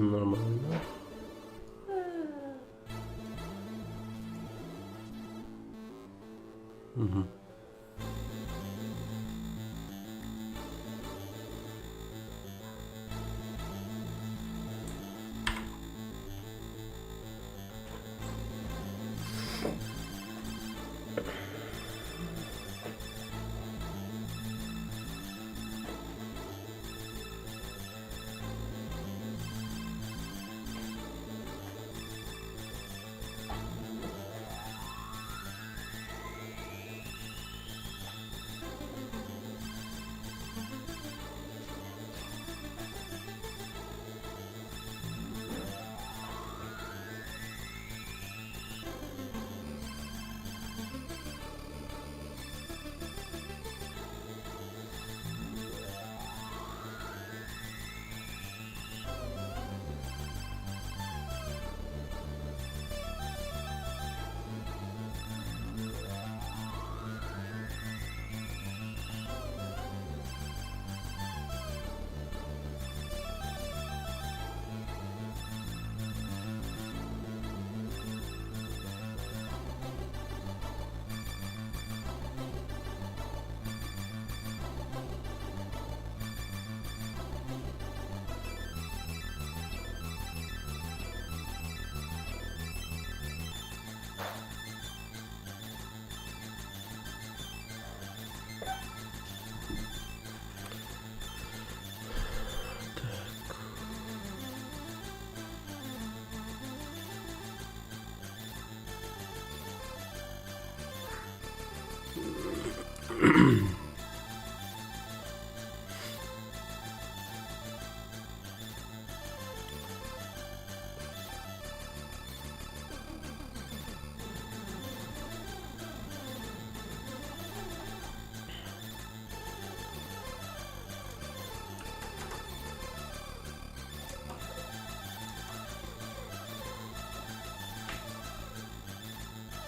Нормально. Угу.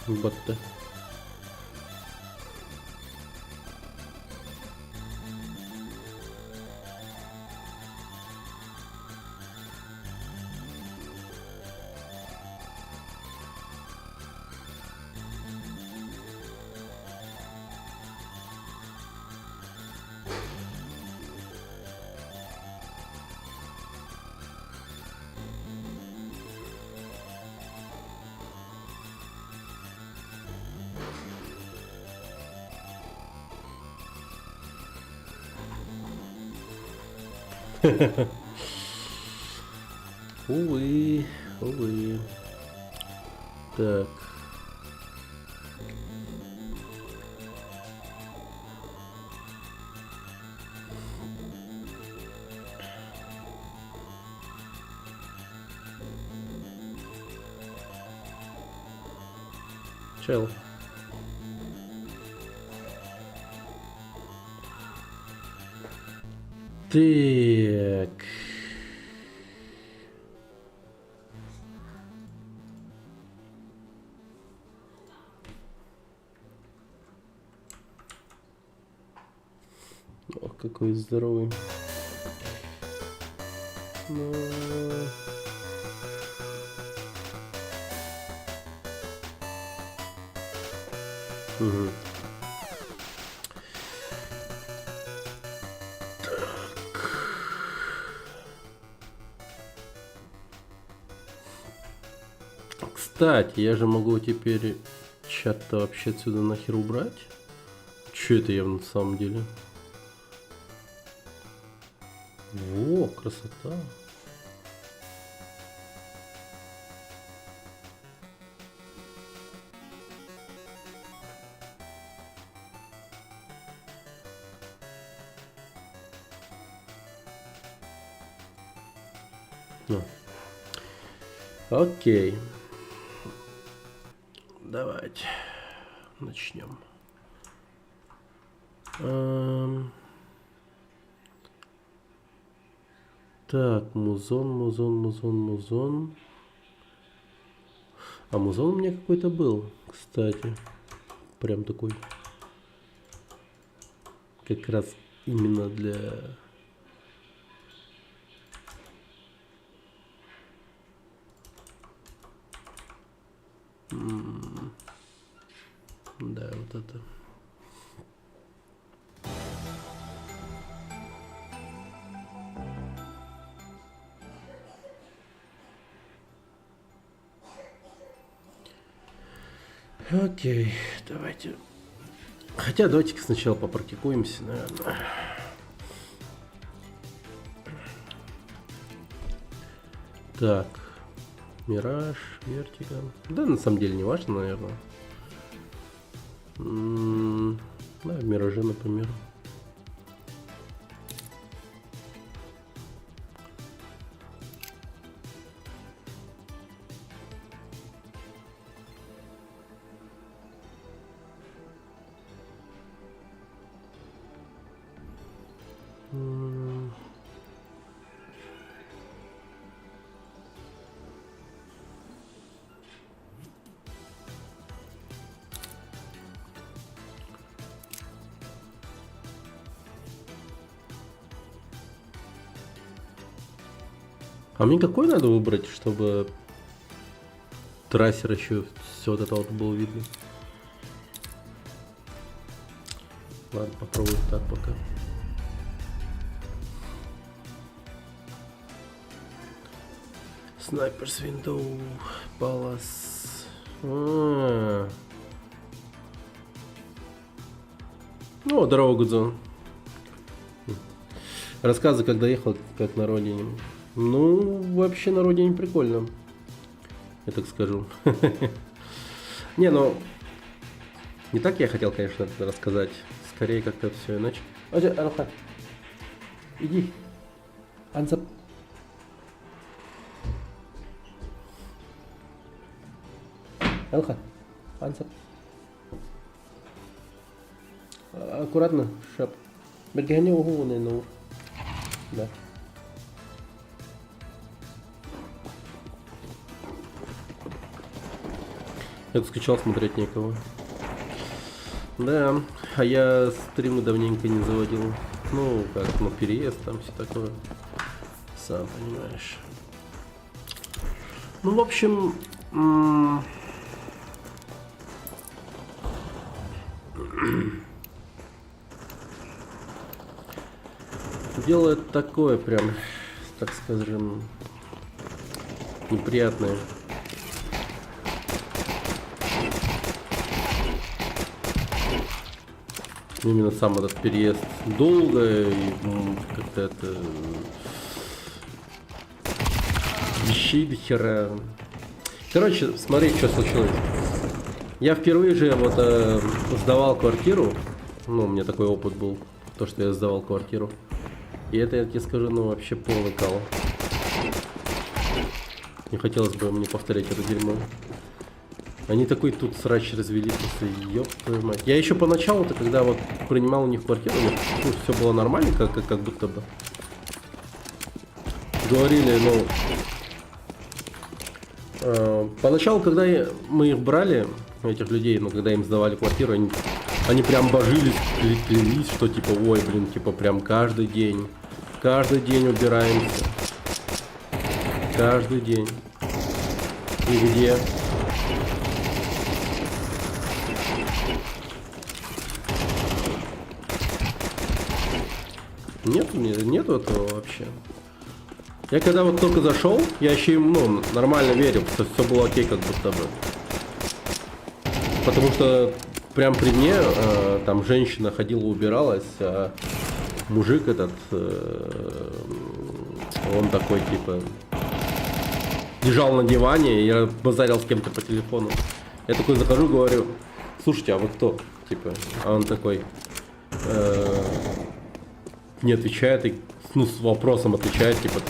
Ботта. Увы, увы. Так. Чел. Так. Ох, какой здоровый. Но... Угу. Кстати, я же могу теперь чат-то вообще отсюда нахер убрать. Че это я на самом деле? Во, красота. Ну. Окей. Давайте начнем. Так, музон. А музон у меня какой-то был, кстати. Прям такой. Как раз именно для... Да, вот это. Окей, давайте. Хотя давайте сначала попрактикуемся, наверное. Так. Мираж, Вертика. Да, на самом деле не важно, наверное. Да, Миражи, например. А мне какой надо выбрать, чтобы трассер еще все вот это вот было видно? Ладно, попробуем так пока. Снайперс Window Palace. О, здорово, Гудзон. Рассказы, когда ехал, как на родине. Ну, вообще на родине прикольно. Я так скажу. Не, ну... Не так я хотел, конечно, это рассказать. Скорее как-то все иначе. Аруха, иди. Ансап. Аруха, ансап. Аккуратно, шап. Бергане угу, ну. Да. Я тут скучал, смотреть некого. Да, а я стримы давненько не заводил. Ну, как, ну, переезд, там все такое. Сам понимаешь. Ну, в общем... Дело такое прям, так скажем, неприятное. Именно сам этот переезд долго и как-то это вещей до хера. Короче, смотри, что случилось. Я впервые же вот сдавал квартиру. Ну, у меня такой опыт был, то, что я сдавал квартиру. И это, я тебе скажу, ну вообще полный кал. Не хотелось бы мне повторять это дерьмо. Они такой тут срач развели, просто ёб твою мать. Я еще поначалу-то, когда вот принимал у них квартиру, ну, все было нормально, как будто бы. Говорили, ну... поначалу, когда мы их брали, этих людей, ну, когда им сдавали квартиру, они прям божились, клялись, что типа, ой, блин, типа прям каждый день убираемся. Каждый день. И где? Нету этого вообще. Я когда вот только зашел, я еще им, ну, нормально верил, что все было окей, как будто бы. Потому что прям при мне там женщина ходила, убиралась, а мужик этот, он такой типа лежал на диване, и я базарил с кем-то по телефону. Я такой захожу, говорю, слушайте, а вы кто? Типа, а он такой не отвечает, и, ну, с вопросом отвечает, типа,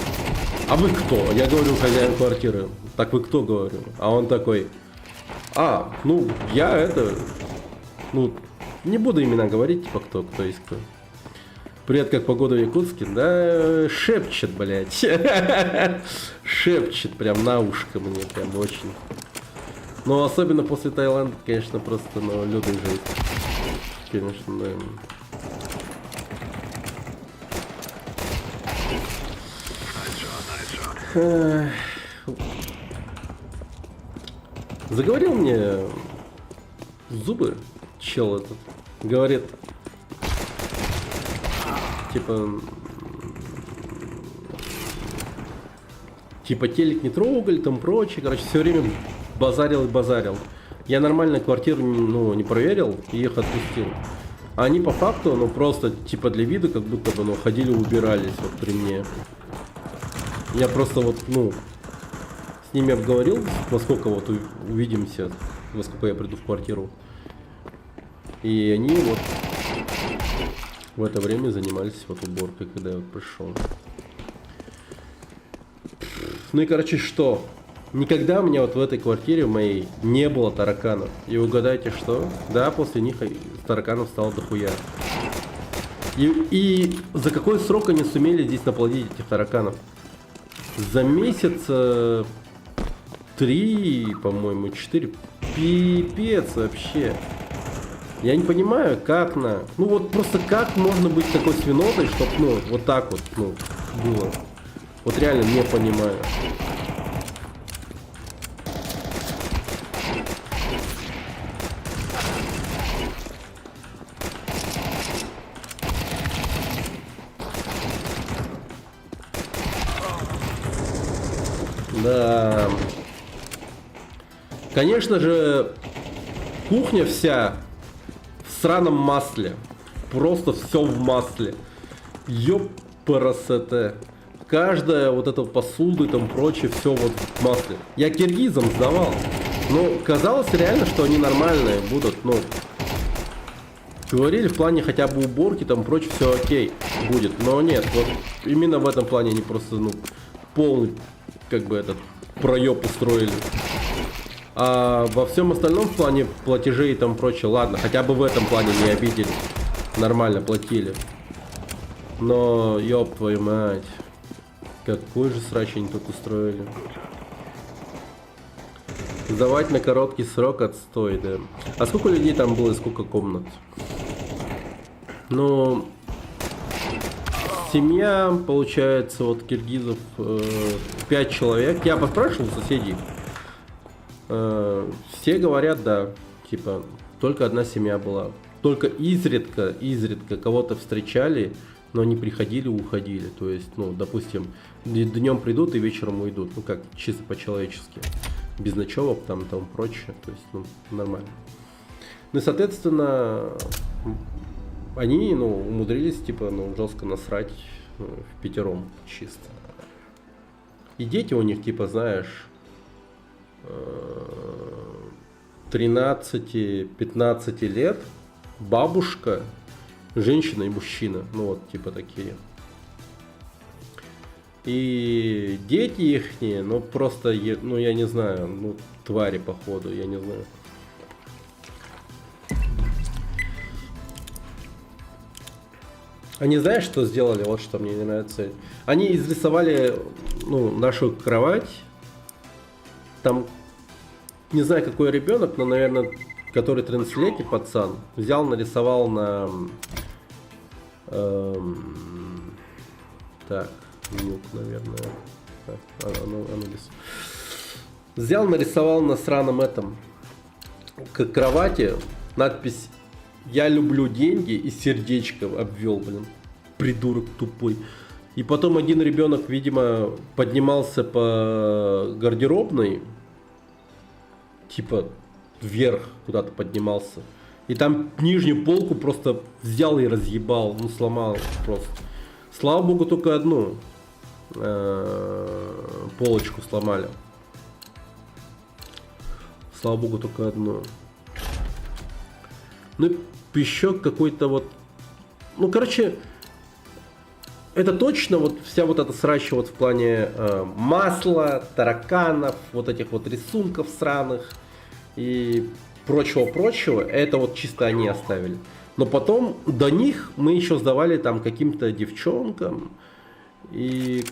а вы кто? Я говорю, хозяин квартиры. Так вы кто, говорю? А он такой, ну, я это, ну, не буду имена говорить, типа, кто есть кто. Привет, как погода в Якутске? Да, шепчет, блядь. Шепчет прям на ушко мне, прям очень. Но особенно после Таиланда, конечно, просто, ну, лютый жесть. Конечно, да. Заговорил мне зубы, чел этот. Говорит, типа телек не трогали, там прочее. Короче, все время базарил и базарил. Я нормально квартиру, ну, не проверил и их отпустил. А они по факту, ну, просто, типа, для вида, как будто бы, ну, ходили, убирались вот при мне. Я просто вот, ну, с ними обговорил, во сколько вот увидимся, во сколько я приду в квартиру. И они вот в это время занимались вот уборкой, когда я пришел. Ну и, короче, что? Никогда у меня вот в этой квартире в моей не было тараканов. И угадайте что? Да, после них тараканов стало дохуя. И за какой срок они сумели здесь наплодить этих тараканов? За месяца 3, по-моему, 4. Пипец вообще. Я не понимаю, как ну вот просто как можно быть такой свинотой, чтоб, ну, вот так вот, ну, было. Вот реально не понимаю. Да. Конечно же, кухня вся в сраном масле. Просто все в масле. Ёпарасоте. Каждая вот эта посуда и там прочее, все вот в масле. Я киргизам сдавал. Но казалось реально, что они нормальные будут. Ну, говорили в плане хотя бы уборки, там прочее, все окей будет. Но нет, вот именно в этом плане они просто, ну, полный, как бы, этот проеб устроили. А во всем остальном в плане платежей и там прочее, ладно, хотя бы в этом плане не обидели. Нормально платили. Но, ёб твою мать. Какой же срач они тут устроили. Сдавать на короткий срок отстой, да. А сколько людей там было и сколько комнат? Ну, семья, получается, вот киргизов 5 человек. Я поспрашивал соседей. Все говорят, да, типа, только одна семья была. Только изредка кого-то встречали, но они приходили, уходили. То есть, ну, допустим, днем придут и вечером уйдут. Ну, как, чисто по-человечески. Без ночевок, там прочее. То есть, ну, нормально. Ну, и, соответственно, они, ну, умудрились, типа, ну, жестко насрать в пятером чисто. И дети у них, типа, знаешь, 13-15 лет, бабушка, женщина и мужчина. Ну, вот, типа, такие. И дети ихние, ну, просто, ну, я не знаю, ну, твари, походу, я не знаю. Они, знаешь, что сделали? Вот что мне не нравится. Они изрисовали, ну, нашу кровать. Там, не знаю, какой ребенок, но, наверное, который 13-летний пацан, взял, нарисовал на... так, нюк, наверное. Взял, нарисовал на сраном этом, к кровати, надпись «Я люблю деньги» и сердечко обвел, блин. Придурок тупой. И потом один ребенок, видимо, поднимался по гардеробной, типа вверх куда-то поднимался. И там нижнюю полку просто взял и разъебал, ну, сломал просто. Слава богу, только одну полочку сломали. Слава богу, только одну. Ну, еще какой-то вот... Ну, короче, это точно вот вся вот эта сраща вот в плане масла, тараканов, вот этих вот рисунков сраных и прочего-прочего, это вот чисто они оставили. Но потом до них мы еще сдавали там каким-то девчонкам и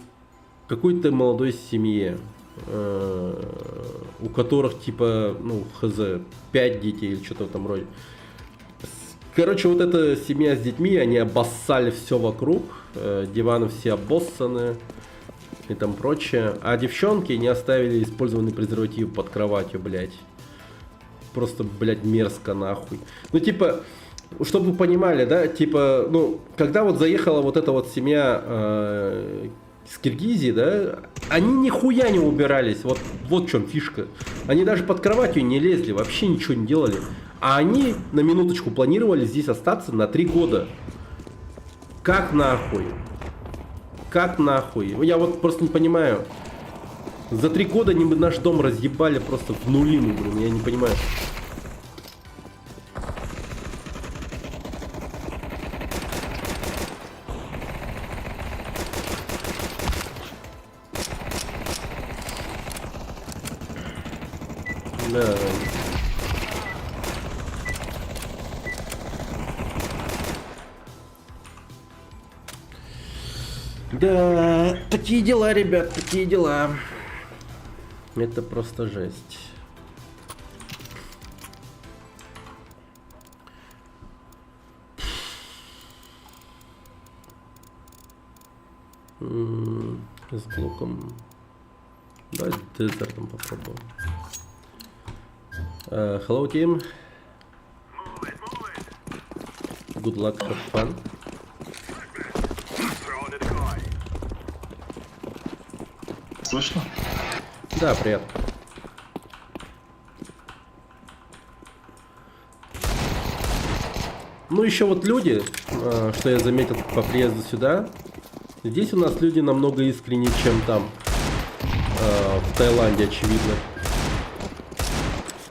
какой-то молодой семье, у которых типа, ну, хз, 5 детей или что-то в этом роде. Короче, вот эта семья с детьми, они обоссали все вокруг, диваны все обоссаны, и там прочее. А девчонки не оставили использованный презерватив под кроватью, блядь. Просто, блядь, мерзко нахуй. Ну, типа, чтобы вы понимали, да, типа, ну, когда вот заехала вот эта вот семья с Киргизии, да, они нихуя не убирались, вот в чем фишка. Они даже под кроватью не лезли, вообще ничего не делали. А они, на минуточку, планировали здесь остаться на 3 года. Как нахуй? Как нахуй? Я вот просто не понимаю. За 3 года они бы наш дом разъебали просто в нулину, блин, я не понимаю. Да. Да, такие дела, ребят, такие дела. Это просто жесть. С блоком. Давай с дезертом попробуем. Hello, team. Good luck, have fun. Слышно? Да, приятно. Ну, еще вот люди, что я заметил по приезду сюда, здесь у нас люди намного искреннее, чем там, в Таиланде, очевидно.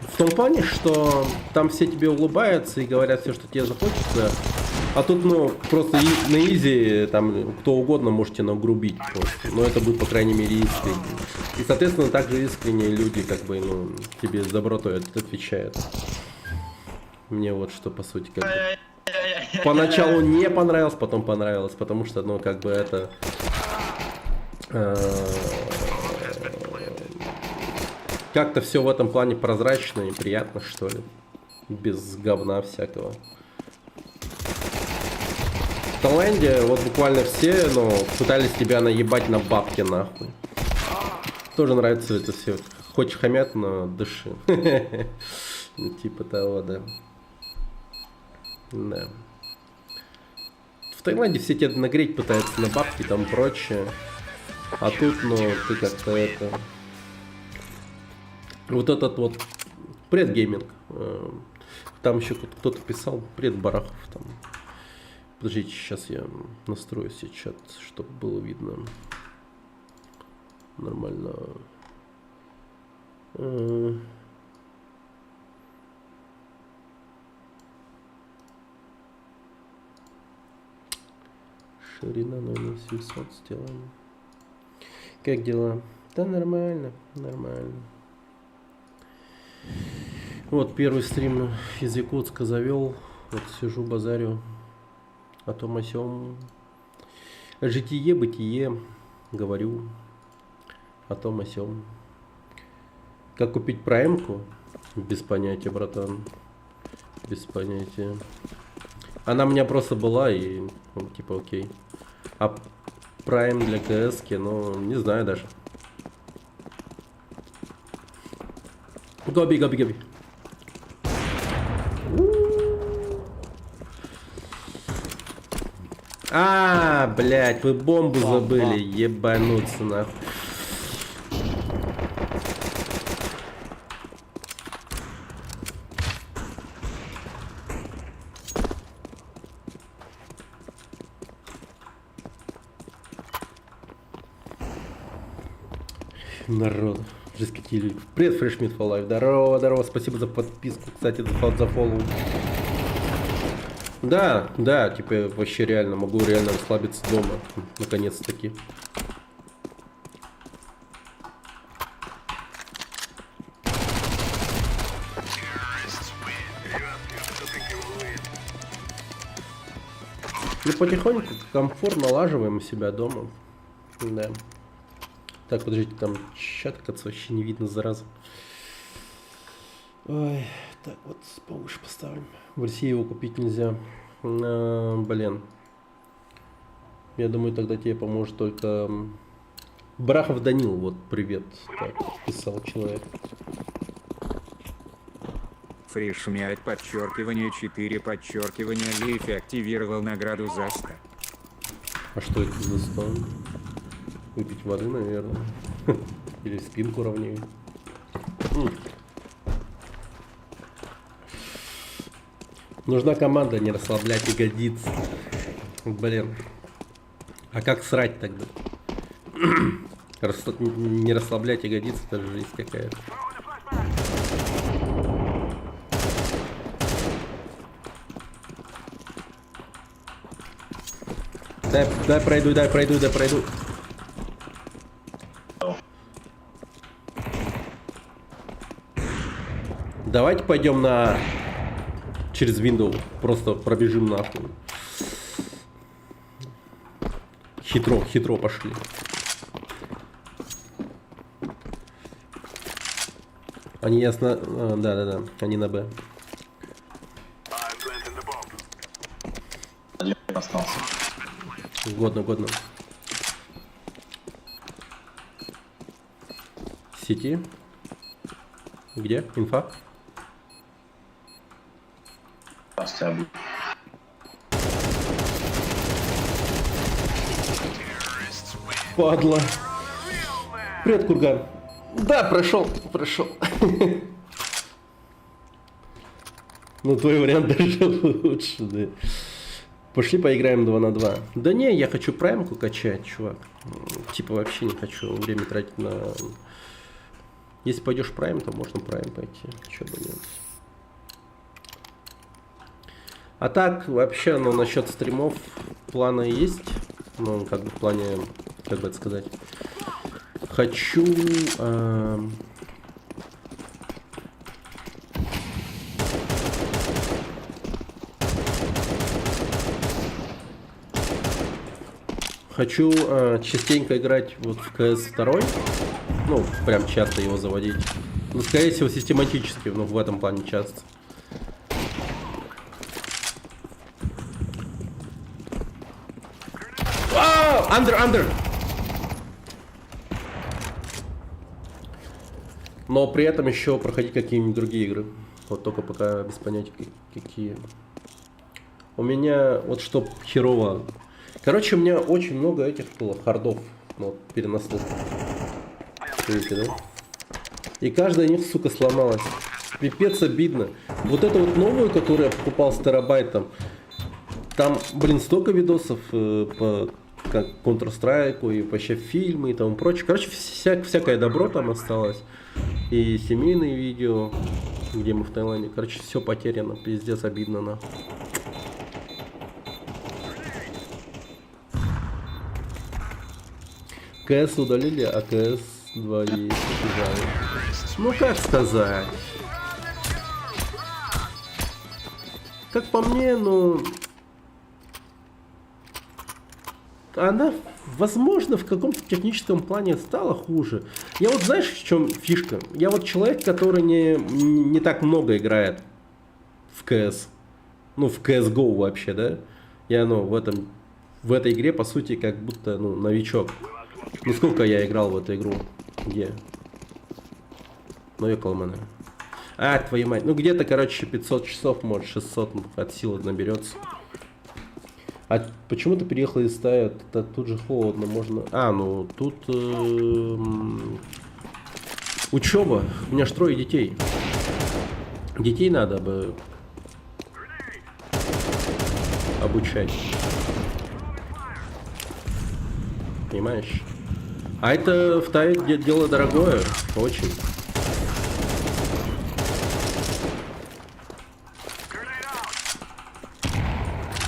В том плане, что там все тебе улыбаются и говорят все, что тебе захочется, а тут, ну, просто на изи, там, кто угодно можете нагрубить просто. Но это будет, по крайней мере, искренне. И, соответственно, также искренние люди, как бы, ну, тебе с добротой отвечают. Мне вот что, по сути, как бы... Поначалу не понравилось, потом понравилось, потому что, ну, как бы это... Как-то все в этом плане прозрачно и приятно, что ли. Без говна всякого. В Таиланде вот буквально все, ну, пытались тебя наебать на бабки, нахуй. Тоже нравится это все. Хоть хамят, но дыши. Типа того, да. Да. В Таиланде все тебя нагреть пытаются на бабки, там прочее. А тут, ну, ты как-то это... Вот этот вот предгейминг. Там еще кто-то писал, предбарахов там. Подождите, сейчас я настрою себе чат, чтобы было видно. Нормально. Ширина на 700 сделаем. Как дела? Да нормально, нормально. Вот первый стрим из Якутска завел. Вот сижу, базарю о том о сём. Житие, бытие, говорю о том о сём. Как купить праймку? Без понятия, братан. Без понятия. Она у меня просто была и, ну, типа, окей. А прайм для КСки, ну, не знаю даже. Гоби, гоби, гоби. Блять, вы бомбу забыли, ебануться нахуй. Народ, раскатили. Привет, Fresh Meat for Life. Здорово, здорово, спасибо за подписку, кстати, за фоллоу. Да, да, типа вообще реально, могу реально расслабиться дома, наконец-таки. Ну, потихоньку комфорт налаживаем себя дома. Да. Так, подождите, там чат как-то вообще не видно, зараза. Ой, так, вот повыше поставим. В России его купить нельзя. Блин. Я думаю, тогда тебе поможет только Брахов Данил, вот, привет, так, писал человек. Фриш меняет подчеркивание 4 подчеркивания Лейфи активировал награду за 100. А что это за стон? Выпить воды, наверное. Или спинку ровнее. Нужна команда, не расслаблять ягодицы. Блин. А как срать тогда? Не расслаблять ягодицы, это же жизнь какая-то. Дай пройду. Давайте пойдем на... через Windows. Просто пробежим нахуй. Хитро пошли. Они ясно... Да. Они на Б. Один остался. Годно. Сети. Где? Инфа? Сейчас тебя бью. Падла. Привет, Курган. Да, прошел. Ну, твой вариант даже лучше, да. Пошли поиграем 2 на 2. Да не, я хочу праймку качать, чувак. Типа вообще не хочу время тратить на... Если пойдешь прайм, то можно прайм пойти. Чё бы нет. А так, вообще, ну, насчет стримов планы есть. Ну, как бы в плане, как бы это сказать. Хочу... Хочу частенько играть вот в CS 2. Ну, прям часто его заводить. Ну, скорее всего, систематически, но в этом плане часто. Андер! Но при этом еще проходить какие-нибудь другие игры. Вот только пока без понятия какие. У меня вот что херово. Короче, у меня очень много этих было хардов. Ну, переносных. Видите, да? И каждая из них, сука, сломалась. Пипец обидно. Вот эту вот новую, которую я покупал с терабайтом. Там, блин, столько видосов по как Counter-Strike и вообще фильмы и тому прочее. Короче, всякое добро там осталось. И семейные видео, где мы в Таиланде. Короче, все потеряно. Пиздец, обидно, нахуй. КС удалили, а КС 2 есть. Ну, как сказать? Как по мне, ну... Она, возможно, в каком-то техническом плане стала хуже. Я вот, знаешь, в чем фишка? Я вот человек, который не так много играет в CS. Ну, в CSGO вообще, да? Я, ну, в этой игре, по сути, как будто, ну, новичок. Ну, сколько я играл в эту игру? Где? Ну, Екалмана. А, твою мать. Ну, где-то, короче, 500 часов, может, 600 от силы наберется. А почему ты переехал из стаи? Тут же холодно, можно... А, ну, тут... Учеба. У меня ж 3 детей. Детей надо бы... обучать. Понимаешь? А это в Тае дело дорогое. Очень.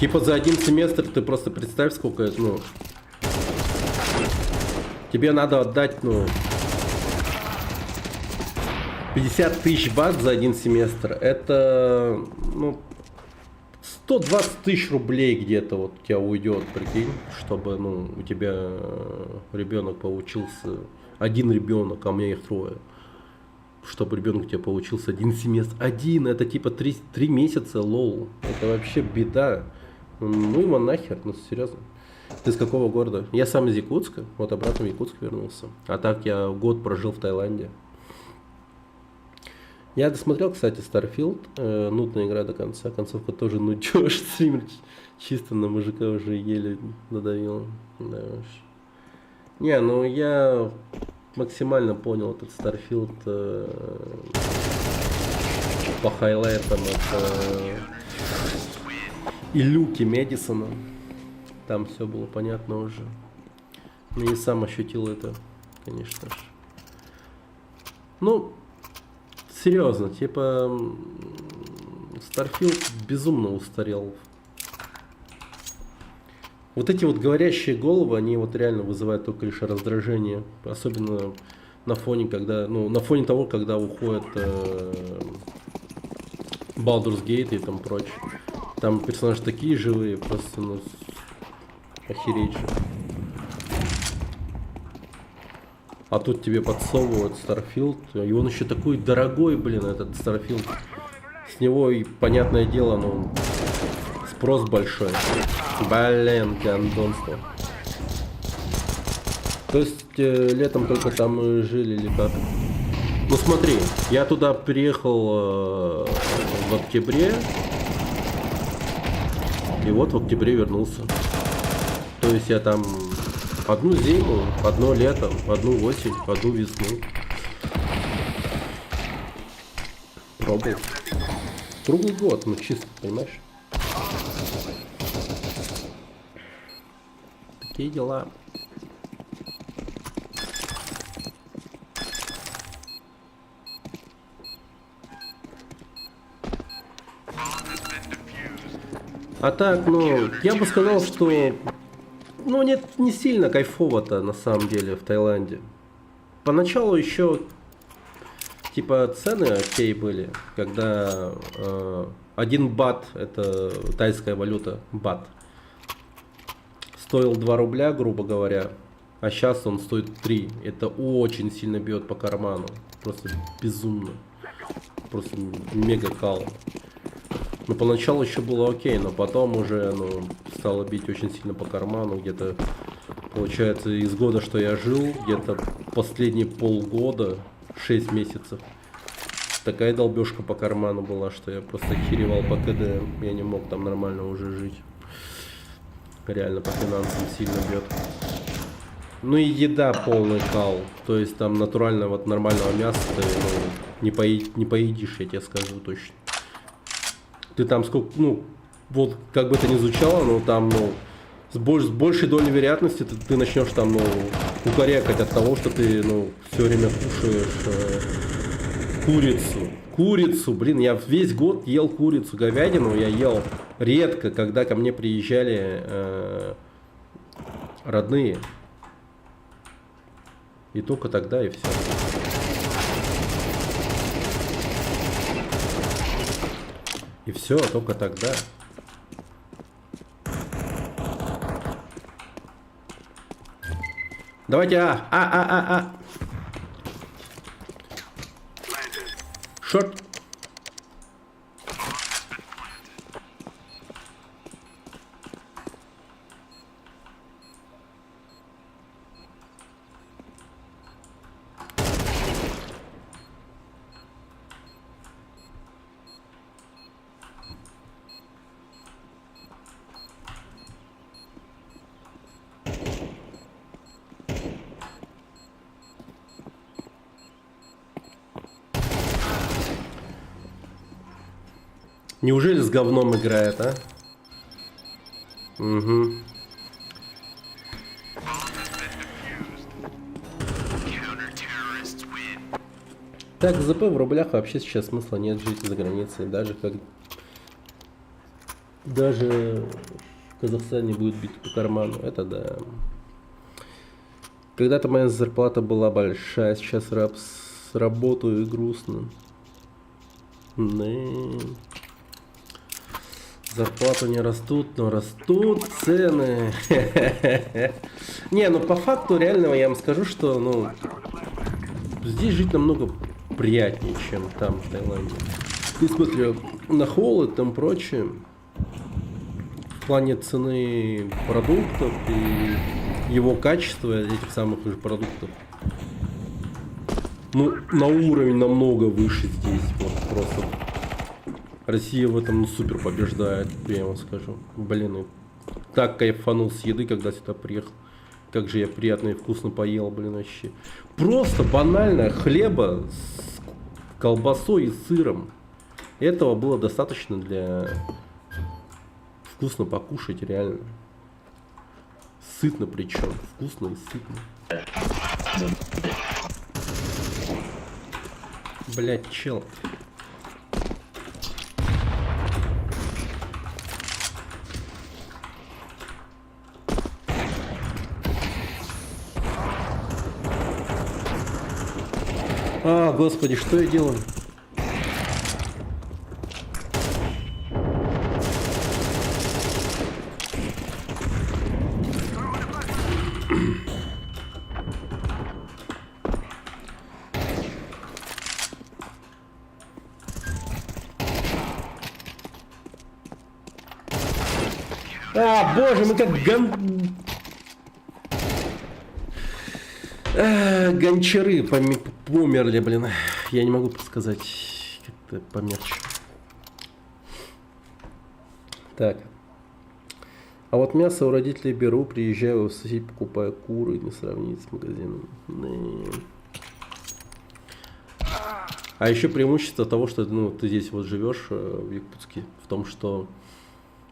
Типа за один семестр ты просто представь, сколько это, ну... Тебе надо отдать, ну... 50 тысяч бат за один семестр. Это, ну... 120 тысяч рублей где-то вот у тебя уйдет, прикинь, чтобы, ну, у тебя ребенок получился... Один ребенок, а у меня их 3. Чтобы ребенок у тебя получился один семестр. Один, это типа 3 месяца, лол. Это вообще беда. Ну его нахер, ну серьезно. Ты с какого города? Я сам из Якутска, вот обратно в Якутск вернулся. А так я год прожил в Таиланде. Я досмотрел, кстати, Starfield, нудная игра до конца, концовка тоже нудёж, стример чисто на мужика уже еле надавил. Да уж. Не, ну я максимально понял этот Starfield по хайлайтам от и Люки Мэдисона. Там все было понятно уже. Ну и сам ощутил это, конечно же. Ну, серьезно, типа Starfield безумно устарел. Вот эти вот говорящие головы, они вот реально вызывают только лишь раздражение. Особенно на фоне, когда, ну, на фоне того, когда уходит Baldur's Gate и там прочее. Там персонажи такие живые, просто, ну, охереть же. А тут тебе подсовывают Starfield, и он еще такой дорогой, блин, этот Starfield. С него, и понятное дело, ну, спрос большой. Блин, гандонство. То есть летом только там и жили или как? Ну смотри, я туда приехал в октябре. И вот в октябре вернулся. То есть я там одну зиму, одно лето, одну осень, одну весну пробовал. Круглый год, ну чисто, понимаешь? Такие дела. А так, ну, я бы сказал, что, ну, нет, не сильно кайфово-то на самом деле в Таиланде. Поначалу еще, типа, цены окей были, когда 1 бат, это тайская валюта, бат, стоил 2 рубля, грубо говоря, а сейчас он стоит 3. Это очень сильно бьет по карману, просто безумно, просто мега кал. Ну, поначалу еще было окей, но потом уже, ну, стало бить очень сильно по карману. Где-то, получается, из года, что я жил, где-то последние полгода, 6 месяцев, такая долбежка по карману была, что я просто херевал по КД. Я не мог там нормально уже жить. Реально по финансам сильно бьет. Ну и еда полный кал. То есть там натурально вот нормального мяса ты, ну, не поедишь, я тебе скажу точно. Ты там сколько, ну, вот как бы это ни звучало, но там, ну, с большей долей вероятности ты начнешь там, ну, кукарекать от того, что ты, ну, все время кушаешь курицу. Курицу, блин, я весь год ел курицу, говядину я ел редко, когда ко мне приезжали родные. И только тогда, и все. И все, только тогда. Давайте Шорт. Неужели с говном играет, а? Угу. Так, ЗП в рублях вообще сейчас смысла нет жить за границей. Даже в Казахстане будет бить по карману. Это да. Когда-то моя зарплата была большая, сейчас работаю и грустно. Зарплаты не растут, но растут цены. Не, ну по факту реального я вам скажу, что, ну, здесь жить намного приятнее, чем там, в Таиланде. Несмотря на холод, там прочее, в плане цены продуктов и его качества этих самых же продуктов, ну, на уровень намного выше здесь. Вот просто. Россия в этом супер побеждает, я вам скажу. Блин, и так кайфанул с еды, когда сюда приехал. Как же я приятно и вкусно поел, блин, вообще. Просто банально хлеба с колбасой и сыром. Этого было достаточно для вкусно покушать, реально. Сытно причем. Вкусно и сытно. Блять, чел. А, господи, что я делаю? А, боже, мы как гончары померли, блин. Я не могу подсказать, как-то померче. Так. А вот мясо у родителей беру, приезжаю в соседей, покупаю куры, не сравнить с магазином. А еще преимущество того, что ну, ты здесь вот живешь в Якутске, в том, что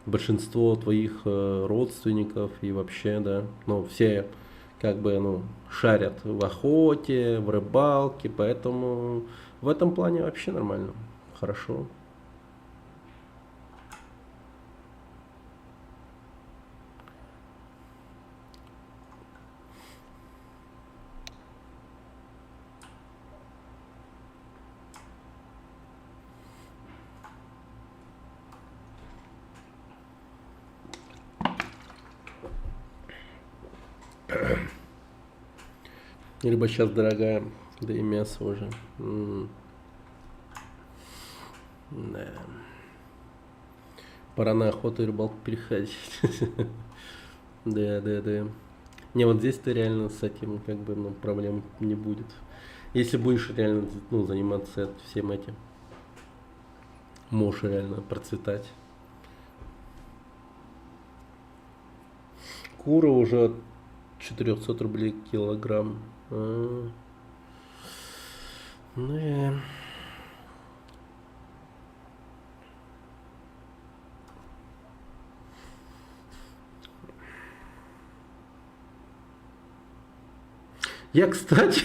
большинство твоих родственников и вообще, да, ну, все как бы, ну, шарят в охоте, в рыбалке, поэтому в этом плане вообще нормально, хорошо. Рыба сейчас дорогая, да и мясо уже. Да. Пора на охоту и рыбалку переходить. Да. Не, вот здесь-то реально с этим как бы ну, проблем не будет. Если будешь реально ну, заниматься всем этим, можешь реально процветать. Кура уже от 400 рублей килограмм. Ну и... Я, кстати,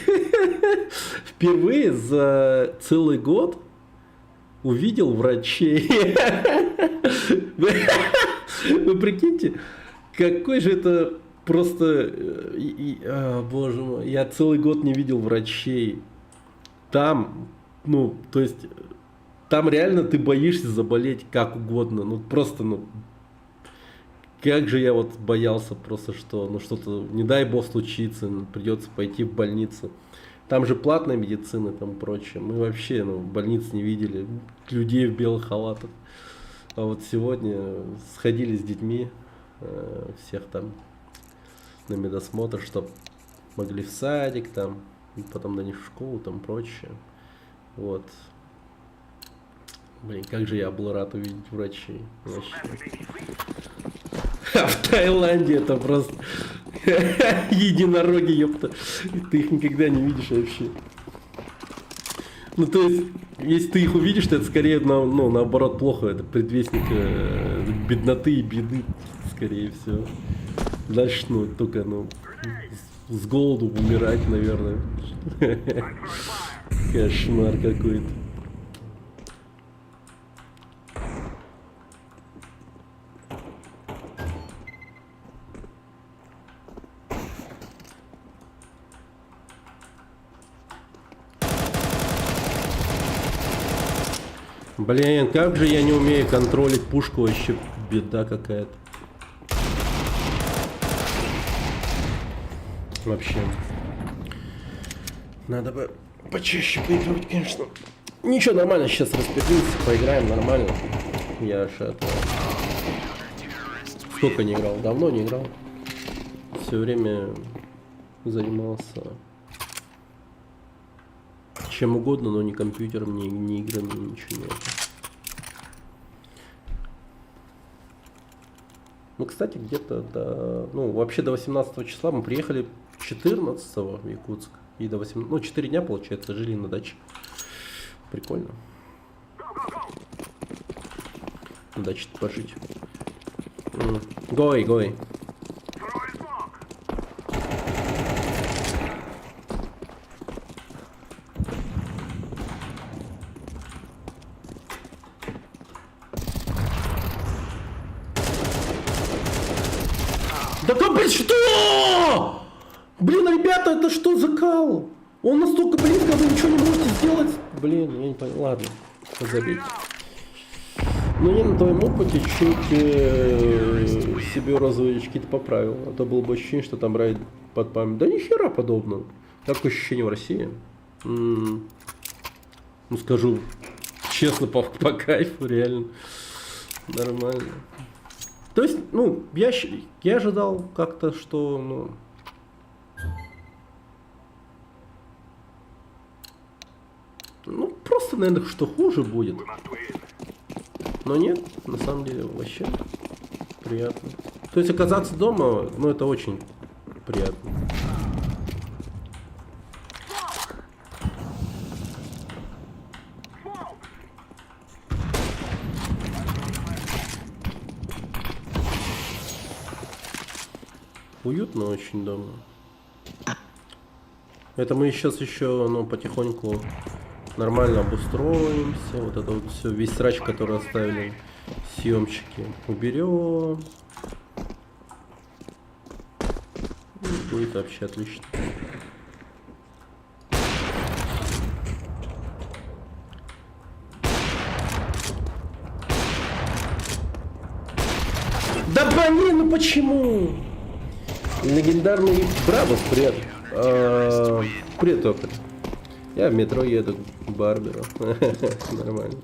впервые за целый год увидел врачей. Вы прикиньте, какой же это просто... боже мой, я целый год не видел врачей. Там, ну, то есть, там реально ты боишься заболеть как угодно. Ну, просто, ну... Как же я вот боялся просто, что ну что-то, не дай бог, случится, придется пойти в больницу. Там же платная медицина, там прочее. Мы вообще ну, больниц не видели, людей в белых халатах. А вот сегодня сходили с детьми, всех там на медосмотр, чтобы могли в садик, там, потом до них в школу, там прочее. Вот. Блин, как же я был рад увидеть врачей. Вообще. А в Таиланде это просто единороги, ёпта. Ты их никогда не видишь вообще. Ну, то есть, если ты их увидишь, то это скорее, ну, наоборот, плохо. Это предвестник бедноты и беды, скорее всего. Дальше, ну, только, ну, с голоду умирать, наверное. Кошмар какой-то. Блин, как же я не умею контролить пушку, вообще беда какая-то. Вообще. Надо бы почаще поиграть, конечно. Ничего, нормально, сейчас распределимся, поиграем нормально. Я аж это... Сколько не играл? Давно не играл. Все время занимался чем угодно, но не компьютером, ни играми, ничего нет. Ну, кстати, где-то до... Ну, вообще до 18 числа мы приехали 14 в Якутск. И до 18... Ну, 4 дня, получается, жили на даче. Прикольно. На даче-то пожить. Гой. Да блин, что? Блин, ребята, это что за кал? Он настолько близко, вы ничего не можете сделать. Блин, я не понял. Ладно, забейте. Ну не на твоем опыте чуть себе розовые очки-то поправил. А то было бы ощущение, что там райд под память. Да ни хера подобного. Как ощущение в России? Ну скажу честно, по кайфу, реально. Нормально. То есть, ну, я ожидал как-то, что, ну, просто, наверное, что хуже будет. Но нет, на самом деле, вообще приятно. То есть, оказаться дома, ну, это очень приятно. Уютно очень дома. Это мы сейчас еще, ну, потихоньку нормально обустроимся. Вот это вот все, весь срач, который оставили съемщики, уберем. И будет вообще отлично. Да блин, ну почему? Легендарный Брабус, привет. Привет, Тополь. Я в метро еду к барберу. Нормально.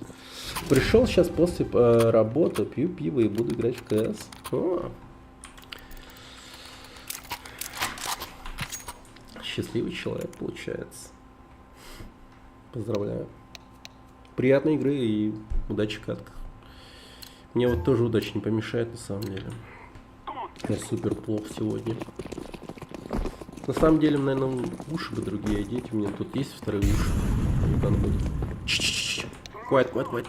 Пришел сейчас после работы, пью пиво и буду играть в КС. О. Счастливый человек получается. Поздравляю. Приятной игры и удачи в катках. Мне вот тоже удача не помешает на самом деле. Я супер плохо сегодня. На самом деле, наверное, уши бы другие одеть. У меня тут есть вторые уши. Quiet.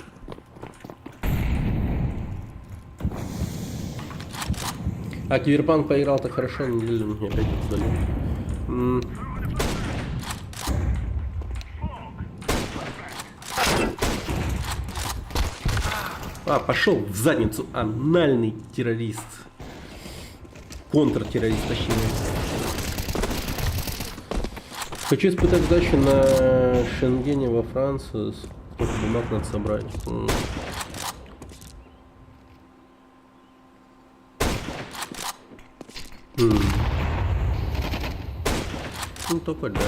А Киберпанк поиграл-то хорошо, неделю мне опять удалил. Пошел в задницу, анальный террорист. Контртеррорист, точнее. Хочу испытать удачу на Шенгене во Францию. Сколько бумаг надо собрать. Ну только да,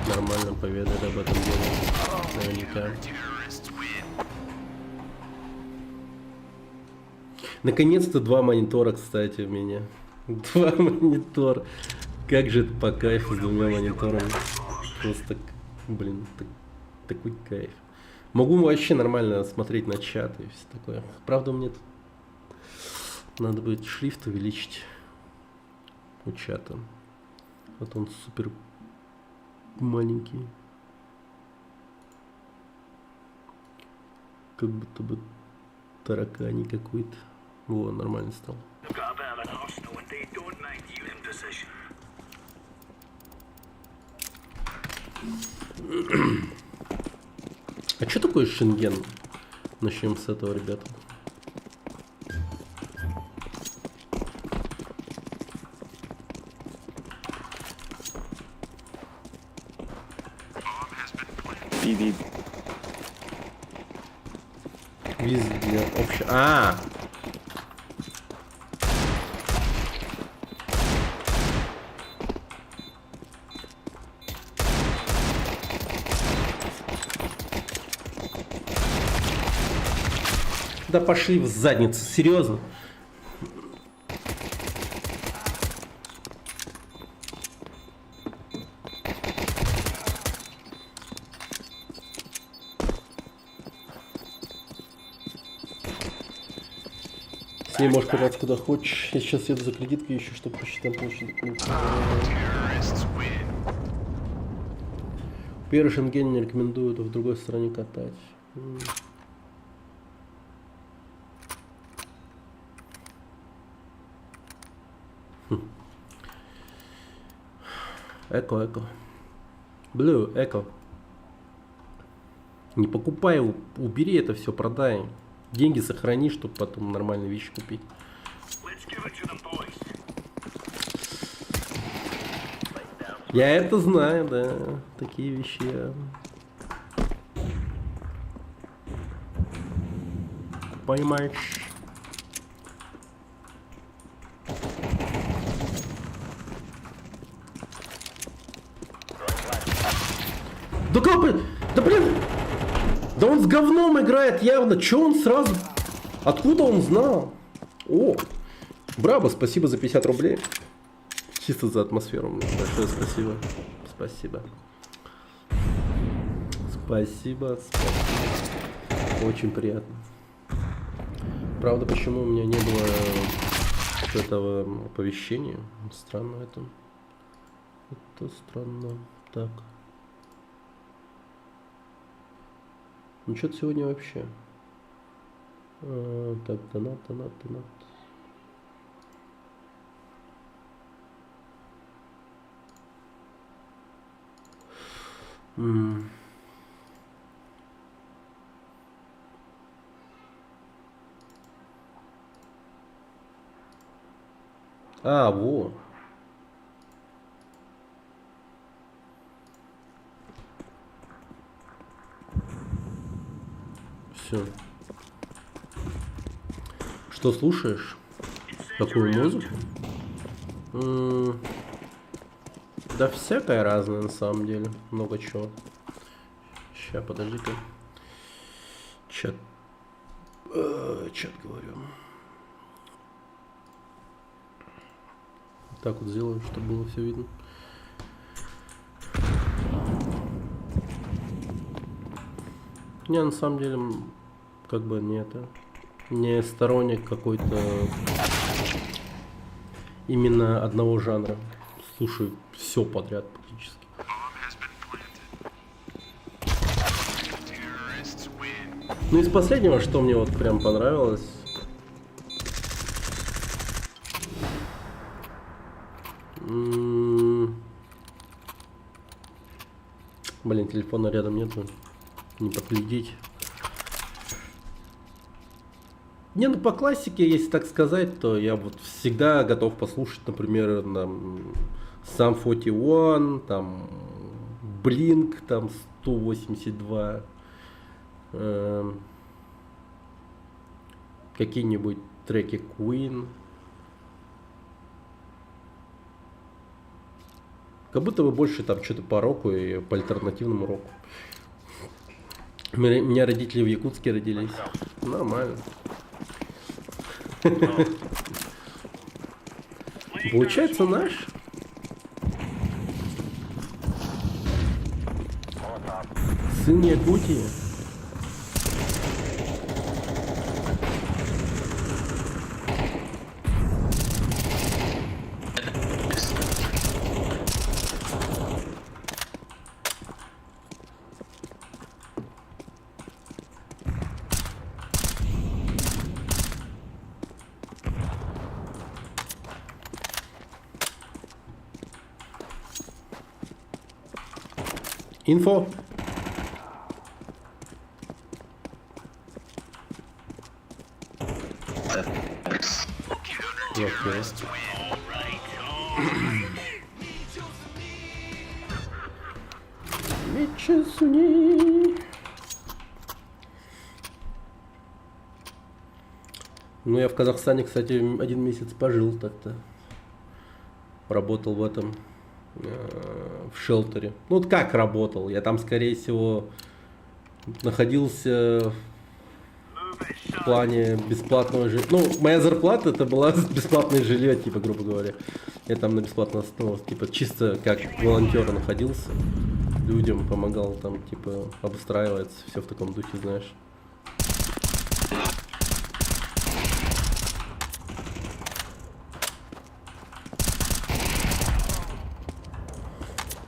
нормально поведали об этом деле. Наверняка. Наконец-то 2 монитора, кстати, у меня. 2 монитора. Как же это по кайфу с 2 мониторами. Просто, блин, такой кайф. Могу вообще нормально смотреть на чат и все такое. Правда, мне тут надо будет шрифт увеличить у чата. Вот он супер маленький. Как будто бы тараканий какой-то. Во, нормально стал. А что такое Шенген? Начнем с этого, ребята. Везде общее. Да пошли в задницу, серьезно. С ней можешь кататься куда хочешь. Я сейчас еду за кредиткой еще, чтобы посчитать получить документы. Первый Шенген не рекомендуют в другой стране катать. Эко. Блю, эко. Не покупай, убери это все, продай. Деньги сохрани, чтобы потом нормальные вещи купить. Я это знаю, да. Такие вещи я... Поймаешь. Да как бы... Да блин! Да он с говном играет явно. Че он сразу... Откуда он знал? О! Браво, спасибо за 50 рублей. Чисто за атмосферу. Большое спасибо. Спасибо. Спасибо. Очень приятно. Правда, почему у меня не было этого оповещения? Странно это. Это странно. Так. Ну что-то сегодня вообще. Так, донат. А, во. Все. Что слушаешь? Какую музыку? Да всякое разное на самом деле. Много чего. Сейчас, подожди-ка. Чат говорю. Так вот сделаю, чтобы было все видно. Не, на самом деле, как бы не это. Не сторонник какой-то именно одного жанра. Слушаю все подряд практически. Ну из последнего, что мне вот прям понравилось. Блин, телефона рядом нету. Не подглядеть. Не, ну по классике, если так сказать, то я вот всегда готов послушать, например, там, Sum 41, там, Blink, там, 182, какие-нибудь треки Queen. Как будто бы больше там что-то по року и по альтернативному року. У меня родители в Якутске родились. Нормально. Получается наш. Сын Якутии. Инфо. Ну, я в Казахстане, кстати, 1 месяц пожил так-то. Работал в этом, в шелтере. Ну, вот как работал? Я там, скорее всего, находился в плане бесплатного жилья. Ну, моя зарплата это была бесплатное жилье, типа, грубо говоря. Я там на бесплатной основе, типа, чисто как волонтер находился. Людям помогал там, типа, обустраиваться, все в таком духе, знаешь.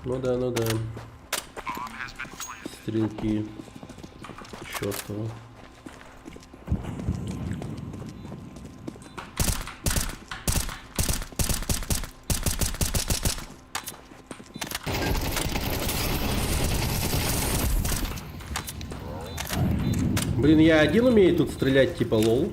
Ну да, ну да. Стрелки. Чёртова. Блин, я один умею тут стрелять, типа лол.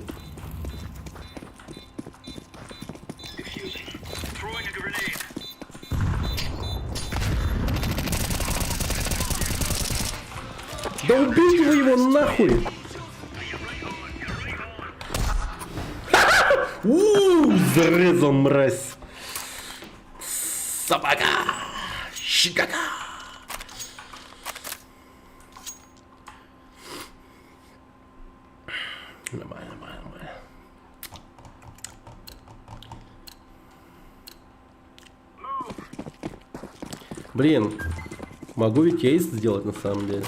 Да убейте вы его нахуй! Зарезал мразь! Собака! Щекака! Нормально, нормально, нормально. Блин, могу ведь эйс сделать на самом деле.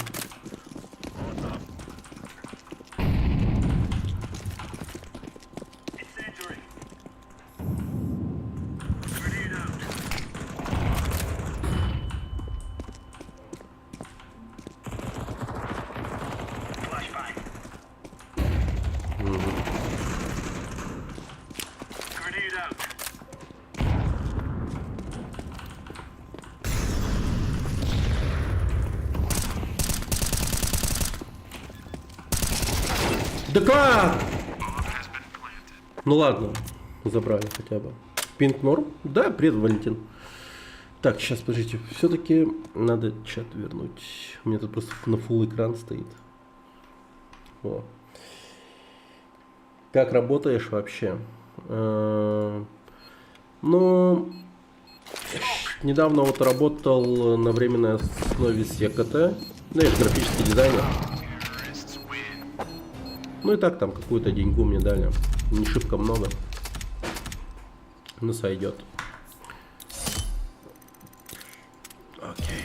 Да как? Ну ладно, забрали хотя бы. Пинг норм? Да, привет, Валентин. Так, сейчас, подождите. Все-таки надо чат вернуть. У меня тут просто на full экран стоит. О. Как работаешь вообще? Ну, недавно вот работал на временной основе с ЕКТ. Ну, я же графический дизайнер. Ну и так там какую-то деньгу мне дали. Не шибко много. Но сойдет. Окей.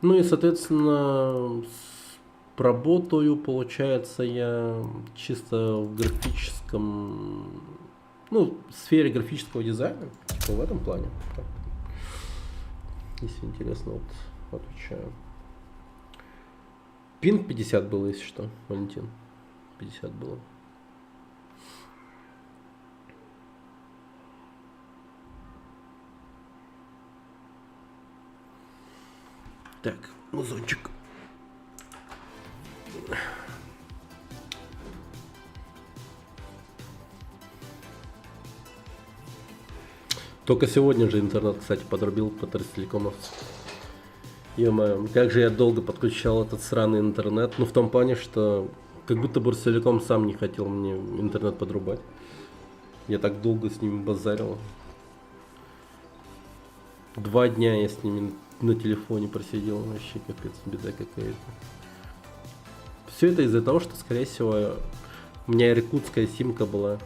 Ну и, соответственно, работаю, получается, я чисто в графическом, ну, в сфере графического дизайна, типа в этом плане. Так. Если интересно, вот отвечаю. Пинг 50 было, если что, Валентин. 50 было. Так, музончик. Только сегодня же интернет, кстати, подрубил по Ростелекомовцу. Ё-моё, как же я долго подключал этот сраный интернет. Ну, в том плане, что как будто бы Ростелеком сам не хотел мне интернет подрубать. Я так долго с ними базарил. 2 дня я с ними на телефоне просидел. Вообще капец, беда какая-то. Все это из-за того, что, скорее всего, у меня иркутская симка была.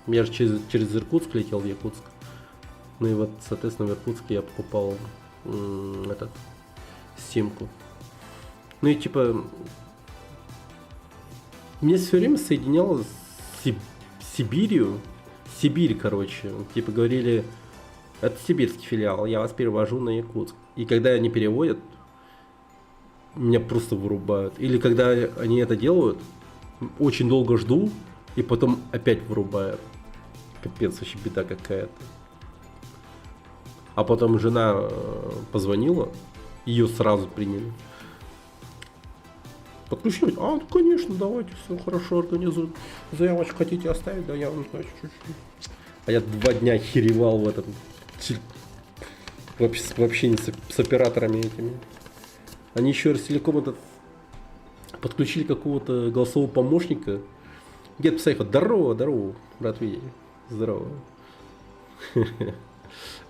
Я же через Иркутск летел в Якутск. Ну и вот, соответственно, в Иркутске я покупал этот симку. Ну и типа мне все время соединяло с Сибирью. Сибирь, короче. Типа говорили, это сибирский филиал, я вас перевожу на Якутск. И когда они переводят, меня просто вырубают. Или когда они это делают, очень долго жду, и потом опять вырубают. Капец, вообще беда какая-то. А потом жена позвонила, ее сразу приняли. Подключилась? А, ну конечно, давайте, все хорошо организуем. Заявочку хотите оставить? Да, я вам знаю чуть-чуть. А я 2 дня охеревал в этом. Вообще не с операторами этими. Они еще Ростелеком этот подключили какого-то голосового помощника. Get Psycho, здорово, рад видеть. Здорово.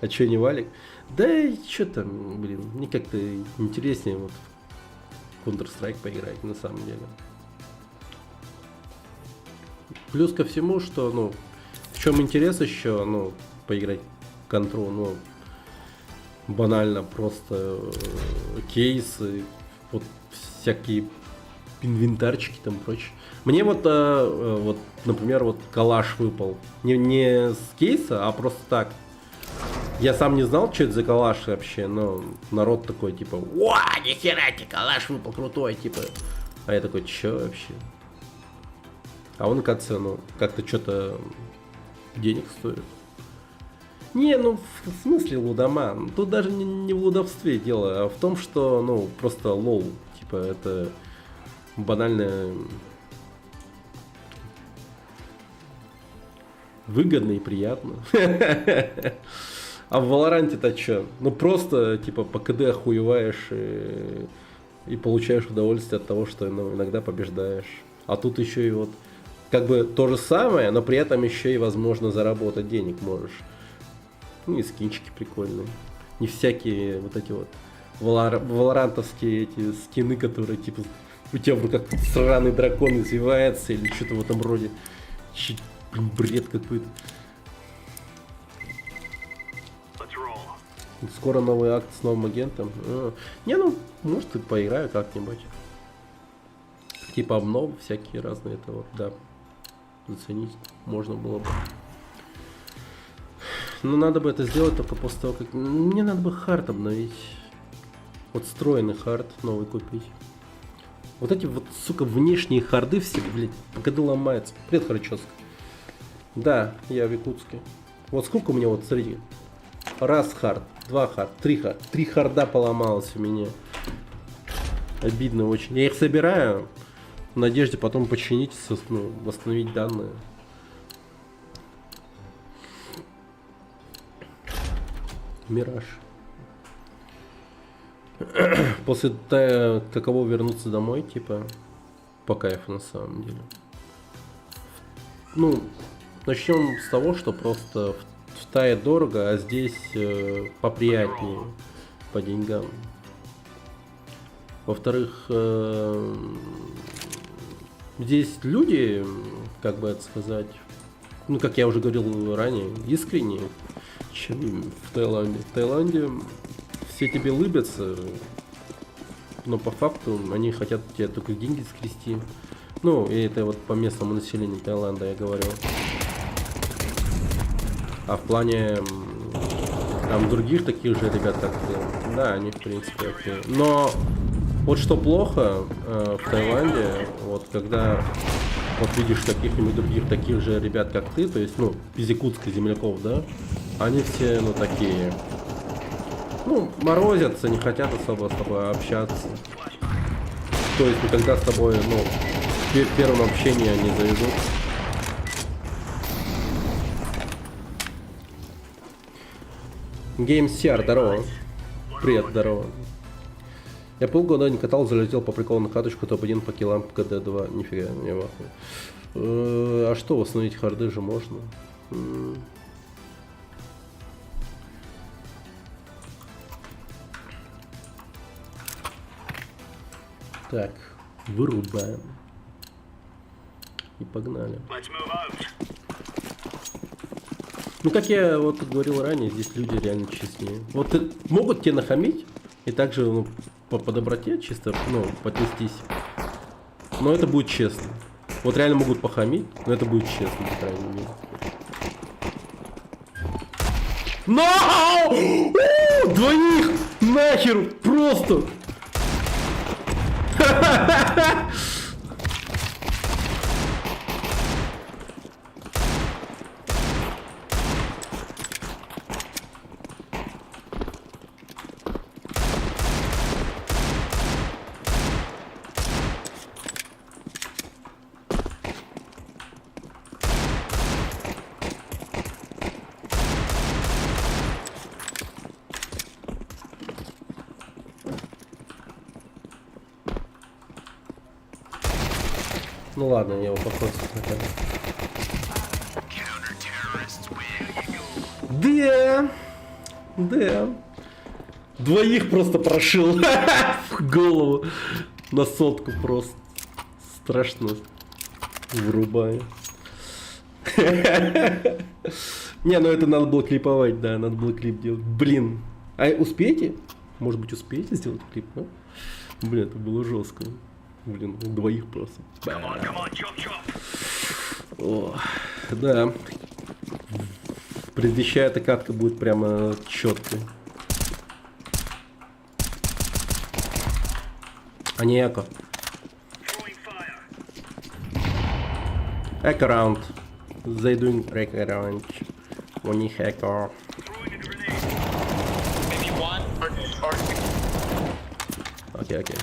А чё не Валик? Да и чё там, блин, мне как-то интереснее вот в Counter-Strike поиграть на самом деле. Плюс ко всему, что, ну, в чем интерес еще, ну, поиграть в Control, ну, банально просто кейсы, вот всякие инвентарчики там прочее. Мне вот, вот, например, вот калаш выпал. Не с кейса, а просто так. Я сам не знал, что это за калаш вообще, но народ такой, типа, «Уа, нихера тебе калаш выпал крутой», типа. А я такой, чё вообще? А он, оказывается, ну, как-то что-то денег стоит. Не, ну, в смысле лудоман? Тут даже не в лудовстве дело, а в том, что, ну, просто лол. Типа, это банально выгодно и приятно. А в Валоранте-то что? Ну просто типа по КД охуеваешь и получаешь удовольствие от того, что ну, иногда побеждаешь. А тут еще и вот как бы то же самое, но при этом еще и возможно заработать денег можешь. Ну и скинчики прикольные. Не всякие вот эти вот валорантовские эти скины, которые типа у тебя в руках сраный дракон извивается или что-то в этом роде. Блин, бред какой-то. Скоро новый акт с новым агентом. Не, ну, может и поиграю как-нибудь. Типа обновы всякие разные. Это вот, да. Заценить можно было бы. Но надо бы это сделать только после того, как... Мне надо бы хард обновить. Вот встроенный хард новый купить. Вот эти вот, сука, внешние харды все, блядь, когда ломаются. Привет, Харчевск. Да, я в Якутске. Вот сколько у меня, вот, смотрите. Раз хард, два хард, три хард. 3 харда поломалось у меня. Обидно очень. Я их собираю в надежде потом починить, ну, восстановить данные. Мираж. После того, каково вернуться домой, типа, по кайфу на самом деле. Ну, начнем с того, что просто в Тае дорого, а здесь поприятнее по деньгам. Во-вторых, здесь люди, как бы это сказать, ну, как я уже говорил ранее, искренние, чем в Таиланде. В Таиланде все тебе улыбятся, но по факту они хотят тебе только деньги скрести. Ну, и это вот по местному населению Таиланда я говорю. А в плане там других таких же ребят, как ты, да, они в принципе окей. Но вот что плохо в Таиланде, вот когда вот видишь каких-нибудь других таких же ребят, как ты, то есть, ну, из Якутска земляков, да, они все, ну, такие, ну, морозятся, не хотят особо с тобой общаться. То есть, никогда с тобой, ну, в первом общении они заведут. GameCR, здорово. Привет, здорово. Я полгода не катал, залетел по приколу на каточку, топ-1 по киллам КД-2. Нифига, не вахую. А что, восстановить харды же можно? Так, вырубаем. И погнали. Ну, как я вот говорил ранее, здесь люди реально честнее. Вот могут тебе нахамить и также, ну, по доброте чисто, ну, поднестись. Но это будет честно. Вот реально могут похамить, но это будет честно, по крайней мере. No! Двоих! Нахер! Просто! Ну ладно, я его попросил. Да! Да! Двоих просто прошил в голову. На сотку просто. Страшно. Врубаю. Не, ну это надо было клиповать, да, надо было клип делать. Блин. А успеете? Может быть, успеете сделать клип, да? Блин, это было жестко. Блин, двоих просто. О, да. Предвещаю, эта катка будет прямо четкой. А не эко. Эко раунд. They doing эко раунд. У них эко. Maybe one or Окей, окей.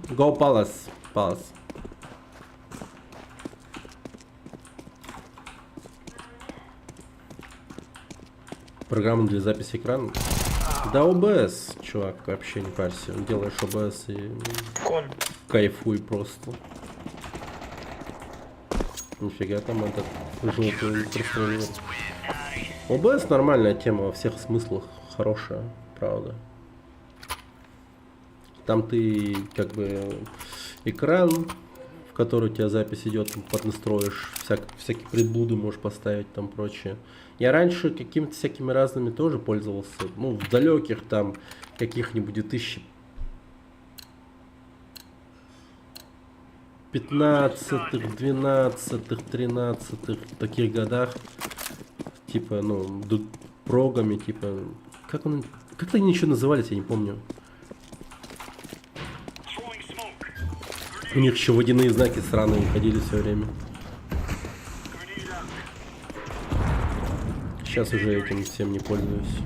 Go Palace. Palace. Программа для записи экрана. Да, OBS, чувак, вообще не парься. Делаешь OBS и кон. кайфуй просто. Нифига там этот желтый пространение. OBS нормальная тема во всех смыслах. Хорошая, правда. Там ты как бы экран, в который у тебя запись идет, поднастроишь, всякие приблуды можешь поставить там прочее. Я раньше какими-то всякими разными тоже пользовался, ну, в далеких там каких-нибудь 2015-х, 12-х, 13-х таких годах, типа, ну, прогами, типа, как они еще назывались, я не помню. У них еще водяные знаки сраные выходили все время. Сейчас уже этим всем не пользуюсь.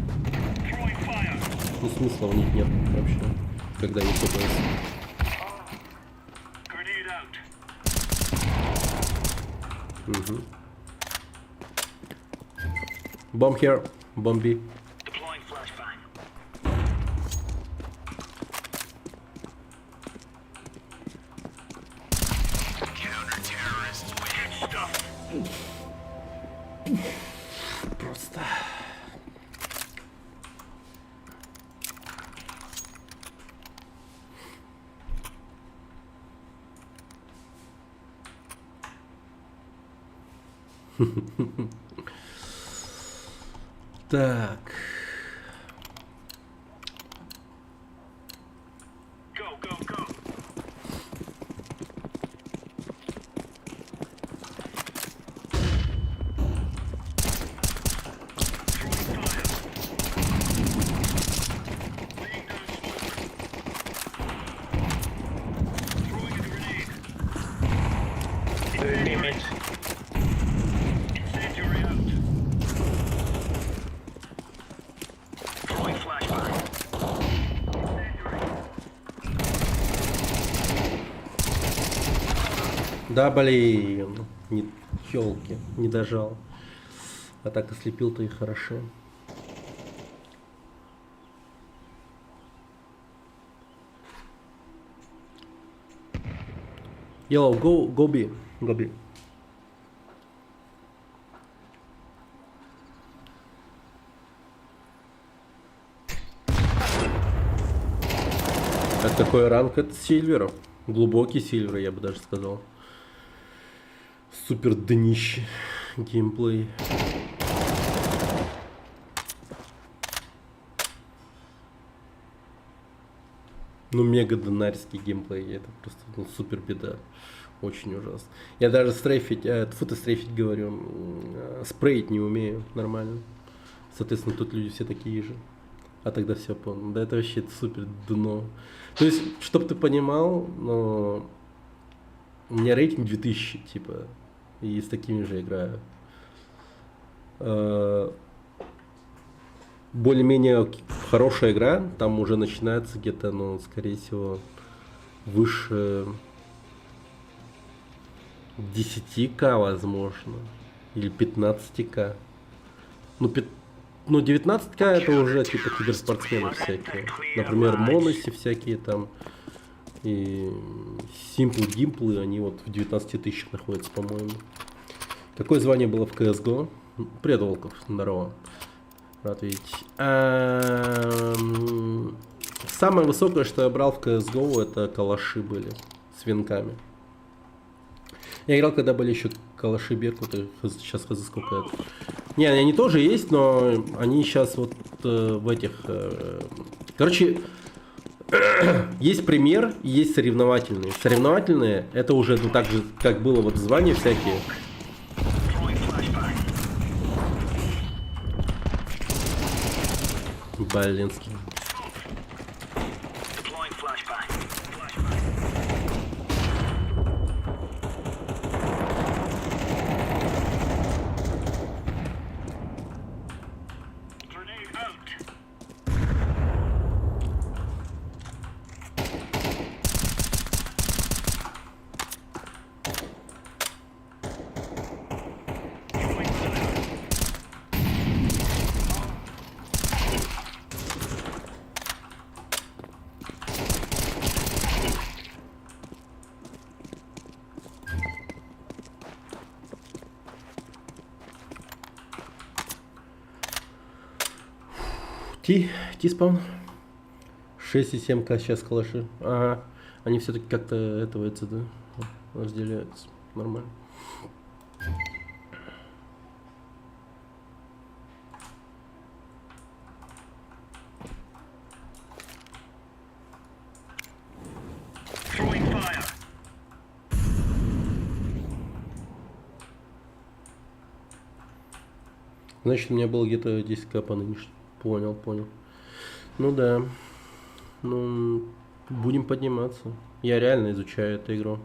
Ну, смысла в них нет вообще, когда есть OBS. Угу. Bomb here, bombi. Просто. Так. Limit. Да, блин, не ёлки, не дожал. А так ослепил-то и хорошо. Yellow, go B, go B. Это какой ранг? Это сильверов. Глубокий сильвер, я бы даже сказал. Супер днище геймплей. Ну, мега донарский геймплей. Это просто супер беда. Очень ужасно. Я даже стрейфить, стрейфить говорю, спреить не умею нормально. Соответственно, тут люди все такие же. А тогда все понял. Да это вообще супер дно. То есть, чтоб ты понимал, но у меня рейтинг 2000, типа, и с такими же играю. Более-менее хорошая игра, там уже начинается где-то, ну, скорее всего, выше 10к, возможно, или 15к. Ну, 19к это уже типа киберспортсмены всякие. Например, Моноси всякие там. И Simple Гимплы, они вот в 19 тысячах находятся, по-моему. Какое звание было в CSGO? Привет, Волков, здорово. Рад видеть. Самое высокое, что я брал в CSGO, это калаши были с венками. Я играл, когда были еще калаши Беркуты, сейчас хз сколько это. Не, они тоже есть, но они сейчас вот в этих Короче, есть пример и есть соревновательные. Соревновательные это уже ну, так же, как было вот звания всякие. Блинский. Ти-спаун. 6,7к сейчас калаши. Ага. Они все-таки как-то этого да, разделяются. Нормально. Значит, у меня было где-то 10к по нынешнему. Понял. Ну да. Ну, будем подниматься. Я реально изучаю эту игру.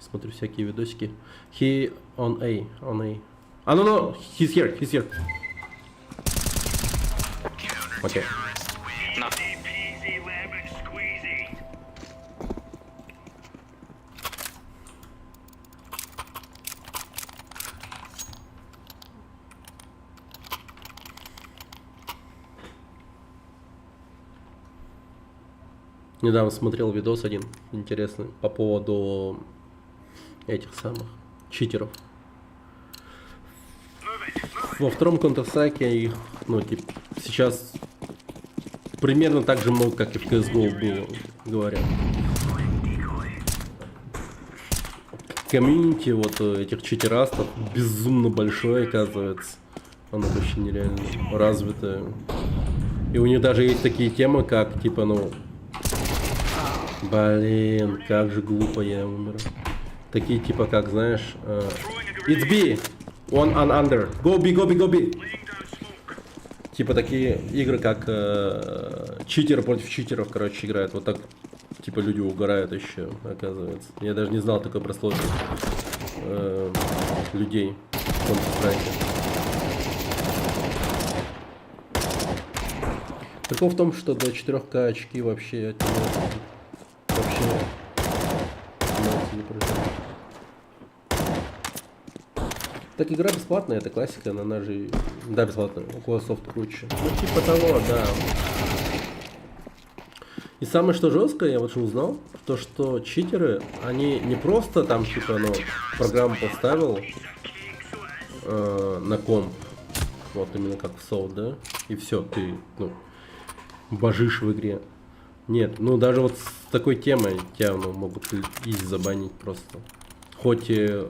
Смотрю всякие видосики. He on A. No. He's here. Окей. Недавно смотрел видос один интересный по поводу этих самых читеров. Во втором Counter-Strike их, ну, типа, сейчас примерно так же много, как и в CSGO было, говорят. Комьюнити вот этих читерастов безумно большое, оказывается. Оно вообще нереально развитое. И у них даже есть такие темы, как, типа, ну... Блин, как же глупо я умер. Такие типа как, знаешь, it's B, one on under, go B. Типа такие игры, как читеры против читеров, короче, играют. Вот так, типа люди угорают еще, оказывается. Я даже не знал такой прослойки людей в Counter-Strike. Прикол в том, что до 4К очки вообще от него не проживает. Так игра бесплатная, это классика, она же... Да, бесплатная, у кого софт круче. Ну типа того, да. И самое что жесткое, я вот что узнал, то что читеры, они не просто там типа, ну, программу поставил на комп, вот именно как в софт, да, и все, ты, ну, божишь в игре. Нет, ну даже вот с такой темой тебя ну, могут изи забанить просто. Хоть и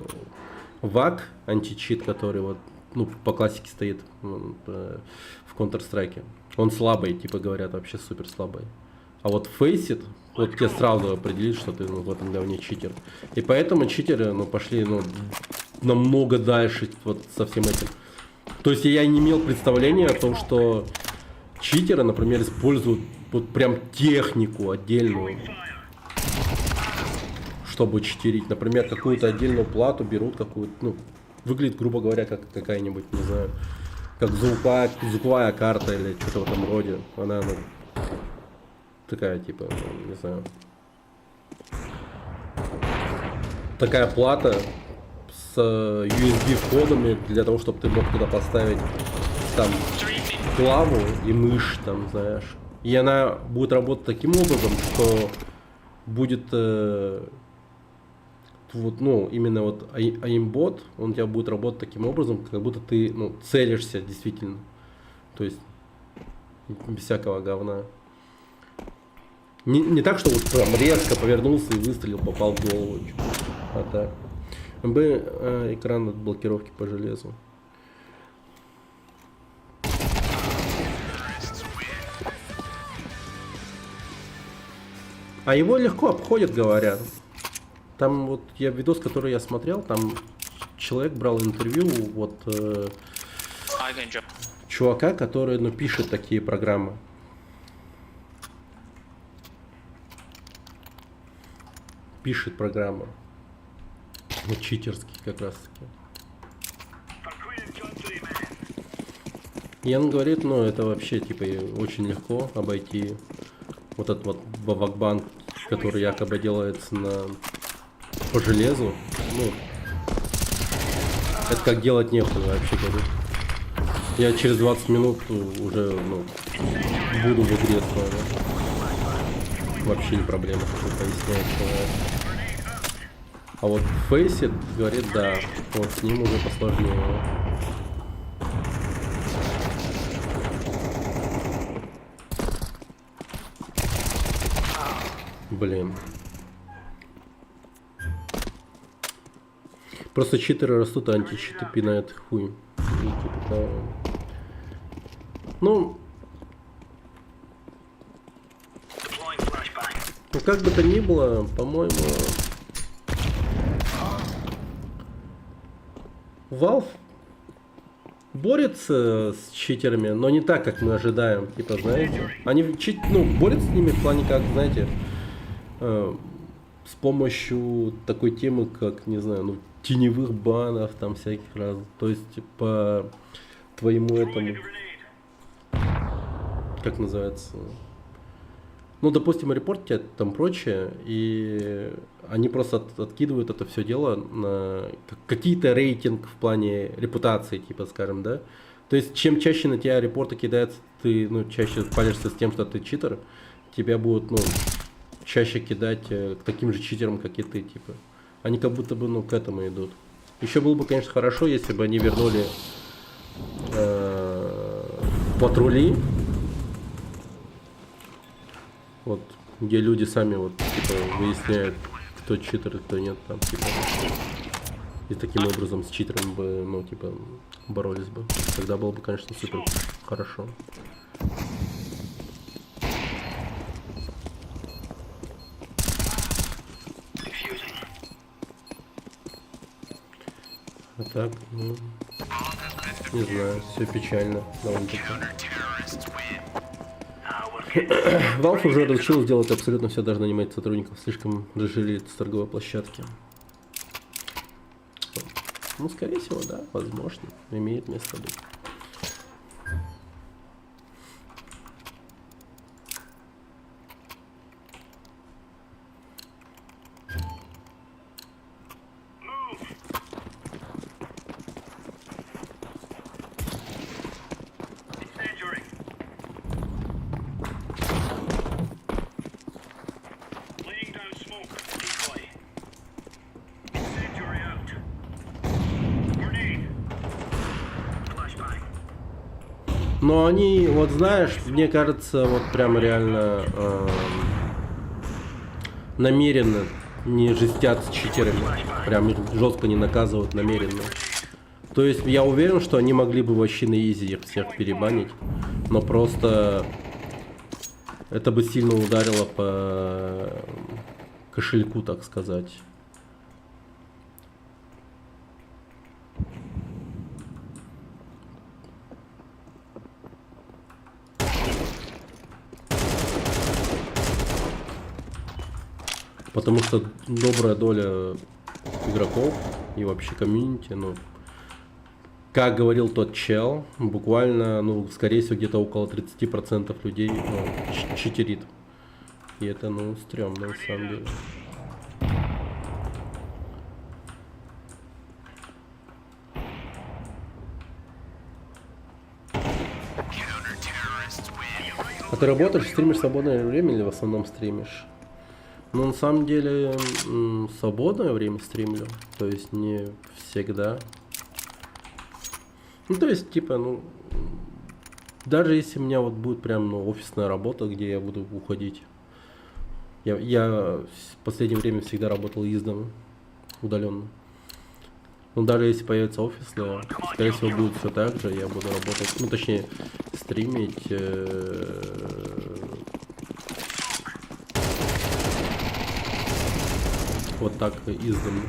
ВАК, античит, который вот, ну, по классике стоит в Counter-Strike, он слабый, типа говорят, вообще супер слабый. А вот Faceit, вот тебе сразу определит, что ты ну, в этом говне читер. И поэтому читеры, ну, пошли, ну, намного дальше вот со всем этим. То есть я не имел представления о том, что читеры, например, используют вот прям технику отдельную, чтобы читерить. Например, какую-то отдельную плату берут, какую-то, ну, выглядит, грубо говоря, как какая-нибудь, не знаю, как звуковая карта или что-то в этом роде. Она, ну, такая, типа, ну, не знаю, такая плата с USB входами для того, чтобы ты мог туда поставить там клаву и мышь, там, знаешь. И она будет работать таким образом, что будет вот, ну, именно вот aimbot, он у тебя будет работать таким образом, как будто ты, ну, целишься действительно. То есть без всякого говна. Не так, что вот прям резко повернулся и выстрелил, попал в голову. А так. МБ экран от блокировки по железу. А его легко обходят, говорят. Там вот я видос, который я смотрел, там человек брал интервью вот чувака, который, ну, пишет такие программы. Пишет программы. Вот читерские как раз таки. И он говорит, ну это вообще типа очень легко обойти вот этот вот бавакбанк, который якобы делается по железу. Ну, это как делать нефть вообще говорю. Я через 20 минут уже буду в игре с вами. Вообще не проблема, как поясняет человек. А вот Фейсит говорит, да, вот с ним уже посложнее. Блин. Просто читеры растут, а античиты пинают хуй. И, типа, да. Ну, как бы то ни было, по-моему, Valve борется с читерами, но не так, как мы ожидаем. Типа, знаете, они борются с ними в плане, как, знаете, с помощью такой темы, как, не знаю, теневых банов, там всяких раз. То есть, по твоему этому, как называется, ну, допустим, репортят там прочее, и они просто откидывают это все дело на какие-то рейтинг в плане репутации, типа, скажем, да. То есть, чем чаще на тебя репорты кидаются, ты, чаще палишься с тем, что ты читер, тебя будут, чаще кидать к таким же читерам, как и ты, типа. Они как будто бы, к этому идут. Еще было бы, конечно, хорошо, если бы они вернули патрули. Вот, где люди сами вот, типа, выясняют, кто читер и кто нет, там, типа. И таким образом с читером бы, типа, боролись бы. Тогда было бы, конечно, супер хорошо. А так, не знаю, все печально довольно-таки. Valve уже решил сделать абсолютно все, даже нанимать сотрудников, слишком разжирит с торговой площадки. Ну, скорее всего, да, возможно, имеет место быть. Но они, вот знаешь, мне кажется, вот прям реально намеренно не жестят с читерами. Прям их жестко не наказывают намеренно. То есть я уверен, что они могли бы вообще на изи их всех перебанить. Но просто это бы сильно ударило по кошельку, так сказать. Потому что добрая доля игроков и вообще комьюнити, как говорил тот чел, буквально, скорее всего, где-то около 30% людей читерит. И это, стрёмно, на самом деле. А ты работаешь, стримишь в свободное время или в основном стримишь? Ну, на самом деле, свободное время стримлю, то есть не всегда. Ну, то есть, типа, даже если у меня вот будет прям, офисная работа, где я буду уходить. Я в последнее время всегда работал из дома, удаленно. Но даже если появится офисная, скорее всего, будет все так же, я буду работать, точнее, стримить. Вот так издавна.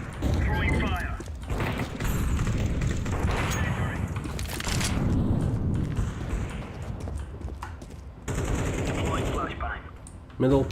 Middle.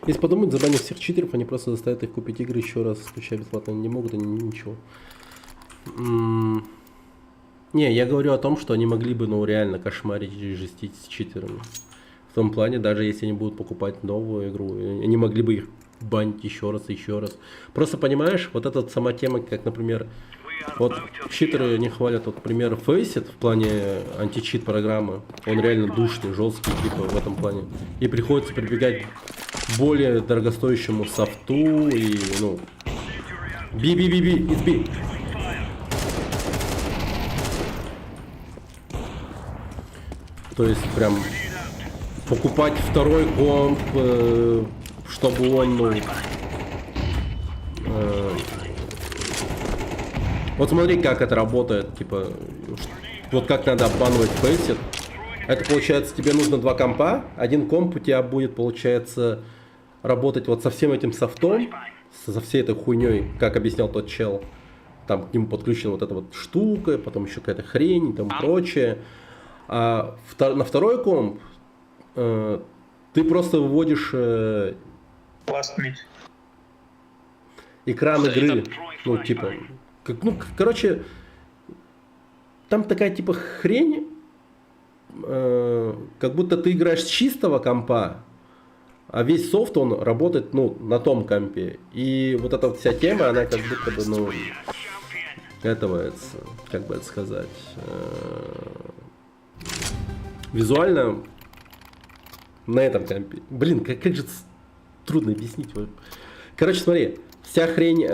Если подумать, забанив всех читеров, они просто заставят их купить игры еще раз, включая бесплатно, они не могут, они ничего. Не, я говорю о том, что они могли бы, ну, реально кошмарить и жестить с читерами. В том плане, даже если они будут покупать новую игру, они могли бы их банить еще раз и еще раз. Просто понимаешь, вот эта сама тема, как, например, вот читеры не хвалят, вот, например, Faceit в плане античит программы, он реально душный, жесткий, типа, в этом плане. И приходится прибегать к более дорогостоящему софту и, ну, би, избей. То есть, прям, покупать второй комп, чтобы он, ну, вот смотри, как это работает, типа, вот как надо обманывать Faceit. Это получается, тебе нужно два компа, один комп у тебя будет, получается, работать вот со всем этим софтом, со всей этой хуйней, как объяснял тот чел. Там к нему подключена вот эта вот штука, потом еще какая-то хрень и там прочее. А на второй комп ты просто выводишь экран игры, ну типа, короче, там такая типа хрень, как будто ты играешь с чистого компа, а весь софт он работает, ну, на том компе. И вот эта вот вся тема, она как будто бы, ну, этого, как бы это сказать, визуально на этом компе. Блин, как же трудно объяснить. Короче, смотри, вся хрень,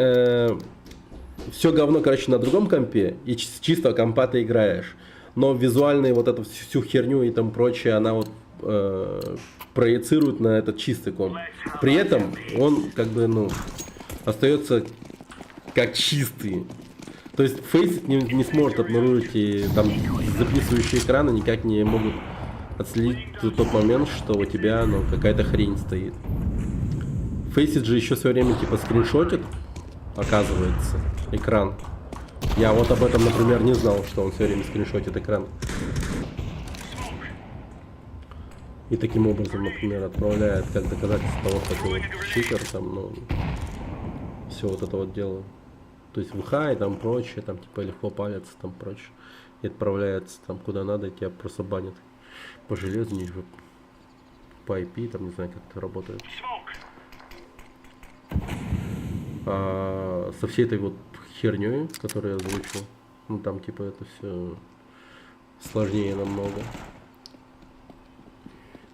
все говно, короче, на другом компе, и с чистого компа ты играешь. Но визуальную вот эту всю херню и там прочее, она вот проецирует на этот чистый комп. При этом он, как бы, ну, остается как чистый. То есть Faceit не сможет обнаружить, и там записывающие экраны никак не могут отследить тот момент, что у тебя, ну, какая-то хрень стоит. Faceit же еще все время типа скриншотит, оказывается, экран. Я вот об этом, например, не знал, что он все время скриншотит экран. И таким образом, например, отправляет как доказательство того, что ты вот читер, там, ну, все вот это вот дело. То есть ВХ и там прочее, там типа легко палец, там прочее. И отправляется там куда надо, и тебя просто банят. По железу, ниже, по IP, там не знаю, как это работает. А со всей этой вот херней, которую я озвучил, ну там типа это все сложнее намного.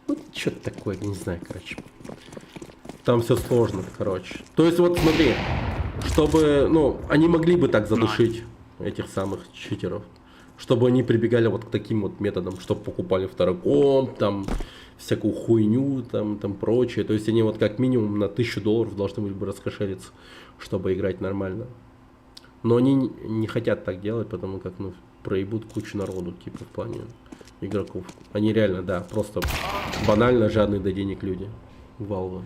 Ну что-то такое, не знаю, короче. Там все сложно, короче. То есть вот смотри, чтобы, ну, они могли бы так задушить этих самых читеров, чтобы они прибегали вот к таким вот методам, чтобы покупали второй комп, там, всякую хуйню, там прочее. То есть они вот как минимум на $1000 должны были бы раскошелиться, чтобы играть нормально. Но они не хотят так делать, потому как, ну, проебут кучу народу, типа, в плане игроков. Они реально, да, просто банально жадные до денег люди. Valve.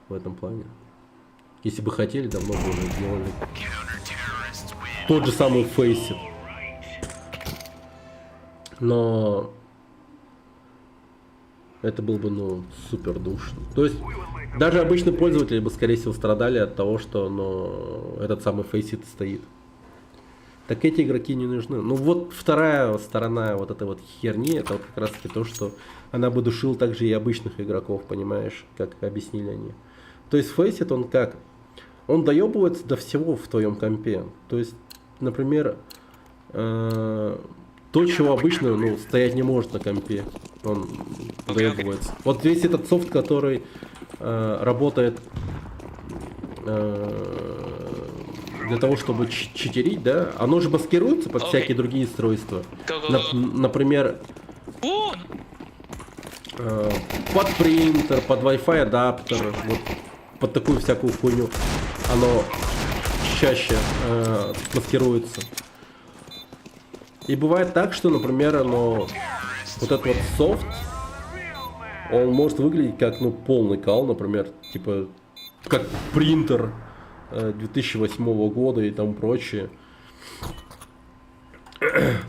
В этом плане. Если бы хотели, давно бы уже сделали. Тот же самый Faceit. Но это был бы, ну, супер душно. То есть даже обычные пользователи бы, скорее всего, страдали от того, что, ну, этот самый Faceit стоит. Так эти игроки не нужны. Ну вот вторая сторона вот этой вот херни, это вот как раз таки то, что она бы душила также и обычных игроков, понимаешь, как объяснили они. То есть Faceit, он как? Он доебывается до всего в твоем компе. То есть, например, то, чего обычно, ну, стоять не может на компе, он доебывается. Вот весь этот софт, который работает для того, чтобы читерить, да, оно же маскируется под всякие другие устройства. Например, под принтер, под Wi-Fi адаптер, вот под такую всякую хуйню оно чаще маскируется. И бывает так, что, например, оно, вот этот вот софт, он может выглядеть как, ну, полный кал, например, типа, как принтер 2008 года и тому прочее.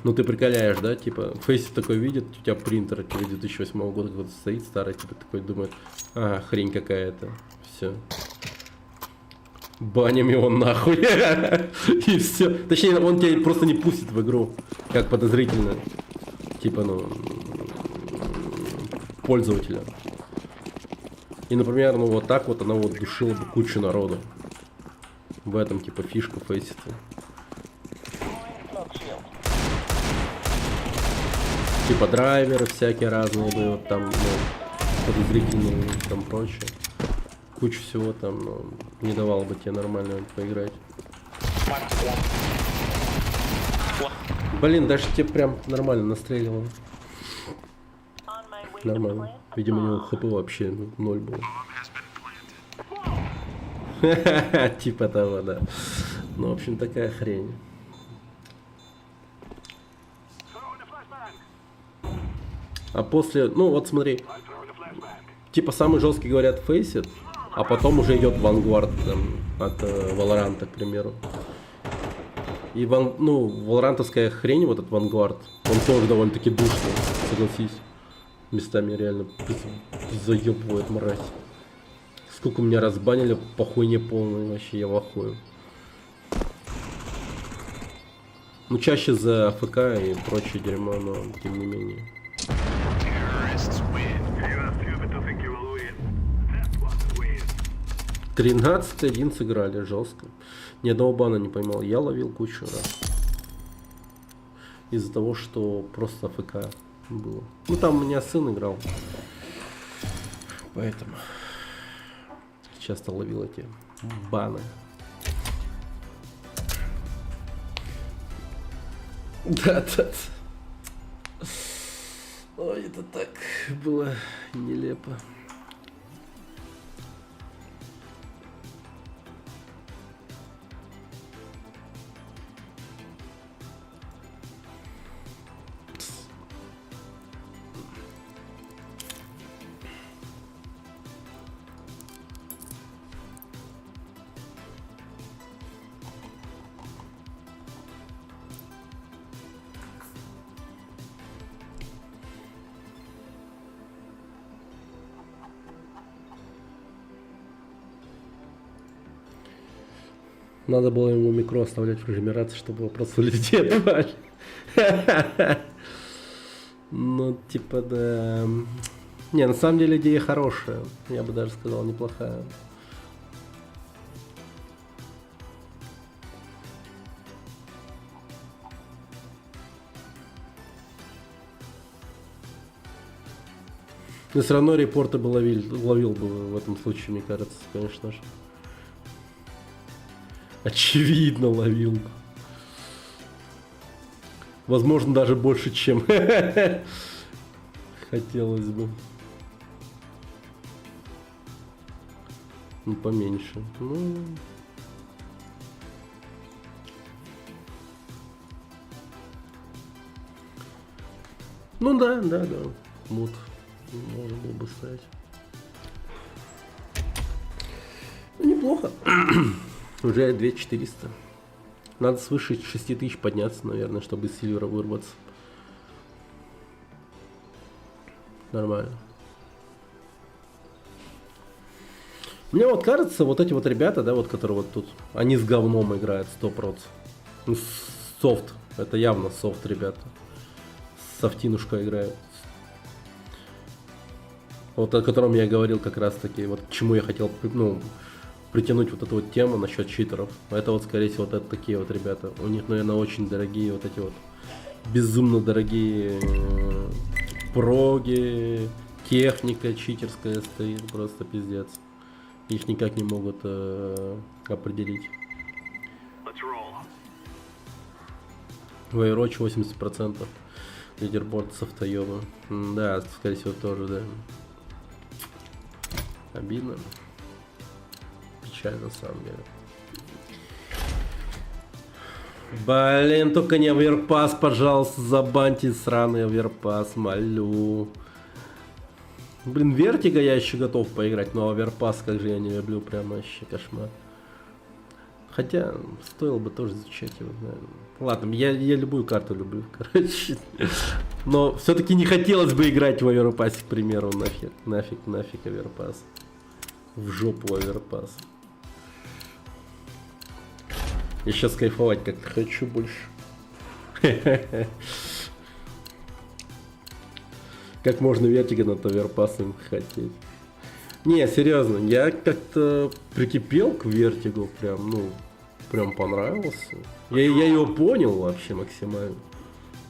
Ну ты приколяешь, да, типа, Фейси такой видит, у тебя принтер 2008 года какой-то стоит старый, типа такой думает, хрень какая-то, все. Баним его нахуй. И все. Точнее, он тебя просто не пустит в игру, как подозрительно. Типа, ну, пользователя. И, например, ну вот так вот она вот душила бы кучу народу. В этом, типа, фишка Фейси-то. Типа драйверы всякие разные были, вот там, ну, подозрительные и там прочее. Кучу всего там, ну, не давало бы тебе нормально поиграть. Блин, даже тебе прям нормально настреливало. Нормально. Видимо, у него хп вообще 0 было. Типа того, да. Ну, в общем, такая хрень. А после, ну вот смотри, типа самый жесткий, говорят, Faceit, а потом уже идет Vanguard там, от Valorant, к примеру. И ну, валорантовская хрень, вот этот Vanguard, он тоже довольно-таки душный, согласись. Местами реально заебывает, мразь. Сколько меня разбанили по хуйне полной, вообще я в ахуе. Ну чаще за АФК и прочее дерьмо, но тем не менее. 13-1 сыграли жестко. Ни одного бана не поймал. Я ловил кучу раз. Из-за того, что просто АФК было. Ну там у меня сын играл. Поэтому часто ловил эти баны. Да. Ой, это так было нелепо. Надо было ему микро оставлять в режиме рации, чтобы вопросы людей отвали. Ну, типа, да. Не, на самом деле идея хорошая. Я бы даже сказал, неплохая. Но все равно репорты бы ловил бы в этом случае, мне кажется, конечно же. Очевидно ловил. Возможно, даже больше, чем хотелось бы. Ну, поменьше. Ну да. Вот. Можно было бы ставить. Ну, неплохо. Уже 2400. Надо свыше 6000 подняться, наверное, чтобы из Сильвера вырваться. Нормально. Мне вот кажется, вот эти вот ребята, да, вот которые вот тут, они с говном играют 100%. Ну, софт. Это явно софт, ребята. Софтинушка играет. Вот о котором я говорил как раз таки, вот к чему я хотел, ну, притянуть вот эту вот тему насчет читеров. Это вот, скорее всего, вот это такие вот ребята. У них, наверное, очень дорогие вот эти вот, безумно дорогие проги, техника читерская стоит, просто пиздец. Их никак не могут определить. В Overwatch 80%. Лидерборд с автоёба. Да, скорее всего, тоже, да. Обидно. Печально, на самом деле. Блин, только не оверпас, пожалуйста, забаньте сраный оверпас, молю. Блин, Вертига я еще готов поиграть, но оверпас, как же я не люблю, прям вообще кошмар. Хотя, стоило бы тоже изучать его, наверное. Ладно, я любую карту люблю, короче. Но все-таки не хотелось бы играть в оверпасе, к примеру, нафиг оверпас. В жопу оверпас. Я сейчас кайфовать как-то хочу больше. Как можно Вертига над оверпасом хотеть? Не, серьезно, я как-то прикипел к Вертигу, прям, ну, прям понравился. Я его понял вообще максимально.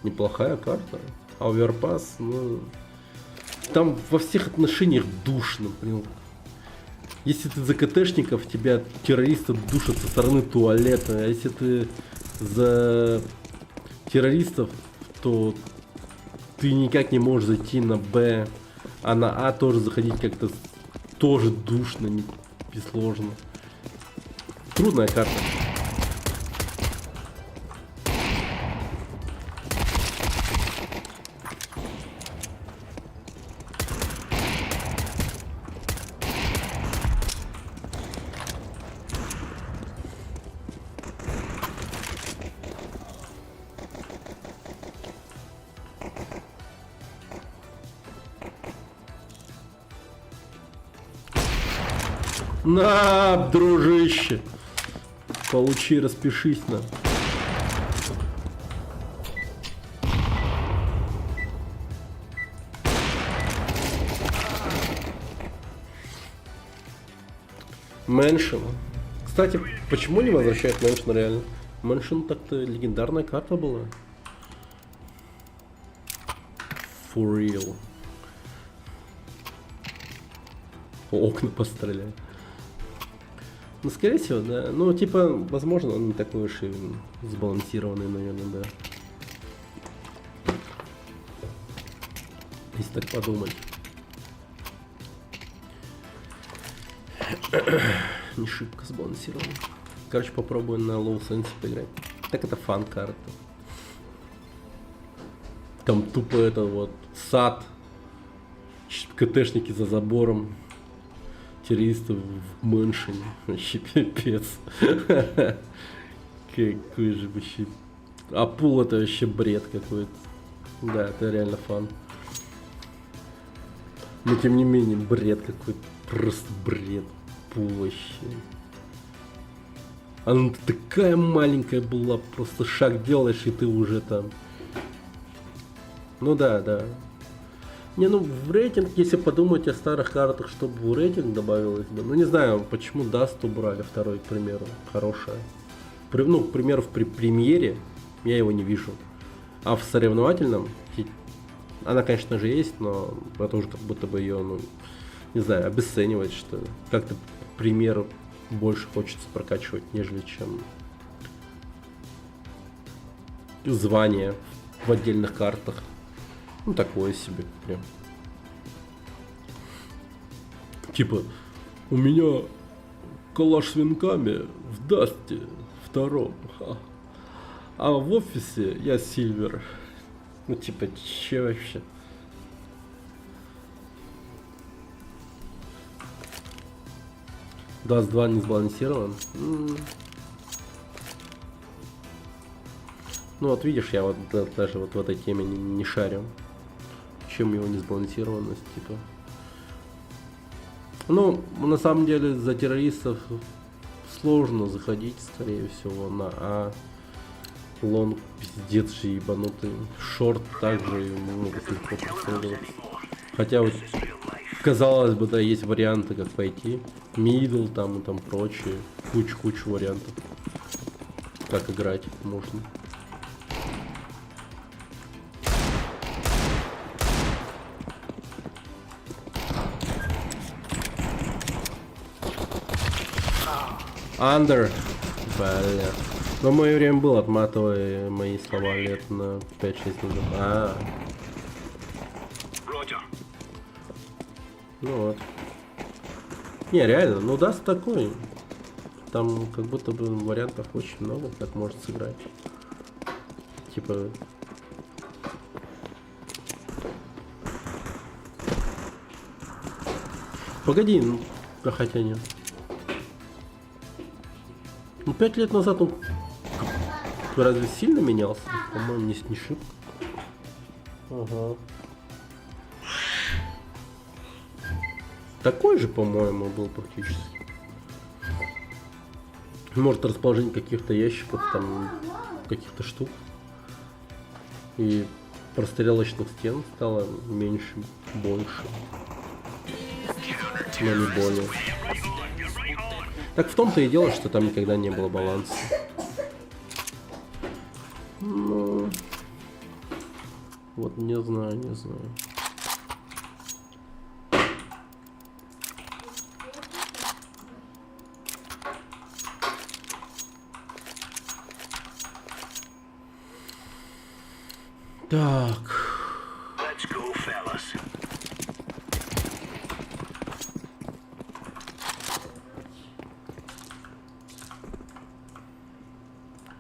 Неплохая карта. А оверпас, ну, там во всех отношениях душно, блин. Если ты за КТшников, тебя террористы душат со стороны туалета. А если ты за террористов, то ты никак не можешь зайти на Б. А на А тоже заходить как-то тоже душно и сложно. Трудная карта. На, дружище. Получи, распишись на. Мэншн. Кстати, почему не возвращают Мэншн реально? Мэншн так-то легендарная карта была. For real. Окна постреляй. Ну, скорее всего, да. Ну, типа, возможно, он не такой уж и сбалансированный, наверное, да. Если так подумать. Не шибко сбалансированный. Короче, попробую на Low Sense поиграть. Так это фан-карта. Там тупо это вот сад. КТшники за забором. Террористов в Мэншине. Вообще пипец. Какой же вообще... А пул это вообще бред какой-то. Да, это реально фан. Но тем не менее, бред какой-то. Просто бред. Пул вообще. Она такая маленькая была. Просто шаг делаешь, и ты уже там. Ну да, да. Не, ну в рейтинг, если подумать о старых картах, чтобы в рейтинг добавилось бы. Ну не знаю, почему Даст убрали второй, к примеру. Хорошая. Ну, к примеру, в премьере я его не вижу. А в соревновательном она, конечно же, есть, но это уже как будто бы ее, ну, не знаю, обесценивать, что ли. Как-то премьер больше хочется прокачивать, нежели чем звание в отдельных картах. Ну, такое себе прям. Типа, у меня калаш с винками в Дасте втором. А в офисе я Сильвер. Ну, типа, че вообще? Даст 2 не сбалансирован. Ну, вот видишь, я вот даже вот в этой теме не шарю. Чем его несбалансированность, типа. Ну, на самом деле, за террористов сложно заходить, скорее всего, на А. Лонг пиздец же ебанутый. Шорт также могут легко преследовать. Хотя вот, казалось бы, да, есть варианты, как пойти. Мидл там и там прочее. Кучу вариантов. Как играть можно. Under. Бля. Но в мое время был, отматывая мои слова лет на 5-6 назад. Ну вот. Не, реально, ну даст такой. Там как будто бы вариантов очень много, как может сыграть. Типа... Погоди, ну, да хотя нет. Ну 5 лет назад он разве сильно менялся? По-моему, не шибко. Ага. Такой же, по-моему, был практически. Может, расположение каких-то ящиков, там, каких-то штук. И прострелочных стен стало меньше, больше. Но не более. Так в том-то и дело, что там никогда не было баланса. Ну... Вот не знаю, не знаю. Так.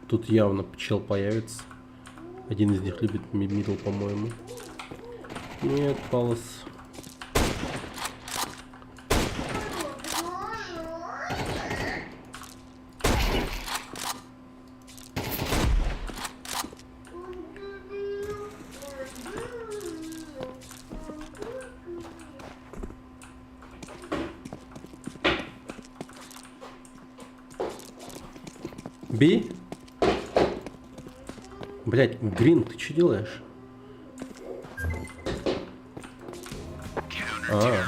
Тут явно чел появится. Один из них любит мидл, по-моему. Нет, палас. Би? Блять, Грин, ты что делаешь? А,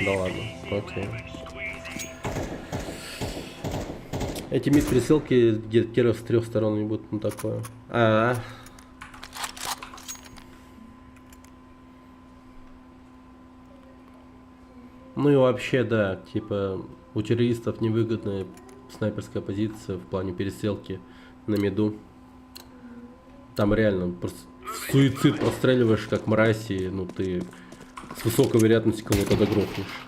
да ладно, окей. Эти мид-присылки где-то с 3 сторон не будут, ну такое. Ну и вообще, да, типа у террористов невыгодная снайперская позиция в плане перестрелки на миду. Там реально просто суицид простреливаешь как мразь, и ну ты с высокой вероятностью кого-то догрохнешь.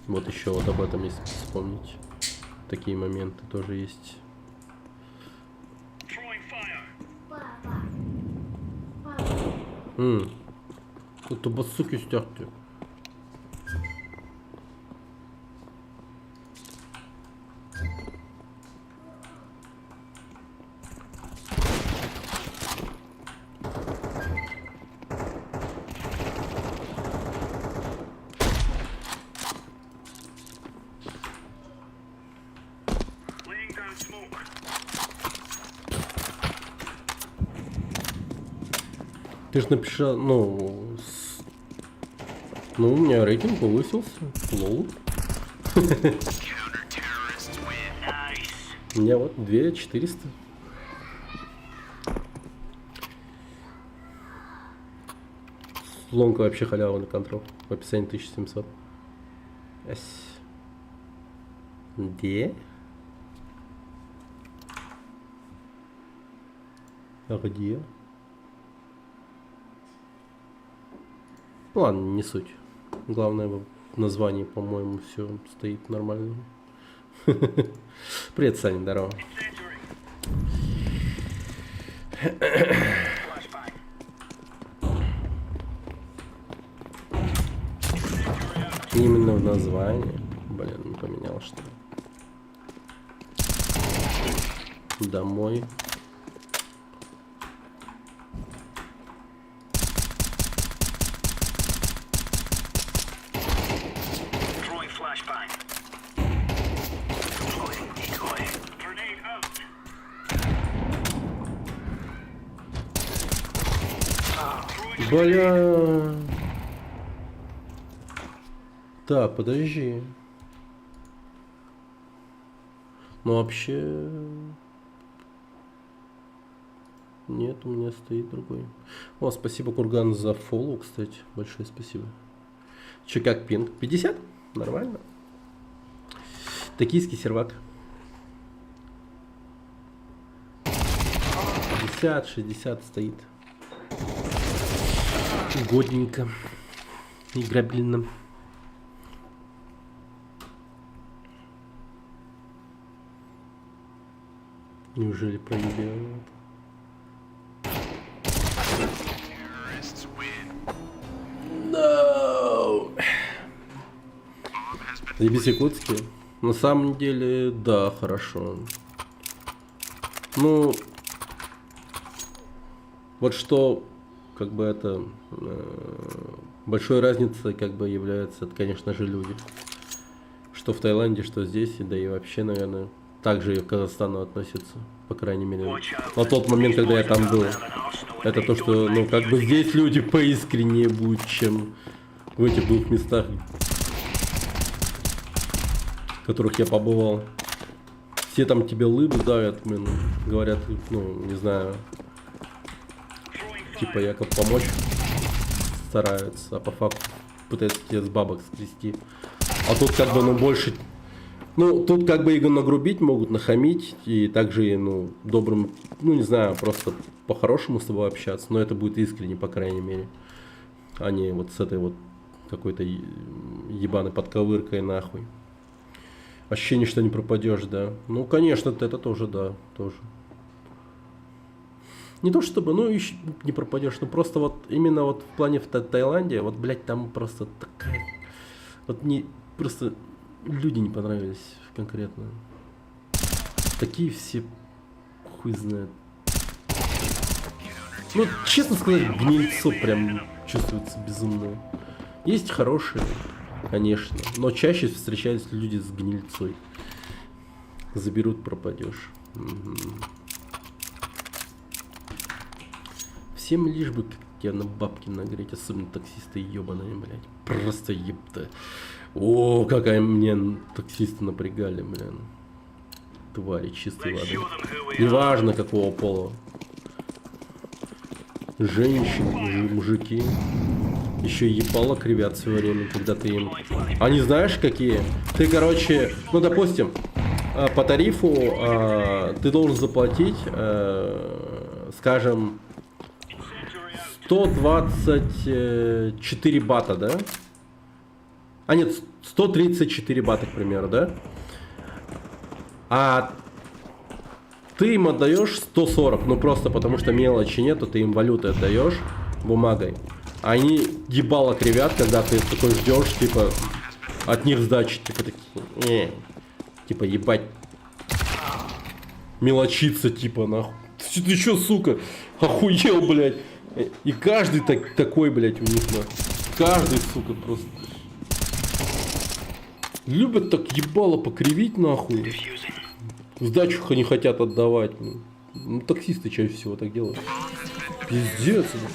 Вот еще вот об этом если вспомнить. Такие моменты тоже есть. Это басуки стерты. Ты ж написал, ну, ну, у меня рейтинг повысился. Лол. У меня вот 2400. Лонка вообще халява на контрол. В описании 1700. Где? А где? Ладно, не суть. Главное, в названии, по-моему, все стоит нормально. Привет, Саня, здорово. Именно в названии. Блин, не поменял что ли. Домой. Бля. Так, подожди. Ну вообще... Нет, у меня стоит другой. О, спасибо, Курган, за фоллоу, кстати. Большое спасибо. Че, как пинг? 50? Нормально. Токийский сервак. 50, 60 стоит. Годненько. Играбельно. Неужели проебал? No! Ебись якутский? На самом деле, да, хорошо. Ну, вот что, как бы это, большой разницей, как бы является, это, конечно же, люди. Что в Таиланде, что здесь, да и вообще, наверное, так же и к Казахстану относятся, по крайней мере. На тот момент, когда я там был. Это то, что, ну, как бы здесь люди поискреннее будут, чем в этих двух местах, в которых я побывал. Все там тебе лыбы давят, блин, говорят, ну, не знаю, типа якобы помочь стараются, а по факту пытаются тебе с бабок скрести. А тут как бы, ну, больше... Ну, тут как бы его нагрубить могут, нахамить, и также, ну, добрым, ну, не знаю, просто по-хорошему с тобой общаться, но это будет искренне, по крайней мере, а не вот с этой вот какой-то ебаной подковыркой нахуй. Ощущение, что не пропадешь, да. Ну, конечно, это тоже, да, тоже. Не то чтобы, ну, еще не пропадешь, но просто вот именно вот в плане в Таиланде, вот, блядь, там просто такая... Вот не... Просто люди не понравились конкретно. Такие все... Хуй знает. Ну, честно сказать, гнильцо прям чувствуется безумно. Есть хорошие, конечно, но чаще встречаются люди с гнильцой. Заберут, пропадешь. Угу. Всем лишь бы тебя на бабки нагреть, особенно таксисты ебаные, блядь. Просто ебта. О, какая мне таксисты напрягали, блин. Твари чистой воды. Неважно какого пола. Женщины, мужики. Еще ебало кривят все время, когда ты им... Они знаешь какие? Ты, короче, ну допустим, по тарифу ты должен заплатить, скажем, 124 бата, да? А нет, 134 бата, к примеру, да? А ты им отдаешь 140, ну просто потому что мелочи нету, ты им валюты отдаешь бумагой. Они ебало кривят, когда ты такой ждешь, типа, от них сдачи, типа такие, типа, ебать, мелочиться, типа, нахуй. Ты чё, сука, охуел, блядь. И каждый такой, блядь, у них, нахуй. Каждый, сука, просто. Любят так ебало покривить, нахуй. Сдачу не хотят отдавать. Ну, таксисты чаще всего так делают. Пиздец, блядь.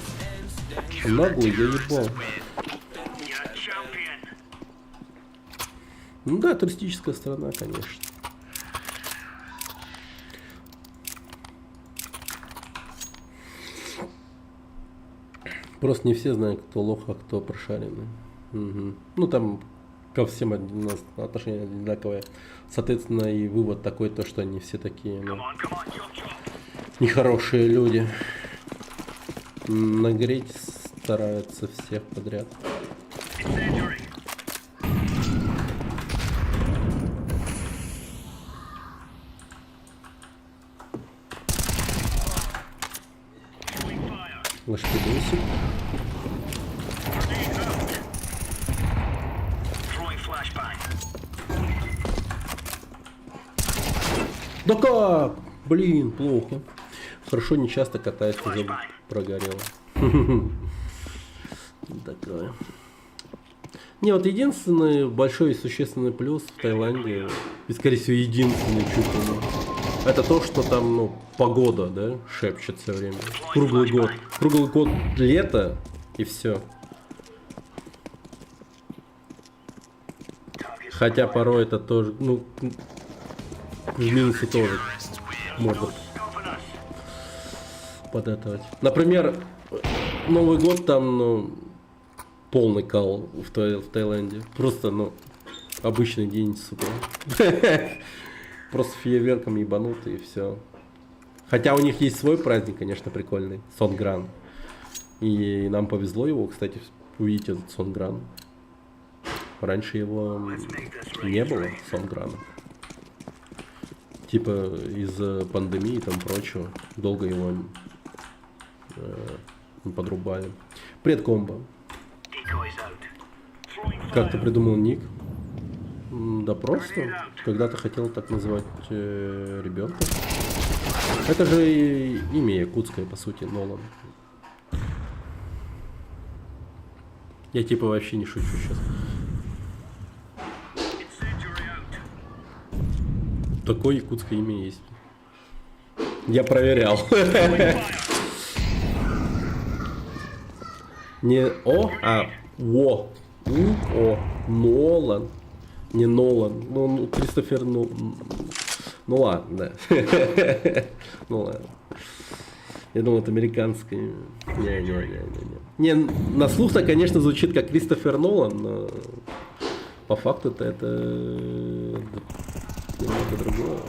Наглый, я ебал. Ну да, туристическая страна, конечно. Просто не все знают, кто лох, а кто прошаренный. Угу. Ну там ко всем отношения одинаковые. Соответственно, и вывод такой, то, что они все такие, ну, нехорошие люди. Нагреть стараются всех подряд. Лошадосик. Да как? Блин, плохо. Хорошо, не часто катаюсь, уже прогорело. Такое. Не, вот единственный большой и существенный плюс в Таиланде, и скорее всего единственный чуть ли, это то, что там, ну, погода, да, шепчет все время. Круглый год. Круглый год лето и все. Хотя порой это тоже, ну, в минусы тоже можно подэтовать. Например, Новый год там, ну, полный кал в Таиланде. Просто, ну, обычный день, сука. Просто фейерверком ебанутый и все. Хотя у них есть свой праздник, конечно, прикольный. Сонгран. И нам повезло его, кстати, увидеть этот Сонгран. Раньше его не было, Сонграна. Типа из-за пандемии и там прочего. Долго его не подрубали. Привет, комбо. Как ты придумал ник? Да просто. Когда-то хотел так называть ребенка. Это же имя якутское, по сути, Нолан. Я типа вообще не шучу сейчас. Такое якутское имя есть. Я проверял. Не О, а Во. О. Нолан. Не Нолан. Ну, Кристофер, ну ладно, да. Ну ладно. Я думал, это американское имя. Не, на слух-то, конечно, звучит как Кристофер Нолан, но по факту-то это немного другое.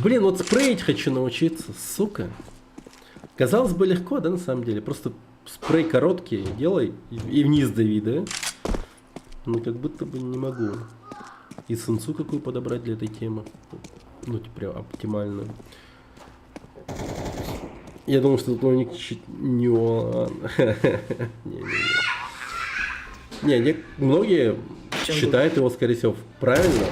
Блин, вот спреить хочу научиться, сука. Казалось бы, легко, да, на самом деле. Просто спрей короткий делай и вниз дави, да? Но как будто бы не могу. И сенсу какую подобрать для этой темы. Ну, типа, прям оптимальную. Я думал, что тут не... Не, многие считают его, скорее всего, правильно,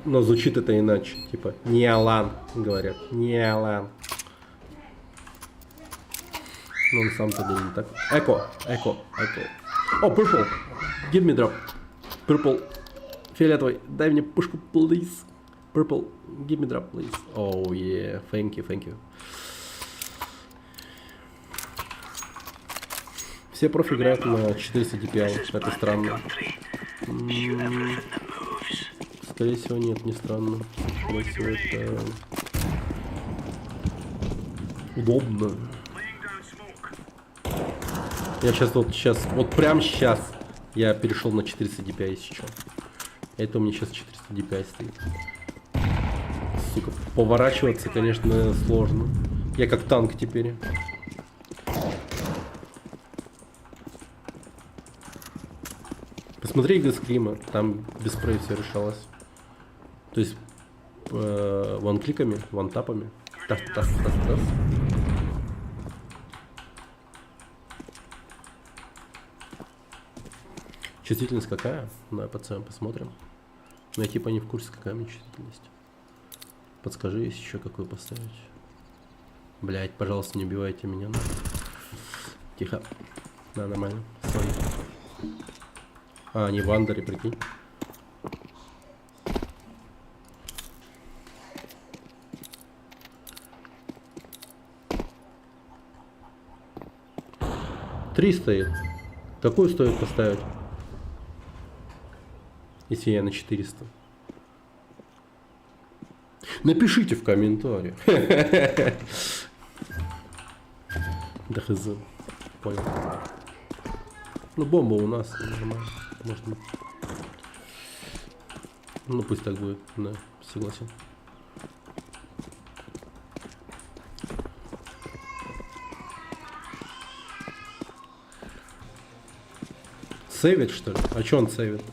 но звучит это иначе. Типа, не Алан, говорят. Не Алан. Но на самом деле не так. Эко. О, purple. Give me drop. Purple. Фиолетовый. Дай мне пушку, please. Purple. Give me drop, please. Oh, yeah. Thank you. Все профи играют на 400 DPI. Это странно. Скорее всего, нет, не странно. Скорее всего, это удобно. Я вот прям сейчас я перешел на 400 DPI сейчас. Это у меня сейчас 400 DPI стоит. Сука, поворачиваться, конечно, сложно. Я как танк теперь. Посмотри игры Скрима, там без спрея все решалось. То есть ван-кликами, ван-тапами. Тас. Чувствительность какая? На пацан посмотрим. Но я типа не в курсе, какая у меня чувствительность. Подскажи, если еще какую поставить. Блять, пожалуйста, не убивайте меня. Тихо. Да, нормально. Sorry. А, не в андере, прикинь. Три стоит. Какую стоит поставить? Если я на 400. Напишите в комментариях. Да хз. Понял. Ну, бомба у нас. Нормально. Можно. Ну, пусть так будет. Да, согласен. Сейвит, что ли? А что он сейвит?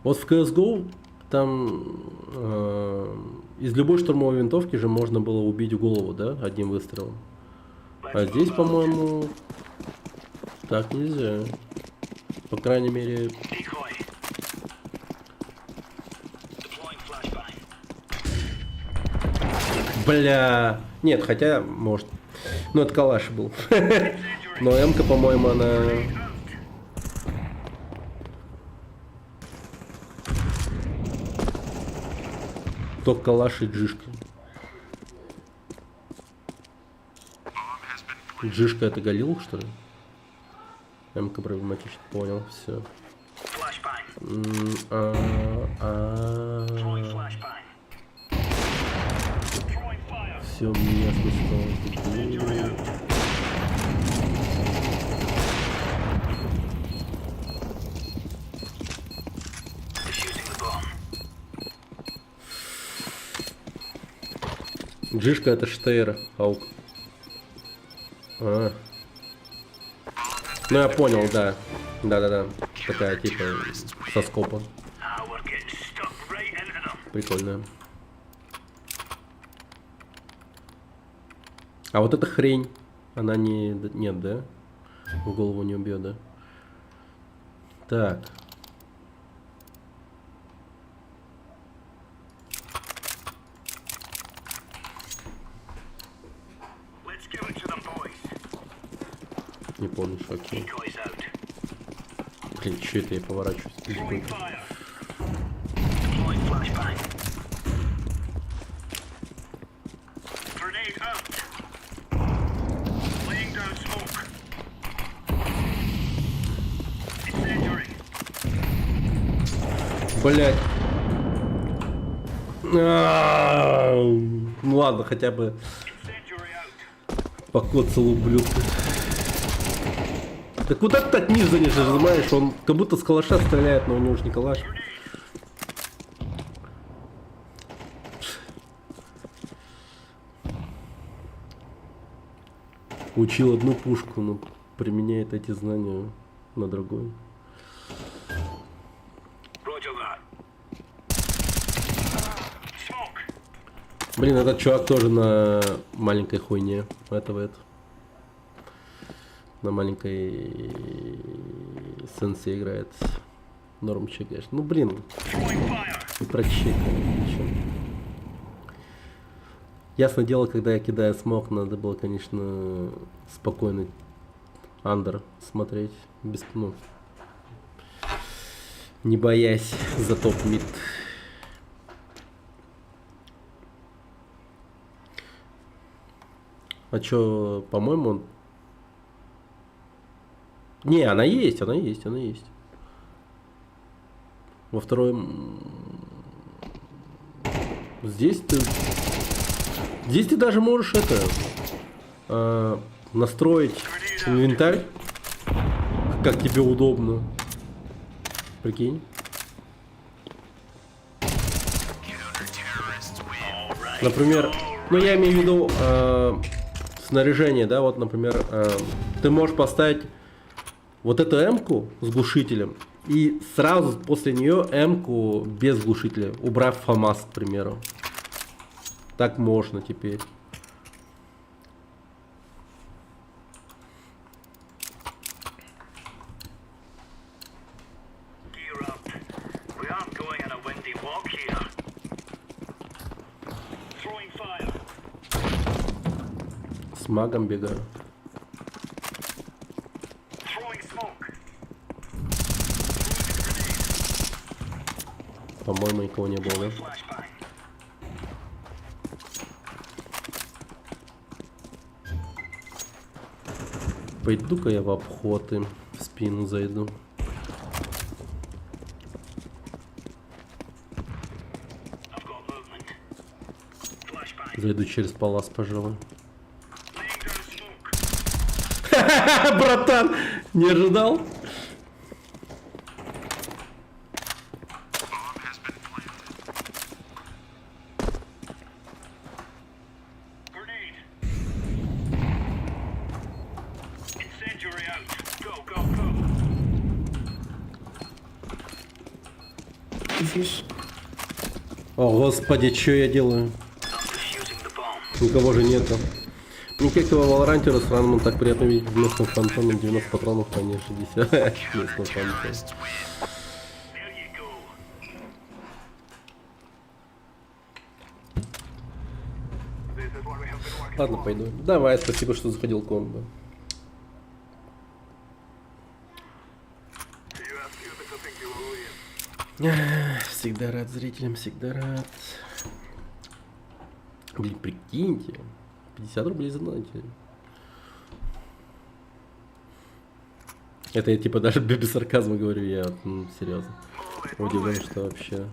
Вот в CSGO там из любой штурмовой винтовки же можно было убить в голову, да, одним выстрелом. А здесь, по-моему, так нельзя. По крайней мере... Бля... Нет, хотя, может. Ну, это калаш был. Но М-ка, по-моему, она... Только калаш и джишка. Джишка это Галил, что ли? М-ка проблематично, понял, все. Все, мне смысл. Джишка это Штейр, Аук. А. Ну я понял, да. Да-да-да. Такая типа со скопа. Прикольная. А вот эта хрень, она не... Нет, да? В голову не убьет, да? Так. Не помнишь, окей. Блин, что это я поворачиваюсь? Блять. Ну ладно, хотя бы покоцал ублюдка. Так вот это так ниже не нажимаешь, он как будто с калаша стреляет, но у него же не калаш. Учил одну пушку, но применяет эти знания на другой. Блин, этот чувак тоже на маленькой хуйне. Это. На маленькой сенсе играет. Нормчик, конечно. Ну блин. Не прочекай. Ясное дело, когда я кидаю смог, надо было, конечно, спокойно андер смотреть. Без, ну, не боясь за топ-мид. А чё, по-моему, он... Не, она есть. Во второй... Здесь ты даже можешь это... настроить инвентарь, как тебе удобно. Прикинь. Например, ну я имею в виду снаряжение, да, вот, например, ты можешь поставить вот эту М-ку с глушителем и сразу после нее М-ку без глушителя, убрав ФАМАС, к примеру. Так можно теперь. С магом бегаю. По-моему, никого не было, да? Пойду-ка я в обход им, в спину зайду. Зайду через палас, пожалуй. Братан, не ожидал? О, господи, что я делаю? Никого же нету. Не как его в Валоранте Росранман так приятно видеть вместо фантома 90 патронов, конечно, 60 вместо фантома. Ладно, пойду. Давай, спасибо, что заходил комбо. Всегда рад зрителям, всегда рад. Блин, прикиньте. 50 рублей за донате. Это я типа даже без сарказма говорю, я серьезно. Удивлен, что вообще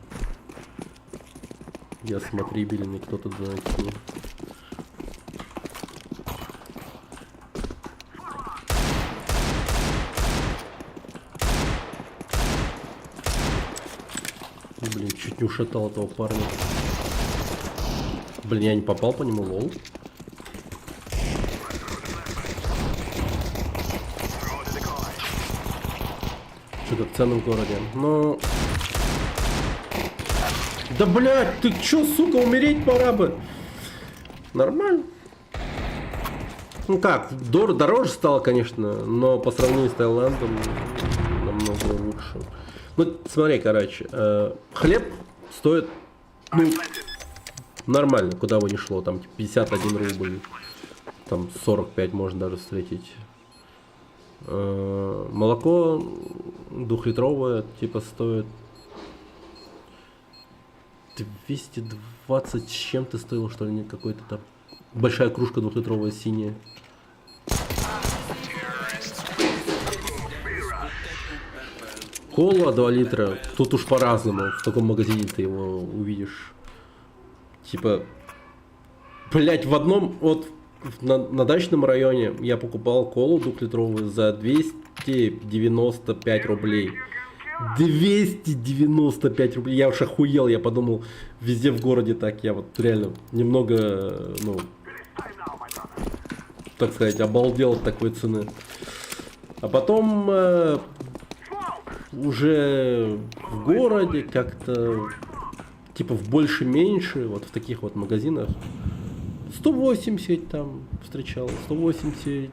я смотрибельный, кто-то донатил. Блин, чуть не ушатал этого парня. Блин, я не попал по нему, лол. Что-то в ценном городе. Ну... Да, блядь, ты чё, сука, умереть пора бы. Нормально. Ну как, дороже стало, конечно, но по сравнению с Таиландом намного лучше. Ну, смотри, короче, хлеб стоит, ну, нормально, куда бы ни шло, там 51 рубль, там 45 можно даже встретить. Молоко 2-литровое, типа, стоит 220 с чем-то стоило, что ли, не какой-то там. Большая кружка 2-литровая синяя. Кола 2 литра, тут уж по-разному, в таком магазине ты его увидишь. Типа, блять, в одном, вот на дачном районе я покупал колу 2-литровую за 295 рублей. 295 рублей, я уж охуел, я подумал, везде в городе так, я вот реально немного, ну, так сказать, обалдел от такой цены. А потом уже в городе как-то, типа в больше-меньше, вот в таких вот магазинах, 180 там встречал, 180,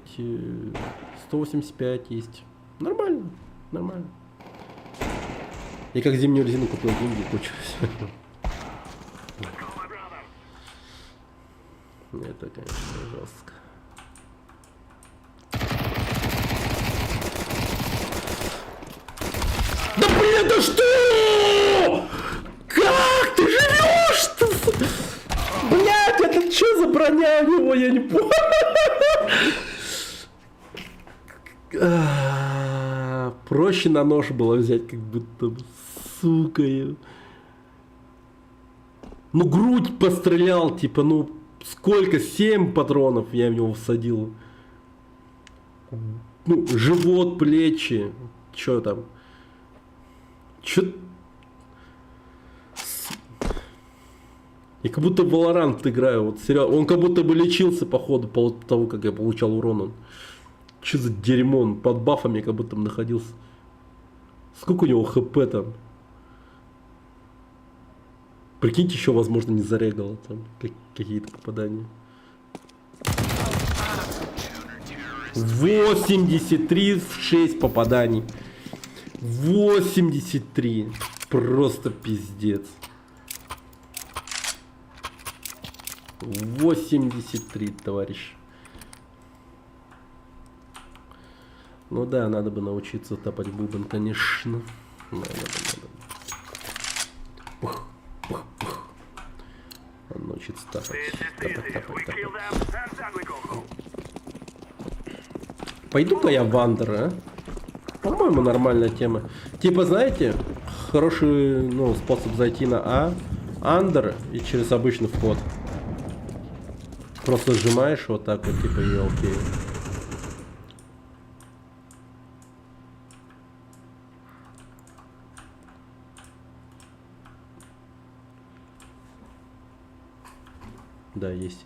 185 есть. Нормально, нормально. Я как зимнюю резину купил, деньги кучу. Это, конечно, жестко. Да блин, да что? Как ты живешь-то? Блять, это что за броня у него, я не понял. Проще на нож было взять, как будто, сука. Ну, грудь пострелял, типа, ну, сколько? 7 патронов я в него всадил. Ну, живот, плечи. Чё там? Чё? Я как будто в Valorant играю, вот сериал. Он как будто бы лечился по ходу, по того, как я получал урон. Че за дерьмо, он под бафами как будто находился. Сколько у него хп там? Прикиньте, еще, возможно, не зарегало там какие-то попадания. 83 в 6 попаданий. 83. Просто пиздец. 83, товарищ. Ну да, надо бы научиться топать бубен, конечно. Надо. Пух, пух, пух. Надо научиться топать. Топать. Пойду-ка я в Андер, а? По-моему, нормальная тема. Типа, знаете, хороший, ну, способ зайти на Андер и через обычный вход. Просто сжимаешь вот так вот, типа, и окей. Да, есть.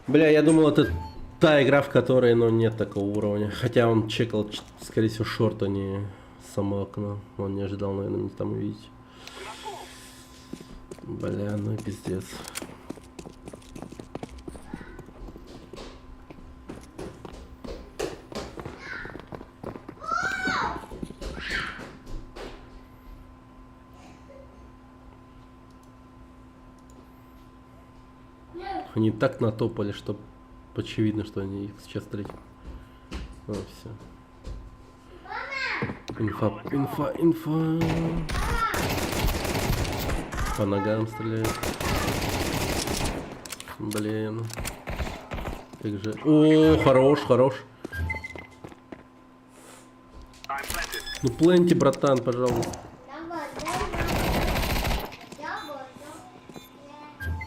Бля, я думал, это та игра, в которой, ну, нет такого уровня. Хотя он чекал, скорее всего, шорт, а не само окно. Он не ожидал, наверное, меня там увидеть. Бля, ну и пиздец. Они так натопали, что очевидно, что они их сейчас встретят. О, все. Инфа. По ногам стреляют. Блин. Как же... О, хорош. Ну, пленти, братан, пожалуйста.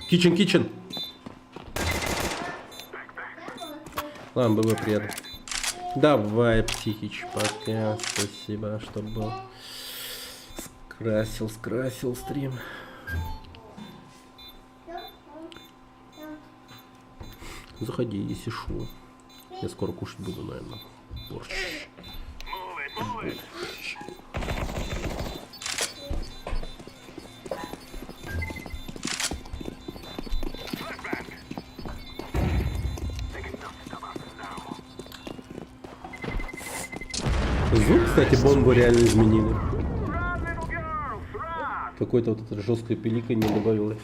Кичен. Ладно, было приятно. Давай, Психич, пока. Спасибо, что был. Скрасил стрим. Заходи, если шо. Я скоро кушать буду, наверное. Борщ. Звук, кстати, бомбу реально изменили. Какой-то вот это жесткое пиликанье добавилось.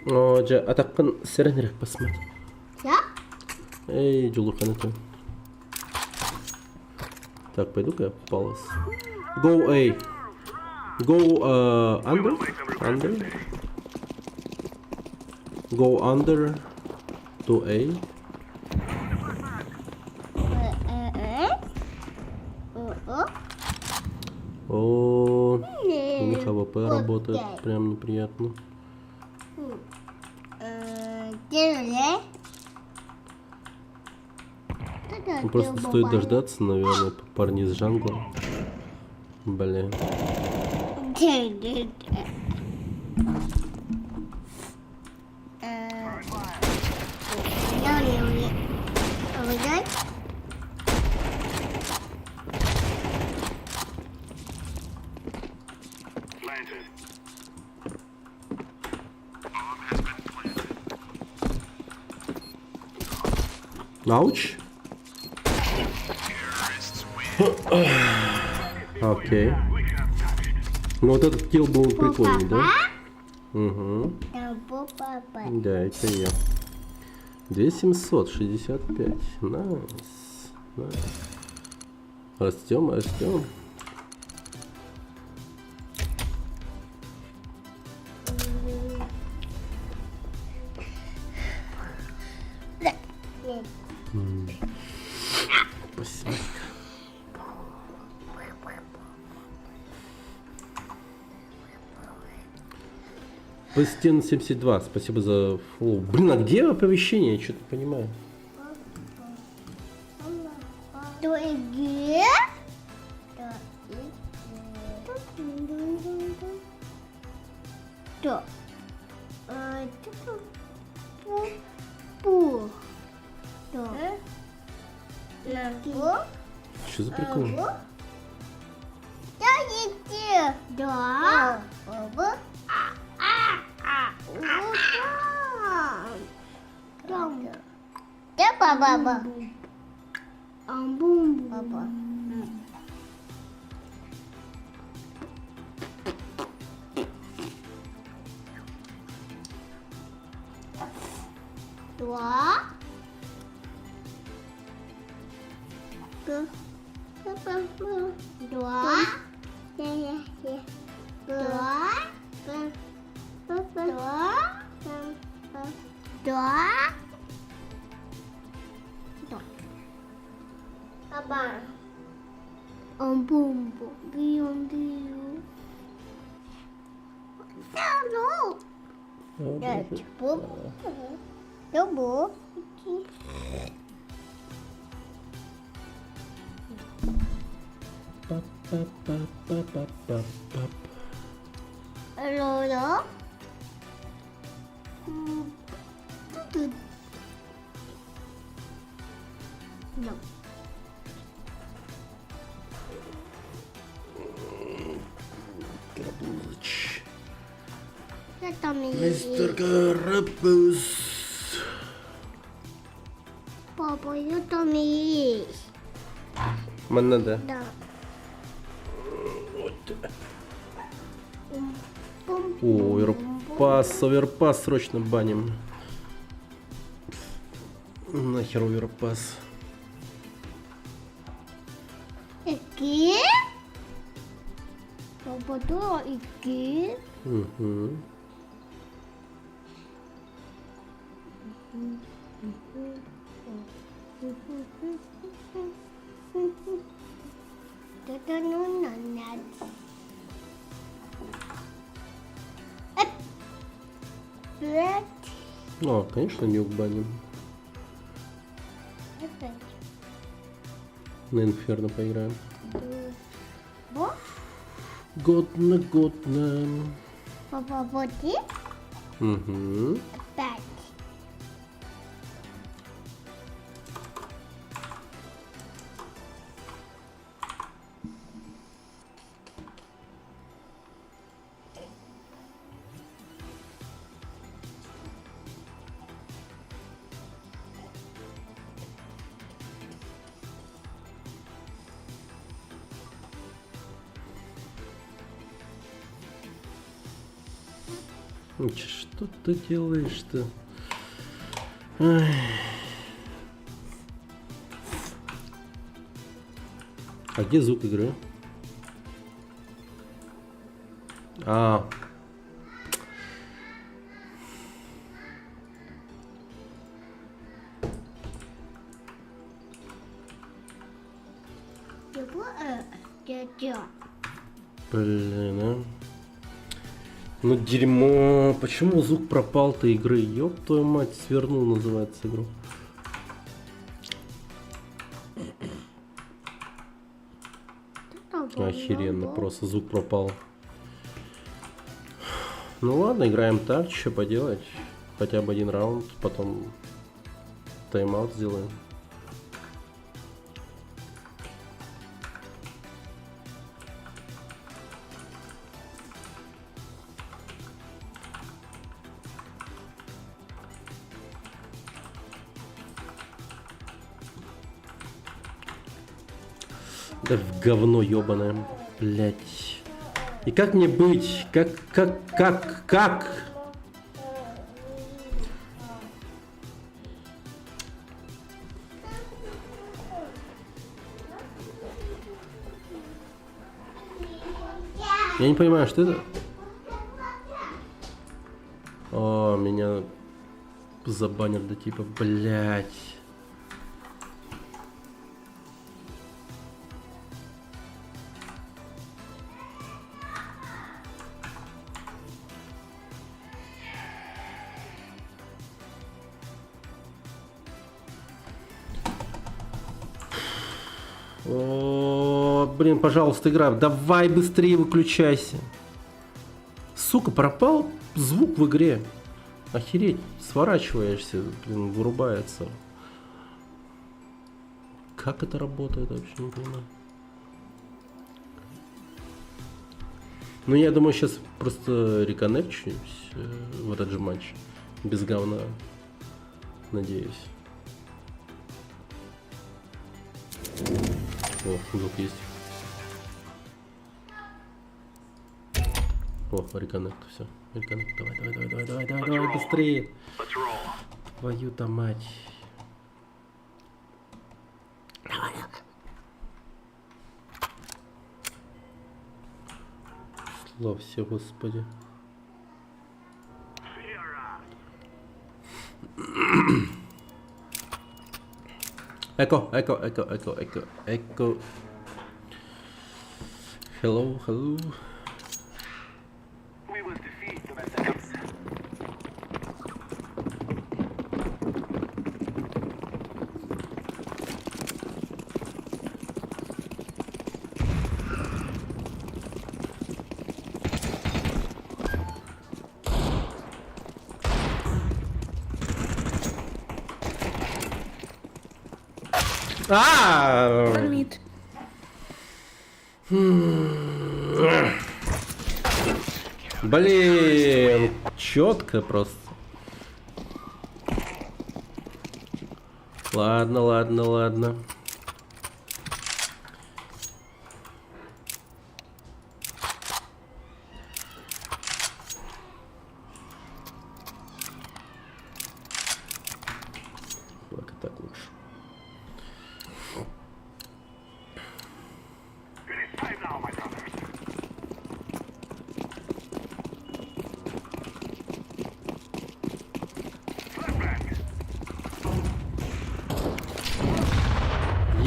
Оджа, атаккан сіренірек посмотри. Я? Эй, Джулухан, это. Так, пойду-ка палас. Go A. Go under. Go under to A. О, у них АВП работает, прям неприятно. Ну, просто стоит дождаться, наверное, парни из джангла. Блин. Науч? Окей. Ну вот этот килл был прикольный, да? Угу. Да, это я. 2765. Найс. Растем. Спасибо. Бастен 72, спасибо за фоллоу. Блин, а где оповещение? Я что-то не понимаю. Что за прикол? Да. Да, баба. Баба. Два. Два. Papa. Boom. No. That's boom. No boom. Hello. No. Мистер Карапуз. Папа, я там есть. Мене де? Да. О, оверпас срочно баним. Нахер оверпас. Iki. Apa tuh iki? Угу. Это ну надо. Опять. О, конечно, нюк баним. Опять. На Инферно поиграем. Вот. Годно, годно. Папа, вот и Угу. опять. Что ты делаешь-то? Ай. А где звук игры? А. Чего? Дядя. Блин, а. Ну дерьмо. Почему звук пропал-то игры? Ёб твою мать, свернул называется игру. Охеренно, просто звук пропал. Ну ладно, играем так, что поделать. Хотя бы один раунд, потом тайм-аут сделаем. Да в говно ёбаное, блять. И как мне быть? Как? Я не понимаю, что это? О, меня забанят, да типа, блять. О, блин, пожалуйста, игра, давай быстрее выключайся. Сука, пропал звук в игре. Охереть, сворачиваешься, блин, вырубается. Как это работает, вообще не понимаю. Ну, я думаю, сейчас просто реконнекчусь в этот же матч. Без говна. Надеюсь. О, звук есть. О, реконнект, все. Реконнект, давай, быстрее. Твою-то мать. Слава все, Господи. Echo. Hello. We will defeat the Messiahs. Мид. Блин, четко просто. Ладно.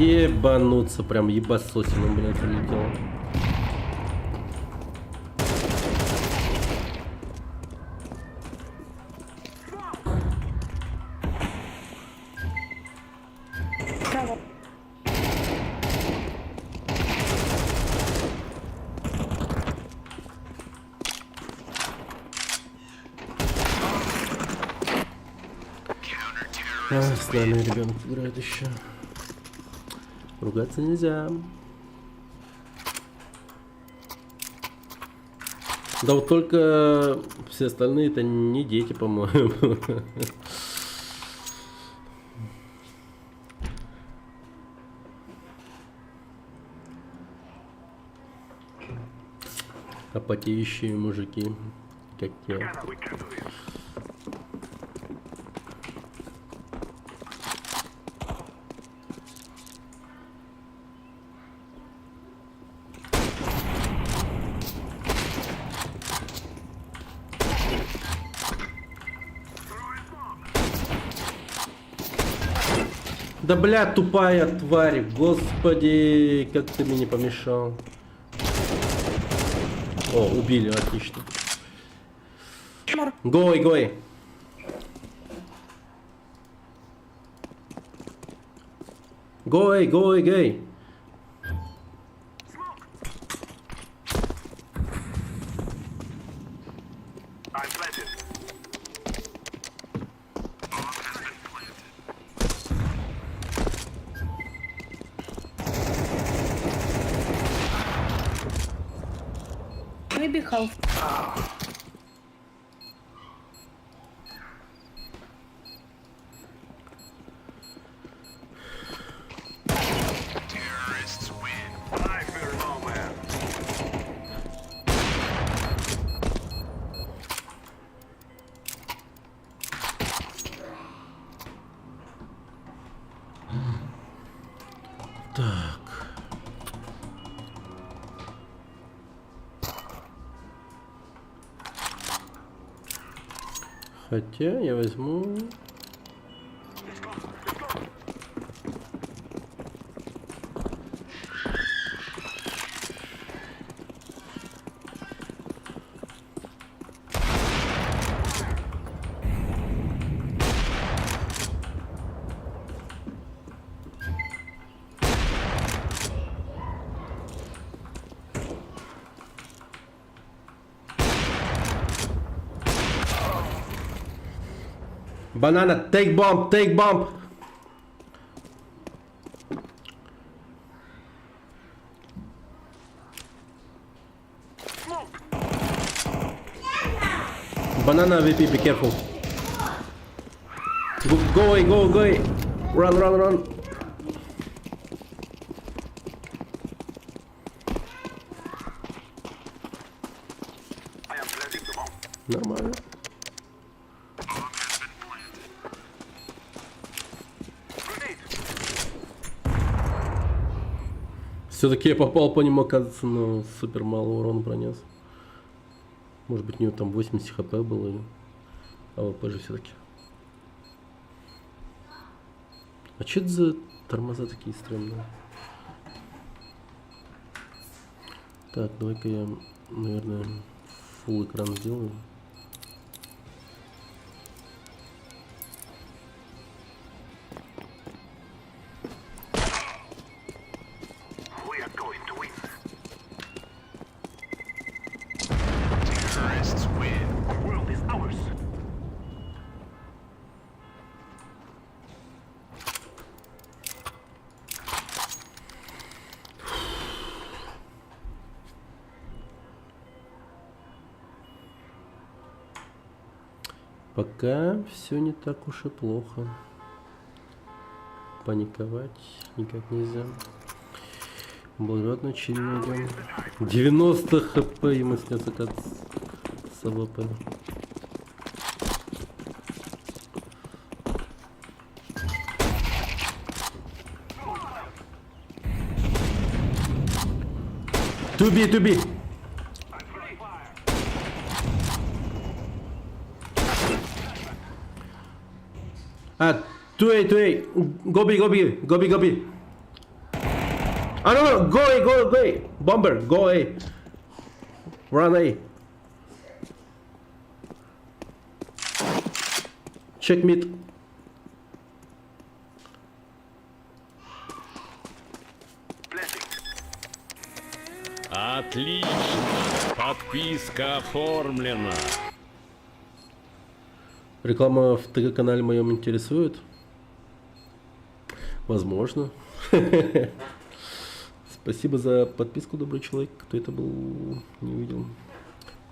Ебануться, прям ебасосину, блядь, прилетело. А, с нами ребенок играет еще. Ругаться нельзя. Да вот только все остальные это не дети, по-моему. А потеющие мужики, как я. Да бля, тупая тварь, господи, как ты мне не помешал. О, убили, отлично. Гой, гой. Гой, гой, гой. I'm planted. Maybe half. I fear no man. Так. Хотя я возьму... Банана, take bomb, take bomb. Banana VP, be careful. Go away, go away. Run, run, run. I am planting the bomb. Нормально. Grenade. Все-таки я попал по нему, оказывается, но супер мало урона пронес. Может быть, у него там 80 хп было. А АВП же все-таки. А что это за тормоза такие стрёмные? Так, давай-ка я, наверное, фулл экран сделаю. We are going to win. The world is ours. Пока все не так уж и плохо. Паниковать никак нельзя. Благородно чинно идем. 90 хп ему снятся как с АВП. Туби, туби! А, туэй, туэй! Гоби, гоби, гоби, гоби! Ah, no, go A, go A. Bomber, go A. Run A. Check mid. Отлично. Подписка оформлена. Реклама в ТГ-канале моем интересует? Возможно. Спасибо за подписку, добрый человек. Кто это был, не увидел.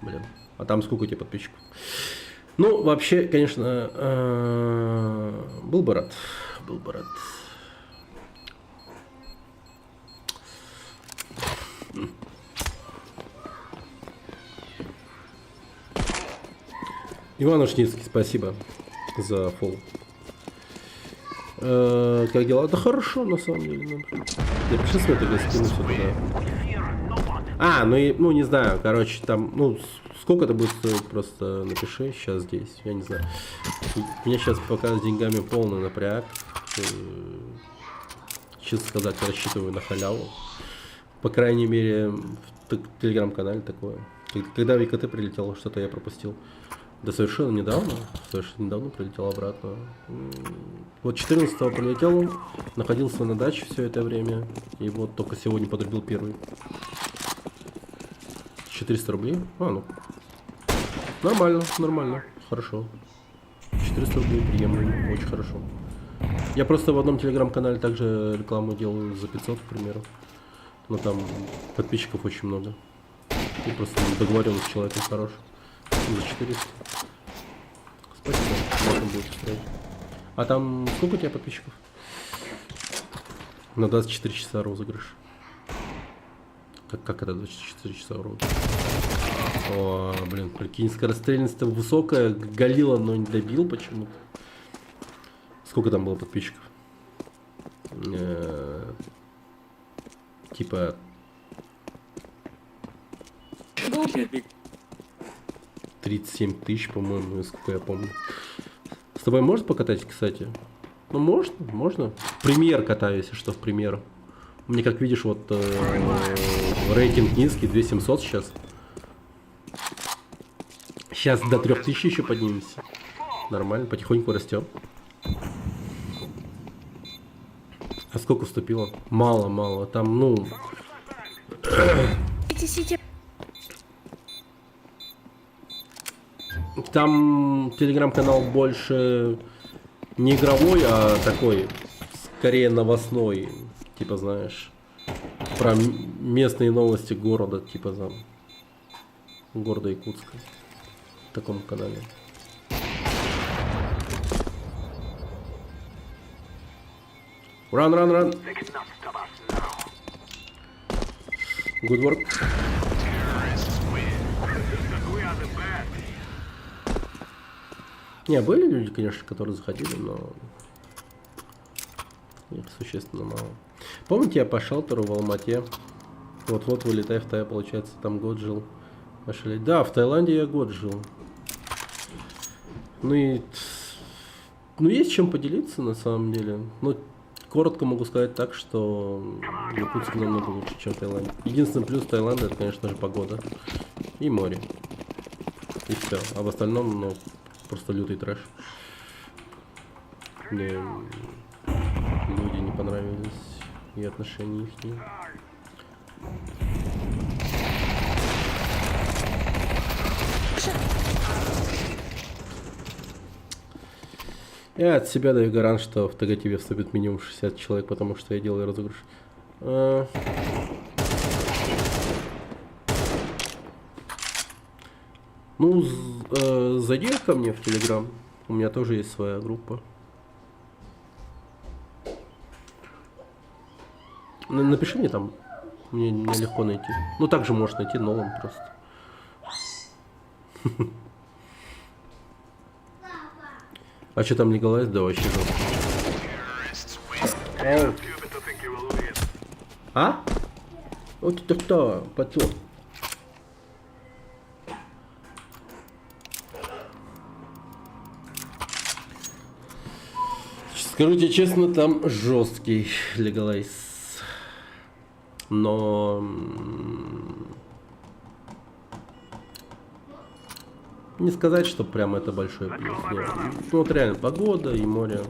Блин. А там сколько у тебя подписчиков? Ну, вообще, конечно, был бы рад. Был бы рад. Иван Ушницкий, спасибо за фолл. Как дела? Да хорошо, на самом деле. Я пришел с этого скину все туда. А, ну и, ну не знаю, короче, там, ну, сколько это будет стоить, просто напиши сейчас здесь, я не знаю. У меня сейчас пока с деньгами полный напряг. Честно сказать, рассчитываю на халяву. По крайней мере, в телеграм-канале такое. Когда в ИКТ прилетело, что-то я пропустил. Да совершенно недавно прилетел обратно. Вот 14-го прилетел, находился на даче все это время. И вот только сегодня подрубил первый. 400 рублей? А, ну. Нормально, нормально, хорошо. 400 рублей приемлемо, очень хорошо. Я просто в одном телеграм-канале также рекламу делаю за 500, к примеру. Но там подписчиков очень много. И просто договоренность с человеком хорош. За 400. Спасибо, можно будет устроить. А там сколько у тебя подписчиков? На 24 часа розыгрыш. Как это 24 часа розыгрыш? О, блин, прикинь, скорострельность высокая, галила, но не добил почему-то. Сколько там было подписчиков? Типа... 37 тысяч, по-моему, насколько я помню. С тобой можно покатать, кстати? Ну, можно. Премьер катаю, если что, в премьер. У меня, как видишь, вот рейтинг низкий, 2700 сейчас. Сейчас до 3000 еще поднимемся. Нормально, потихоньку растем. А сколько вступило? Мало. Там, ну... Там телеграм-канал больше не игровой, а такой, скорее новостной. Типа, знаешь, про местные новости города, типа, там, города Якутска. В таком канале. Run. Good work. Не, были люди, конечно, которые заходили, но их существенно мало. Помните, я по шелтеру в Алмате? Вот-вот вылетай в Тай, получается, там год жил. Да, в Таиланде я год жил. Ну и... Ну, есть чем поделиться, на самом деле. Ну, коротко могу сказать так, что Якутск намного лучше, чем Таиланд. Единственный плюс Таиланда, это, конечно же, погода. И море. И все. А в остальном, ну, просто лютый трэш. Мне люди не понравились. И отношения их не... Я от себя даю гарант, что в ТГ-ТВ вступит минимум 60 человек, потому что я делаю розыгрыш. Ну, зайди ко мне в Телеграм. У меня тоже есть своя группа. Напиши мне там. Мне легко найти. Ну, также можешь найти Нолан просто. А что там Николай? Да, вообще жестко. А? Вот это кто? Потом. Скажу тебе честно, там жесткий легалайз. Но не сказать, что прям это большой плюс. Нет. Ну вот реально погода и море.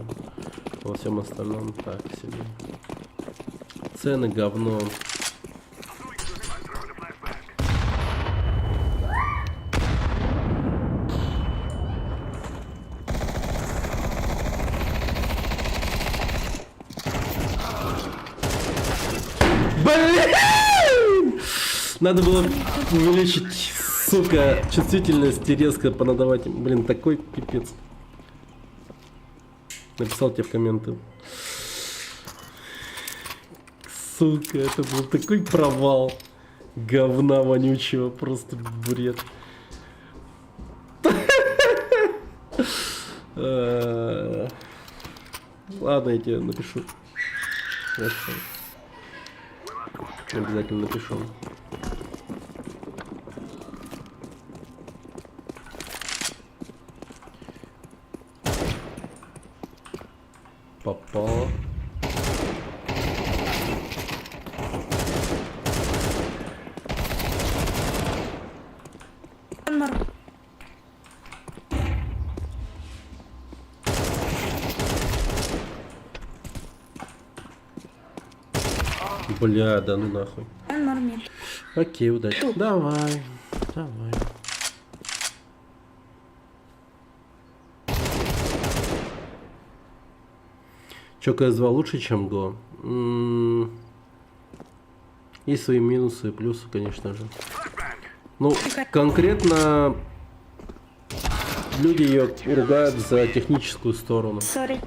Во всем остальном так себе. Цены говно. Блин! Надо было увеличить, сука, чувствительность и резко понадавать. Блин, такой пипец. Написал тебе в комменты. Сука, это был такой провал. Говна вонючего, просто бред. Ладно, я тебе напишу. Хорошо. Обязательно напишу. Попало. Бля, да ну нахуй. Окей, удачи. Давай, давай. Чё, CS2 лучше, чем Go? Есть свои минусы и плюсы, конечно же. Ну, конкретно люди ее ругают за техническую сторону. Сори.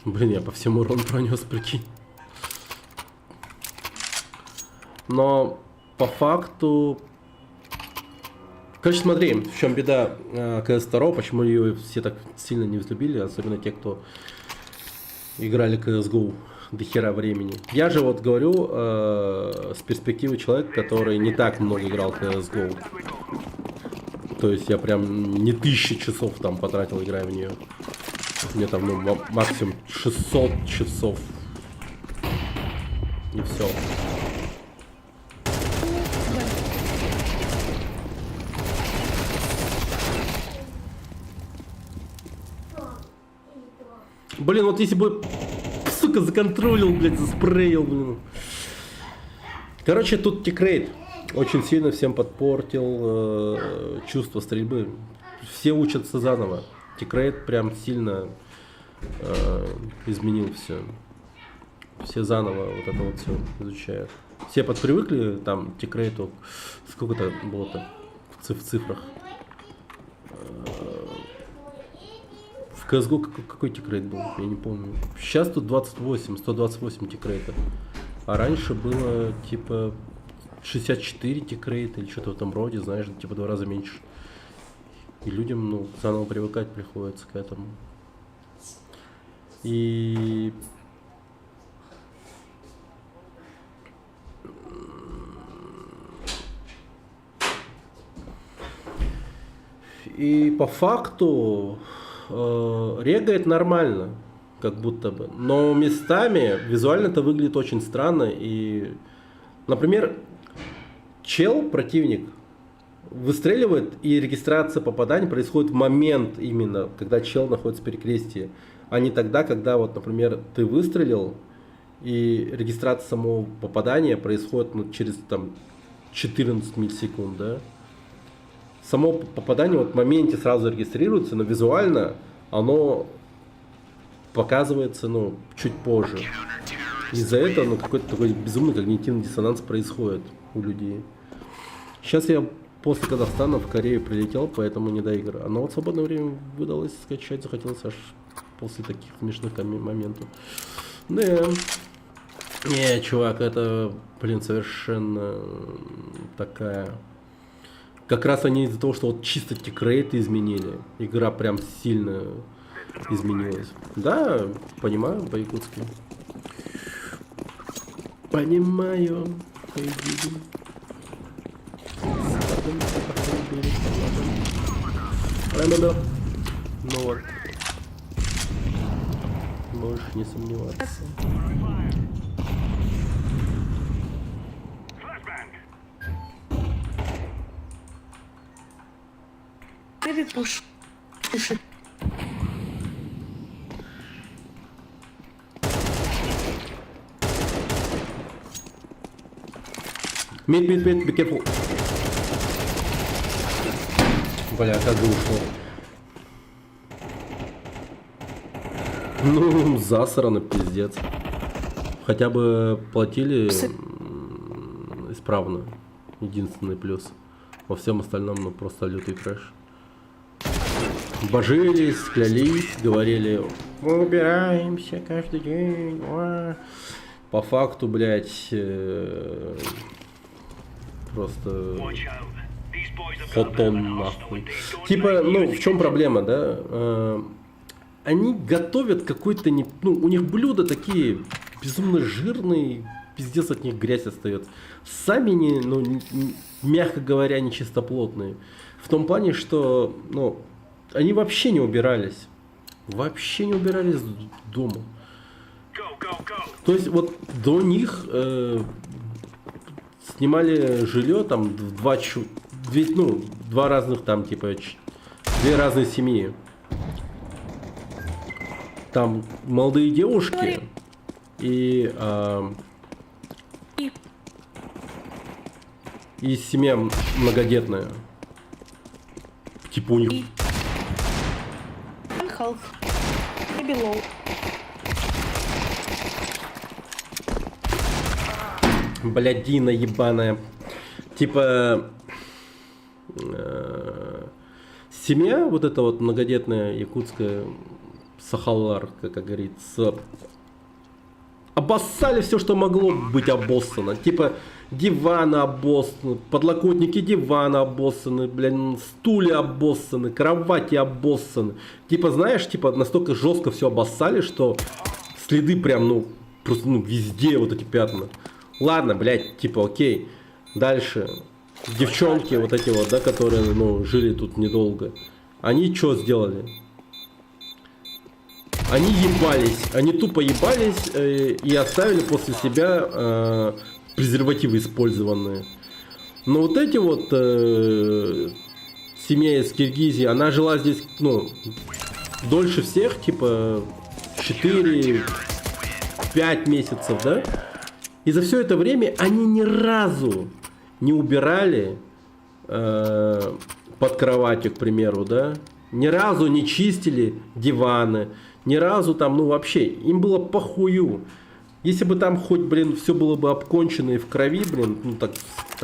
Блин, я по всему урон пронес, прикинь. Но по факту... Короче, смотри, в чем беда CS2, почему ее все так сильно не взлюбили, особенно те, кто играли CSGO до хера времени. Я же вот говорю с перспективы человека, который не так много играл в CSGO. То есть я прям не 1000 часов там потратил, играя в нее. Мне там ну, максимум 600 часов. И все. Блин, вот если бы, сука, законтролил, блядь, заспрейл, блин. Короче, тут тикрейт очень сильно всем подпортил чувство стрельбы. Все учатся заново. Тикрейт прям сильно изменил все. Все заново вот это вот все изучают. Все подпривыкли там тикрейту. Сколько-то было-то в цифрах. В CSGO какой тикрейт был? Я не помню. Сейчас тут 128 тикрейта. А раньше было типа 64 тикрейта или что-то в этом роде, знаешь, типа 2 раза меньше. И людям, ну, заново привыкать приходится к этому. И по факту регает нормально, как будто бы. Но местами визуально это выглядит очень странно. И, например, чел, противник, выстреливает, и регистрация попаданий происходит в момент именно, когда чел находится в перекрестии, а не тогда, когда, вот, например, ты выстрелил, и регистрация самого попадания происходит ну, через там 14 миллисекунд, да? Само попадание вот в моменте сразу регистрируется, но визуально оно показывается, ну, чуть позже. Из-за этого, ну, какой-то такой безумный когнитивный диссонанс происходит у людей. Сейчас я после Казахстана в Корею прилетел, поэтому не до игры. Но вот свободное время выдалось скачать, захотелось аж после таких смешных моментов. Да. Не, чувак, это, блин, совершенно такая... Как раз они из-за того, что вот чисто тикрейты изменили, игра прям сильно изменилась. Да, понимаю по-якутски. Понимаю. Ну вот. Можешь не сомневаться. Maybe push it. Mid, be careful. Бля, как же ушло. Ну, засрано, пиздец. Хотя бы платили исправно. Единственный плюс. Во всем остальном, ну, просто лютый трэш. Божились, клялись, говорили, мы убираемся каждый день. По факту, блядь, просто фотон нахуй. Типа, ну, в чем проблема, да? Они готовят какой-то не... Ну, у них блюда такие безумно жирные, пиздец от них грязь остается. Сами не, ну, мягко говоря, не чистоплотные. В том плане, что, ну, они вообще не убирались. Вообще не убирались дома. То есть вот до них снимали жилье там два разных там типа две разные семьи. Там молодые девушки и семья многодетная. Типа у них. Half. Maybe low. Блядь, Дина ебаная. Типа семья вот эта вот многодетная якутская Сахалар, как говорится, обоссали все, что могло быть обоссано. Типа диваны обоссаны, подлокотники дивана обоссаны, блин, стулья обоссаны, кровати обоссаны. Типа, знаешь, типа настолько жестко все обоссали, что следы прям, ну, просто, ну, везде вот эти пятна. Ладно, блядь, типа, окей. Дальше. Девчонки вот эти вот, да, которые, ну, жили тут недолго. Они что сделали? Они ебались. Они тупо ебались и оставили после себя презервативы использованные. Но вот эти вот семья из Киргизии, она жила здесь, ну, дольше всех, типа 4-5 месяцев, да? И за все это время они ни разу не убирали под кроватью, к примеру, да? Ни разу не чистили диваны, ни разу там, ну вообще, им было похую. Если бы там хоть, блин, все было бы обкончено и в крови, блин, ну так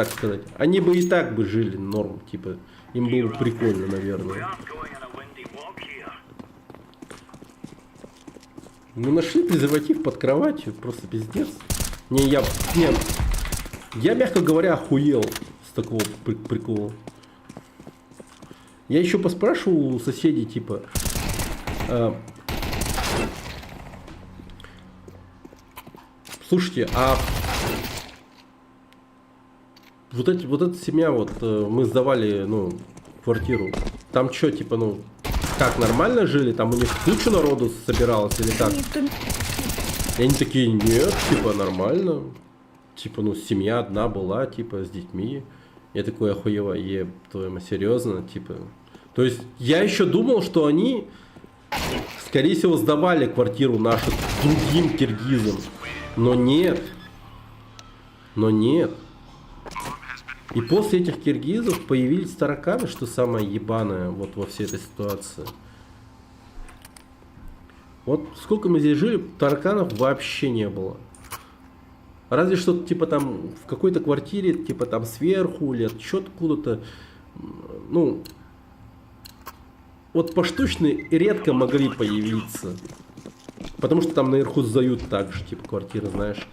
сказать, они бы и так бы жили норм, типа, им было бы прикольно, наверное. Ну нашли презерватив под кроватью, просто пиздец. Я, мягко говоря, охуел с такого прикола. Я еще поспрашивал у соседей, типа, слушайте, а вот эта семья, вот мы сдавали, ну, квартиру, там что, типа, ну, как, нормально жили? Там у них куча народу собиралось или как? И они такие, нет, типа, нормально. Типа, ну, семья одна была, типа, с детьми. Я такой, охуево, твою мать, серьезно, типа. То есть, я еще думал, что они, скорее всего, сдавали квартиру нашу другим киргизам. Но нет. Но нет. И после этих киргизов появились тараканы, что самое ебаное вот во всей этой ситуации. Вот сколько мы здесь жили, тараканов вообще не было. Разве что типа там в какой-то квартире, типа там сверху или что-то откуда-то, ну, вот поштучно редко могли появиться. Потому что там наверху сдают так же, типа квартиры, знаешь.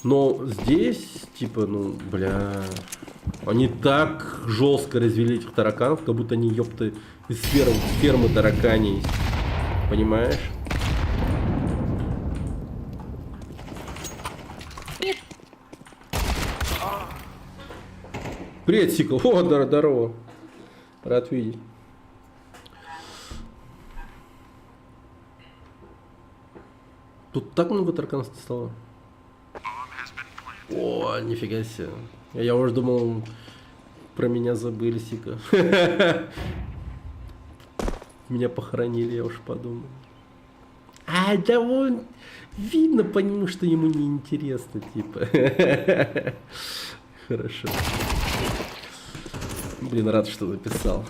Но здесь, типа, ну, бля, они так жестко развели этих тараканов, как будто они, ёпты, из фермы тараканей. Понимаешь? Привет, Сикл. О, здорово. Рад видеть. Тут так много тараканов стало. О, нифига себе. Я уже думал, про меня забыли, Сика. Меня похоронили, я уж подумал. А, да вон, видно по нему, что ему не интересно, типа. Хорошо. Блин, рад, что написал.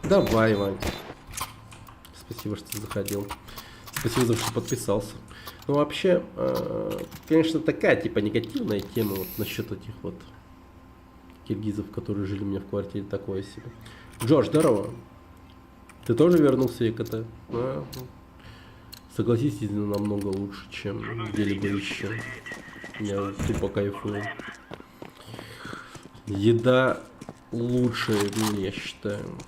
Давай, Вань. Спасибо, что заходил. Спасибо за то, что подписался. Ну, вообще, конечно, такая, типа, негативная тема вот насчет этих вот киргизов, которые жили у меня в квартире, такое себе. Джордж, здорово. Ты тоже вернулся, ЕКТ? А, согласись, намного лучше, чем где-либо еще. Я тупо кайфую. Еда лучшая, я считаю.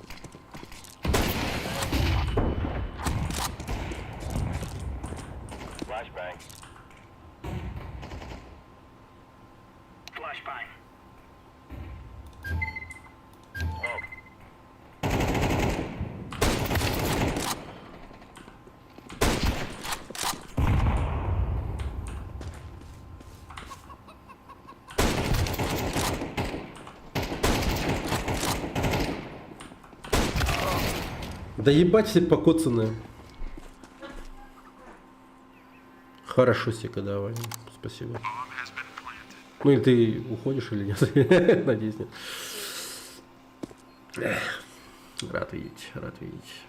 Flashbang. Да ебать все покоцанные. Хорошо, Сика, давай. Спасибо. Ну и ты уходишь или нет? Надеюсь, нет. Рад видеть, рад видеть.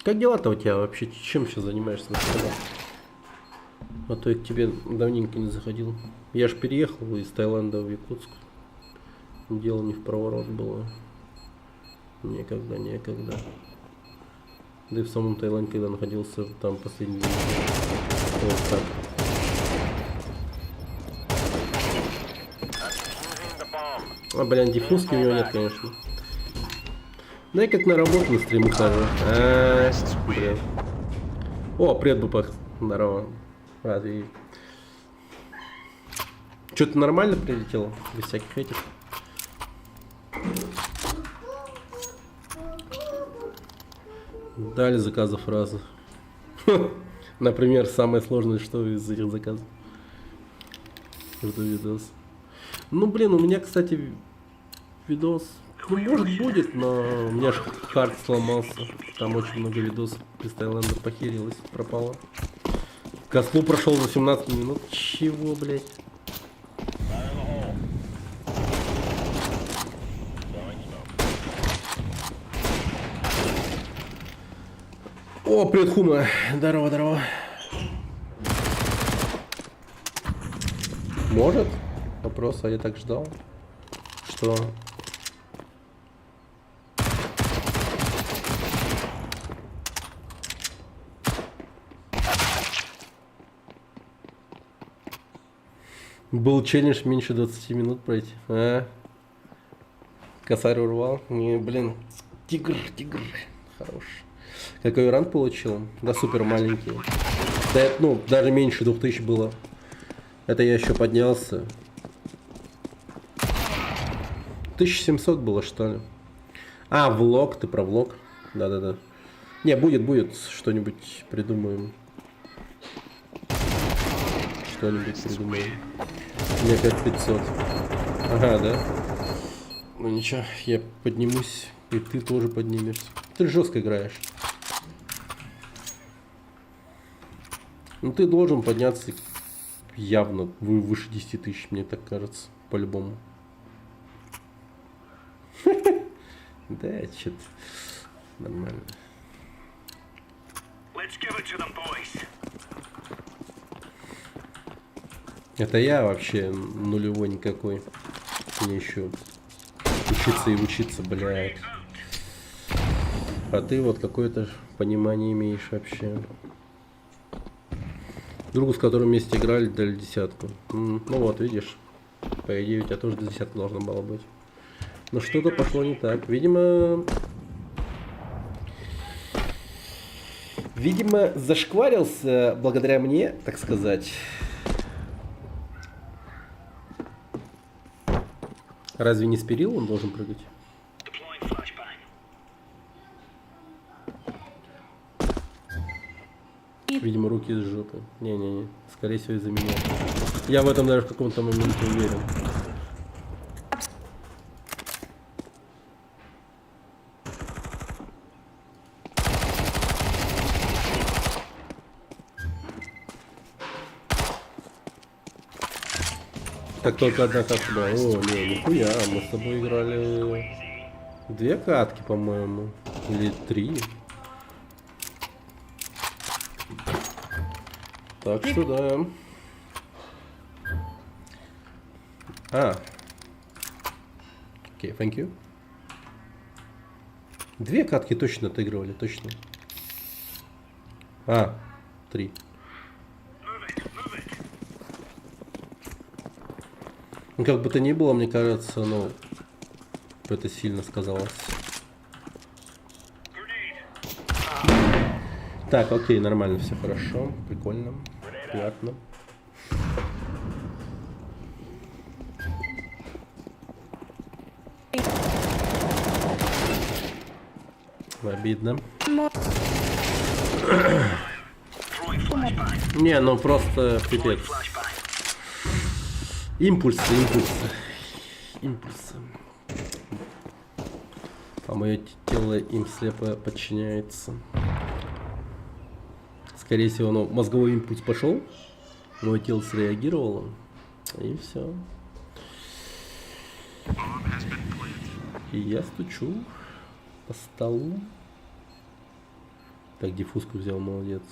Как дела-то у тебя вообще? Чем сейчас занимаешься? А то я к тебе давненько не заходил. Я ж переехал из Таиланда в Якутск. Дело не в проворот было. Никогда. Да и в самом Таиланде, когда находился там последний день. Вот так. А, блин, диффузки у него нет, конечно. Да и как на работу на стримы хожу. Блин. О, привет, Бупах. Здорово. Рад видеть. Что-то нормально прилетело? Без всяких этих. Дали заказов фразы. Например, самое сложное, что из этих заказов. Жду видос. Ну, блин, у меня, кстати, видос, ну, может, будет, но у меня же хард сломался. Там очень много видосов из Таиланда похерилось, пропало. Кослу прошел за 17 минут. Чего, блядь? О, привет, Хума. Здорово. Может? Вопрос, а я так ждал. Что? Был челлендж меньше 20 минут пройти. А? Косарь урвал. Не, блин. Тигр. Хорош. Какой ранг получил? Да супер маленький. Да, ну, даже меньше 2000 было. Это я еще поднялся. 1700 было, что ли? А, влог, ты про влог? Да. Не, будет, что-нибудь придумаем. У меня 5500. Ага, да? Ну ничего, я поднимусь, и ты тоже поднимешься. Ты жестко играешь. Ну ты должен подняться явно выше 10 тысяч, мне так кажется, по-любому. Да, что-то нормально. Это я вообще нулевой никакой. Мне еще учиться и учиться, блядь. А ты вот какое-то понимание имеешь вообще. Другу, с которым вместе играли, дали 10. Ну вот, видишь. По идее, у тебя тоже 10 должно было быть. Но что-то пошло не так. Видимо, зашкварился благодаря мне, так сказать. Разве не с перил он должен прыгать? Видимо, руки из жопы. Не-не-не, скорее всего из-за меня. Я в этом даже в каком-то моменте уверен. Так только одна катка была. О, не, нихуя, мы с тобой играли 2 катки, по-моему. Или 3. Так что да. Окей, thank you. 2 катки точно отыгрывали, точно. 3. Ну, как бы то ни было, мне кажется, ну, это сильно сказалось. Так, окей, нормально, все хорошо, прикольно, приятно. Обидно. Не, ну просто пипец. Импульсы. А мое тело им слепо подчиняется. Скорее всего, ну, мозговой импульс пошел, мое тело среагировало, и все. И я стучу по столу. Так, диффузку взял, молодец.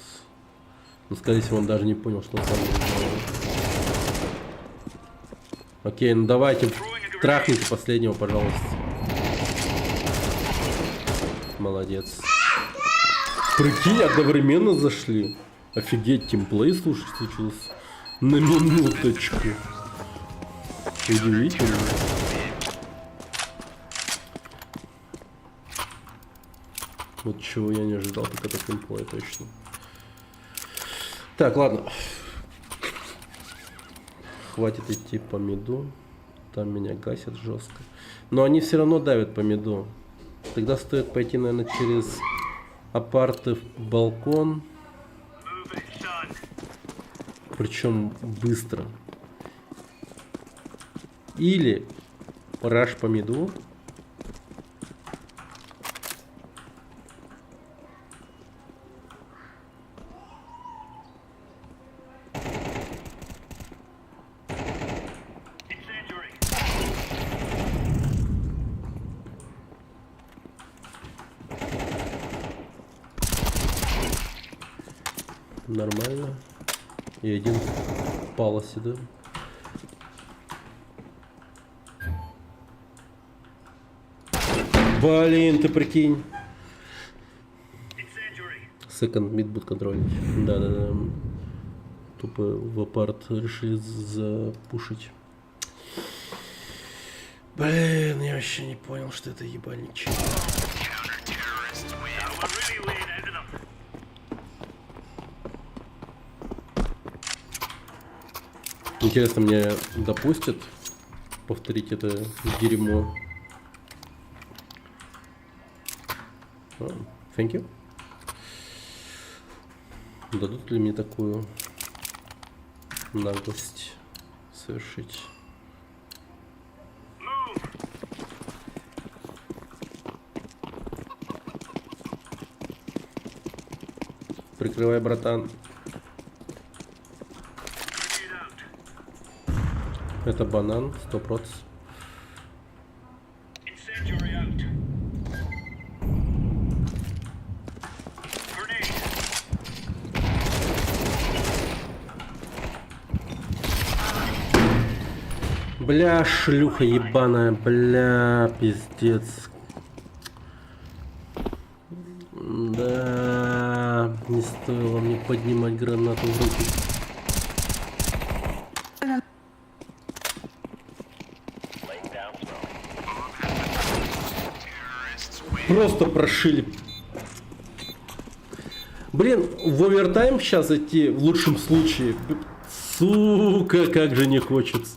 Но, скорее всего, он даже не понял, что он сам сделал. Окей, ну давайте, трахните последнего, пожалуйста. Молодец. Прикинь, одновременно зашли. Офигеть, тимплей, слушай, случился. На минуточку. Удивительно. Вот чего я не ожидал, так это тимплей точно. Так, ладно. Хватит идти по миду. Там меня гасят жестко. Но они все равно давят по миду. Тогда стоит пойти, наверное, через апарты в балкон. Причем быстро. Или раш по миду. Нормально. И один палоси, да? Блин, ты прикинь. Second mid будет контролить. Да. Тупо в апарт решили запушить. Блин, я вообще не понял, что это ебальничек. Интересно, мне допустят повторить это дерьмо. Thank you. Дадут ли мне такую наглость совершить? Прикрывай, братан. Это банан, 100%. Бля, шлюха ебаная, бля, пиздец. Да, не стоило мне поднимать гранату в руки. Просто прошили. Блин, в овертайм сейчас идти в лучшем случае. Сука, как же не хочется.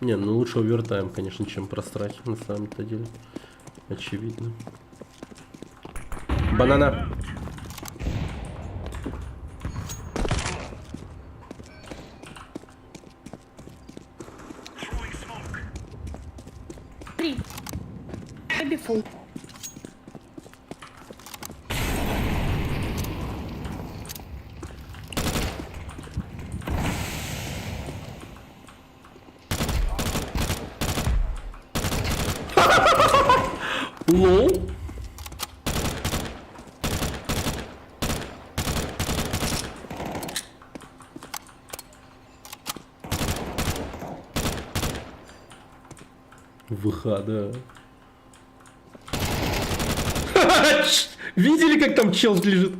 Не, ну лучше овертайм, конечно, чем просрать, на самом-то деле. Очевидно. Банана. Throwing smoke. 3. Maybe full. Лол. ВХ, да. Видели, как там чел лежит?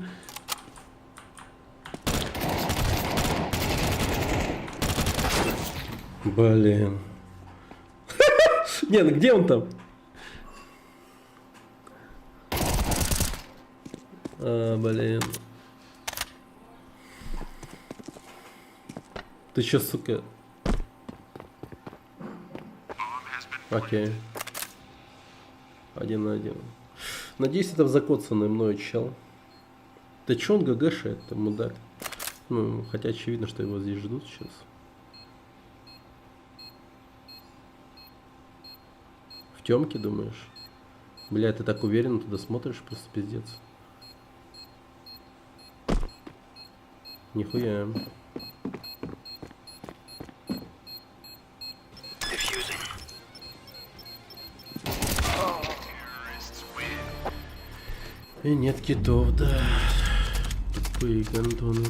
Блин. Не, ну где он там? Блин. Ты чё, сука? Окей. 1 на 1. Надеюсь, это закоцанный мною чел. Да чё он ГГшает, мудак? Ну, хотя очевидно, что его здесь ждут сейчас. В темке, думаешь? Бля, ты так уверенно туда смотришь, просто пиздец. Нихуя. И нет китов, да. Тупые гандоны.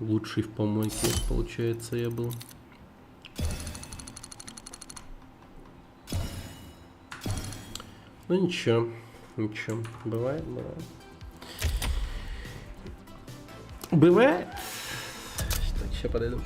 Лучший в помойке, получается, я был. Ну ничего, ничего. Бывает, бывает. Бывает. Так, сейчас подойду.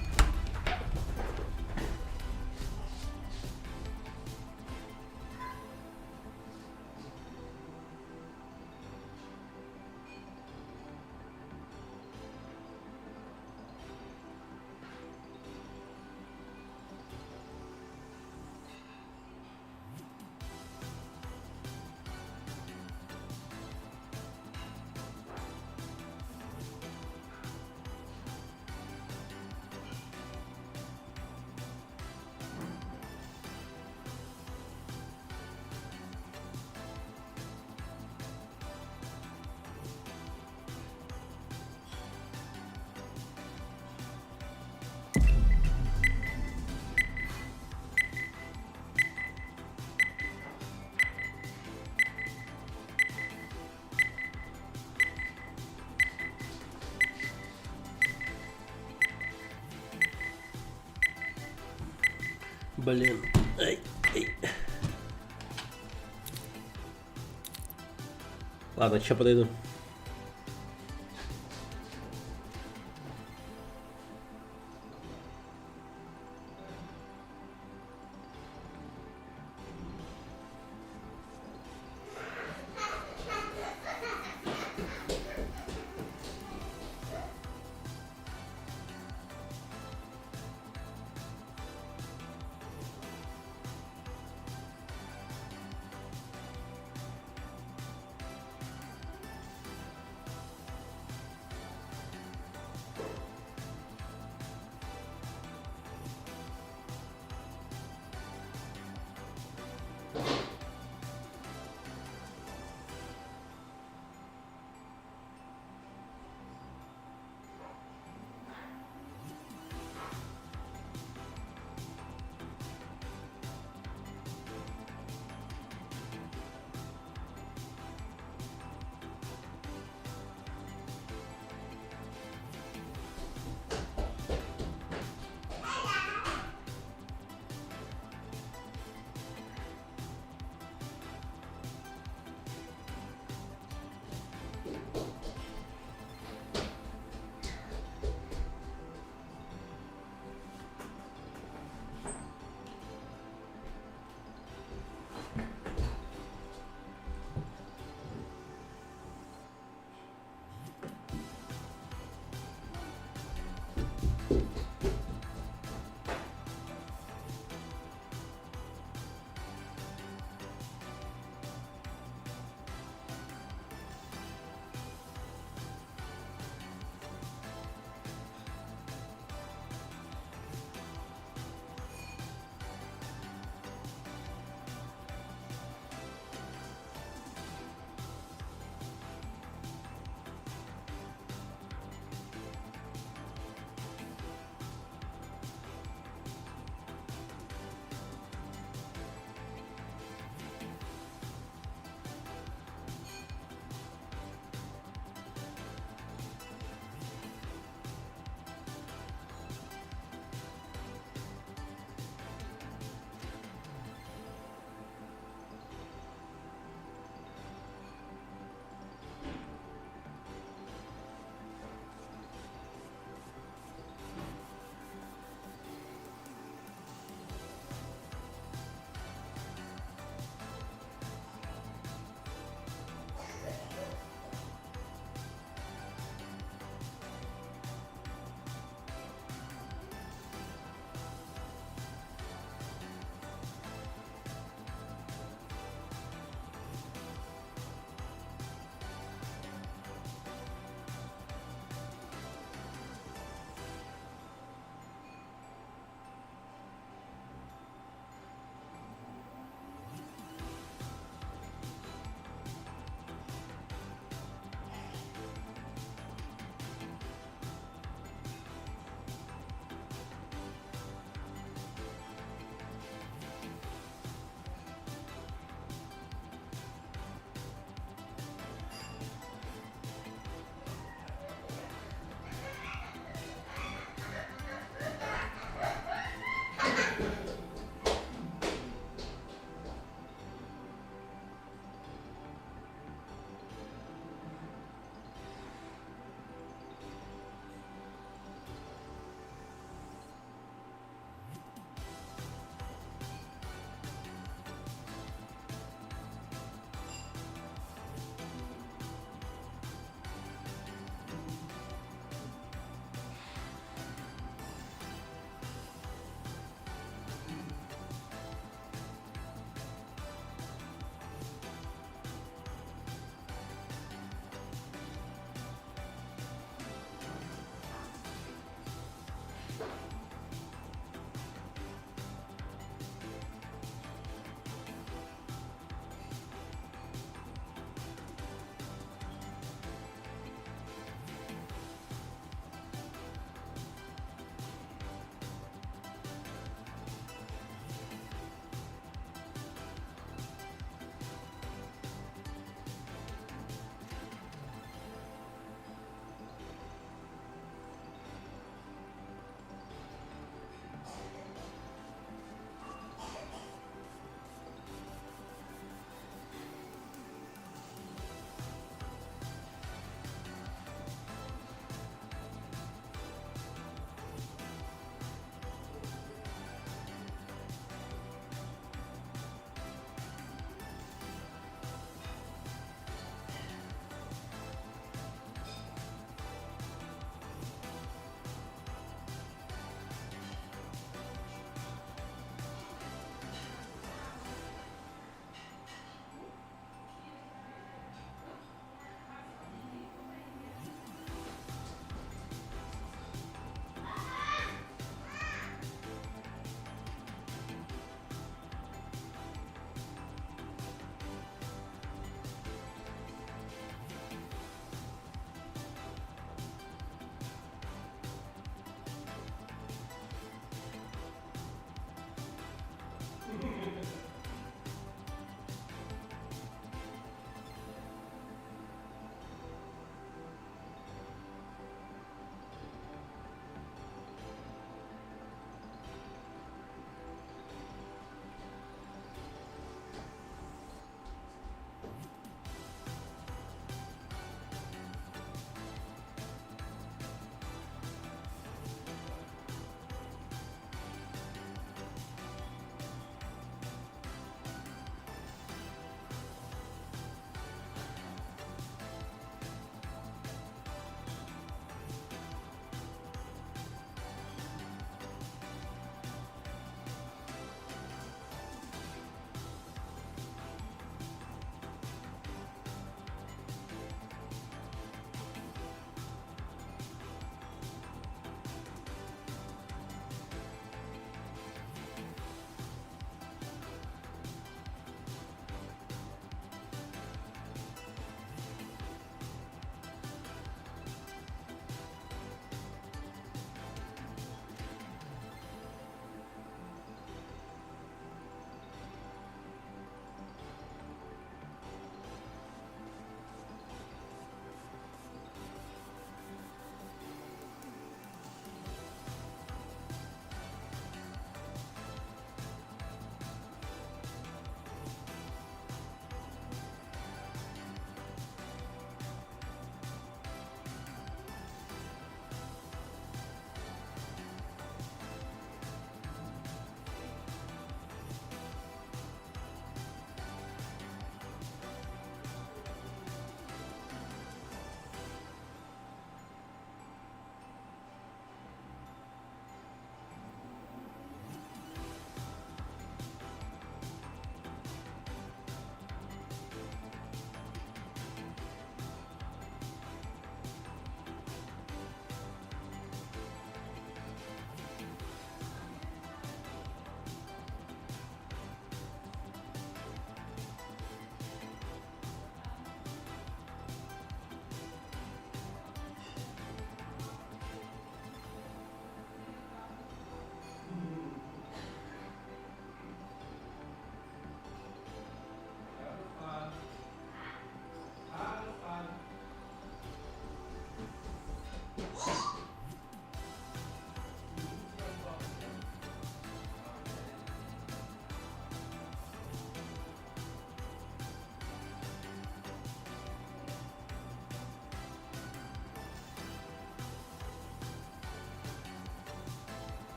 Блин. Ай, ай. Ладно, сейчас подойду.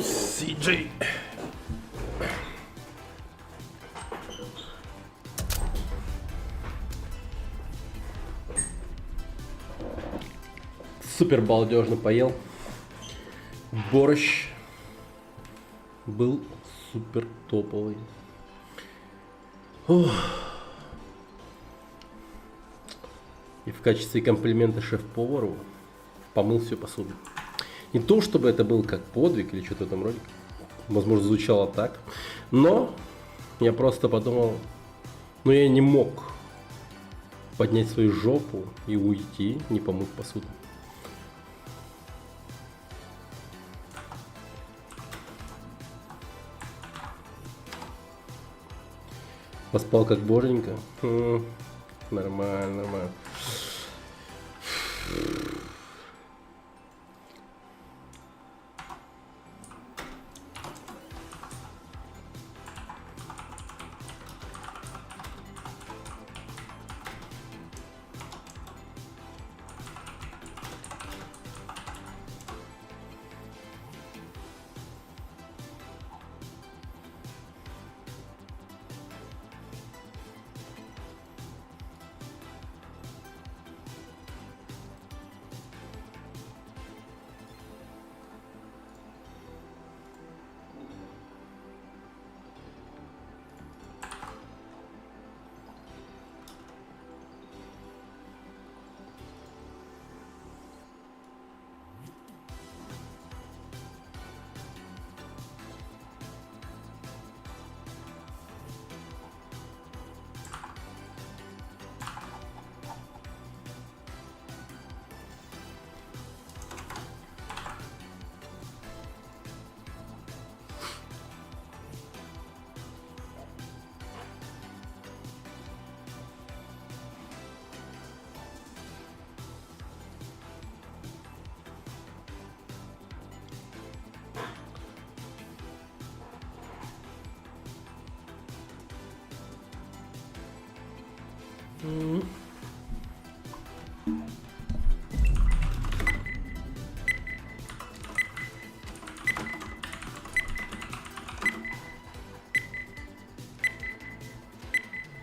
Сиджей. Супер балдежно поел. Борщ был супер топовый. Ох. И в качестве комплимента шеф-повару помыл всю посуду. Не то, чтобы это был как подвиг или что-то в этом роде. Возможно, звучало так. Но я просто подумал, ну я не мог поднять свою жопу и уйти, не помыв посуду. Поспал как боженька. Нормально, нормально.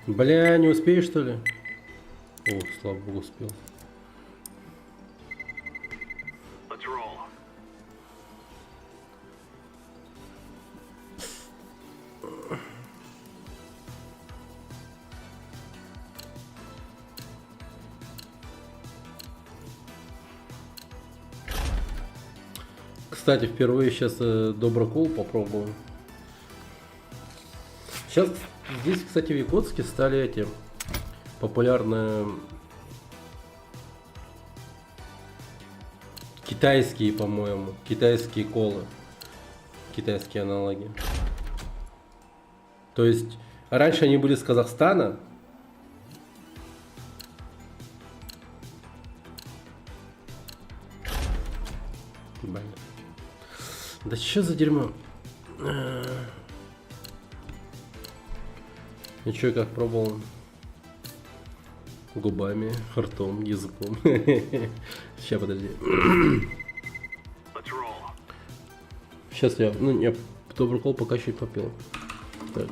Бля, не успеешь, что ли? О, слава богу, успел. Let's roll. Кстати, впервые сейчас доброкол попробую. Сейчас здесь, кстати, в Якутске стали эти популярные китайские, по-моему, китайские колы, китайские аналоги. То есть раньше они были с Казахстана. Блин. Да что за дерьмо? И чё, как пробовал? Губами, ртом, языком. Сейчас, подожди. Let's roll. Сейчас я, ну, я доброкол пока еще и попил. Так.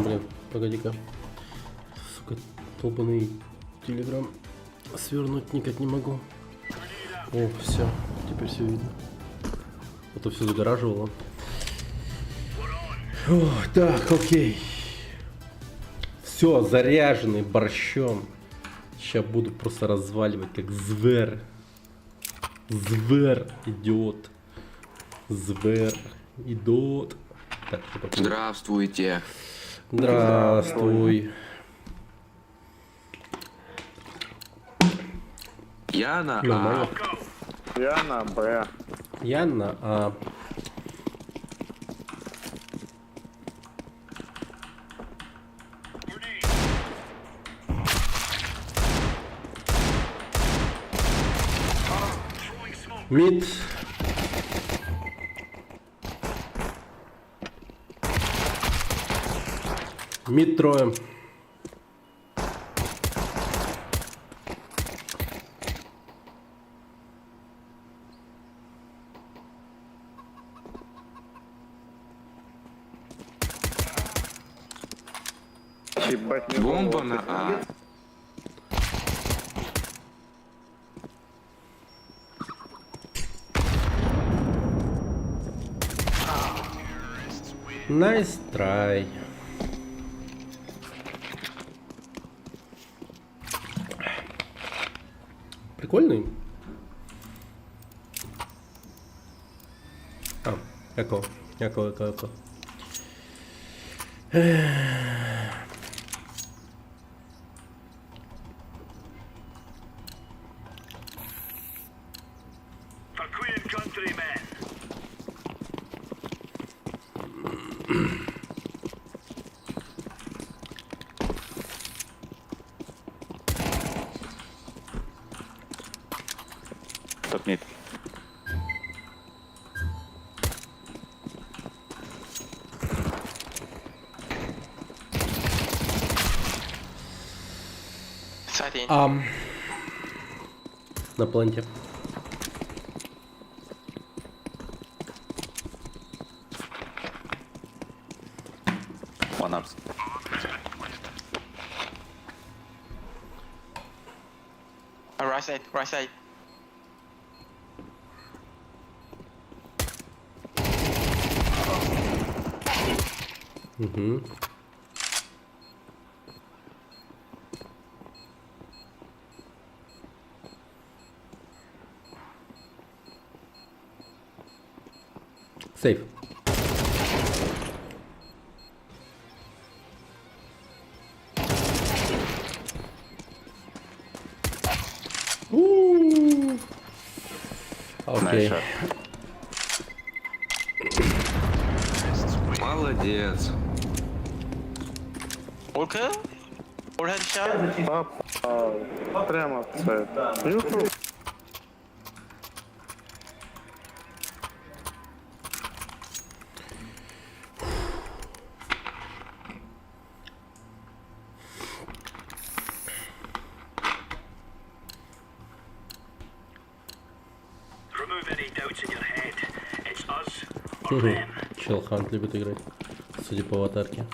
Бля, погоди-ка. Сука, долбаный телеграм свернуть никак не могу. О, все, теперь все видно. А то все загораживало. О, так, окей. Все, заряженный борщом. Сейчас буду просто разваливать как зверь. Звер идет. Звер идет. Так, что такое? Здравствуйте. Здравствуй. Я на Нормально. Я на Б. Я на А. Мид. Мид трое. Ебать, не бомба было. на А. Nice try. Прикольный. А, эко. For Queen and Country, men. Тут нет. На планете. One ups. Right side, right side. Угу. Сейф. Окей. Молодец. Okay? Or headshot? Попал. Прямо в цель. Юху. Remove any doubts in your head. It's us or them. Чел Хант любит играть, судя по аватарке.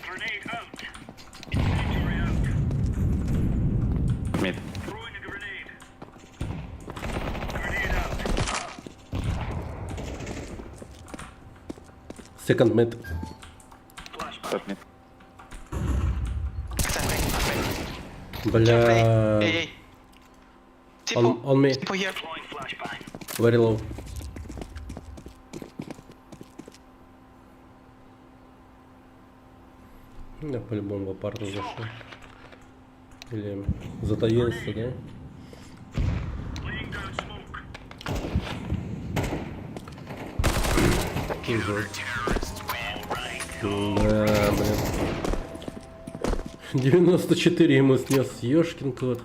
Grenade out. Incendiary out. Mid. Throwing a grenade. Grenade out. Second mid. Flashbang. Тут нет. Бля. Hey. On me. Tipo here. Deploying flashbang. Very low. Я по-любому в апарту зашел. Или затаился, да? Laying down smoke. Да, блин. 94 ему снес, ёшкин кот.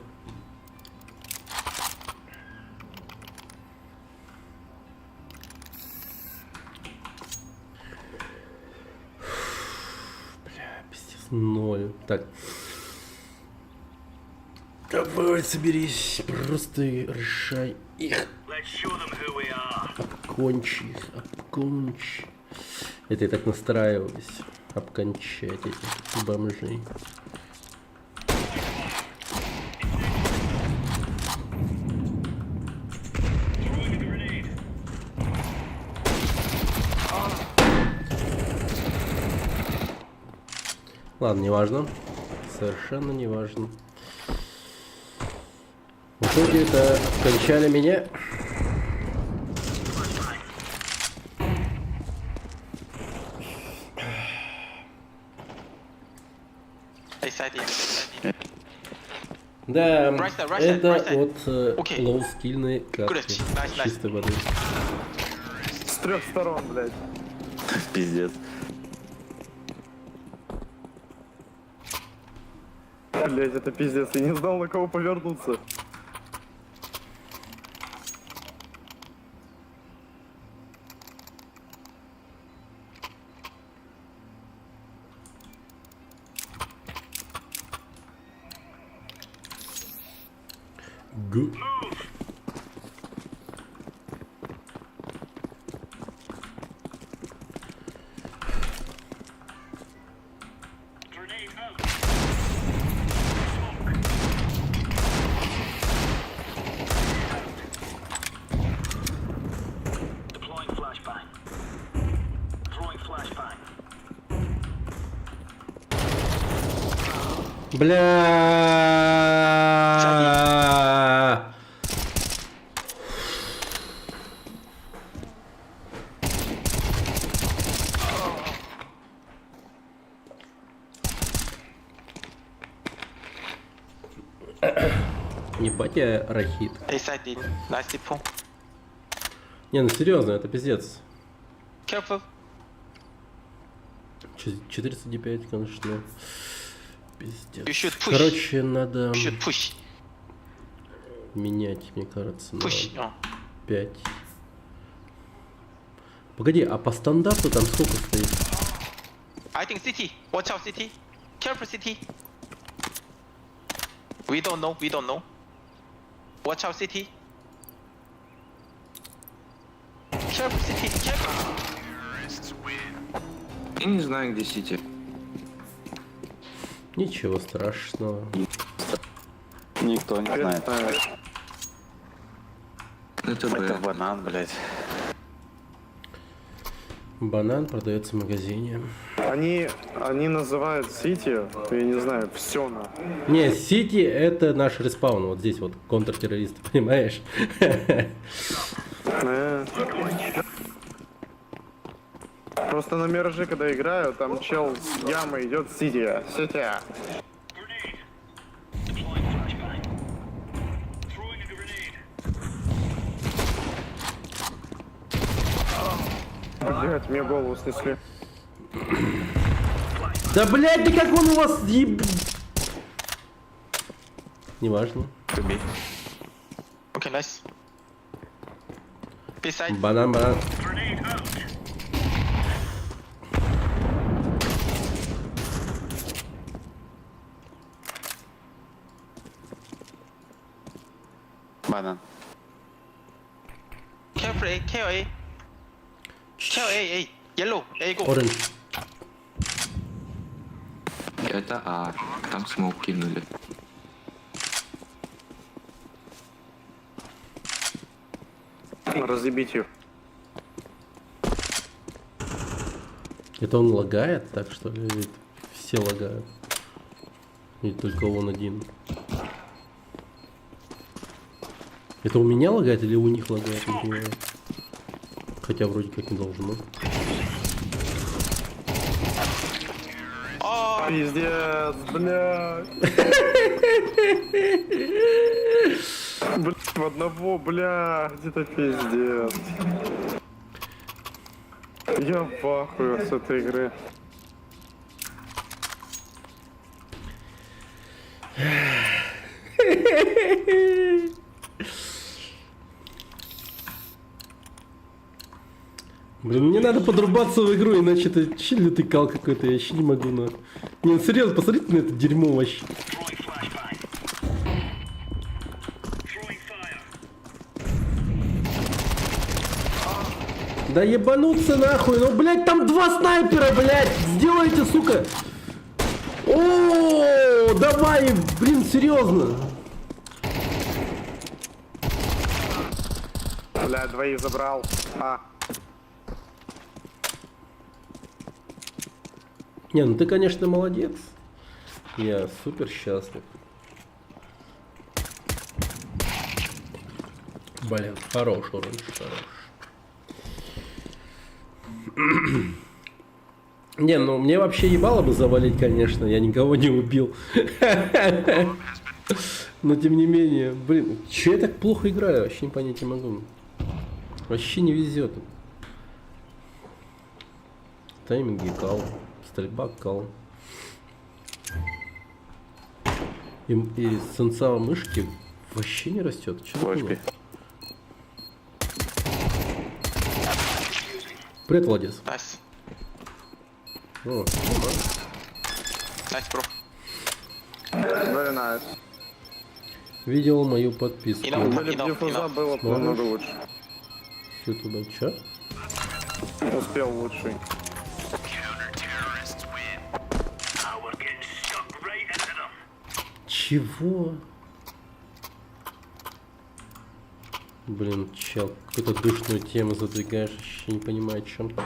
Бля, пиздец, 0. Так. Давай, соберись, просто решай их. Let's show them who we are. Обкончи их, обкончи. Это я так настраиваюсь. Обкончать этих бомжей. Throwing a grenade. Ладно, неважно. Совершенно неважно. В итоге это кончали меня. Hey, side in. Да, Right side, right side, это right side. от Окей. лоу-скильной катки. Nice, nice. Чистой воды. С 3 сторон, блядь. Пиздец. Блядь, это пиздец. Я не знал, на кого повернуться. Гу. Grenade out. Deploying flashbang. Throwing flashbang. Бля. Ебать я рахит. Hey, side in. Nice depot. Не, ну серьезно, это пиздец. Careful. 405, конечно. Пиздец. You should push. Короче, надо You should push. менять, мне кажется, на Push. Oh. 5. Погоди, а по стандарту там сколько стоит? I think city. Watch out, city. Careful, city. We don't know. We don't know. Watch out, city. Careful, city. Careful. Я не знаю, где Сити. Ничего страшного. Никто не знает. Это Это Б. банан, блядь. Банан продается в магазине. Они называют Сити, я не знаю, все на. Не, Сити это наш респаун. Вот здесь вот контртеррористы, понимаешь? Просто на Мираже, когда играю, там чел с ямы идет Сити. Сити. Grenade. Deploying flashbang. Throwing a grenade. Блять, мне голову снесли. Да блядь, да как он у вас еб... Неважно. Okay, nice. Beside. Банан, банан. Grenade out. Банан. Careful, A. Kill A. Kill A. A. Yellow. A go. Оранж. Это А. Там смог кинули. Разъебить их. Это он лагает, так что ли? Или все лагают? И только он один. Это у меня лагает или у них лагает, не понимаю. Хотя вроде как не должно. Пиздец, блядь. Блядь, в одного, блядь, это пиздец. Я в ахуе с этой игры. Блин, мне надо подрубаться в игру, иначе это чили кал какой-то, я вообще не могу, но... Не, ну серьезно, посмотрите на это дерьмо вообще. Throwing flashbang. Throwing fire. Да ебануться нахуй, ну блять, там 2 снайпера, блять, сделайте, сука. О, давай, блин, серьезно. Бля, двоих забрал. Не, ну ты, конечно, молодец. Я супер счастлив. Блин, хорош уровень, хорош. Не, ну мне вообще ебало бы завалить, конечно, я никого не убил. Но тем не менее, блин, че я так плохо играю, вообще не понять не могу. Вообще не везет. Тайминги кал, стрельба кал. И сенсава мышки вообще не растет. Что такое? Привет, Владис. Nice. О, Nice, bro. Very nice. видел мою подписку. И нам- Были бы диффуза, было бы намного лучше. Что туда, чё? Успел лучший. Now we're getting stuck right into them. Чего? Блин, чел, какую-то душную тему задвигаешь, вообще не понимаю, о чем то.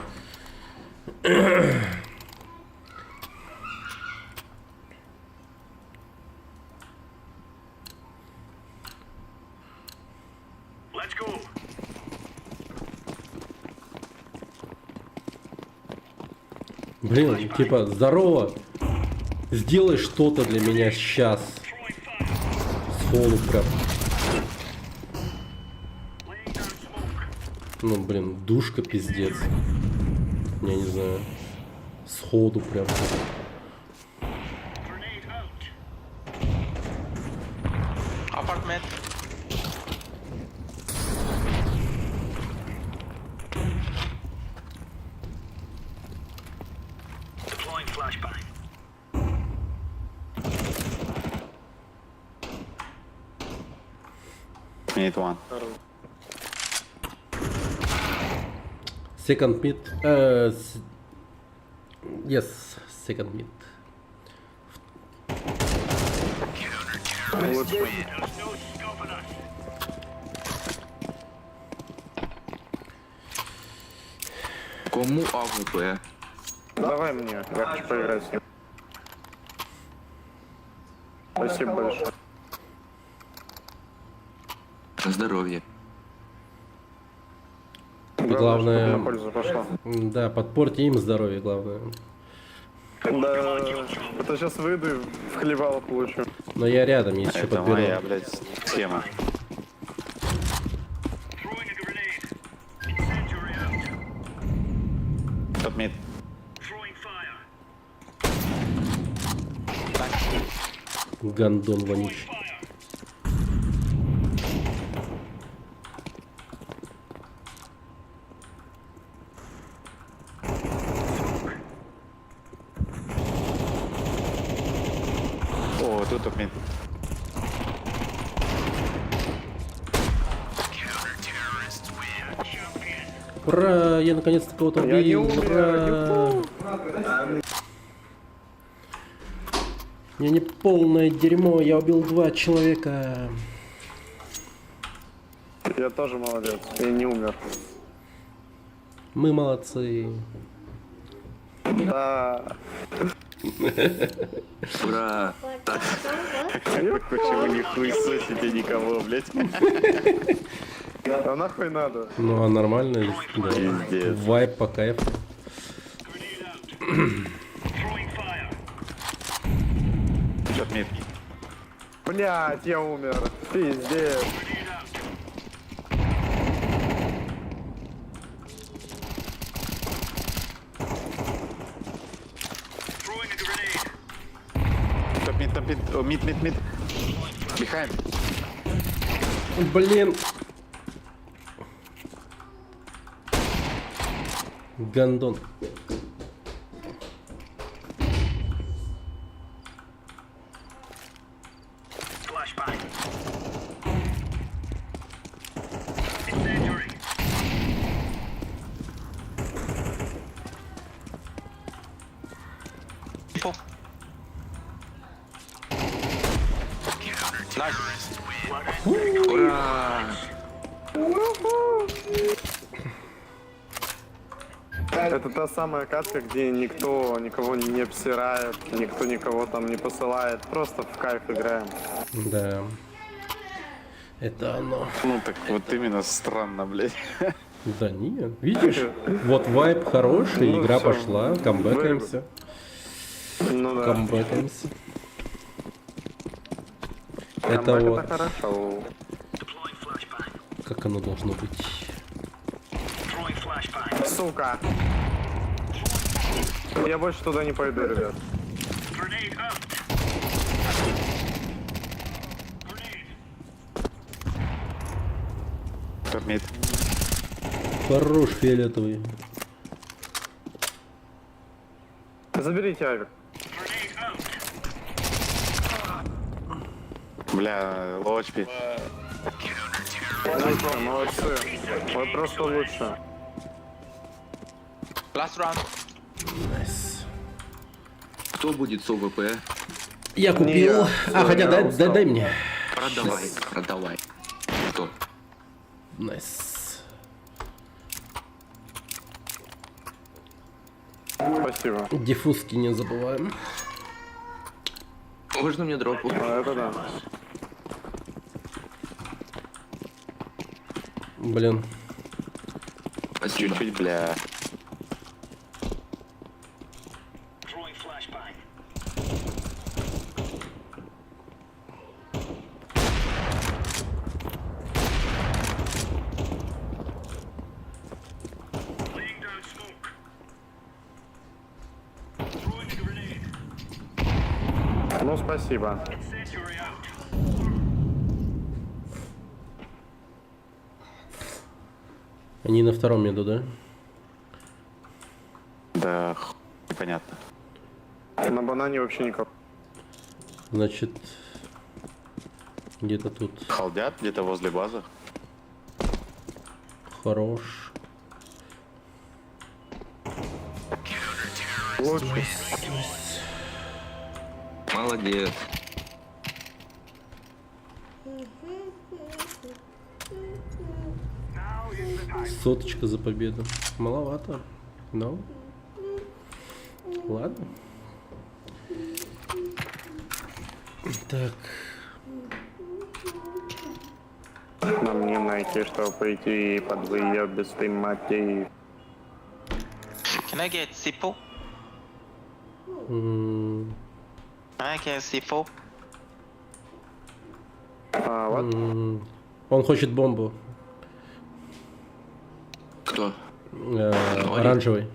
Let's go. Блин, типа, здорово. Сделай что-то для меня сейчас. Сходу прям. Ну, блин, душка пиздец. Я не знаю. Сходу прям. Grenade out. Apartment. Deploying flashbang. Minute one. Second mid. Yes, second mid. There's no stopping us. Кому АВП? Давай мне, я хочу поиграть с ним. Спасибо большое. Здоровье. Главное, чтобы на пользу пошло. да, подпорьте им здоровье, главное. Да, это сейчас выйду и в хлебало получу. Но я рядом, если что Это подберу. моя, блядь, схема. Throwing a grenade. Incendiary out. Top mid. Throwing fire. Гандон вонючий. Fire. О, тут топ мид. Ура! Я наконец-то кого-то Я не убил! умер, Ура! Я не полное дерьмо, я убил 2 человека. Я тоже молодец, я не умер. Мы молодцы. Да. Ура! Почему не хуесосите никого, блядь? А нахуй надо? Ну а нормально, да. Пиздец. Вайп по кайфу. Grenade out. Throwing fire. Топ мид. Блять, я умер. Пиздец. Grenade out. Throwing a grenade. Топ мид, топ мид. О, мид, мид, мид. Behind. Блин. Гандон. Flashbang. Incendiary. Info. Nice. Ура! Это та самая катка, где никто никого не обсирает, никто никого там не посылает. Просто в кайф играем. Да. Это оно. Ну так вот именно странно, блядь. Да нет, видишь? Вот вайб хороший, Ну, игра всё. пошла, камбэкаемся. Ну да. Камбэкаемся. Это Камбэк вот, это хорошо. Deploying flashbang. как оно должно быть. Throwing flashbang. Сука. Я больше туда не пойду, ребят. Grenade out. Grenade. Топ мид. Хорош фиолетовый. Заберите авик. Grenade out. Бля, лоу HP. Лучше, молодцы. Вы просто лучше. Last round. Найс. Кто будет с ОВП? Я Не купил. я. А, Всё, хотя я дай, устал. дай мне. Продавай, продавай. Кто? Найс. Спасибо. Диффузки не забываем. Можно мне дропу? А, это да. Блин. Спасибо. Чуть-чуть, бля. Throwing flashbang. Laying down smoke. Throwing a grenade. Ну, спасибо. Incendiary out. Они на втором меду, да? Да, непонятно. На банане вообще никак. Значит, где-то тут. Халдят где-то возле базы. Хорош. Лучше. Молодец. Соточка за победу. Маловато. Но. Ладно. Так. Нам не найти, чтобы пойти под выебистый матей. Can I get C4? м, Can I get C4? А, вот. Он хочет бомбу. Кто? Оранжевый.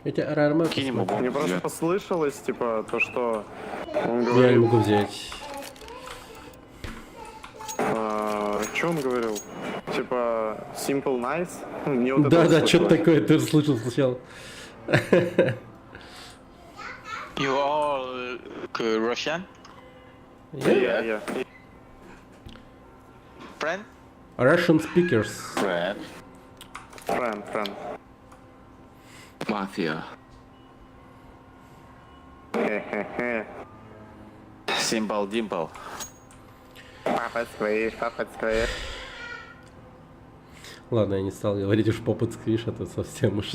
Эти армы. Кинь ему Мне бомбу. просто послышалось, типа, то, что он Я не говорил. могу взять. Что он говорил? Типа, simple nice? Мне вот это Да, да, услышалось. что-то такое, ты же слышал сначала. You all Russian? Я. Friend? Russian speakers. Фрэд. Фрэн. Мафия. Хе-хе-хе. Симпл Димпл. Папа сквиш. Ладно, я не стал говорить уж попыт сквиш, это совсем уж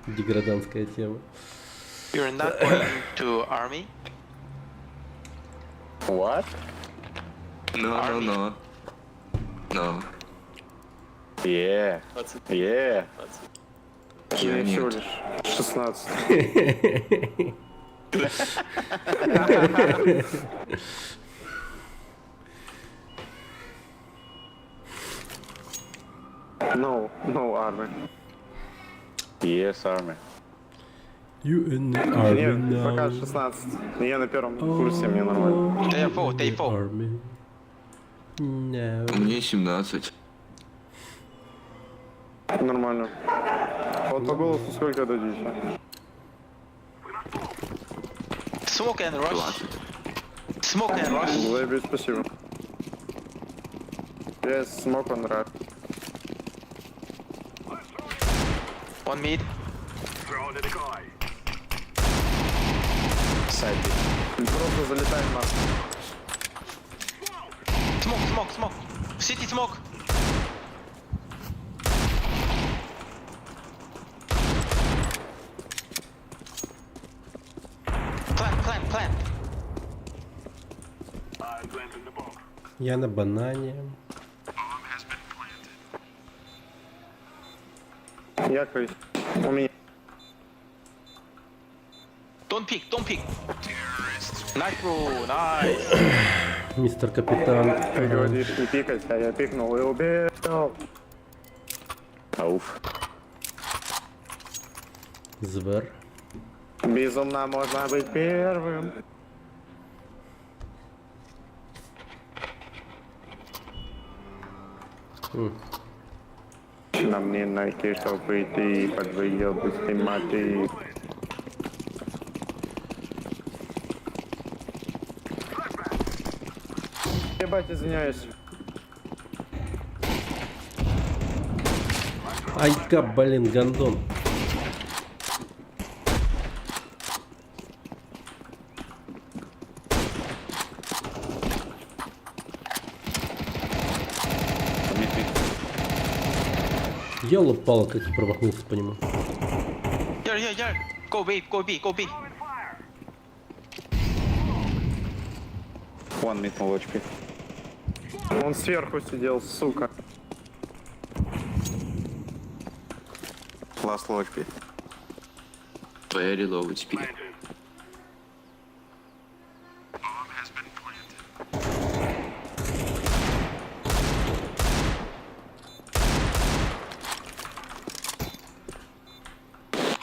деграданская тема. You're not going to army? What? No. Yeah. Yeah. Мне Я всего нет. лишь 16. No army. Yes, army. You in the army Нет, пока now. 16. Я на первом курсе, мне нормально. Day 4, day 4. Army. No. Мне 17. Нормально. Вот по голосу сколько дадите? Smoke and rush. 20. Smoke and rush. Заебись, спасибо. Yes, smoke on rat. One mid. Throw to the guy. Сайд. Просто залетаем на. Smoke. City smoke. Я на банане. Я крыс. У меня. Don't pick, don't pick. Nice bro, nice. Мистер Капитан. Ты говоришь не пикать, а я пикнул и убил. Ауф. Звер. Безумно можно быть первым. Нам не найти, чтобы идти под выебы снимать. Ебать, извиняюсь. Айка, блин, гандон. Ёлопало, как я промахнулся по нему. Here. Go B, go B, go B. One mid молочки. Он сверху сидел, сука. Last low HP. Твоя реловый спи.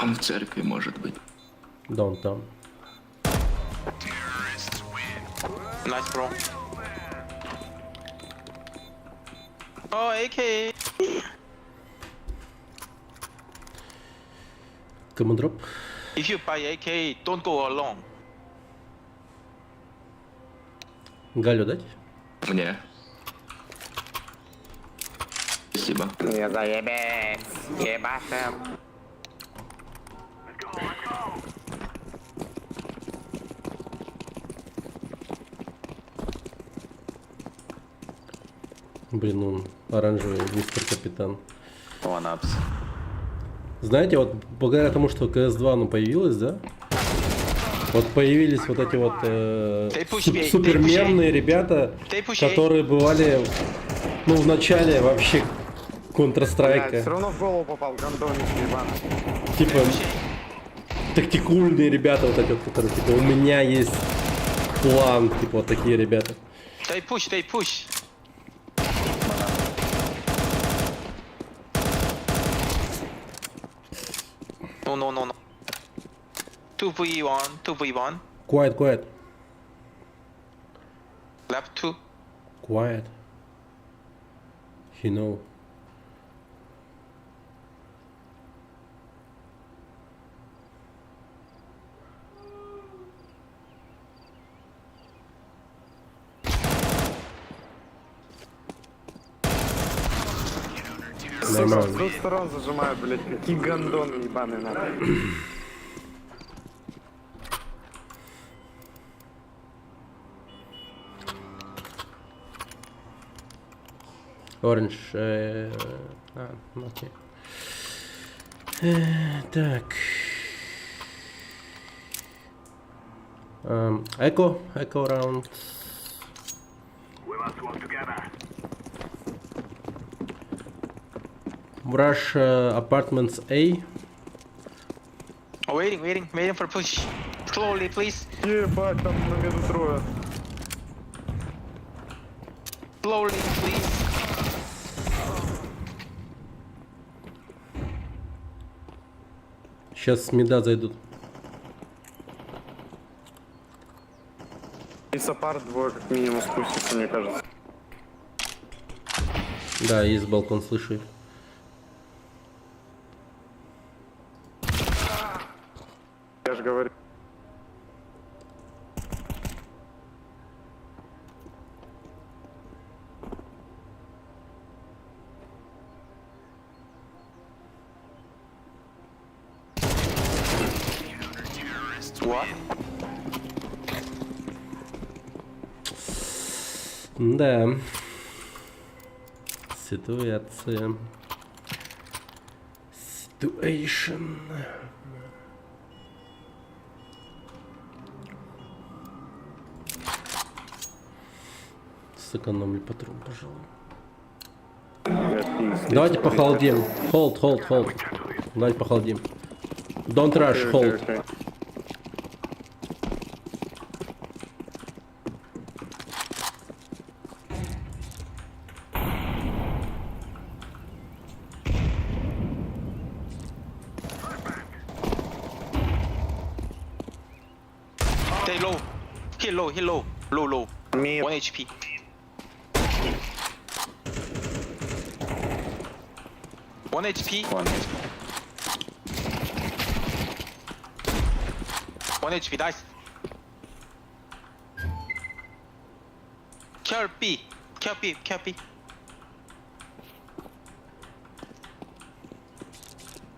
Он в церкви может быть. Даунтаун. Nice bro. Oh, AK. Командроп. If you buy AK, don't go alone. Галю дать? Мне. Спасибо. Не заебись. Ебашем. Блин, он оранжевый, мистер Капитан. One ups. Знаете, вот благодаря тому, что CS2 ну, появилась, да? Вот появились вот эти вот суперменные ребята, которые бывали, ну, в начале вообще Блядь, Counter-Strike. все равно в голову попал гандоник ебаный. Типа, тактикульные ребята вот эти вот, которые, типа, у меня есть план, типа, вот такие ребята. They push. No. 2v1. Quiet. Left 2. Quiet. He know. Сука, с Нормально. двух сторон зажимают, блядь, какие гандоны ебаные нахуй. Оранж. Окей. Так. Эко раунд. We must work together. Rush apartments A. Oh, waiting for push. Slowly, please. Ебать, там на меду трое. Slowly, please. Сейчас с мида зайдут. И сапар двое как минимум спустится, мне кажется. Да, есть балкон, слышу их. Я же говорю. What? Да. Ситуация. Situation. Сэкономлю патрон, пожалуй. Я пиздец. Давайте похолодим. Hold. Давайте похолодим. Don't rush, hold. Окей. They low. Hit low. Low. Мид. 1 HP. One HP. One HP. Nice. Kill B.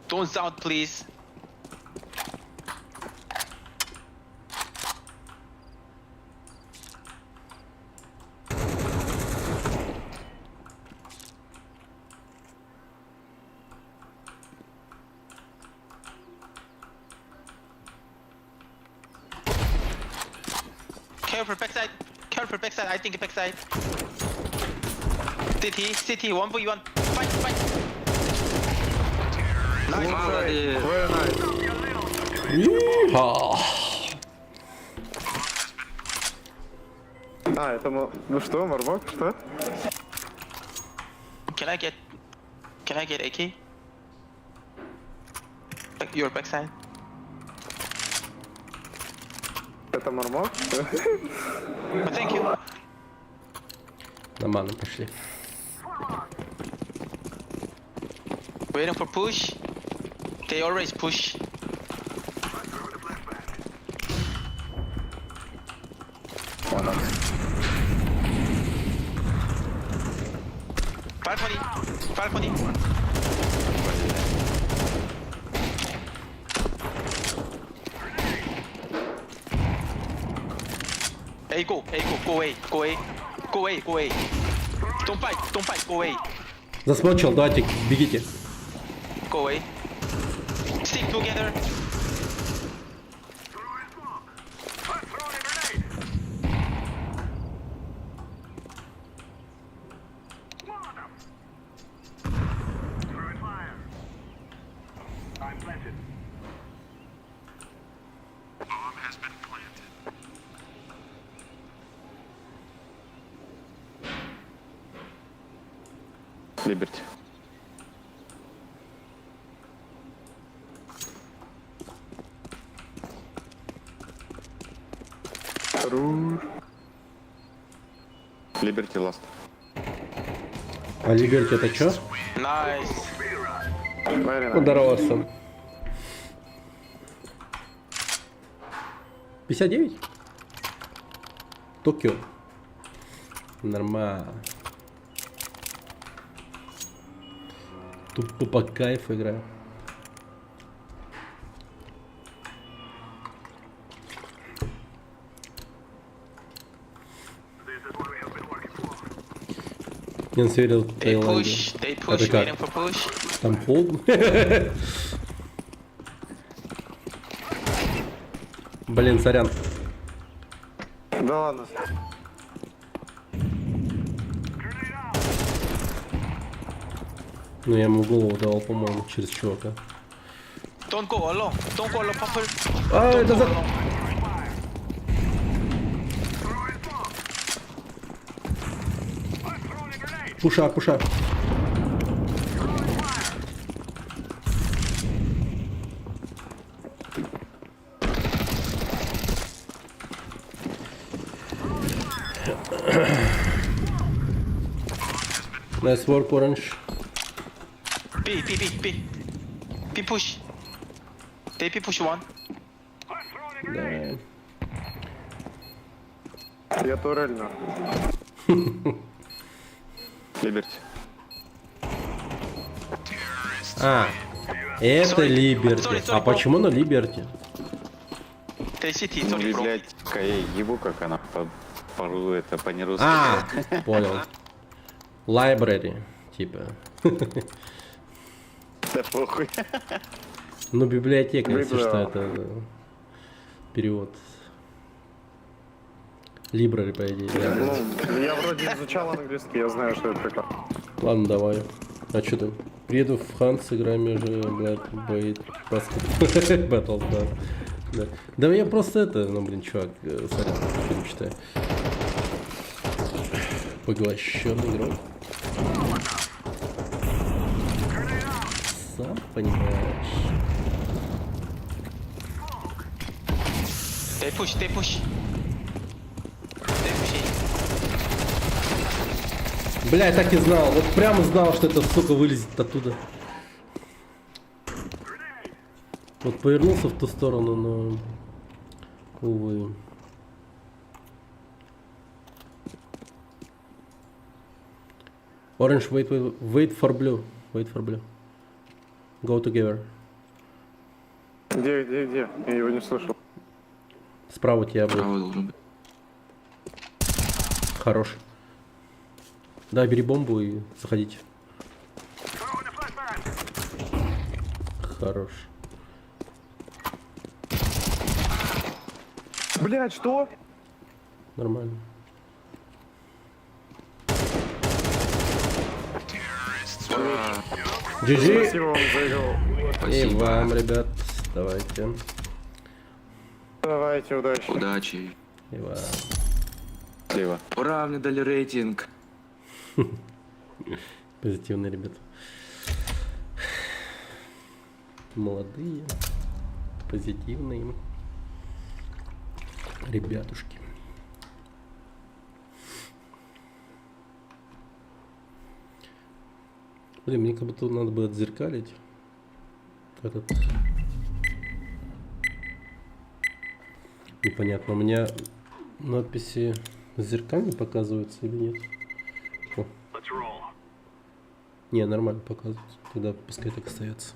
Don't sound, please. Careful backside. I think backside. CT, 1v1. Fight. Nice. Молодец. Very nice. Это ну что, Мармок, что? Can I get AK? Your backside. Это Мармок? Oh, thank you. Нормально, пошли. Waiting for push. They always push. Balcony. Hey, go away. Don't fight, go away. Засмочил, давайте, бегите. Go away. Stick together. Либерти. Либерти ласт. А Либерти это чё? Nice. Very nice. Поздоровался. 59? Токио. Нормально. Тупо по кайфу играю. Я сверил в They Таиланде. push, Это как? waiting for push. Там холодно. Блин, сорян. Да ладно. Ну я ему голову давал, по-моему, через чувака. Don't go alone, purple. А, Don't это go за... alone. Пуша. Nice work, Orange. B push. They B push one. Да. Я турельно. Либерти. А, это Sorry. Либерти. Sorry, А bro. почему на Либерти? They CT, Ну, sorry, bro. библиотека, я ебу, как она это по-нерусски. А, понял. Library, типа. Да похуй. Ну, библиотека, если Библя. что, это перевод. Library, по идее. Да. Ну, я вроде изучал английский, я знаю, что это такое. Ладно, давай. А что ты? Приеду в Хан, сыграем между Black Bait Basket Battles, да. Да. Да я просто это, ну блин, чувак, сорян, фильм читаю. Поглощенный игрок. Сам понимаешь. They push, they push. They pushing. Бля, я так и знал. Вот прямо знал, что эта сука вылезет оттуда. Вот повернулся в ту сторону, но... Увы. Orange, wait for blue. Wait for blue. Go together. Где? Я его не слышал. Справа у тебя будет. Право должен быть. Хорош. Да, бери бомбу и заходите. Хорош. Блять, что? Нормально. GG. Спасибо вам за игру. И Спасибо. вам, ребят. Давайте. Давайте, удачи. Удачи. И вам. Слева. Ура, мне дали рейтинг. Позитивные ребята. Молодые. Позитивные. Ребятушки. Блин, мне как будто надо бы отзеркалить этот. Непонятно, у меня надписи зеркально показываются или нет? О. Let's roll. Не, нормально показывается. Тогда пускай так остается.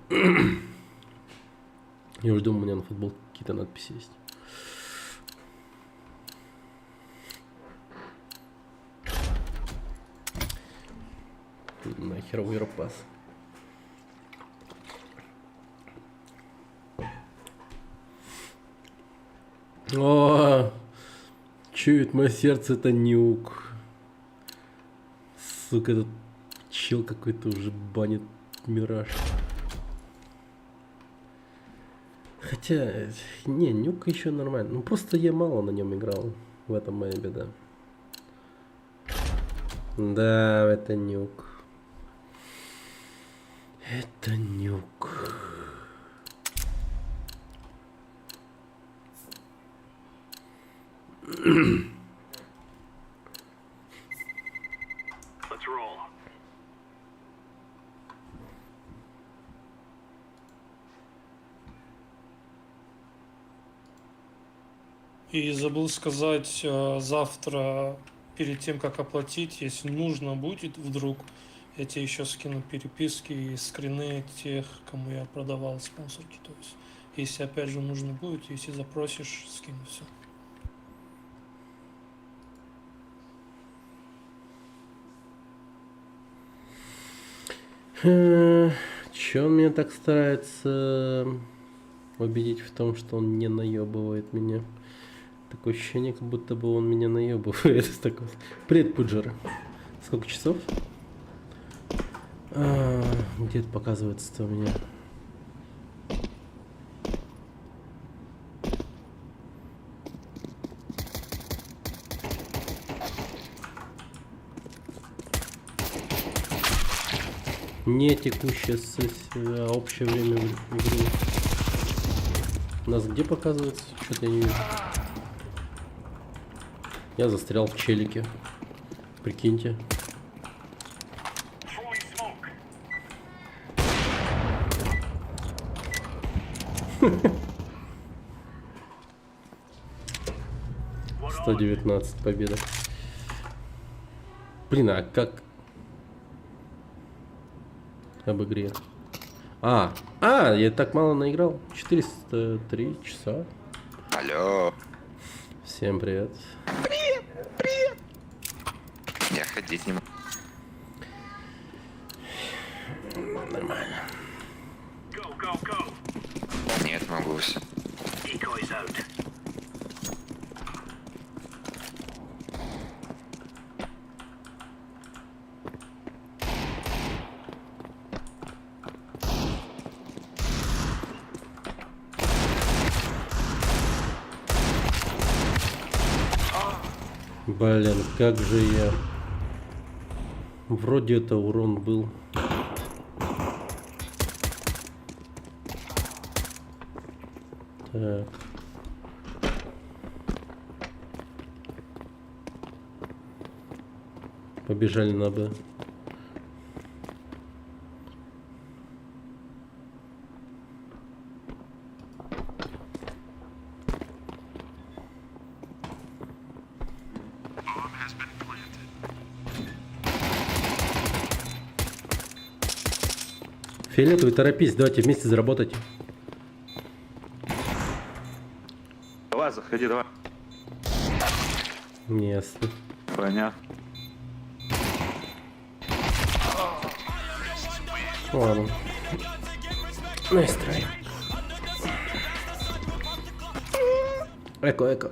Я уже думаю, у меня на футболке какие-то надписи есть. Нахер Европас. О, чует мое сердце, это нюк. Сука, этот чел какой-то уже банит Мираж. Хотя, не, нюк еще нормально. Ну просто я мало на нем играл. В этом моя беда. Да, это нюк. Это нюк. Let's roll. И забыл сказать, завтра перед тем, как оплатить, если нужно будет вдруг, я тебе еще скину переписки и скрины тех, кому я продавал спонсорки. То есть, если опять же нужно будет, если запросишь, скину все. Че он меня так старается убедить в том, что он не наебывает меня? Такое ощущение, как будто бы он меня наебывает. Привет, Пуджер. Сколько часов? Где это показывается-то у меня? Не текущая сессия, а общее время игры. У нас где показывается? Что-то я не вижу. Я застрял в челике. Прикиньте. 119 победа. Блин, а как об игре? Я так мало наиграл. 403 часа. Алло. Всем привет. Привет. Я ходить не могу. Нормально. Go, go, go. Нет, могу все. Decoys out. Блин, как же я... Вроде это урон был. Так. Побежали на Б. Фиолетовый, торопись, давайте вместе заработать. Давай, заходи, давай. Ясно. Понятно. Ладно. Настрой. Эко.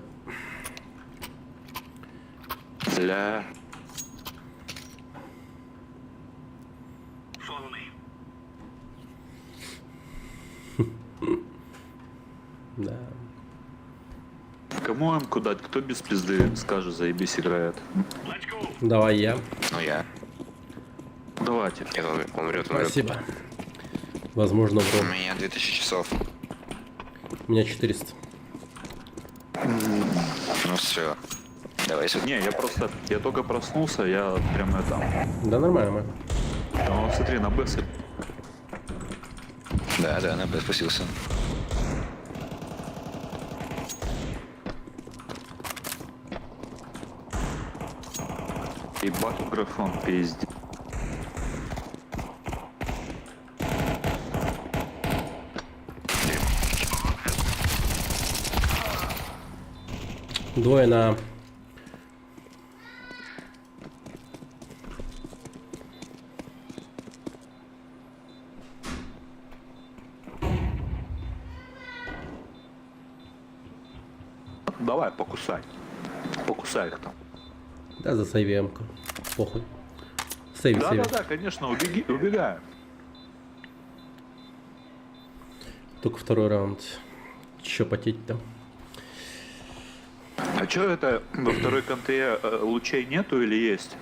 Бля. Follow me. Да. Кому М-ку дать? Кто без пизды скажет, заебись играет? Let's go. Давай я. Ну я. Давайте. Нет, он умрет. Спасибо. Возможно, У вру. меня 2000 часов. У меня 400. Ну все. Давай сюда. Не, я только проснулся, я прям это... Да нормально. Ну, смотри, на Б Да, на Б спустился. ебать графон, пиздец. Двое на... Давай, покусай. Покусай их там. Да, за сейвемку. Похуй. Сейви. Да, конечно, убегаем. Только второй раунд. Че потеть-то? А чё это во второй конте лучей нету или есть?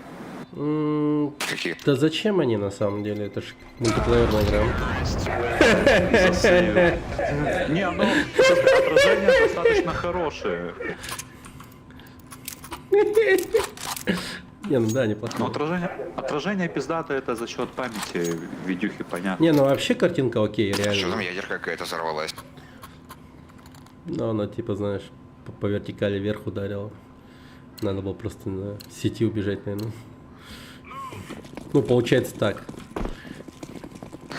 Какие? Да зачем они на самом деле? Это ж мультиплеерная игра. Не, ну, отражение достаточно хорошее. Не, ну да, Но неплохо. отражение пиздата это за счет памяти видюхи, понятно. Не, ну вообще картинка окей, Что там реально. ядерка какая-то взорвалась? Но она типа, знаешь, по вертикали вверх ударила. Надо было просто на сети убежать, наверное. Ну, получается так.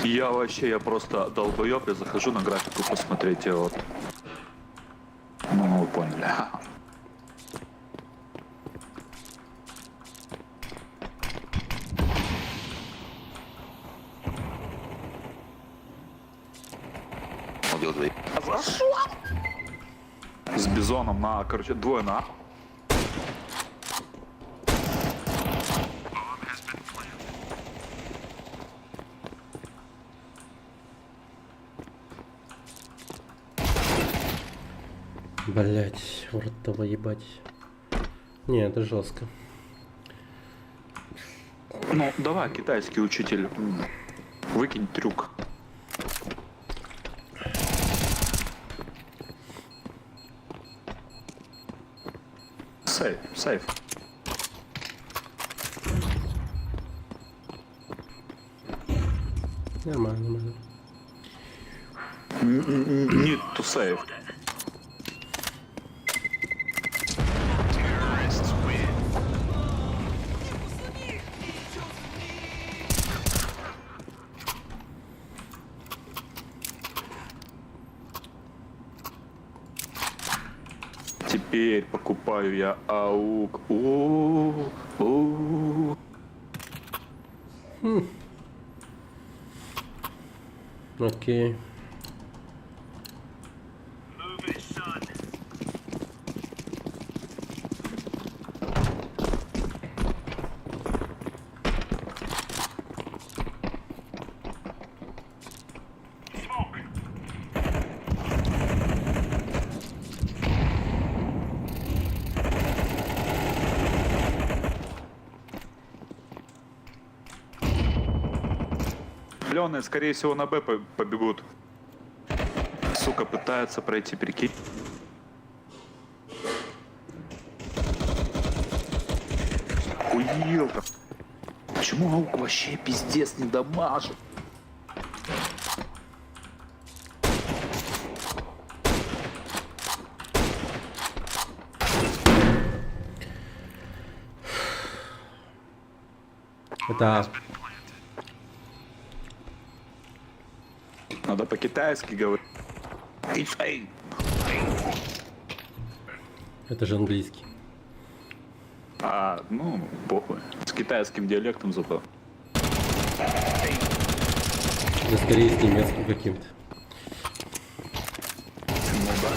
Я просто долбоёб, я захожу на графику посмотреть, вот. Ну, вы поняли. Убил двоих. С бизоном на, короче, двое на. Блять, в рот того ебать. Не, это жестко. Ну, давай, китайский учитель, выкинь трюк. Сейф. Нормально. Need to save. Теперь покупаю я АУК. Окей. Move it, son. Smoke. Зеленые, скорее всего, на Б побегут. Сука, пытаются пройти, прикинь. Уел-то. Почему аук вообще пиздец не дамажит? Это Надо по-китайски говорить. это же английский. А, ну, похуй. С китайским диалектом зато. Да скорее с немецким каким-то. Ну да.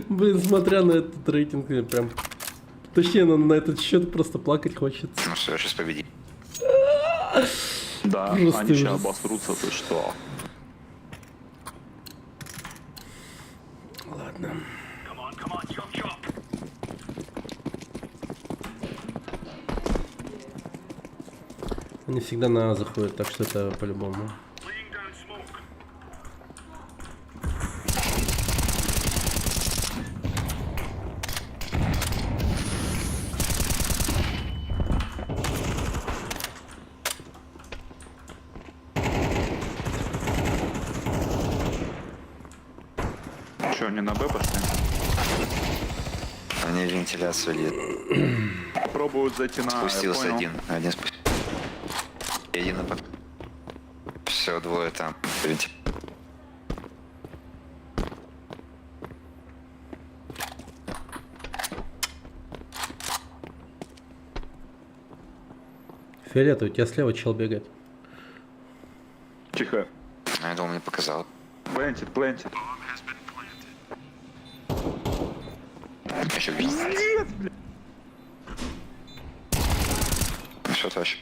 Блин, смотря на этот рейтинг, мне прям... Точнее, на этот счет просто плакать хочется. Ну все, сейчас победим. Да, Просто они сейчас ужас. обосрутся, ты что? Ладно. Come on, chop chop. Они всегда на А заходят, так что это по-любому. Laying down smoke. Че, они на Б пошли? Они вентиляцию льют. Пробуют зайти на А, я Спустился понял. один спустился. Один на под. Все, двое там. Фиолетовый, у тебя слева чел бегает. Тихо. Я думал, мне показал. Плентит, плентит. Еще видел. Что вообще?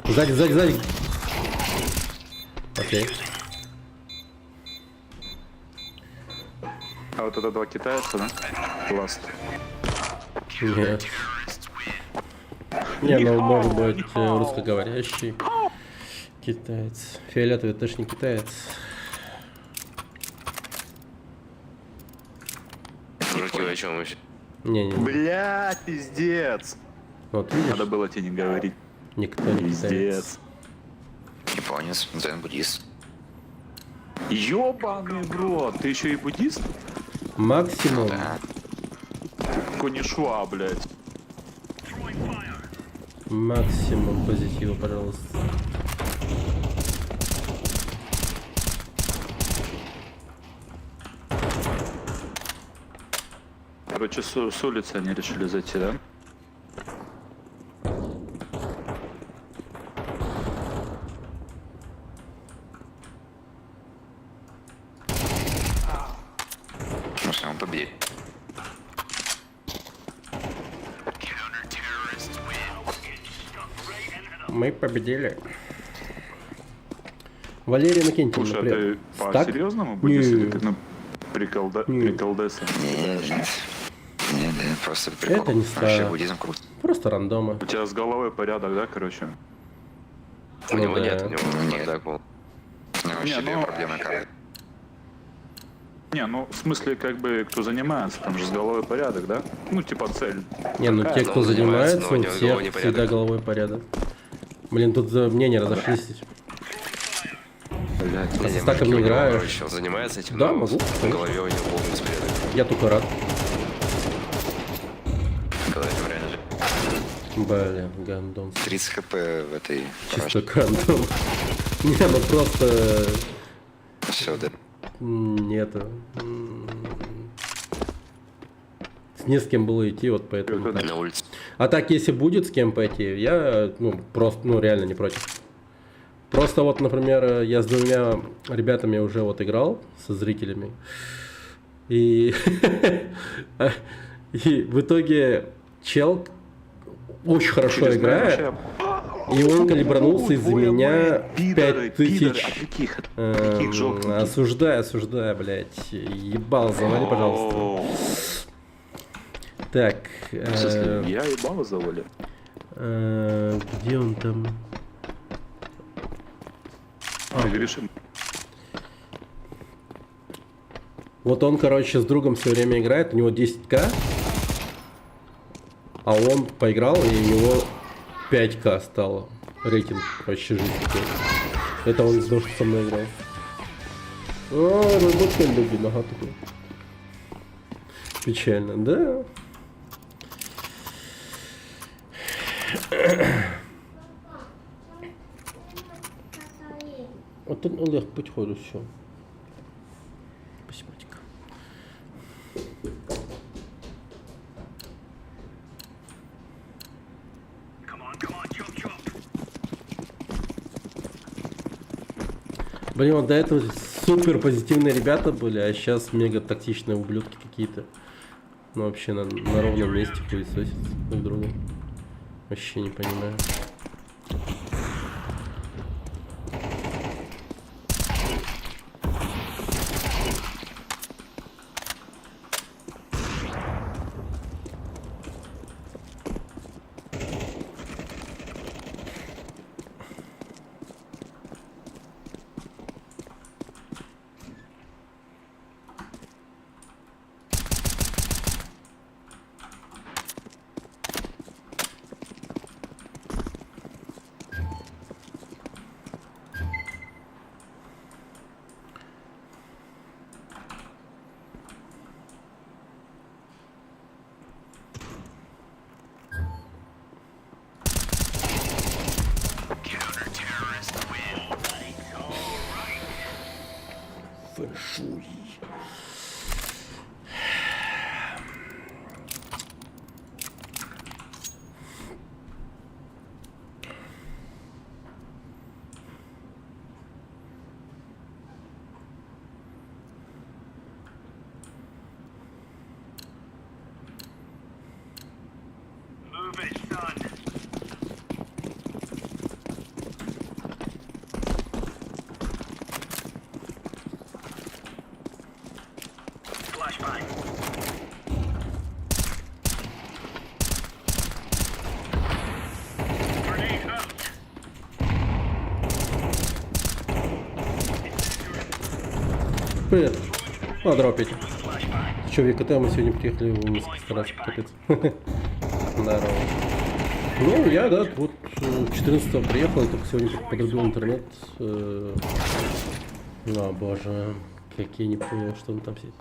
Сзади, сзади, сзади. Окей. А вот это два китайца, да? Ласт. Нет. Не, ну может быть русскоговорящий китаец. Фиолетовый тоже не китаец. Руки о чем вообще? Не-не. Блять, пиздец. Вот видишь, Надо было тебе не говорить. никто не китаец. Пиздец. Японец, дзен-буддист. Ёбаный в рот, ты еще и буддист? Максимум. Да. Конишуа, блять. Максимум позитива, пожалуйста. Короче, с улицы они решили зайти, да? Ну что, он победит. Мы победили. Валерий Накентьевна, Слушай, а привет. ты Так? по-серьезному будешь Не. или ты на приколдеса? Не, просто прикол. Это не Вообще ста- буддизм крут. Просто рандома. У тебя с головой порядок, да, короче? У него нет, у него бардак был. У него вообще Не, две ну- проблемы карты. Не, ну, в смысле, как бы, кто занимается, там же с головой порядок, да? Ну, типа, цель. Не, ну те, кто занимается, но у у него всех головой не всегда порядок. головой порядок. Блин, тут мнения разошлись. Блять. А со стаком не играешь. Он занимается этим, Да, но могу, в конечно. голове у него полный беспорядок. Я только рад. Когда это реально же Блин, гандон. 30 хп в этой Чисто гандон. Не, ну просто... Все, да. Нету. Не с кем было идти, вот поэтому. так. На улице. А так, если будет с кем пойти, я, ну, просто, ну, реально не против. Просто вот, например, я с двумя ребятами уже вот играл, со зрителями. И, и в итоге чел очень хорошо играет. И он калибранулся из-за меня Пидоры, 5000. а каких жёлтеньких? Осуждаю, блядь. Ебал, завали, пожалуйста. О, Так. в смысле, я ебало завалил. Где он там? Ты говоришь, Вот он, короче, с другом все время играет, у него 10к, а он поиграл, и у него 5к стало. Рейтинг вообще жизнь какой-то. Это он из-за того, что со мной играл. Работка любит, ага, такой. Печально, да? Вот он Олег потихоньку все. Спасибо. Блин, вот до этого супер позитивные ребята были, а сейчас мега токсичные ублюдки какие-то. Ну вообще на ровном месте хуесосят друг друга. Вообще не понимаю. Фэншуй. Move it, son. Flashbang. Grenade out. Привет. Здорово, Петя. Че, ВКТ, мы сегодня приехали в несколько раз, капец. Здорово. Ну, я, да, вот 14-го приехал, и только сегодня подрубил интернет. О, боже, как я не понял, что он там сидит.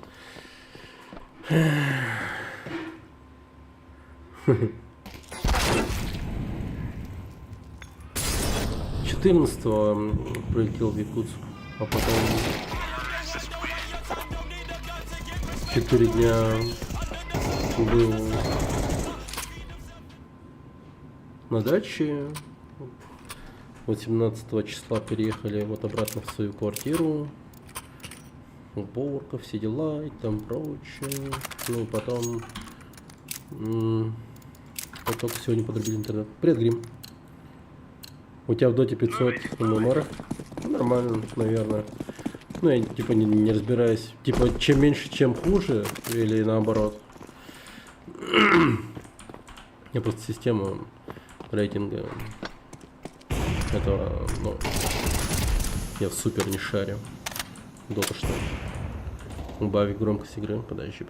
14-го прилетел в Якутск, а потом 4 дня был на даче. 18 числа переехали вот обратно в свою квартиру. Уборка, все дела и там прочее. Ну и потом вот только сегодня подрубили интернет. Привет, Грим. У тебя в доте 500 ММР? Нормально, наверное. Ну, я типа не разбираюсь. Типа, чем меньше, чем хуже, или наоборот. Я просто систему рейтинга этого, ну, я супер не шарю. Дота что? Убавить громкость игры. Подожди.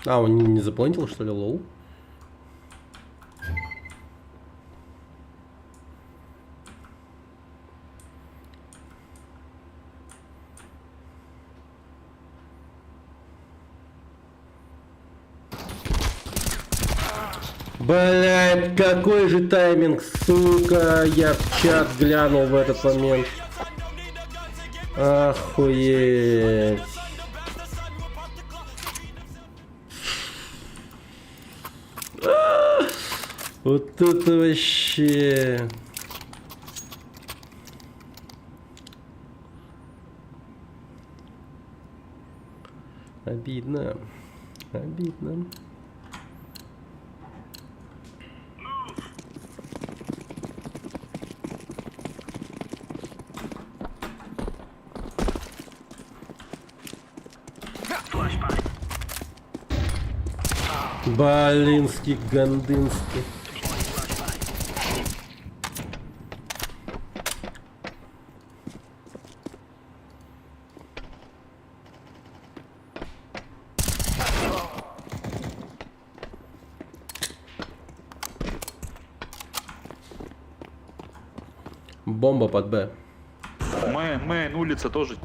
А, он не заплантил, что ли, лоу? Блядь, какой же тайминг, сука, я в чат глянул в этот момент. Охуеть. Вот это вообще... Обидно. Обидно. Балинский, гандынский. Бомба под Б. Мейн, улица тоже.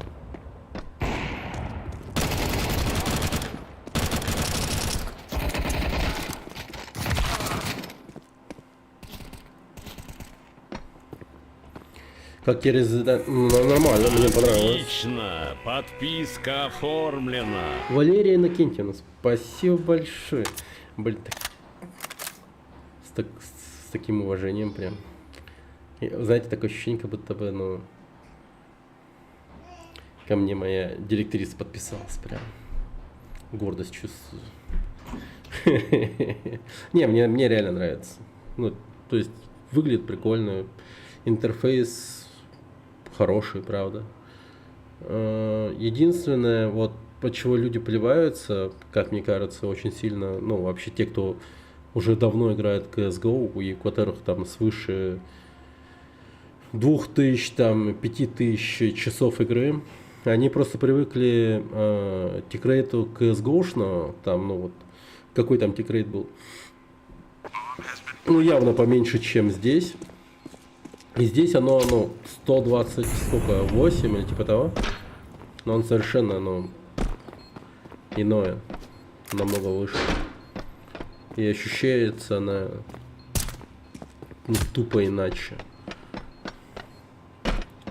Как через... Ну, нормально, мне понравилось. Отлично. Подписка оформлена. Валерия Иннокентьевна, спасибо большое. Блин, с таким уважением прям. И, знаете, такое ощущение, как будто бы, ну... Ко мне моя директриса подписалась прям. Гордость чувствую. Не, мне реально нравится. Ну, то есть, выглядит прикольно. Интерфейс хороший, правда. Единственное, вот по чего люди плеваются, как мне кажется, очень сильно, ну, вообще те, кто уже давно играет в CSGO, и у которых там свыше 2000, там, 5000 часов игры, они просто привыкли тикрейту CSGO-шного, там, ну вот, какой там тикрейт был? Ну, явно поменьше, чем здесь. И здесь оно, ну, 120, сколько, 8 или типа того. Но он совершенно, ну, иное. Намного выше. И ощущается она, ну, тупо иначе.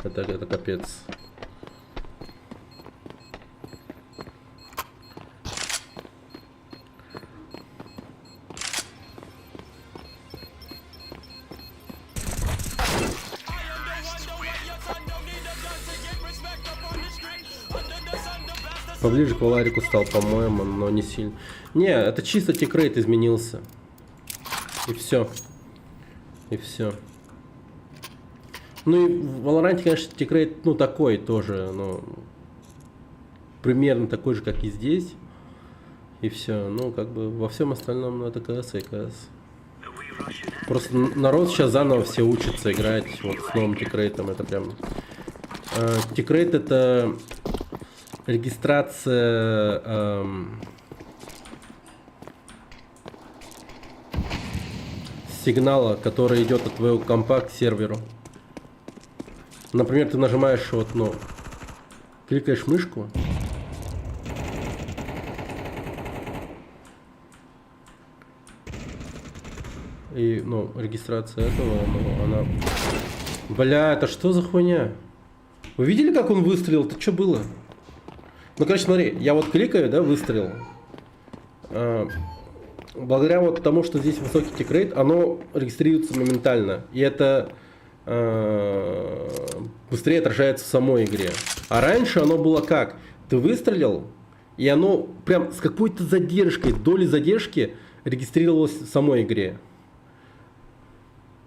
Это капец. Поближе к Валарику стал, по-моему, но не сильно. Не, это чисто тикрейт изменился. И все. И все. Ну и в Валоранте, конечно, тикрейт, ну, такой тоже, ну, примерно такой же, как и здесь. И все. Ну, как бы во всем остальном, ну, это КС и КС. Просто народ сейчас заново все учится играть вот с новым тикрейтом. Это прям... Тикрейт — это регистрация сигнала, который идет от твоего компа к серверу. Например, ты нажимаешь вот, ну, кликаешь мышку. И, ну, регистрация этого, ну, она... Бля, это что за хуйня? Вы видели, как он выстрелил? Это что было? Ну, короче, смотри, я вот кликаю, да, выстрелил. Благодаря вот тому, что здесь высокий тикрейт, оно регистрируется моментально. И это быстрее отражается в самой игре. А раньше оно было как? Ты выстрелил, и оно прям с какой-то задержкой, долей задержки регистрировалось в самой игре.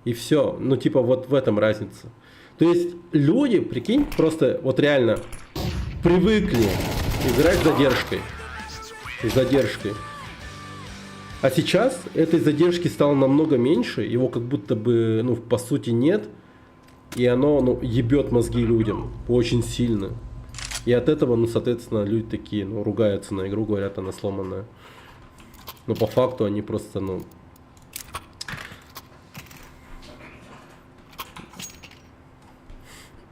И все. Ну, типа, вот в этом разница. То есть люди, прикинь, просто вот реально привыкли играть с задержкой. С задержкой. А сейчас этой задержки стало намного меньше. Его как будто бы, ну, по сути нет. И оно, ну, ебет мозги людям очень сильно. И от этого, ну, соответственно, люди такие, ну, ругаются на игру, говорят, она сломанная. Но по факту они просто, ну...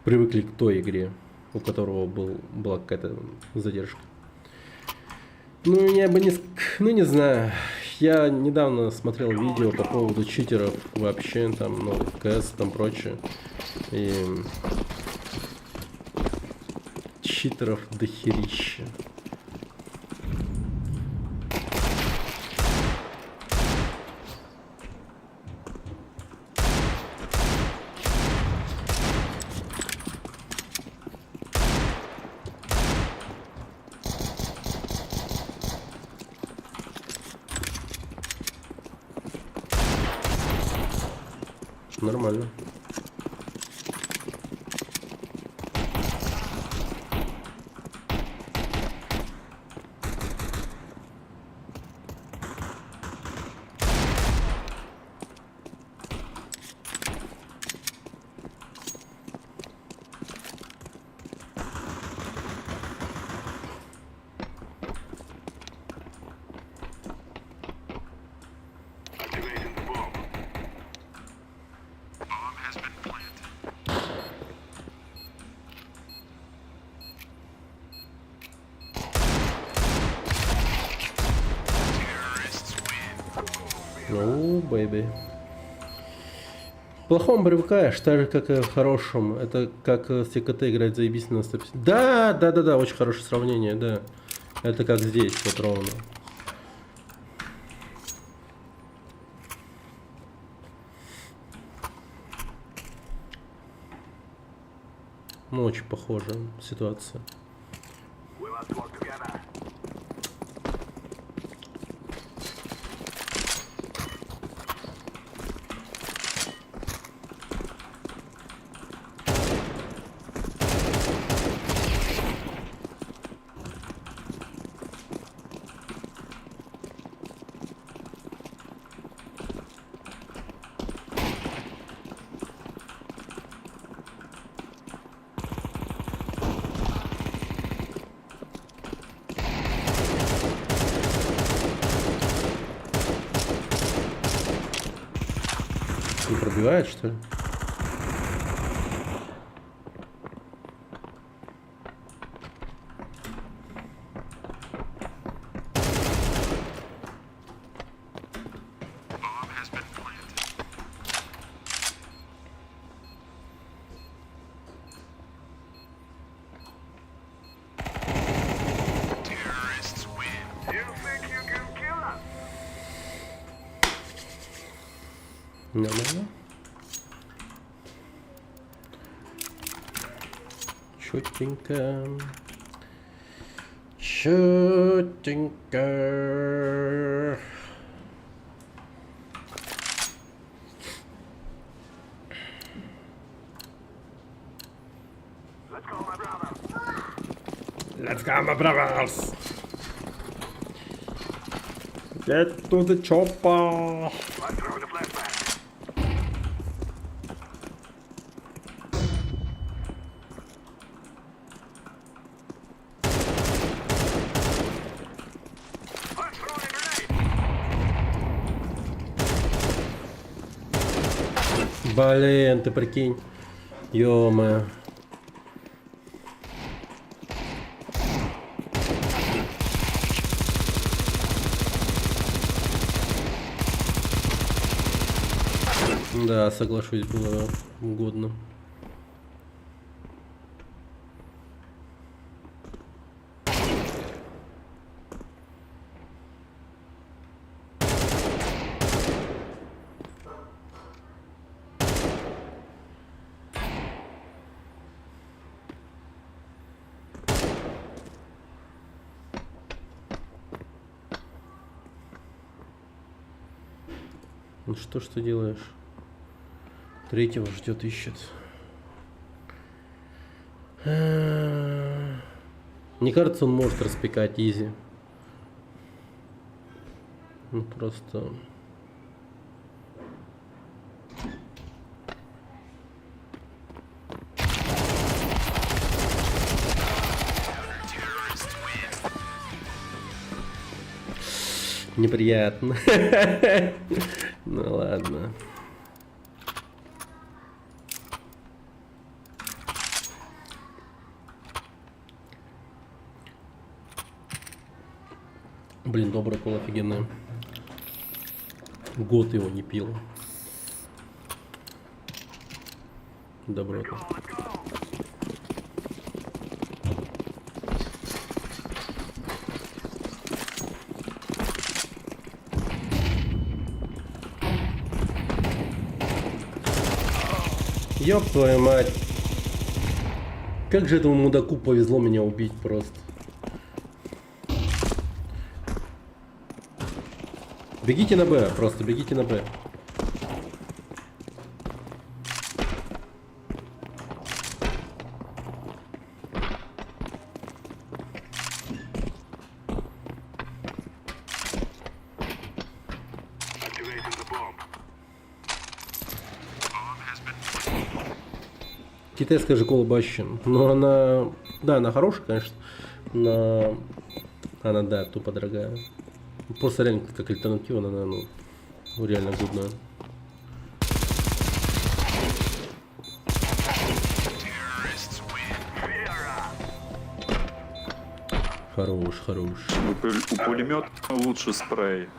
привыкли к той игре, у которого была какая-то задержка. Ну, я бы не... Ну, не знаю. Я недавно смотрел видео по поводу читеров вообще, там, ну, в КС, там прочее. И читеров дохерища. Нормально. Ну, бэйби. В плохом привыкаешь, так же, как и в хорошем. Это как с ТКТ играть заебись на 150. Да, очень хорошее сравнение, да. Это как здесь, вот ровно. Ну, очень похожая ситуация. Не пробивает, что ли? Нормально. Чётенько. Чётенько. Let's go, my brothers. Get to the chopper. Блин, ты прикинь. Ё-моё. Да, соглашусь, было угодно. Ну что ж ты делаешь? Третьего ждет, ищет. Мне кажется, он может распекать изи. Ну просто... Неприятно. Ну ладно. Блин, добрая кола офигенная. Год его не пил. Доброта. Ёб твою мать. Как же этому мудаку повезло меня убить просто. Бегите на Б, просто бегите на Б. Китайская же колбаща. Но она... Да, она хорошая, конечно. Но... Она, да, тупо дорогая. Просто реально как альтернатива, она, ну, реально гудная. Хорош, хорош. У пулемета лучше спрей.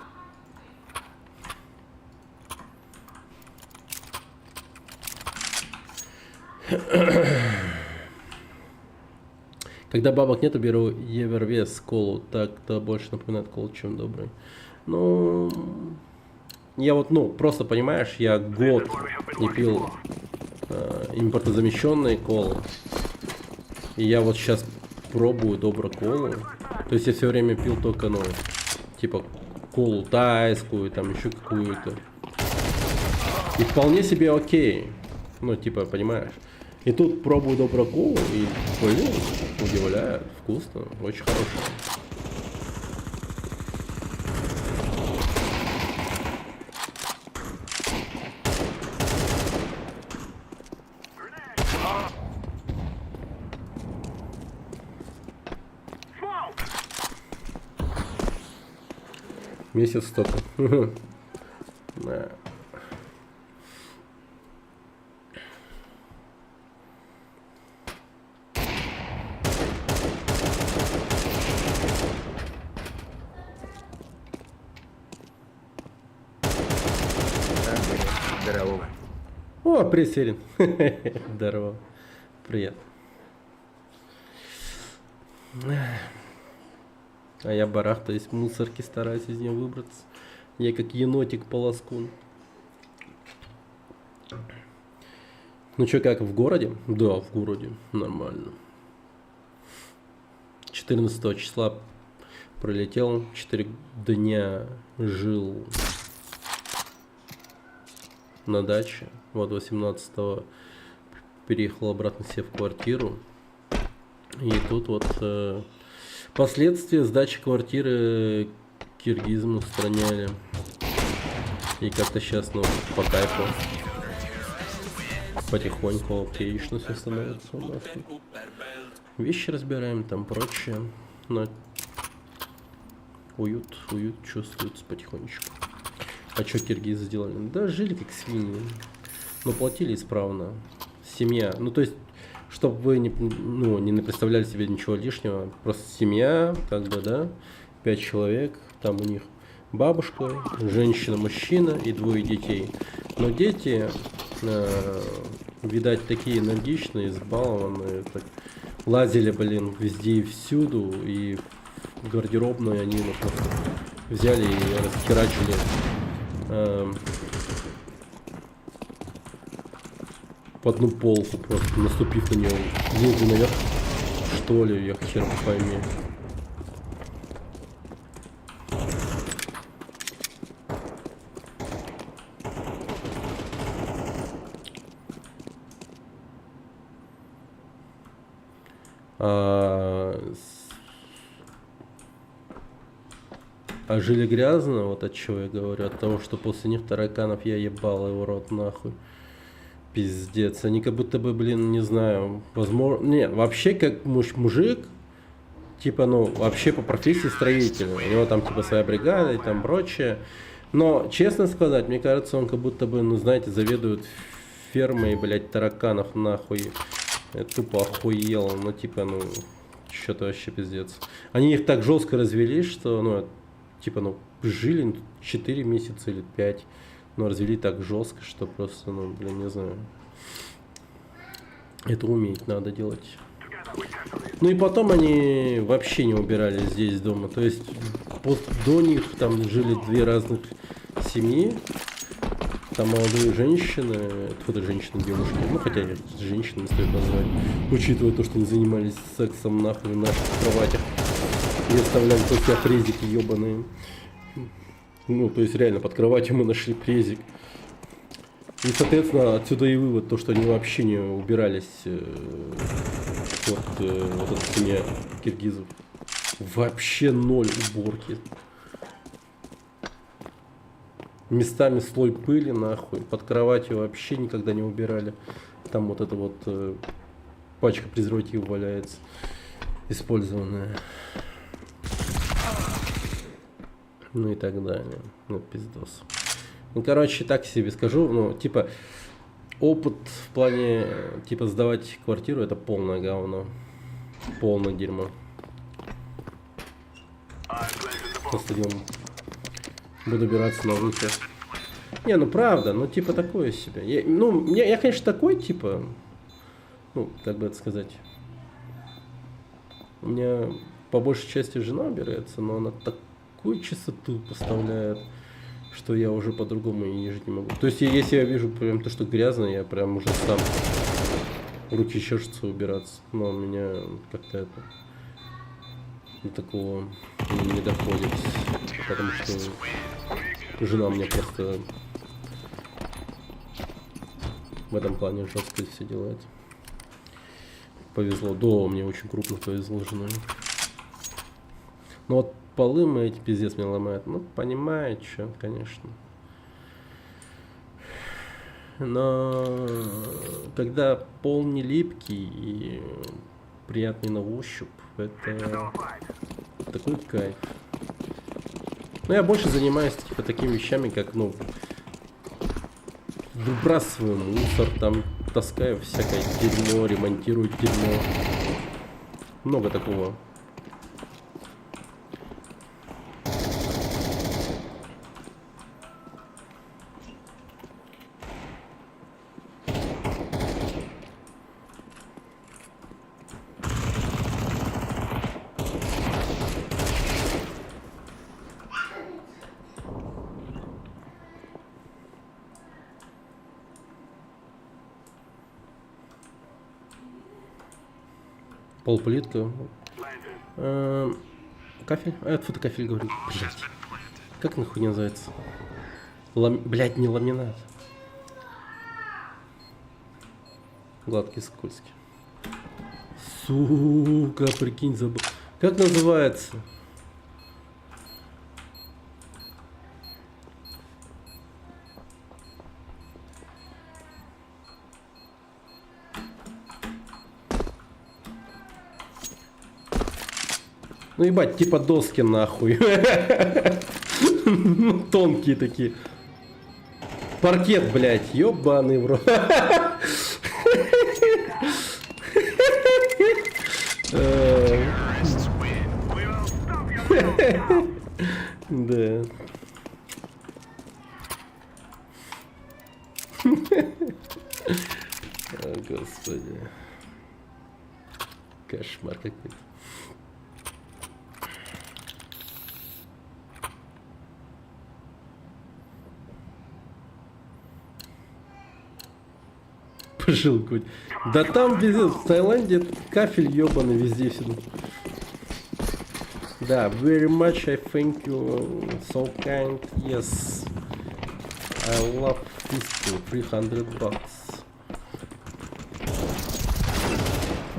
Когда бабок нету, беру Евервес колу. Так-то больше напоминает колу, чем добрый. Ну, я вот, ну, просто понимаешь, я год не пил импортозамещенные колы. И я вот сейчас пробую добрую колу. То есть я все время пил только, ну, типа колу тайскую, там еще какую-то. И вполне себе окей. Ну, типа, понимаешь. И тут пробую добрую колу и, блин, удивляет, вкусно, очень хорошо. Месяц столько. Да. Здорово. О, присерин. Здорово. Привет. А я барахтаюсь в мусорке, стараюсь из нее выбраться. Я как енотик-полоскун. Ну чё, как в городе? Да, в городе. Нормально. 14 числа пролетел. 4 дня жил на даче. Вот 18-го переехал обратно себе в квартиру. И тут вот последствия сдачи квартиры киргизам устраняли. И как-то сейчас, ну, по кайфу. Потихоньку окейшно все становится у нас. Вещи разбираем, там прочее. Но уют чувствуется потихонечку. А что киргизы сделали? Да, жили как свиньи. Но платили исправно. Семья. Ну, то есть, чтобы вы не представляли себе ничего лишнего. Просто семья, как бы, да, 5 человек. Там у них бабушка, женщина, мужчина и 2 детей. Но дети, видать, такие энергичные, избалованные. Так, лазили, блин, везде и всюду. И в гардеробную они просто взяли и расхерачили. В одну полку, просто наступив на нее. Лезли наверх, что ли, я хер пойми. А жили грязно, вот от чего я говорю, от того, что после них тараканов я ебал его рот нахуй. Пиздец, они как будто бы, блин, не знаю, возможно... Нет, вообще как мужик, типа, ну, вообще по профессии строитель. У него там, типа, своя бригада и там прочее. Но, честно сказать, мне кажется, он как будто бы, ну, знаете, заведует фермой, блядь, тараканов нахуй. Я тупо охуел, ну, типа, ну, что-то вообще пиздец. Они их так жестко развели, что, ну, типа, ну, жили 4 месяца или 5, но развели так жестко, что просто, ну, блин, не знаю. Это уметь надо делать. Ну и потом они вообще не убирали здесь дома. То есть до них там жили 2 разных семьи. Там молодые женщины, кто-то женщины, девушки, ну хотя женщинами стоит назвать, учитывая то, что они занимались сексом нахуй в наших кроватях и оставляли только презики ебаные. Ну, то есть реально под кроватью мы нашли презик. И, соответственно, отсюда и вывод, то, что они вообще не убирались, вот эта семья киргизов. Вообще 0 уборки. Местами слой пыли, нахуй. Под кроватью вообще никогда не убирали. Там вот эта вот пачка презервативов валяется. Использованная. Ну и так далее. Ну, пиздос. Ну, короче, так себе скажу. Ну, типа, опыт в плане, типа, сдавать квартиру — это полное говно. Полное дерьмо. Просто буду добираться на выход. Не, ну правда, ну типа такое себе. Я, конечно, такой, типа, ну, как бы это сказать. У меня по большей части жена убирается, но она такую чистоту поставляет, что я уже по-другому и жить не могу. То есть, если я вижу прям то, что грязно, я прям уже сам руки чешутся убираться. Но у меня как-то это до такого не доходит, потому что жена мне просто в этом плане жестко все делает. Повезло, мне очень крупно повезло с женой. Но вот полы мы эти пиздец мне ломают. Ну, понимает, что, конечно. Но когда пол не липкий и приятный на ощупь, это такой кайф. Но я больше занимаюсь типа такими вещами, как, ну, выбрасываю мусор, там таскаю всякое дерьмо, ремонтирую дерьмо. Много такого. Полплитка. Кафель? А, это фотокафель, говорю. Блять. Как нахуй не называется? Блять, не ламинат. Гладкий, скользкий. Сука, прикинь, забыл. Как называется? Ну ебать, типа доски нахуй. Тонкие такие. Паркет, блядь, ёбаный в рот. Да. О, господи. Кошмар какой-то. Пожил какой. Да там везде, в Таиланде кафель ёбаный везде всюду. Да, very much I thank you, so kind, yes. I love this, $300.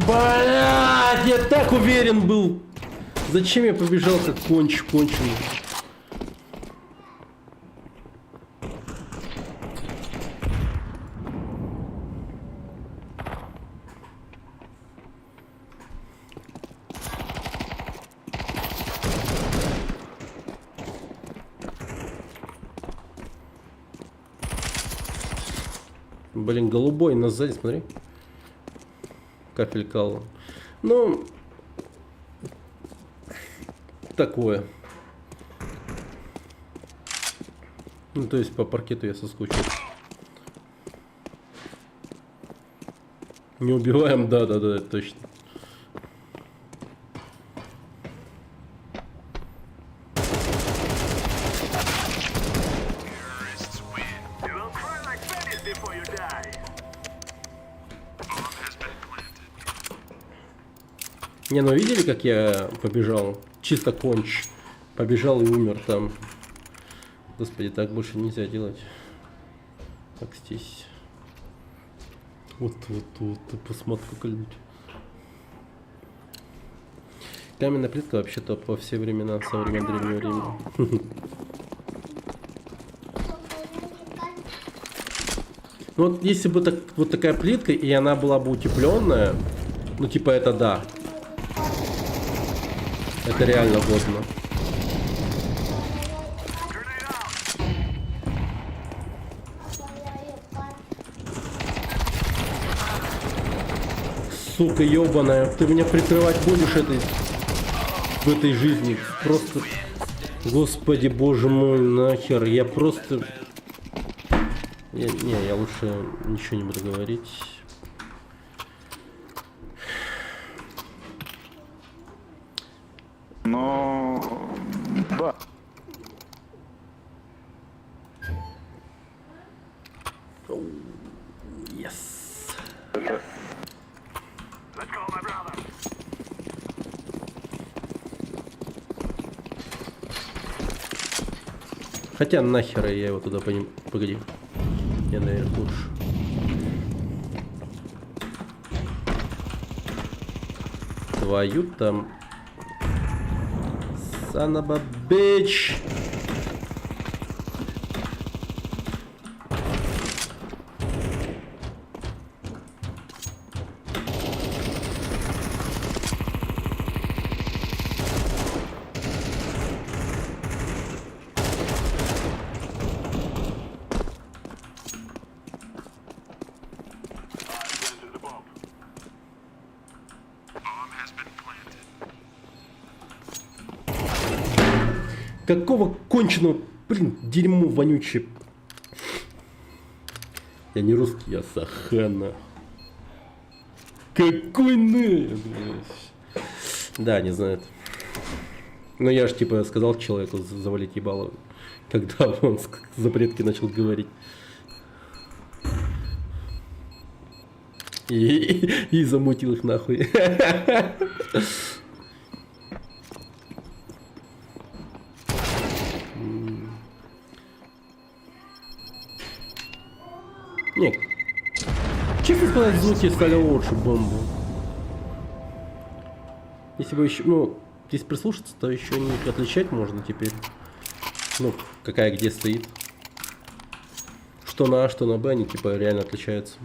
Блядь, я так уверен был. Зачем я побежал как конченый? Блин, голубой на сзади, смотри. Кафель кала. Ну, такое. Ну, то есть по паркету я соскучил. Не убиваем, да, точно. Не, ну видели, как я побежал? Чисто конч. Побежал и умер там. Господи, так больше нельзя делать. Так, здесь. Вот, посмотри, как люди. Каменная плитка вообще-то по все времена, со времен Древнего Рима. Ну вот если бы так, вот такая плитка, и она была бы утепленная, ну типа это да. Это реально годно. Сука ёбаная, ты меня прикрывать будешь в этой жизни? Просто, господи боже мой, нахер, я просто... Я лучше ничего не буду говорить. Но... Да. Yes. Хотя нахера я его туда поним... Погоди. Я наверх лучше. Твою там. Son of a bitch. Какого конченого, блин, дерьмо вонючее. Я не русский, я Сахана. Какой нахер? Да, не знаю. Но я же типа сказал человеку завалить ебало, когда он запретки начал говорить. И замутил их нахуй. Не, честно сказать, звуки стали лучше бомбу. Если бы еще, ну, если прислушаться, то еще не отличать можно теперь. Ну, какая где стоит. Что на А, что на Б, они типа реально отличаются.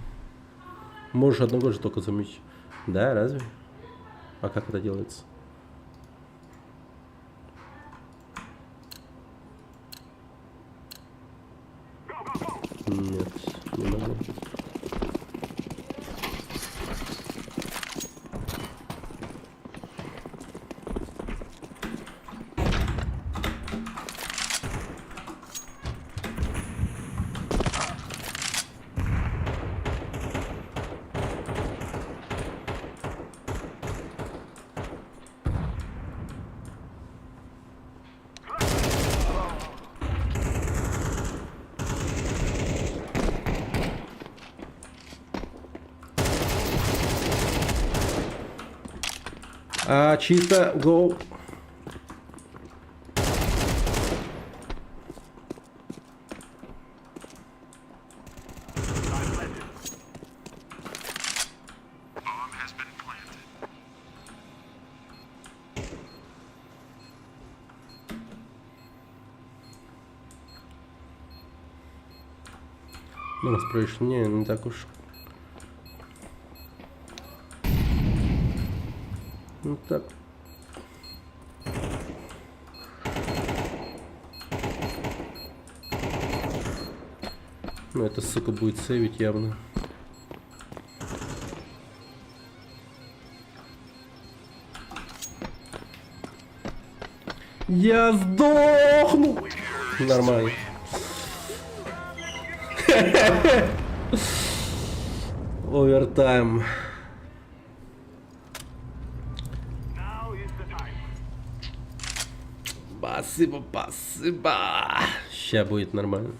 Можешь одного же только заметить. Да, разве? А как это делается? Нет, не могу. Чисто go. Ну, спросишь, не так уж. Ну так. Ну, это, сука, будет сейвить явно. Я сдохну! Нормально. Овертайм. Спасибо, спасибо. Сейчас будет нормально.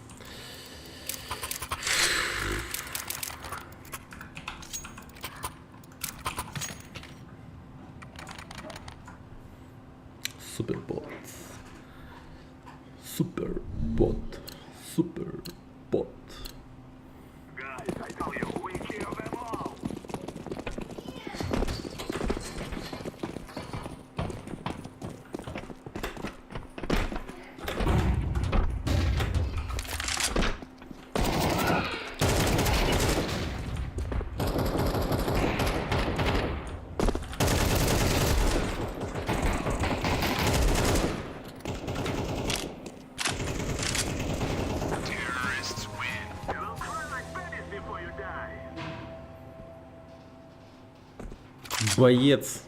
Супербот. Супербот. Супербот. Боец.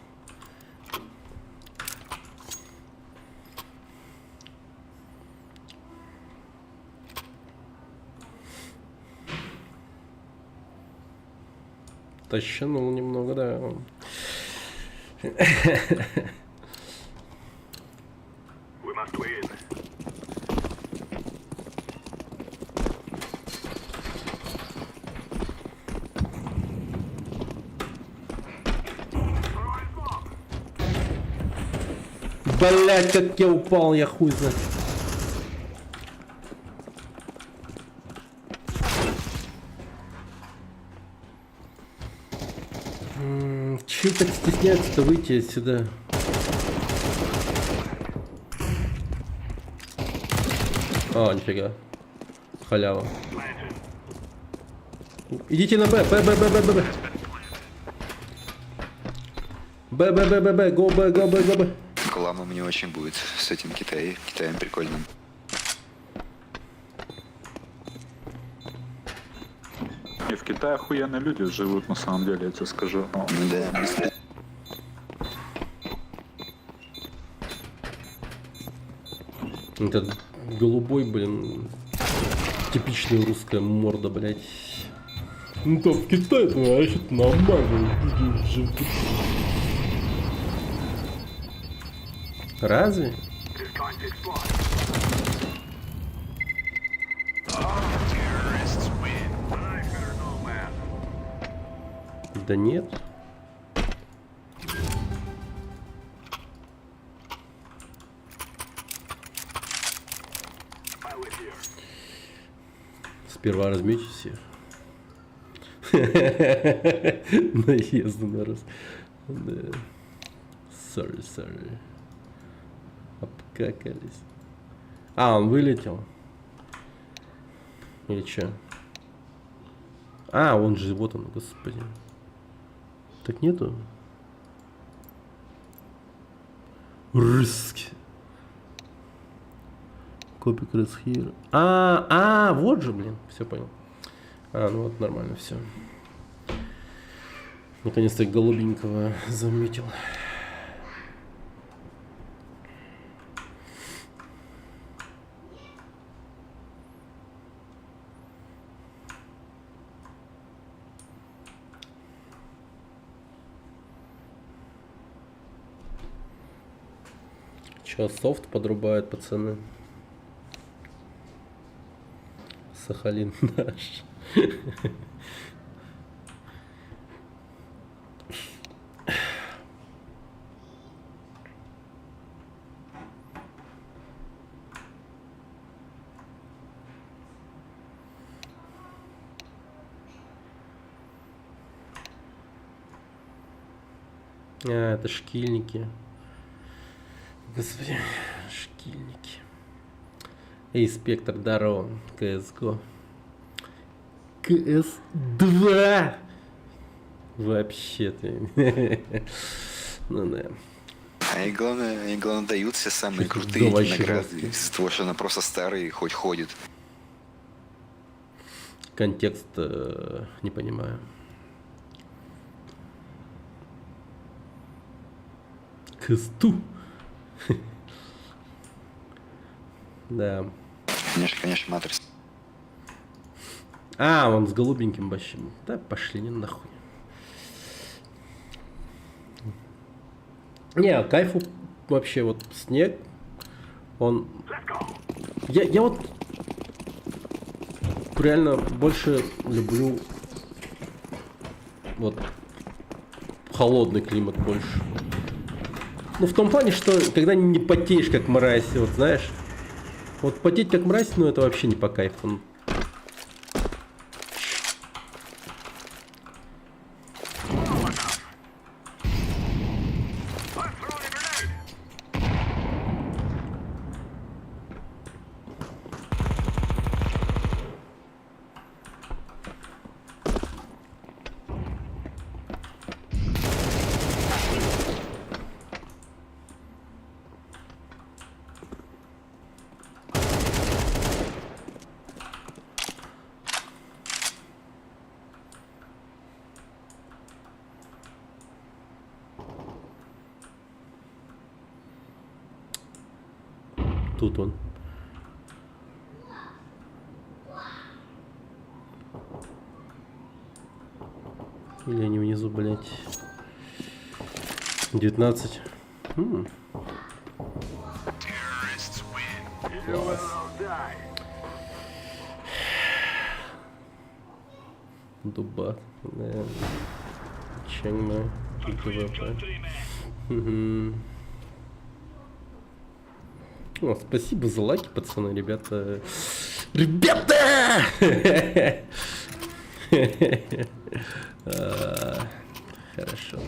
Тащанул немного, да. Блять, как я упал, я хуй знает. Че так стесняться-то выйти отсюда? О, нифига. Халява. Идите на Б, Б, Б, Б, Б, Б, Б. Б, Б, Б, Б, Б, го, Б, го, Б, го, Б. Клама мне очень будет с этим Китаем прикольным. И в Китае охуенные люди живут, на самом деле, я тебе скажу. Ну да. Этот голубой, блин, типичная русская морда, блядь. Ну там в Китае вообще нормально. Разве? Да нет. Сперва размечь всех. Наезды на раз. Да. Sorry. Обкакались. А, он вылетел. Или что? А, он же, вот он, господи. Так нету? Русский. Копик Расхир. Вот же, блин. Все понял. Ну вот, нормально, все. Наконец-то голубенького заметил. Че, софт подрубают, пацаны? Сахалин наш. Это шкильники. Господи, шкильники. Эй, Спектр, здорово. CSGO. CS2. Вообще ты. Ну да. И главное дают все самые крутые награды из-за того, что она просто старая и хоть ходит. Контекст не понимаю. CS2. Да. Конечно, матрица. А, он с голубеньким бащем. Да пошли не нахуй. Не, кайфу вообще вот снег. Он... Я вот реально больше люблю вот холодный климат больше. Ну, в том плане, что когда не потеешь как мразь, вот знаешь. Вот потеть как мразь, ну это вообще не по кайфу. Тут он. Или они внизу, блядь. 19. Класс. Дуба. Да. Ченна. О, спасибо за лайки, пацаны, ребята. Ребята! Хорошо.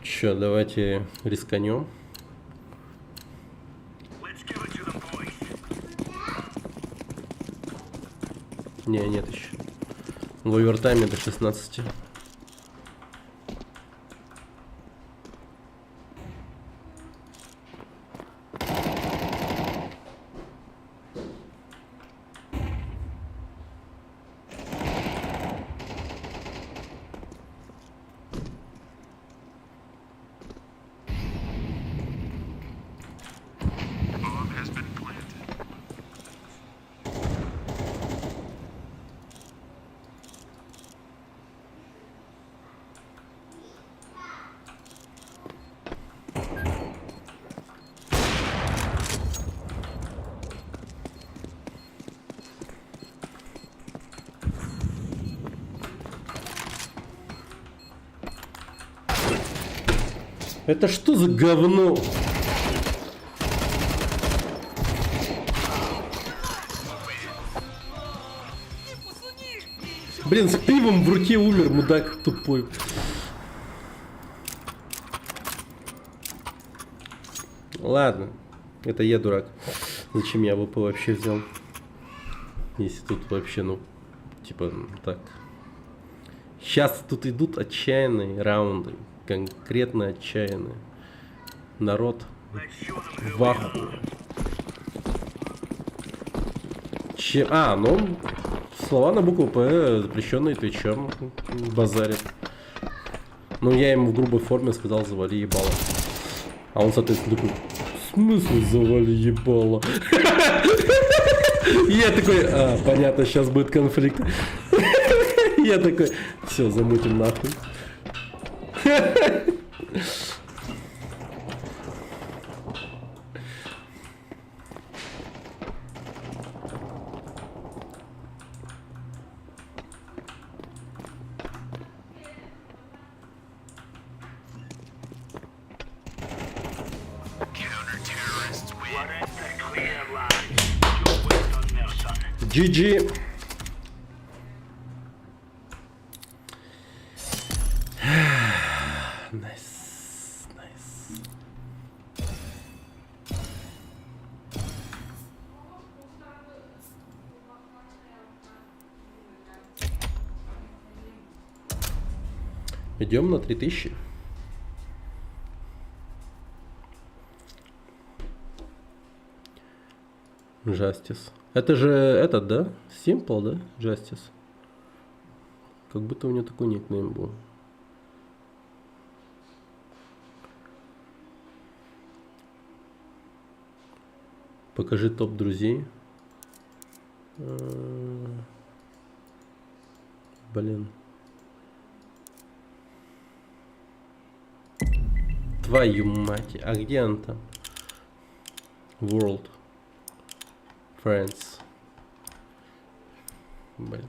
Чё, давайте рисканем. Не, нет еще. В овертайме до 16. Это что за говно? Блин, с пивом в руке умер, мудак тупой. Ладно, это я дурак. Зачем я ВП вообще взял? Если тут вообще, ну, типа, так. Сейчас тут идут отчаянные раунды. Конкретно отчаянные. Народ в ахуе. Ну, слова на букву П, запрещенные твичом, базарит. Ну, я ему в грубой форме сказал, завали ебало. А он, соответственно, такой, в смысле завали ебало? Я такой, понятно, сейчас будет конфликт. Я такой, все, замутим нахуй. GG. Nice, nice. Идем на 3000. Justice. Это же этот, да? Simple, да? Justice. Как будто у него такой никнейм был. Покажи топ друзей. Блин. Твою мать. А где он там? World. Friends. Блин.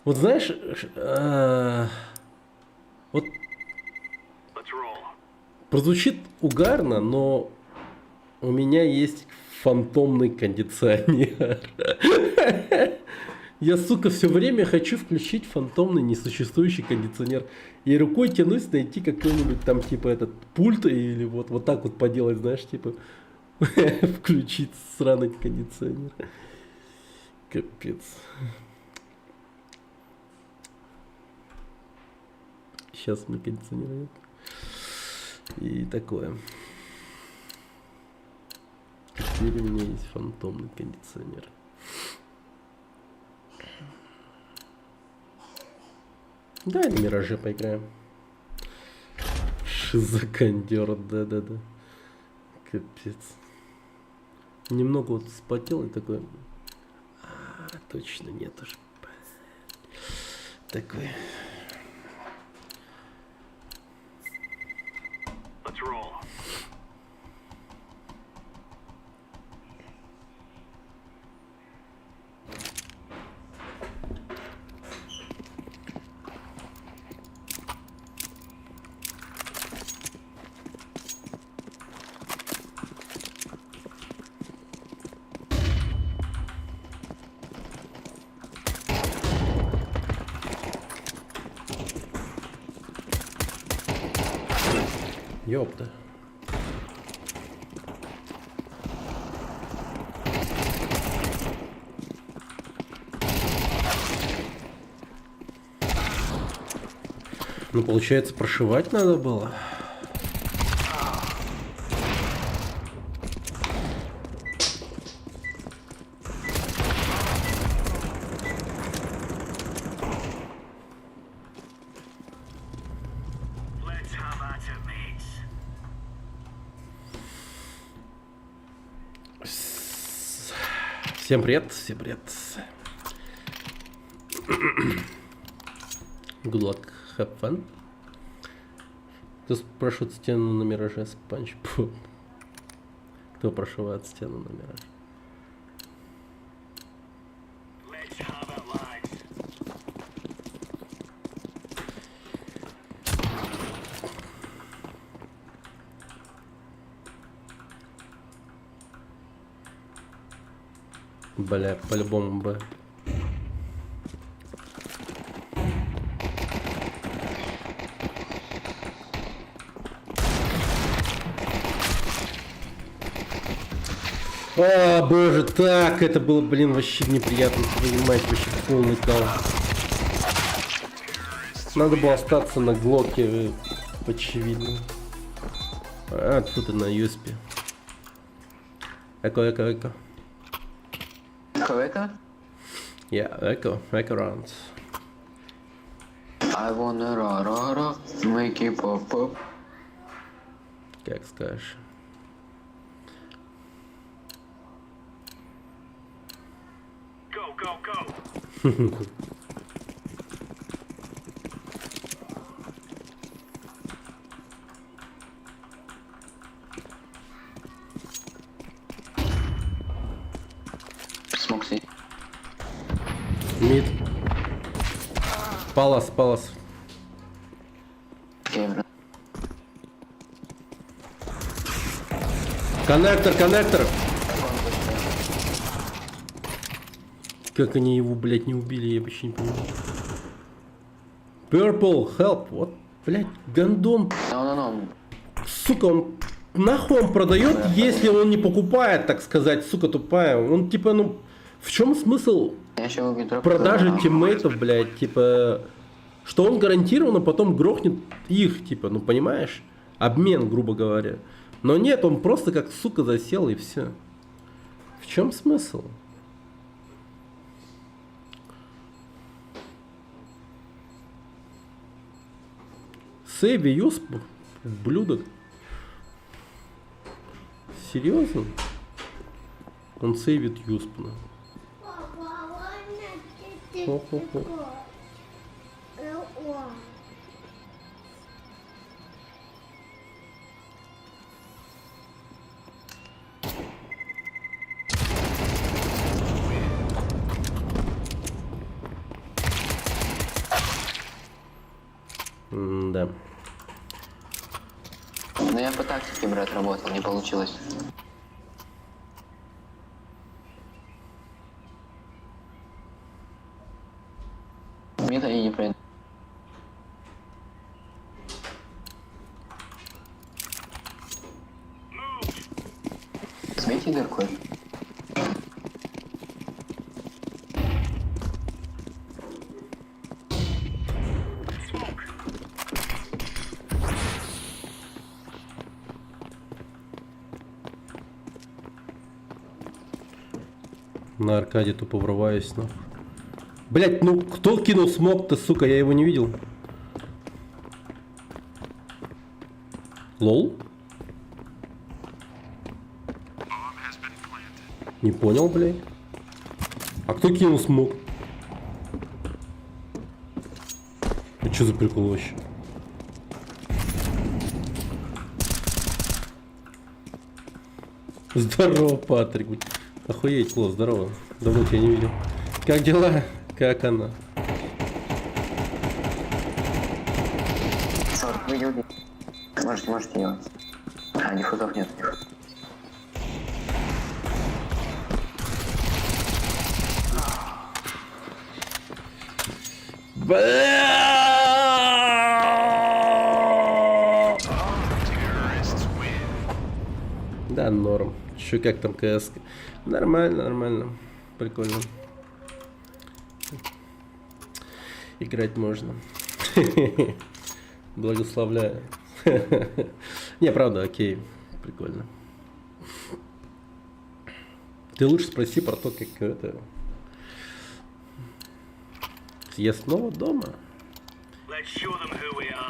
Вот знаешь, вот прозвучит угарно, но у меня есть фантомный кондиционер. Я, сука, все время хочу включить фантомный несуществующий кондиционер. И рукой тянусь найти какой-нибудь там, типа, этот пульт или вот так вот поделать, знаешь, типа, включить сраный кондиционер. Капец. Сейчас мне кондиционирует. И такое. Теперь у меня есть фантомный кондиционер. Давай на Мираже поиграем. Шизокондер, да-да-да. Капец. Немного вот вспотел и такой... точно нет уж. Такой... Ёпта. Ну, получается, прошивать надо было. Всем привет, всем привет. Good luck, have fun. Кто спрашивает стену на Мираже, Спанч? Кто прошивает стену на Мираже? Бля, по-любому Б. А, боже, так, это было, блин, вообще неприятно понимать, вообще полный кал. Надо было остаться на Глоке, очевидно. А, тут и на Юспе. Эко. Echo? Yeah, echo rounds. I wanna ra make it pop. Как скажешь. Go. Смокси. Мид. Палас. Кевра. Коннектор. Как они его, блядь, не убили, я вообще не понимаю. Purple, help. Вот, блядь, гандон. No. Сука, он нахуй он продает, если он не покупает, так сказать, сука тупая. Он типа, ну, в чем смысл продажи тиммейтов, блядь, типа, что он гарантированно потом грохнет их, типа, ну, понимаешь? Обмен, грубо говоря. Но нет, он просто как сука засел и все. В чем смысл? Сейви юсп, ублюдок. Серьезно? Он сейвит Юспана. Хо-хо-хо. Да. Ну я по тактике, брат, работал, не получилось. Мида и не пройду. Смети дырку. На аркаде тупо врываюсь, нахуй. Блять, ну кто кинул смог-то, сука, я его не видел. Лол? Не понял, блядь. А кто кинул смог? А что за прикол вообще? Здорово, Патрик. Охуеть, Ло, здорово. Давно тебя не видел. Как дела? Как она? Можете делать. А, диффузов нет. Да, норм. Че, как там КС? Нормально, нормально. Прикольно. Играть можно. Благословляю. Не, правда, окей. Прикольно. Ты лучше спроси про то, как это... Я снова дома.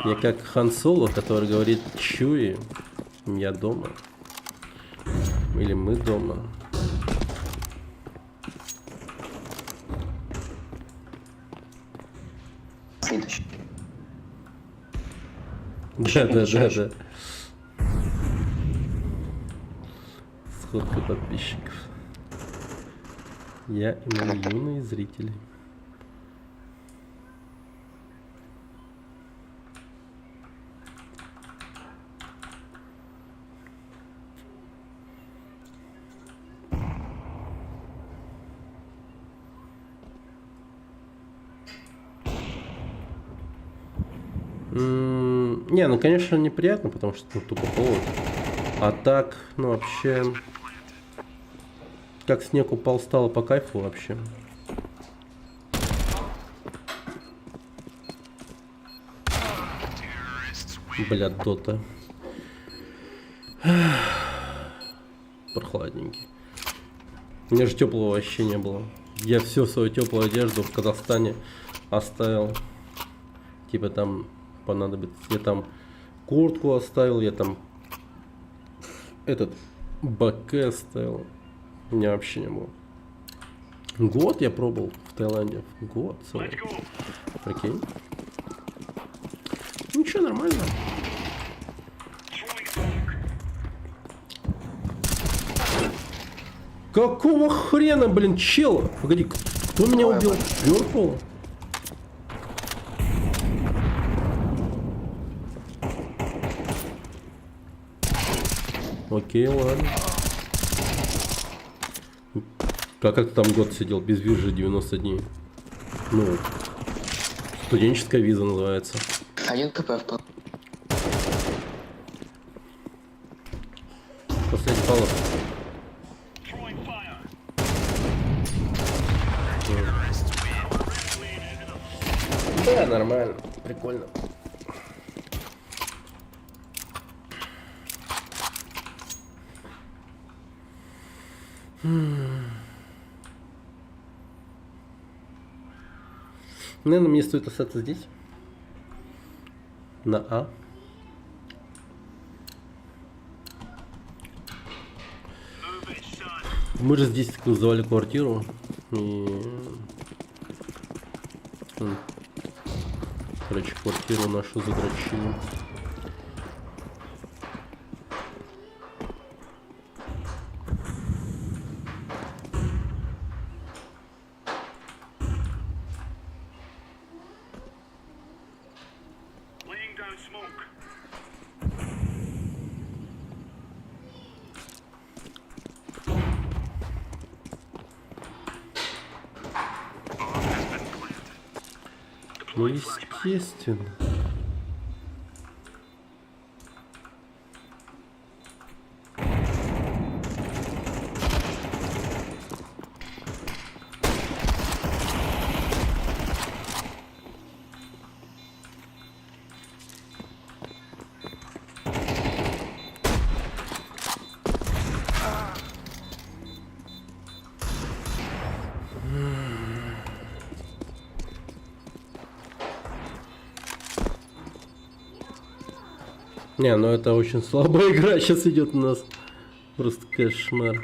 Я как Хан Соло, который говорит Чуи, я дома. Или мы дома. Да. Сходка подписчиков. Я и мои юные зрители. Не, ну конечно неприятно, потому что ну, тупо повод. А так, ну вообще, как снег упал, стало по кайфу вообще. Бля, дота. Прохладненький. У меня же теплого вообще не было. Я всю свою теплую одежду в Казахстане оставил. Типа там понадобится. Я там куртку оставил, я там этот баке оставил. У меня вообще не было. Год я пробовал в Таиланде. Год целый. Прикинь. Ничего, нормально. Какого хрена, блин, чел? Погоди, кто меня убил? Пёрпл? Окей, ладно. Как ты там год сидел без визы 90 дней? Ну, студенческая виза называется. 1 КП впал. Последний полос. Да, нормально, прикольно. Наверное, мне стоит остаться здесь. На А. Мы же здесь сдавали квартиру. И... Короче, квартиру нашу задрочили. Laying down smoke. Ну, естественно. Не, ну это очень слабая игра сейчас идет у нас. Просто кошмар.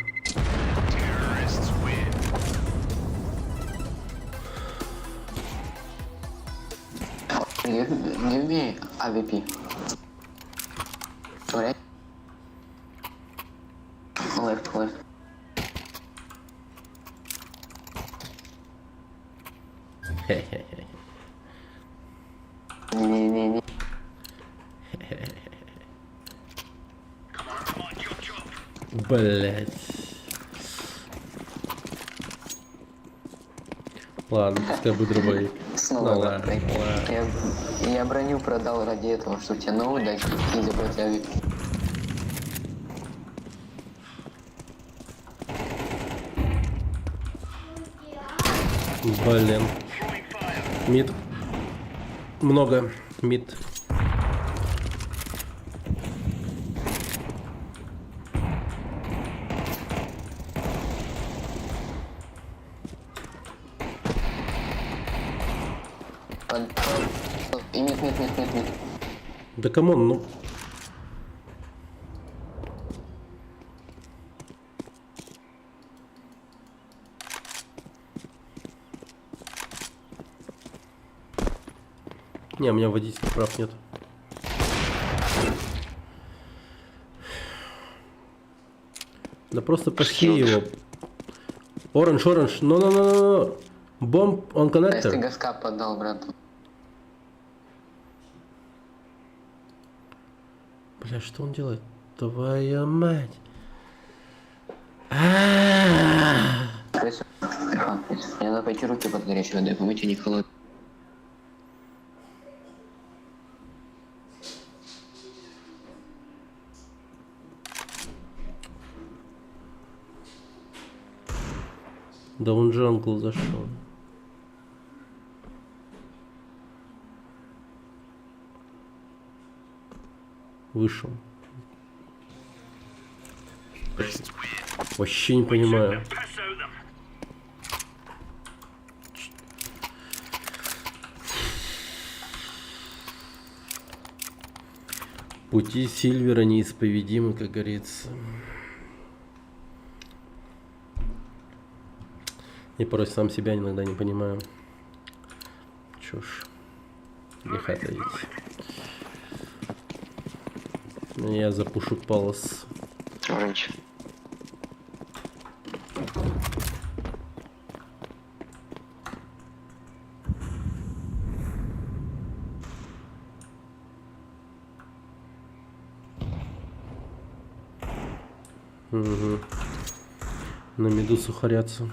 Give me AVP. Right? Left. Хе-хе-хе. Не. Блять. Ладно, пускай будет дробовик. Снова Ну ладно, Я броню продал ради этого, чтобы тебе новый дать и забрать AVP. Блин. Мид. Много. Мид. И нет. Да камон, ну. Не, у меня водительских прав нет. Да просто пошли его. Оранж. No. Бомб, он А если ты коннектор. газка поддал, брат? Бля, что он делает? Твоя мать. Мне надо пойти руки под горячей водой помыть, и не холодно. Да он джангл зашел. Вышел. Вообще не понимаю. Piss out them. Пути Сильвера неисповедимы, как говорится. И порой сам себя иногда не понимаю. Чушь. Греха таить. Я запушу палос. Оранж. Угу. На меду сухарятся.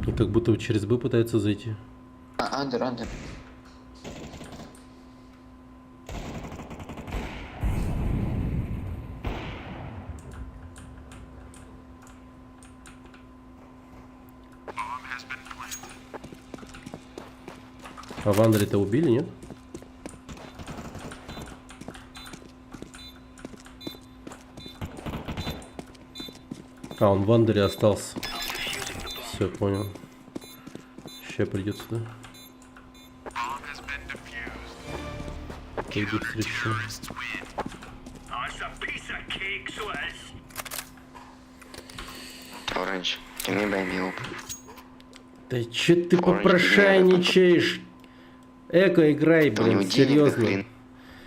И как будто через Б пытается зайти. Андер. А Вандали-то убили, нет? А, он в андере остался. Все, понял. Сейчас придет сюда. Иди встречу. Orange, can you buy me up? Да че ты попрошайничаешь? Эко играй, блин, серьезно.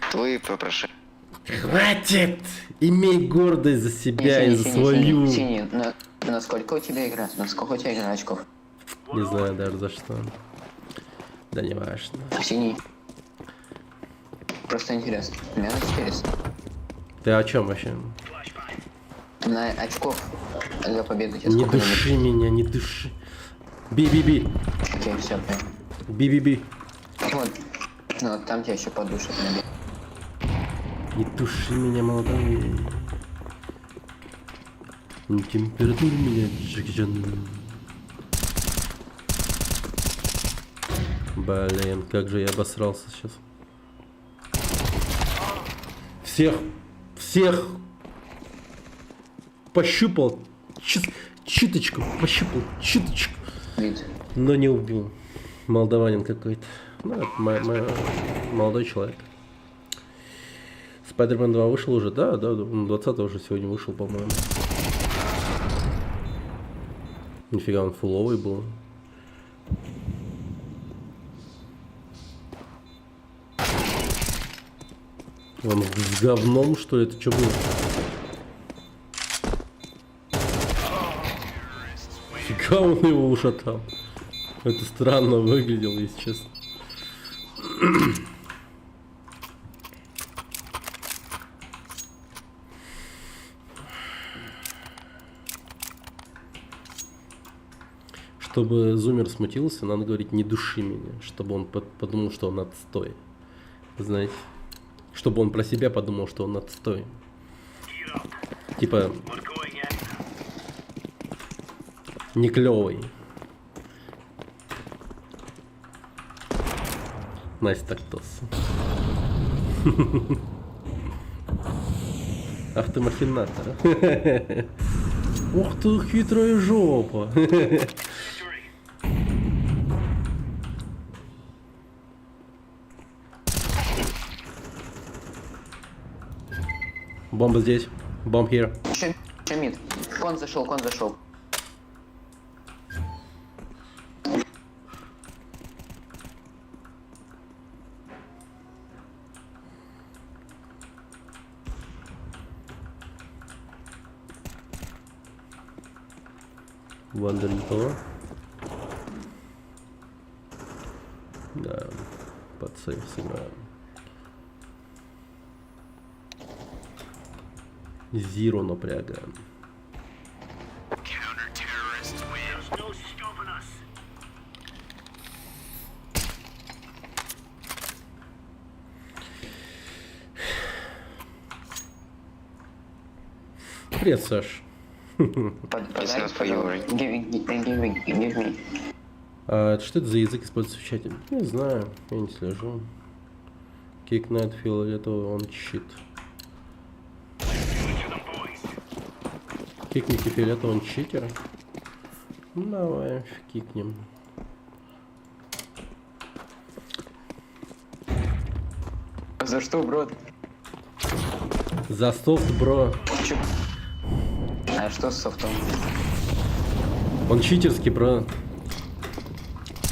Твои попрошай. Хватит! Имей гордость за себя и за свою. Синий, на сколько у тебя игра? На сколько у тебя игра очков? Не знаю даже за что. Да не важно. Синий. Просто интересно. Мне интересно. Ты о чем вообще? На очков для победы. тебе Не сколько души меня, не души. Би-би-би. надо? Окей, все, Би-би-би. вот. Ну, там тебя еще подушат. Не души меня, молодой. Не температура меня, Джекджан. Блин, как же я обосрался сейчас. Всех пощупал, чуточку, пощупал, чуточку, но не убил. Молдаванин какой-то. Ну, это молодой человек. Spider-Man 2 вышел уже? Да, 20 уже сегодня вышел, по-моему. Нифига, он фуловый был. Он с говном, что ли? Это что было? Фига он его ушатал. Это странно выглядело, если честно. Чтобы зумер смутился, надо говорить «не души меня», чтобы он подумал, что он отстой. Знаете? Чтобы он про себя подумал, что он отстой. Типа... не клевый. Настя Тактос. Ах ты махинатор. Ух ты, хитрая жопа. Бомба здесь. Бомб here. Чемит. Кон зашел. Вандер никого. Да, под сейф сыграем. Зиро напрягаем. Привет, Саш. А что это за язык используется в чате? Не знаю, я не слежу. Kick Night фиолетовый, он чит. Кикните фиолетовый, он читер. Ну, давай, кикнем. За что, бро? За софт, бро. А что с софтом? Он читерский, бро.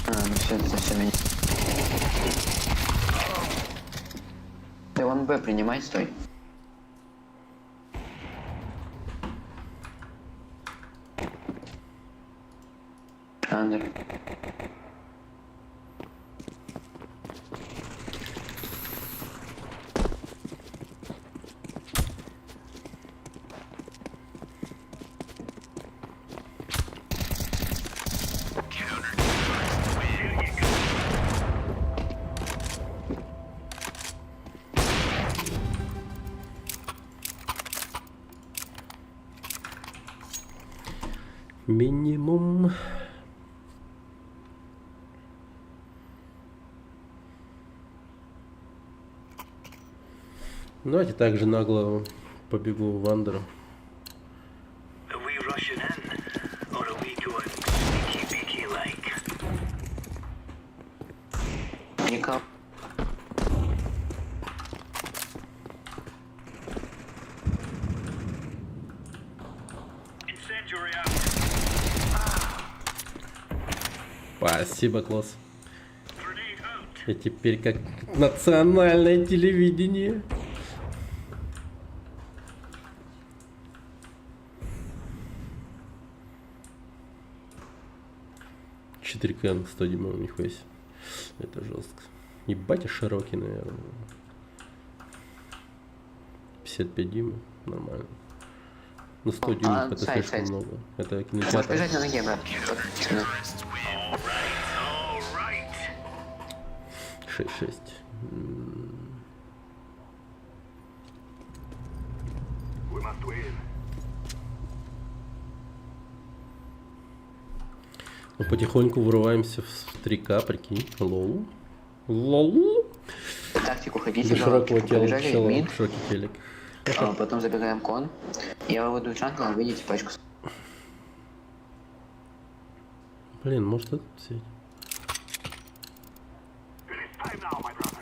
Ну все, меня. Ты вон Б принимай, стой. Андер. Минимум. Давайте также нагло побегу в Андер. Are we rushing Никол... Incendiary out. Спасибо, класс. Grenade out. И теперь как национальное телевидение. К 100 дюймов, нихуя себе. Это жестко. Ебать, широкий, наверное. 55 дюймов, нормально. Ну 100 дюймов это сайт, слишком сайт. много. Это Можешь кинотеатр. бежать на ноге, брат. Вот, спина. All right. 6-6. We must win. Мы потихоньку врываемся в 3К, прикинь. Лол. Лол. Тактику ходите, До широкого типа, тела побежали в чела. мид, Широкий телек. потом забегаем кон. Я выведу в джангл, а видите пачку. Блин, может этот взять? Time now, my brother.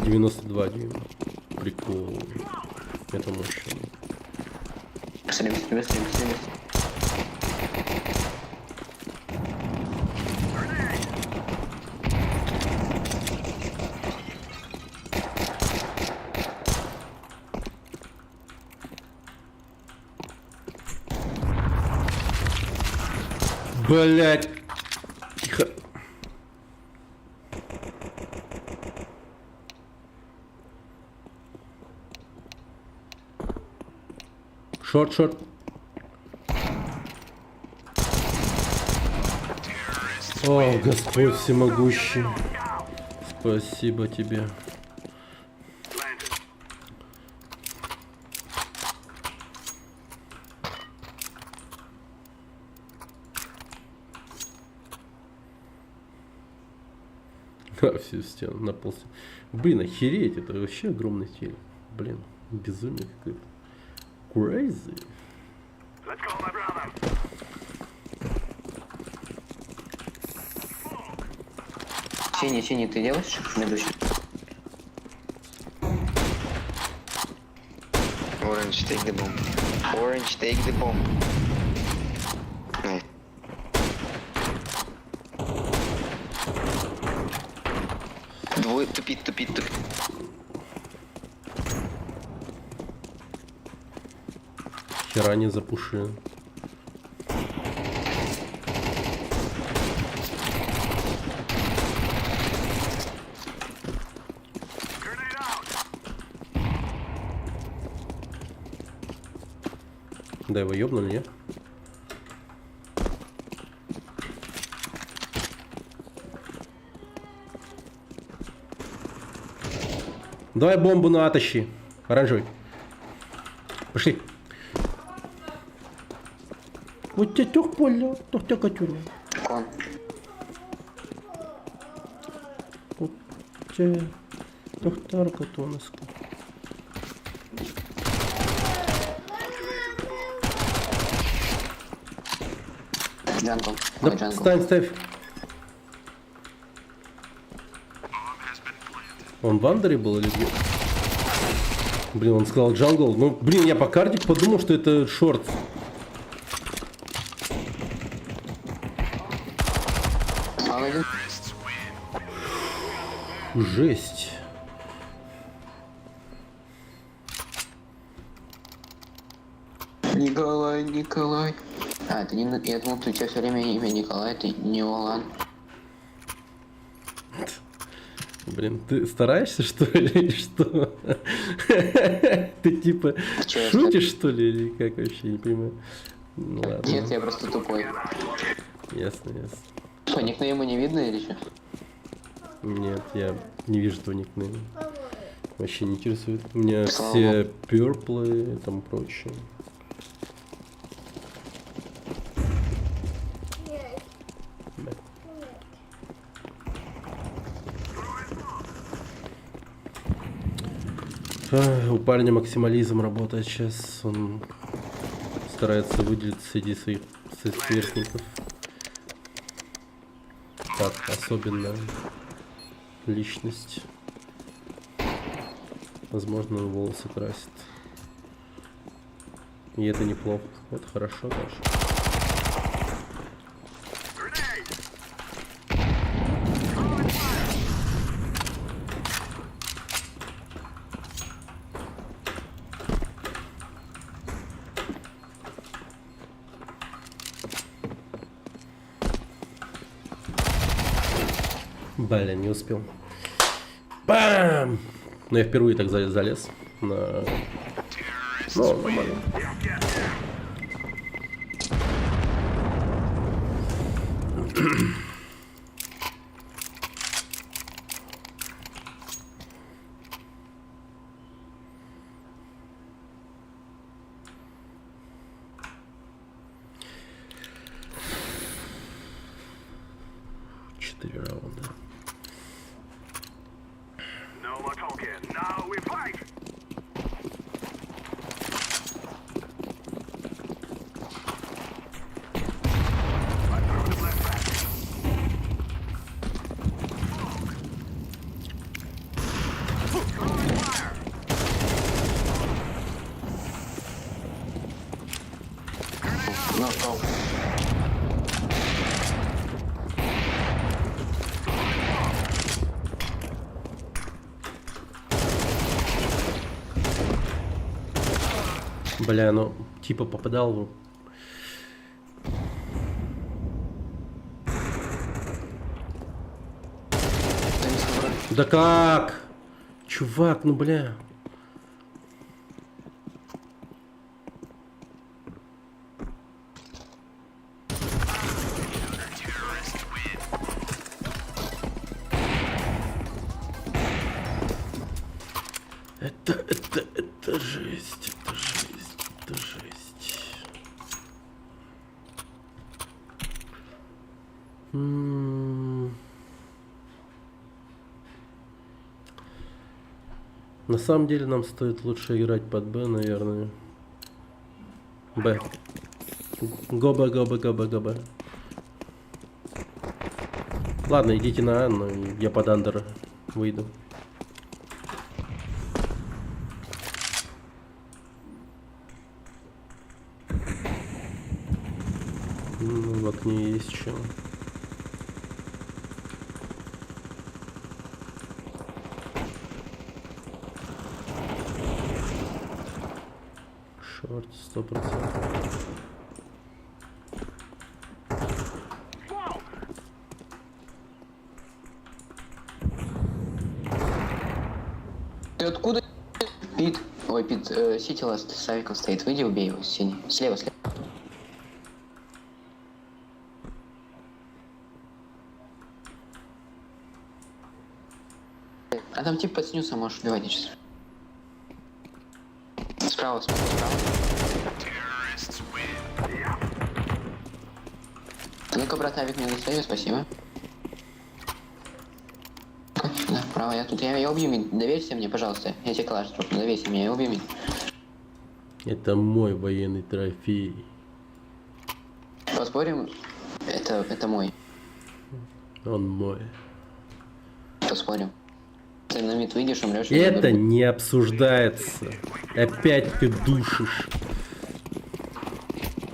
92 дюйма. Прикол. Это мощно. Стремись. Блять. Тихо. Шорт. О, Господь всемогущий. Спасибо тебе. А, всю стену на пол. Блин, охереть, это вообще огромный телек. Блин, безумие какое-то. Crazy. Let's go, my brother. Синий, ты делаешь? Медущий. Orange, take the bomb. Orange, take the bomb. Nice. Двое тупит. Хера не запуши. Да его ёбнули, не? Давай бомбу натащи. Оранжевый. Пошли. Вот тебя тёх поля, тёх тебя котюрня. Кон. Вот тебя тёх тарка тоноска. Джангл. Да, Ой, джангл. ставь. Он в андере был или где? Блин, он сказал джангл. Ну, блин, я по карте подумал, что это шорт. Молодец. Жесть. Николай. А, это не... Я думал, у тебя все время имя Николай, ты не Олан. Блин, ты стараешься, что ли, или что? Ты типа Чё я шутишь, что ли, или как вообще, не понимаю. Ну ладно. Нет, я просто тупой. Ясно. Что, никнейма не видно или что? Нет, я не вижу твой никнейм. Вообще не интересует. У меня Слава все перплы и там прочее. У парня максимализм работает сейчас. Он старается выделиться среди своих сверстников. так, особенная личность. Возможно, он волосы красит. И это неплохо. Это хорошо даже. Блин, не успел. Бам! Ну, я впервые так залез на... Ну, нормально. Четыре раунда. No more talking. Now we fight. Бля, ну, типа попадал в... Да как? Чувак, ну бля. Это жесть, это жесть, это жесть. На самом деле нам стоит лучше играть под Б, наверное. Б. Го Б, го Б, го Б, го Б. Ладно, идите на А, но я под андер выйду. Ну, в окне есть чем. Шорт 100%. Ты откуда? Пит. Ой, Пит, Сити Ласт с авиком стоит. Выйди, убей его, синий. Слева, слева. А там тип под снюсом можешь убивать сейчас. Справа, справа. Ну-ка, брат, авик не достаю, спасибо. Да, право, я тут, я убью мид. Доверься мне, пожалуйста. Я тебе калаш дропну, доверься мне, я убью мид. Это мой военный трофей. Поспорим, это мой. Он мой. Поспорим. Ты на мид выйдешь, умрешь. Это не обсуждается. Опять ты душишь.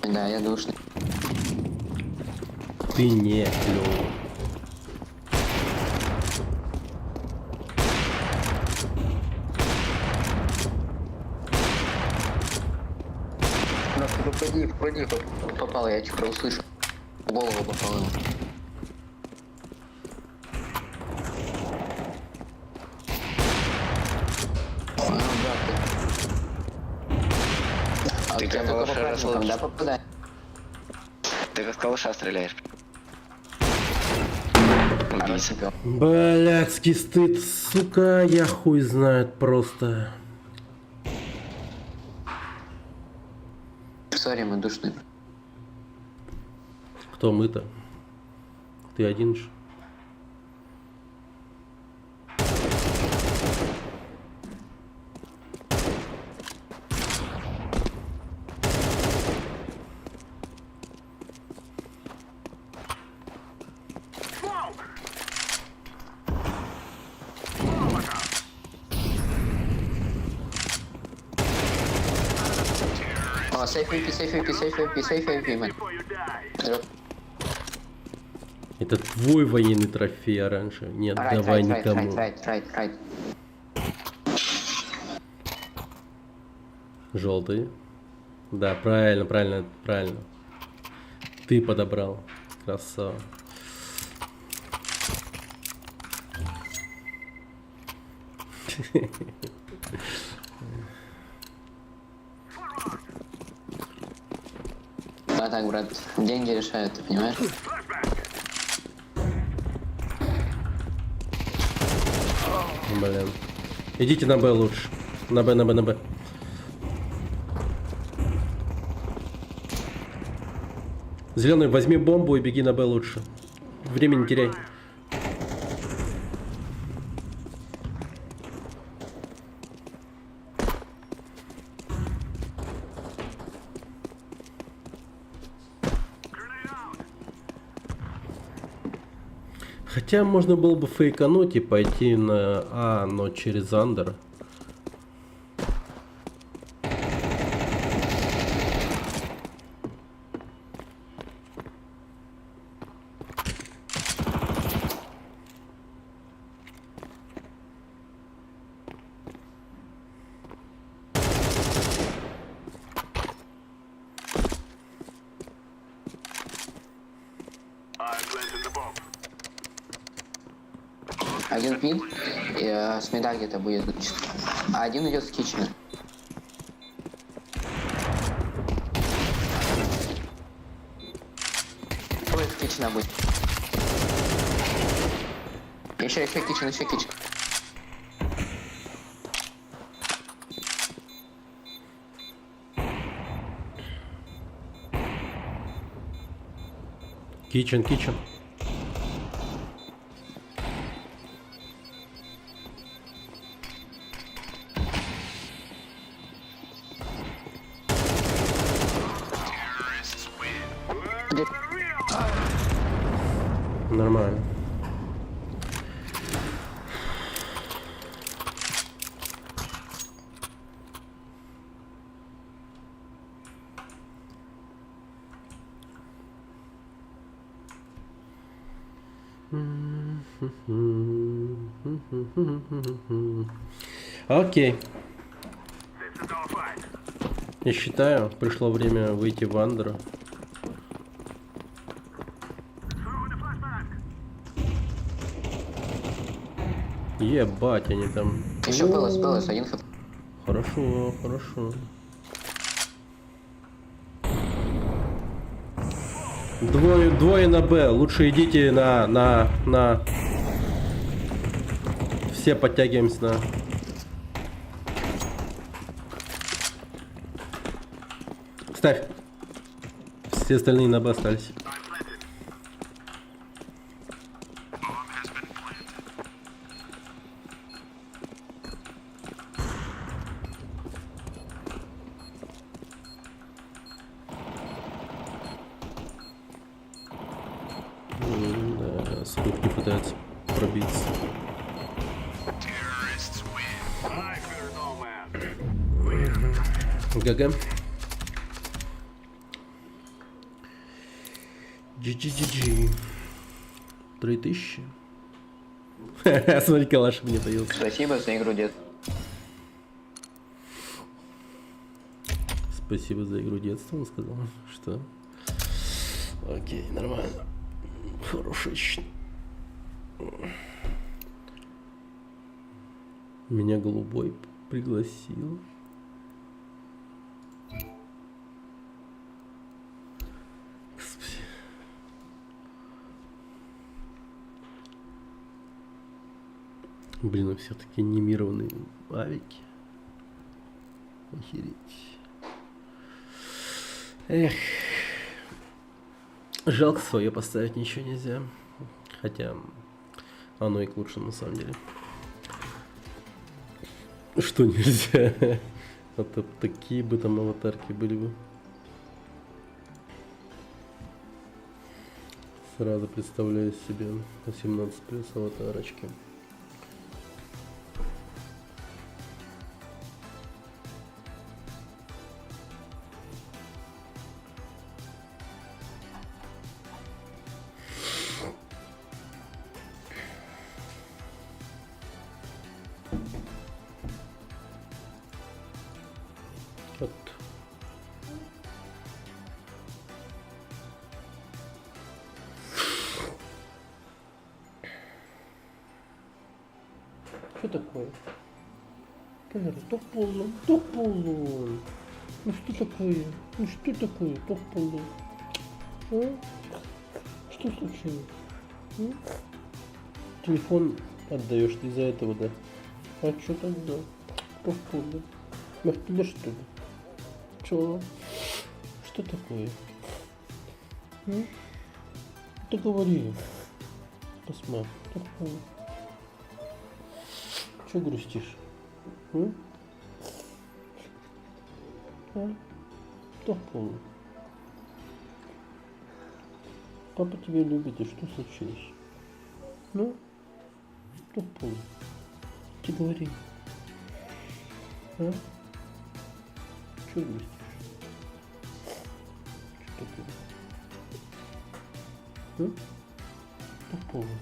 Да, я душный. Ты не клёвый. Входи, попал, я тебя услышу. В голову попал ему. А Ты у тебя как только по калаша праздникам, расслышал? да, попадает? Ты как с калаша стреляешь. Убийца. Блядский стыд, сука, я хуй знает просто. Сори, мы душные. Кто мы-то? Ты один же. Smoke. Сейф AWP, сейф AWP, сейф AWP, сейф AWP, man. Drop. Это твой военный трофей, а раньше не отдавай никому. Right. Желтый. Да, правильно. Ты подобрал. Красава. А так, брат, деньги решают, ты понимаешь? Блин. Идите на Б лучше. На Б. Зеленый, возьми бомбу и беги на Б лучше. Времени не теряй. Хотя можно было бы фейкануть и пойти на А, но через андер. Один пин, и с меда где-то будет. А один идет с кичена. Ой, с кичена будет. Еще кичен. Кичен. Нормально. Окей. Я считаю, пришло время выйти в андер. Ебать, они там... Еще пэлос, один хп. Хорошо. Двое на Б. Лучше идите на... Все подтягиваемся на... Ставь. Все остальные на Б остались. Да, скупки пытаются пробиться. ГГ. GG. 3000. Смотри, калаш мне появился. Спасибо за игру, дед. Спасибо за игру детства, он сказал. Что? Окей, нормально. Хороший. Меня голубой пригласил. Господи. Блин, у всех такие анимированные авики. Охереть. Эх. Жалко, свое поставить ничего нельзя. Хотя оно и к лучшему на самом деле. Что нельзя? Это такие бы там аватарки были бы. Сразу представляю себе 18+ аватарочки. Вот. Что такое? Кэлэр, тополон. Ну что такое? Ну что такое, тополон? А? Что случилось? А? Телефон отдаешь ты из-за этого, да? А что тогда? Тополон. Может, тебе что ли? Чё? Что такое? Ты говори. Посмотри. Тополон. Чё грустишь? Тополон. Папа тебя любит, и что случилось? Ну? Тополон. Ты говори. А? Чё грустишь? Что такое? Тополон.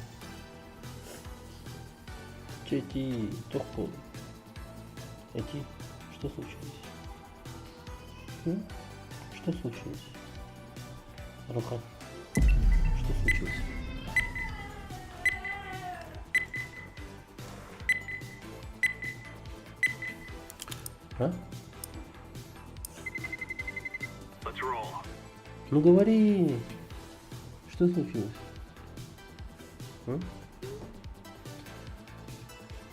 Эти, тополон. Эти, что случилось? Что случилось? Рука. Что случилось? А? Let's roll. Ну говори. Что случилось? А?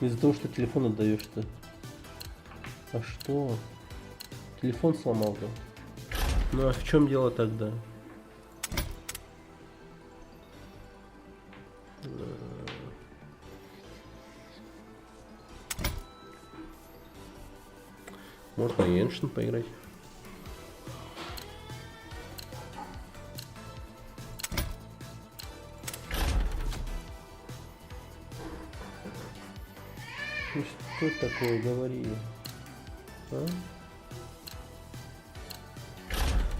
Из-за того, что телефон отдаешь-то. А что? Телефон сломал, да? Ну а в чем дело тогда? Можно и Эншин поиграть. Ну что такое, говори. А?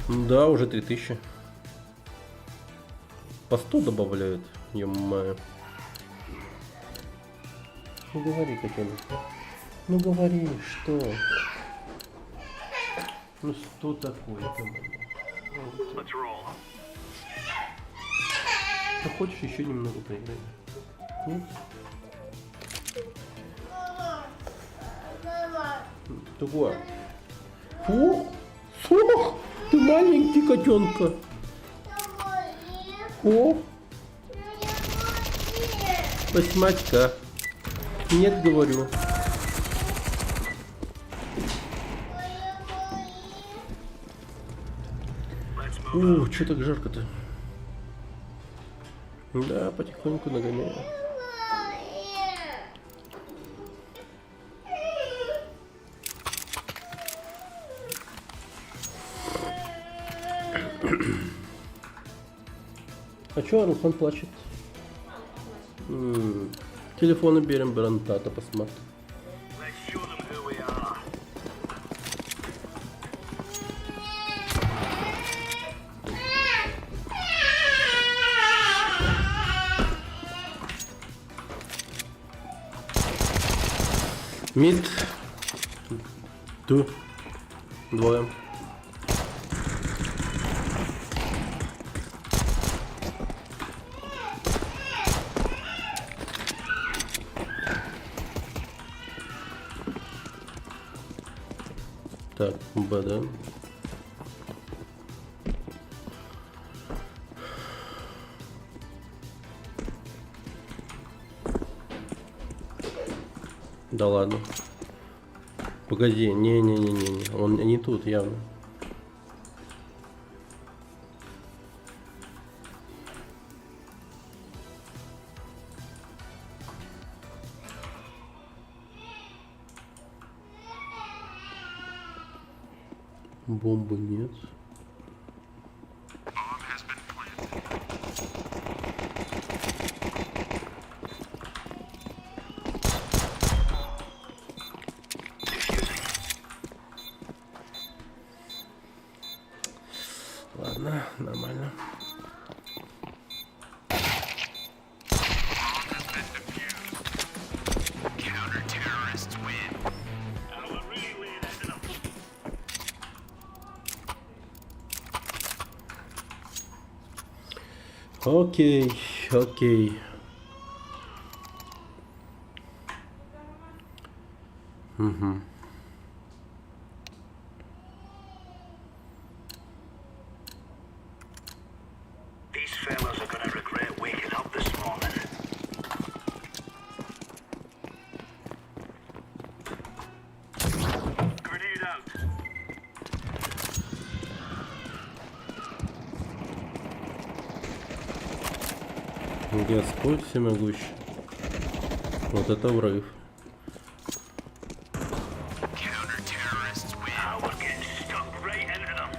Да, уже 3000. По 100 добавляют, ё-моё. Ну говори, котенок. Ну говори, что? Ну что такое? Let's roll. А хочешь еще немного поиграть? Нет? Такое. О, Сох, ты маленький котенка. О, посмотри-ка. Нет, говорю. Что так жарко-то? Да, потихоньку нагоняю. А чё Руслан плачет? Телефоны берем, Брантата, посмотрим. Let's show them who we are. Мид. Ту. Двое. Так, Б, да? Да ладно. Погоди, не, он не тут явно. Бомбы нет. Ладно, нормально. Окей, окей. Угу. These fellas are gonna regret waking up this morning. Grenade out. Господь всемогущий. Вот это врыв. Now we're getting stuck right into them.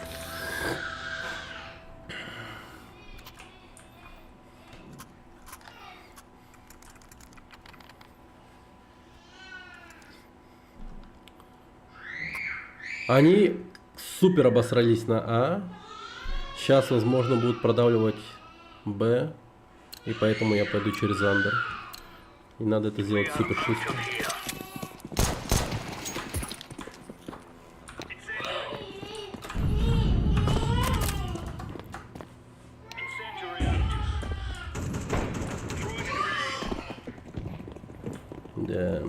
Они супер обосрались на А. Сейчас, возможно, будут продавливать Б. И поэтому я пойду через андер. И надо это сделать супер шустро. Да.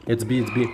It's B, it's B.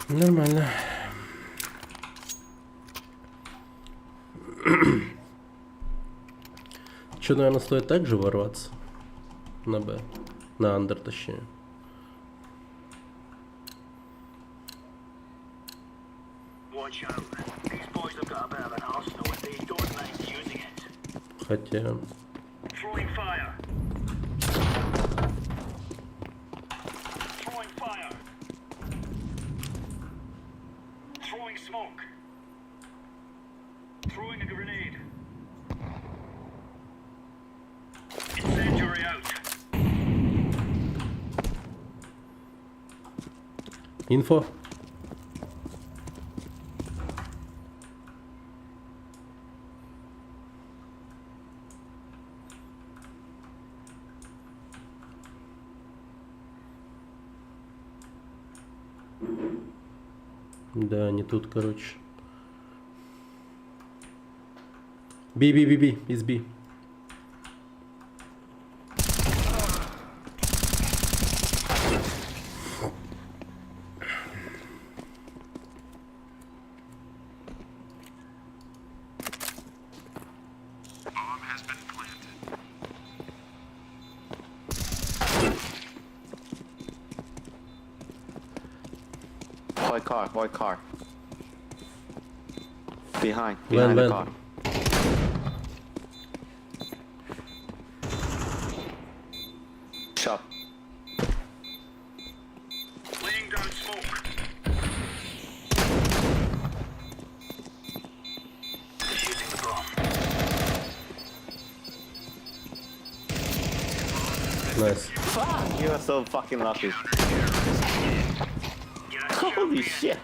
Нормально. Что, наверное, стоит также ворваться на Б, на андер точнее. Хотя... Инфо. Да, не тут, короче. Би, из Би. White car. Behind Van. the car. Shop. Laying down smoke. Defusing the bomb. Nice. Fuck, you are so fucking lucky. Holy shit.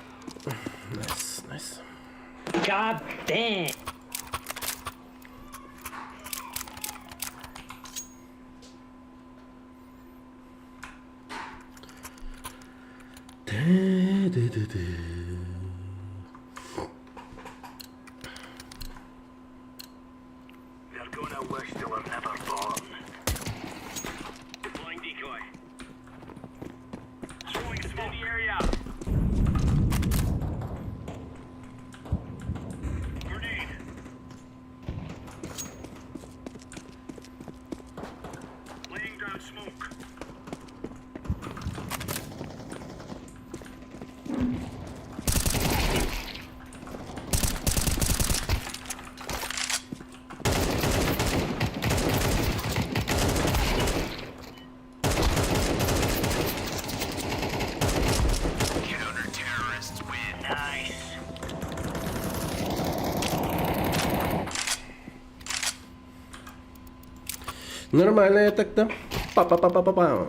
Nice. God damn. They're gonna wish they were never born. Deploying decoy. Throwing smoke. In the area. Grenade. Laying down smoke. Нормально так-то. Па-па-па-па-па-па.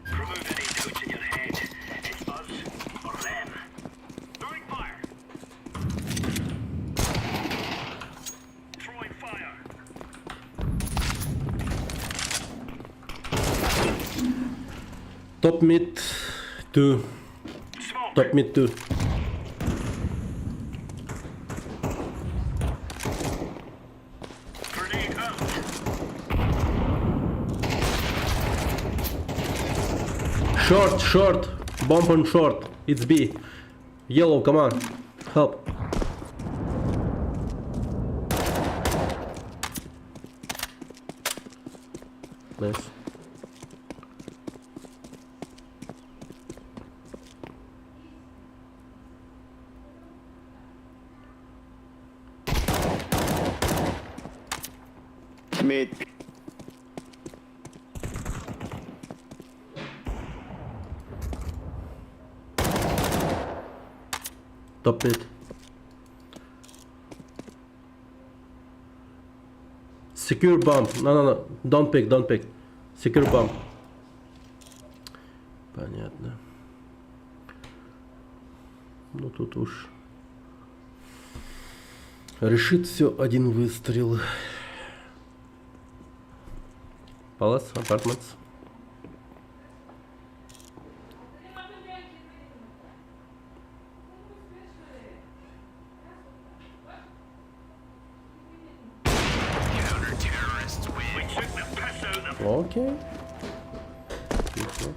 Remove any doubts in your head. It's us or them. Throwing fire. Throwing fire. Top mid 2. Smoke. Top mid 2. Grenade out. Short. Bomb on short. It's B. Yellow, come on. Help. Nice. Mid. Top mid. Secure bomb. No. Don't pick. Secure bomb. Понятно. Ну тут уж решит все один выстрел. Palace, apartments. Окей. Неплохо.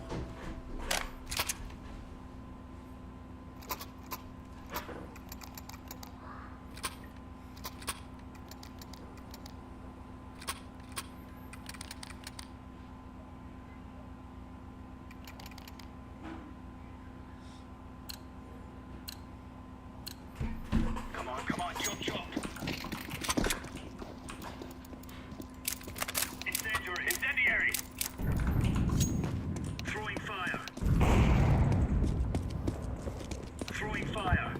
Come on, chop. Incendiary. Throwing fire.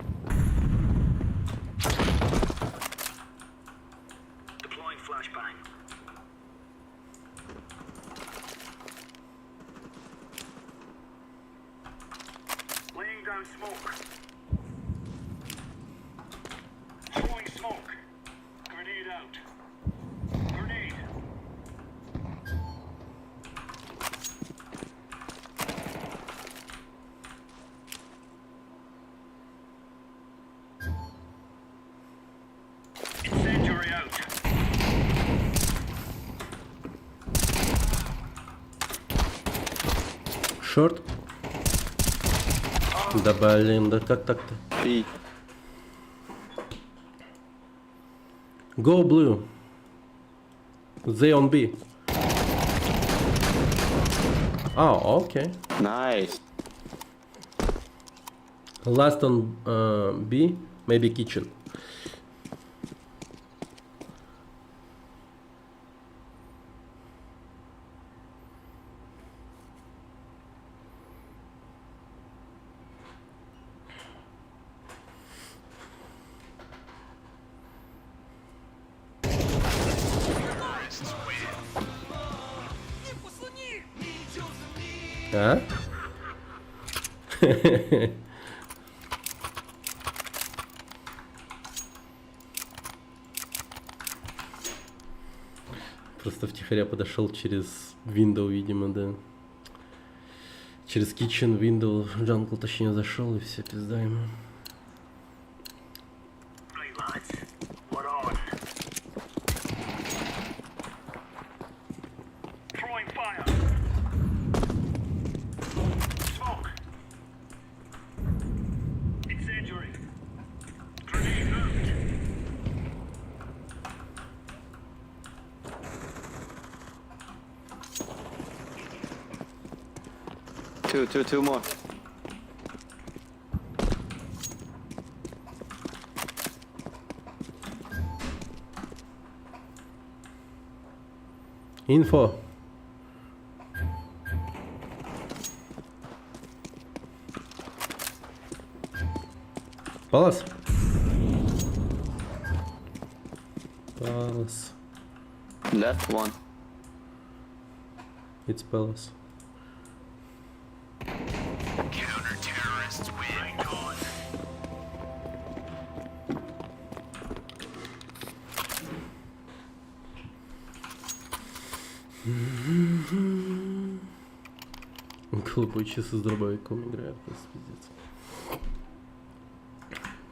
Deploying flashbang. Laying down smoke. Throwing smoke. Grenade out. Grenade. Incendiary out. Short. Да блин, да как так-то? B. Go blue. They on B. Oh, okay. Nice. Last on B, maybe kitchen. А? Просто втихаря подошел через Windows, видимо, да. Через Kitchen, Windows, Jungle, точнее, зашел и все, пизда ему. Right, lads. We're on. Throwing fire. Smoke. Incendiary. Grenade out. Two more. Info. Палас? Палас. That one. It's Palace. Counter-terrorists win. Gone. Глупый часы с дробовиком играет, просто пиздец.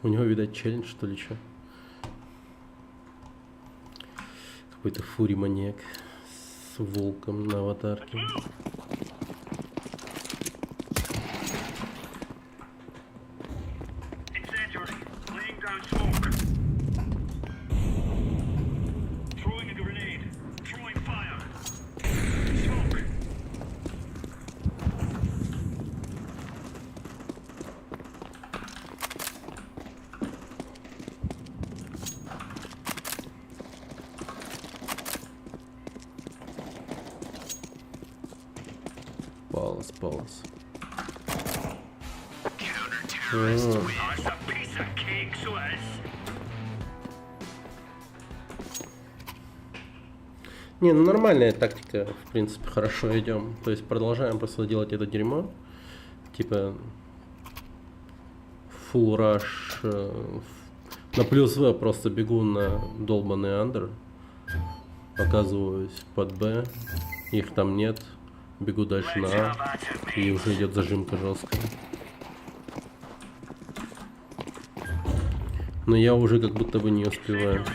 У него, видать, челлендж, что ли, чё? Какой-то фури-маньяк с волком на аватарке. Incendiary. Laying down smoke. Throwing a grenade. Throwing fire. Smoke. Палас, Палас. Counter-terrorists win. Oh, it's a piece of cake, so it is. Не, ну нормальная тактика, в принципе, хорошо идем. То есть продолжаем просто делать это дерьмо. Типа full rush на плюс В просто бегу на долбанный андер. Оказываюсь под Б. Их там нет. Бегу дальше на А. И уже идет зажимка жесткая. Но я уже как будто бы не успеваю.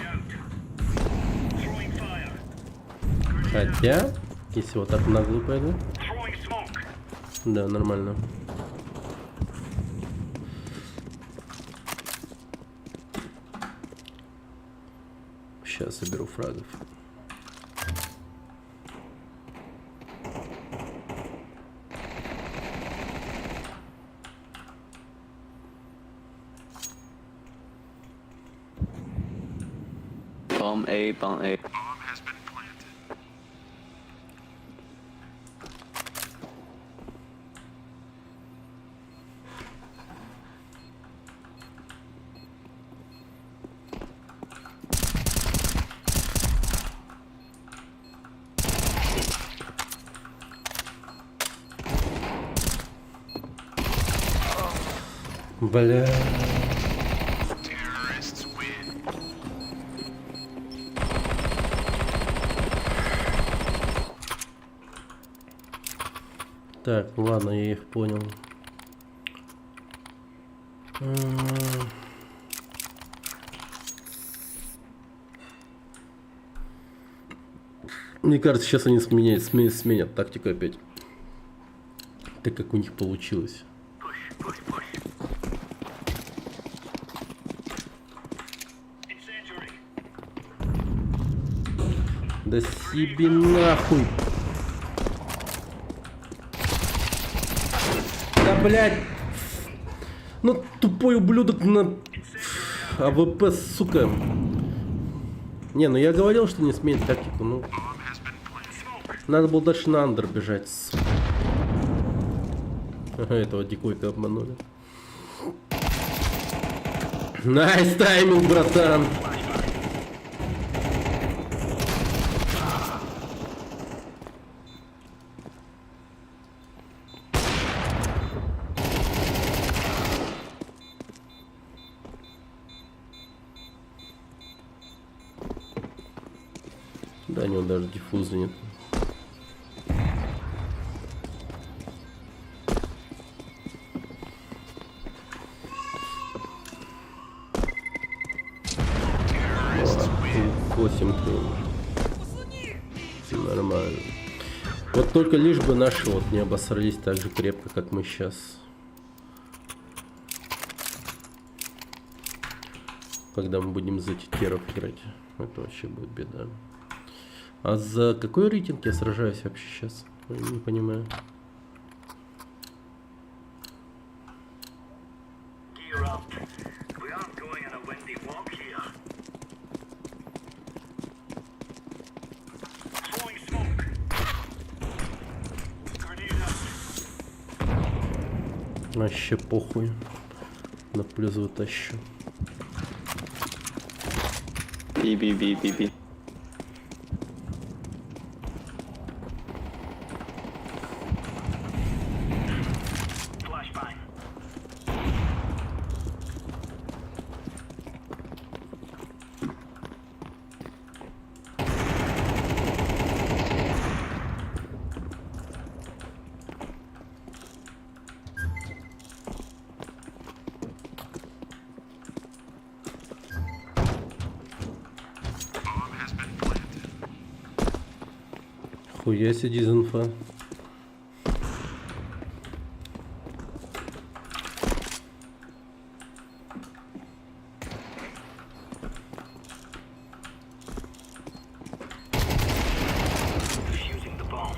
Throwing fire. Хотя, если вот так нагло пойду, Throwing smoke. да, нормально. Сейчас соберу фрагов. Bomb A, bomb A. Bomb has been planted. Бля. Terrorists win. Так, ладно, я их понял. Мне кажется, сейчас они сменят тактику опять. Так как у них получилось. Incendiary. Да себе нахуй. Да блять. Ну тупой ублюдок на АВП, сука. Не, ну я говорил, что не сменит тактику, ну. Надо было дальше на андер бежать. Ага, этого дикойка обманули. Найс тайминг, братан. Да, у него даже диффуза нет. Нормально. Вот только лишь бы наши вот не обосрались так же крепко, как мы сейчас. Когда мы будем за титеров играть. Это вообще будет беда. А за какой рейтинг я сражаюсь вообще сейчас? Я не понимаю. Gear up. We aren't going on a windy walk here. Throwing smoke. Grenade out. Вообще похуй. На плюс вытащу. Би. Flashbang. Хуя себе дизинфа. Defusing the bomb.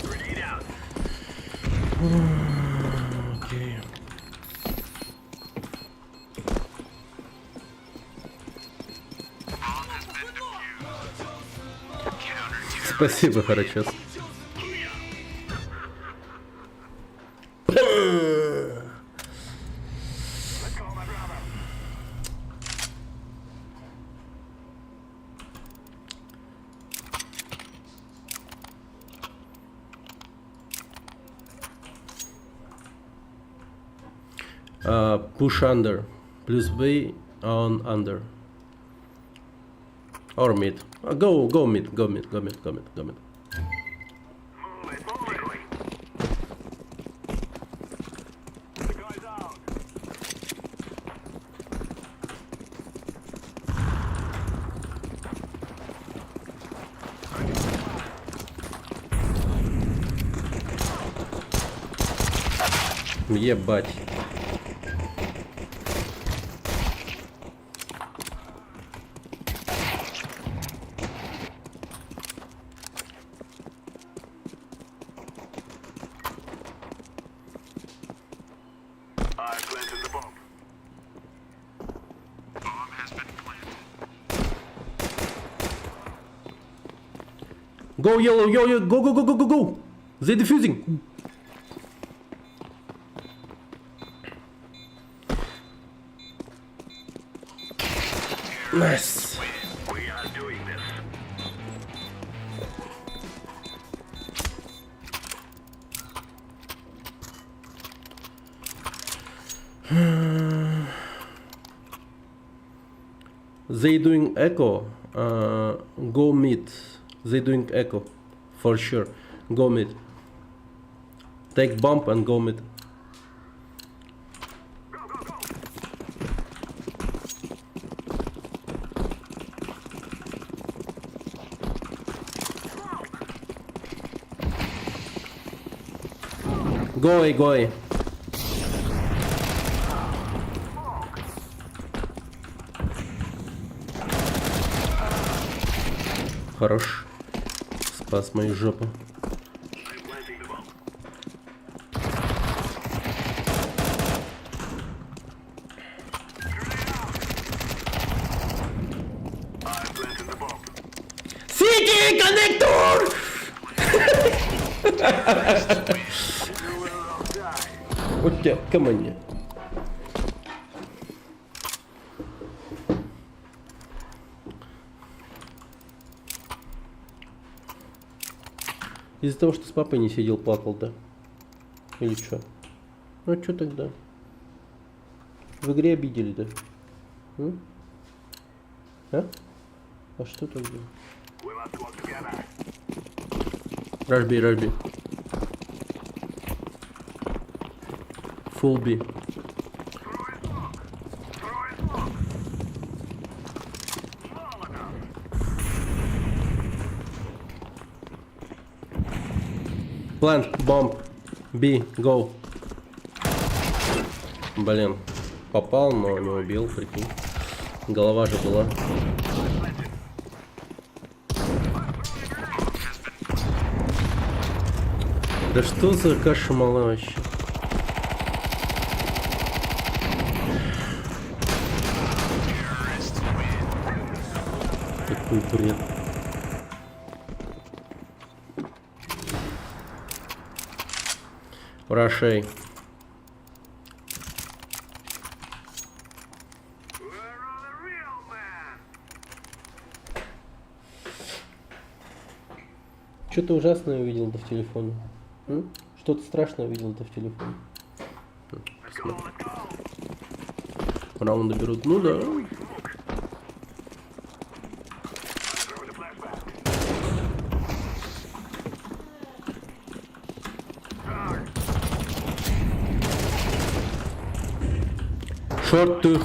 Grenade out. Окей. Спасибо, Харачес. Push under. Plus B on under. Or mid. Go mid. Go mid. Move it. The guy's out. Ебать. I planted the bomb. Bomb has been planted. Go yellow, yo, go. They defusing. Nice. We are doing this. They doing echo. Go mid. They doing echo. For sure. Go mid. Take bump and go mid. Go away. Хорош. Спас мою жопу. I'm planting the bomb. I planted the bomb. Сиди, коннектор! You will all die. Вот тебя, команде. Из-за того, что с папой не сидел, плакал, да? Или что? Ну а что тогда? В игре обидели, да? М? А? А что тогда? We must work together. Rush B. Full B. Plant, bomb, B, go. Блин, попал, но не убил, прикинь. Голова же была. Да что за каша мала вообще? Какой бред. Рашей. Что-то ужасное увидел-то в телефоне. Что-то страшное увидел-то в телефоне. Посмотри. Раунды берут. Ну да. Шорт ты.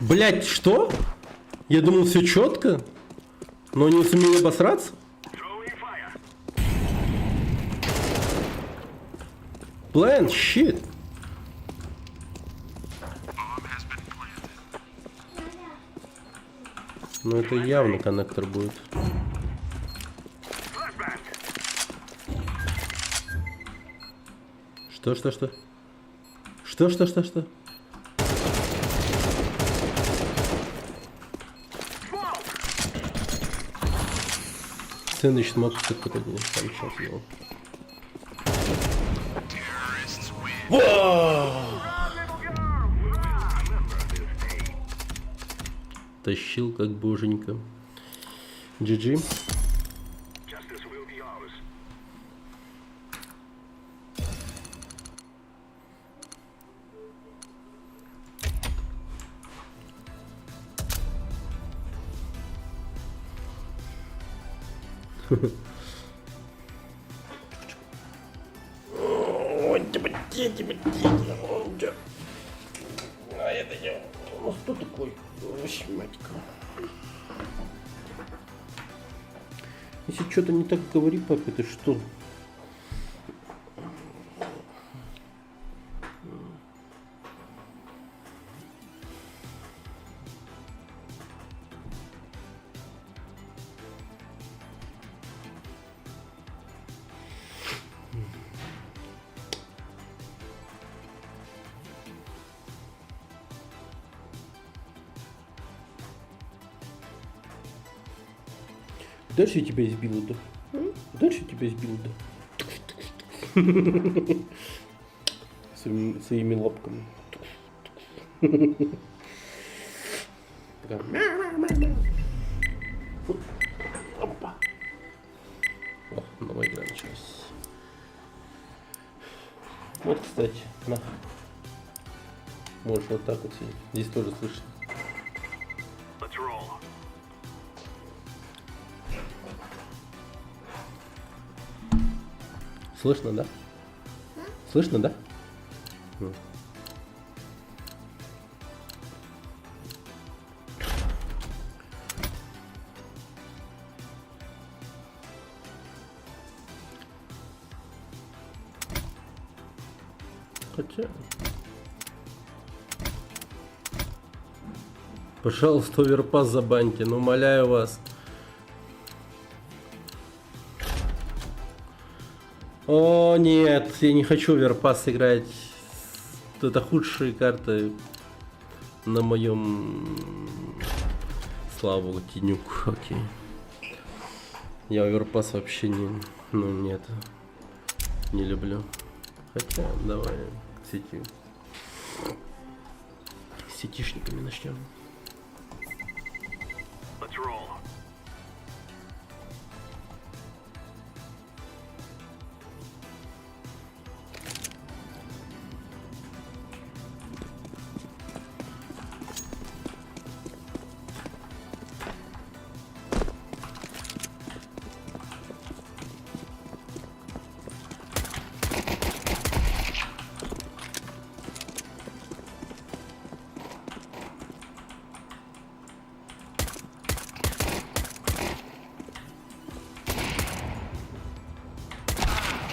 Блять, что? Я думал, все четко, но не сумели обосраться. Plan, shit. Ну это явно коннектор будет. Что? Что? Сэндвич смог какой-то день, там сейчас его. Тащил как боженька. GG. А это я. Ну что такое? Матька. Если что-то не так говори, папа, ты что? Дальше я тебя избил, да? Дальше я тебя избил, да? Своими лапками. Опа. О, новая игра началась. Вот, кстати, на. Можешь вот так вот сидеть. Здесь тоже слышно. Слышно, да? Слышно, да? Хотя... Пожалуйста, оверпас забаньте, но умоляю вас. О нет, я не хочу оверпас играть. Это худшие карты на моем... Слава богу, тенюк. Окей. Я оверпас вообще не... Ну нет. Не люблю. Хотя, давай к сети. С сетишниками начнем.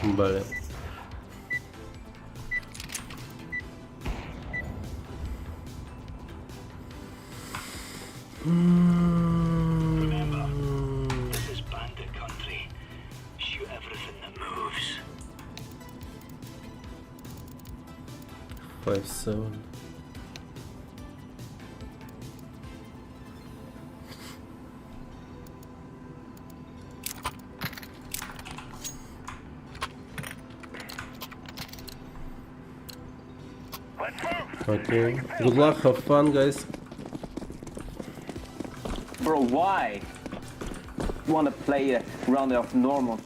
Блин. This is bandit country. Shoot everything that moves. 5-7. Okay. Good luck, have fun, guys. Bro, why? Wanna play a round of normal?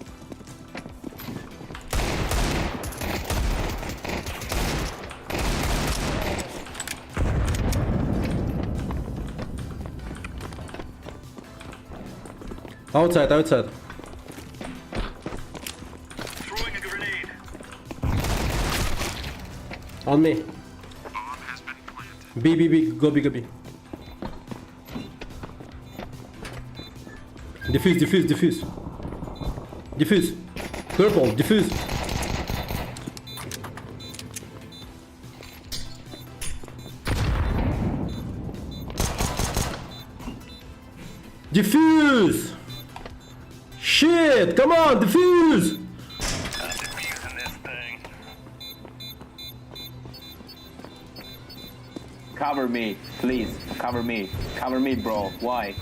Outside, outside. Throwing a grenade. On me. B, B, B, go B, go B. Defuse, defuse, defuse. Defuse. Purple, defuse. Defuse! Shit! Come on, defuse! Defusing this thing. Cover me, please. Cover me. Cover me, bro. Why?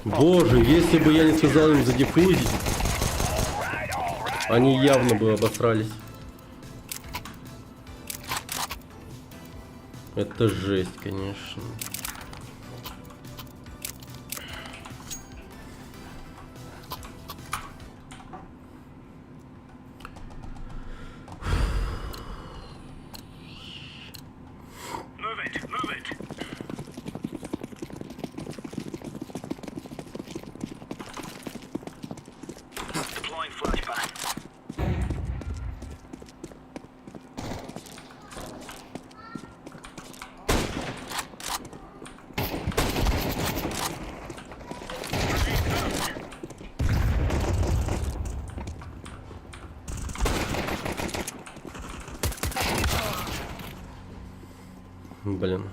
Боже, если бы я не сказал им задиффузить, они явно бы обосрались. Это жесть, конечно. Move it, move it. Deploying flashbang. Блин.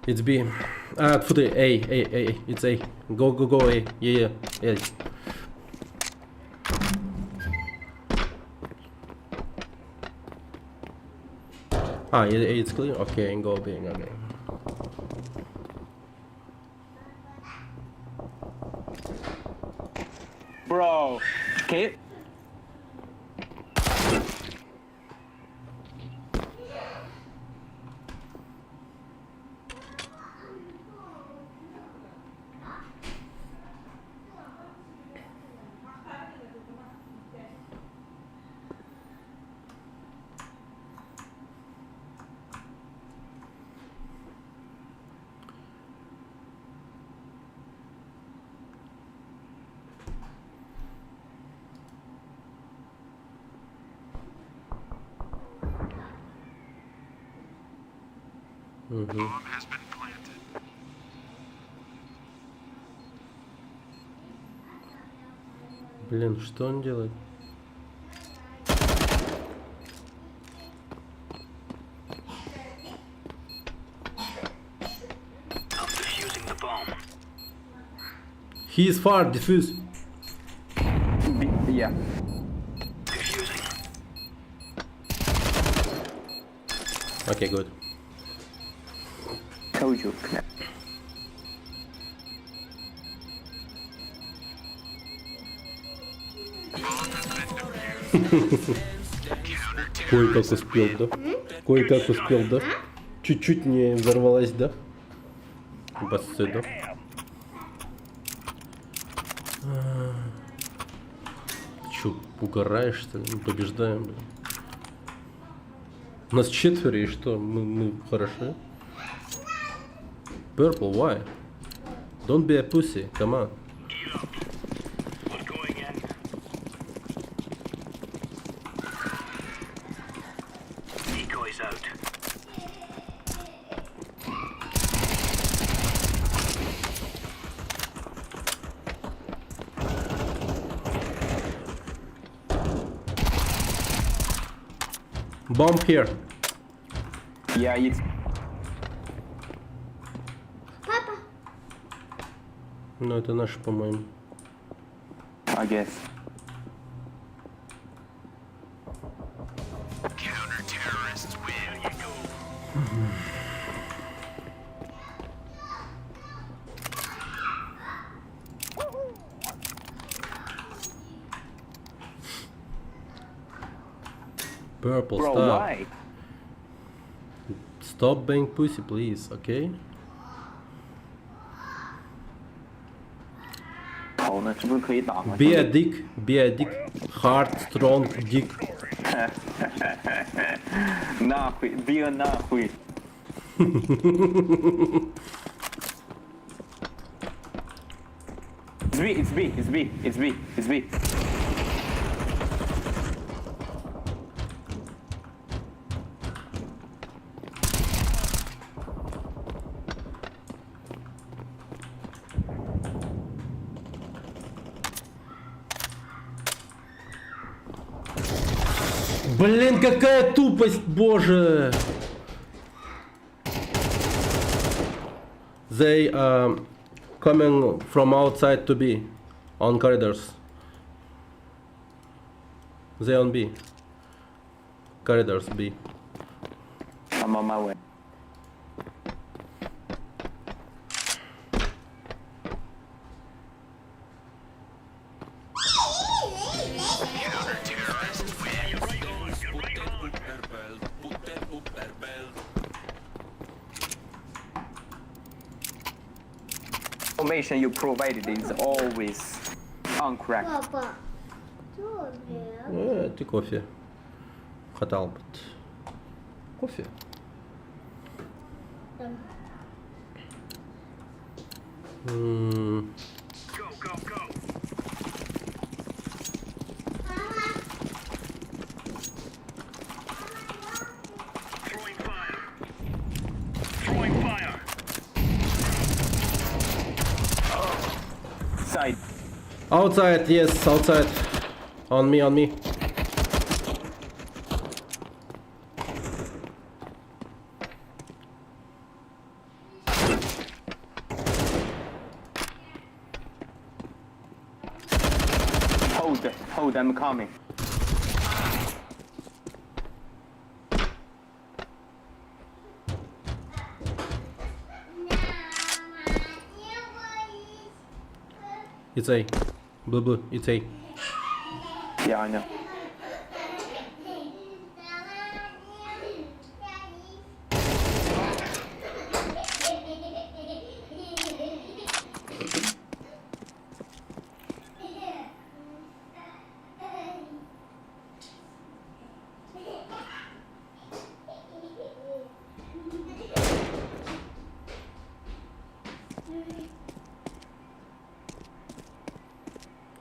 It's B. А, фу ты, A, it's A. Go, go, go, A. Yeah, yeah. Ah, it's clear? Okay, go B, okay. Bro, okay. Блин, что он делает? I'm defusing the bomb. He is far, defuse. Yeah. Defusing. Okay, good. Told you. Кое-как успел, да? Кое-как успел, да? Чуть-чуть не взорвалась, да? Бассы, да? Чё, угораешь, что ли? Мы побеждаем, блин. Нас четверо, и что? Мы хороши? Purple, why? Don't be a pussy, come on. We're going in. Decoys out. Bomb here. Yeah, it's Папа, Ну, это наш, по-моему. I guess. Counter-terrorists win. There you go. Purple, Bro, stop. why? Stop being pussy, please, okay? 好呢，这不是可以打吗？ Be a dick, be a dick. Hard, strong dick. нахуй, бия нахуй. It's B, it's B, it's B, it's B. Блин, какая тупость, боже! They coming from outside to B on corridors. They on B. Corridors B. I'm on my way. Information you provided is always uncorrect. Папа, что это? Ты кофе. Хаталбат. Кофе. Go, go, go. Throwing fire. Throwing fire. Side. Outside, yes, outside. On me, on me. Hold, I'm coming. It's A. Blue, blue, it's A. Yeah, I know.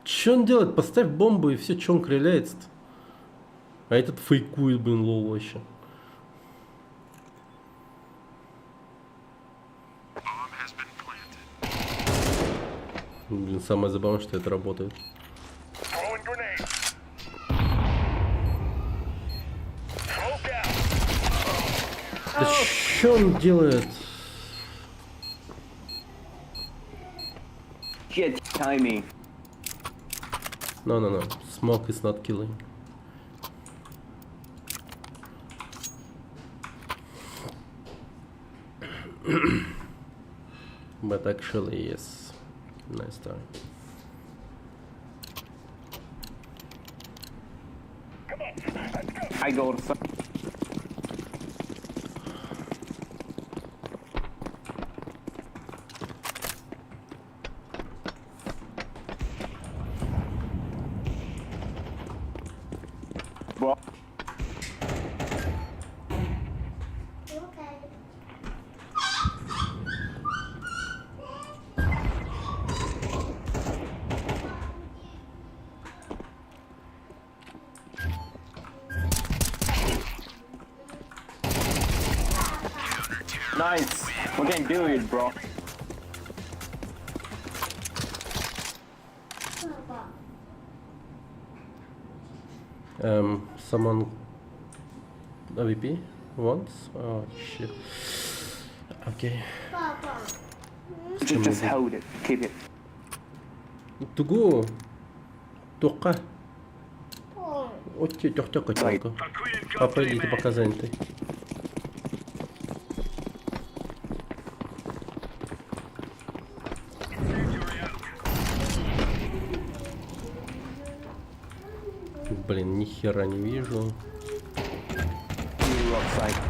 Че он делает? Поставь бомбу и все, че он криляется-то? А этот фейкует, блин, лол вообще. Блин, самое забавное, что это работает. Throwing grenade. Smoke out. Да че он делает? Shit, timing. No, no, no. Smoke is not killing. But actually, yes. Nice time. I go to Bro. Nice. We can do it, bro. Someone AVP once? Oh shit. Okay. Папа, Just hold it. Keep it. Тугу. Тука. ой, Отти тёхтя котенка. Папа, иди пока занятый. Блин, ни хера не вижу. Site.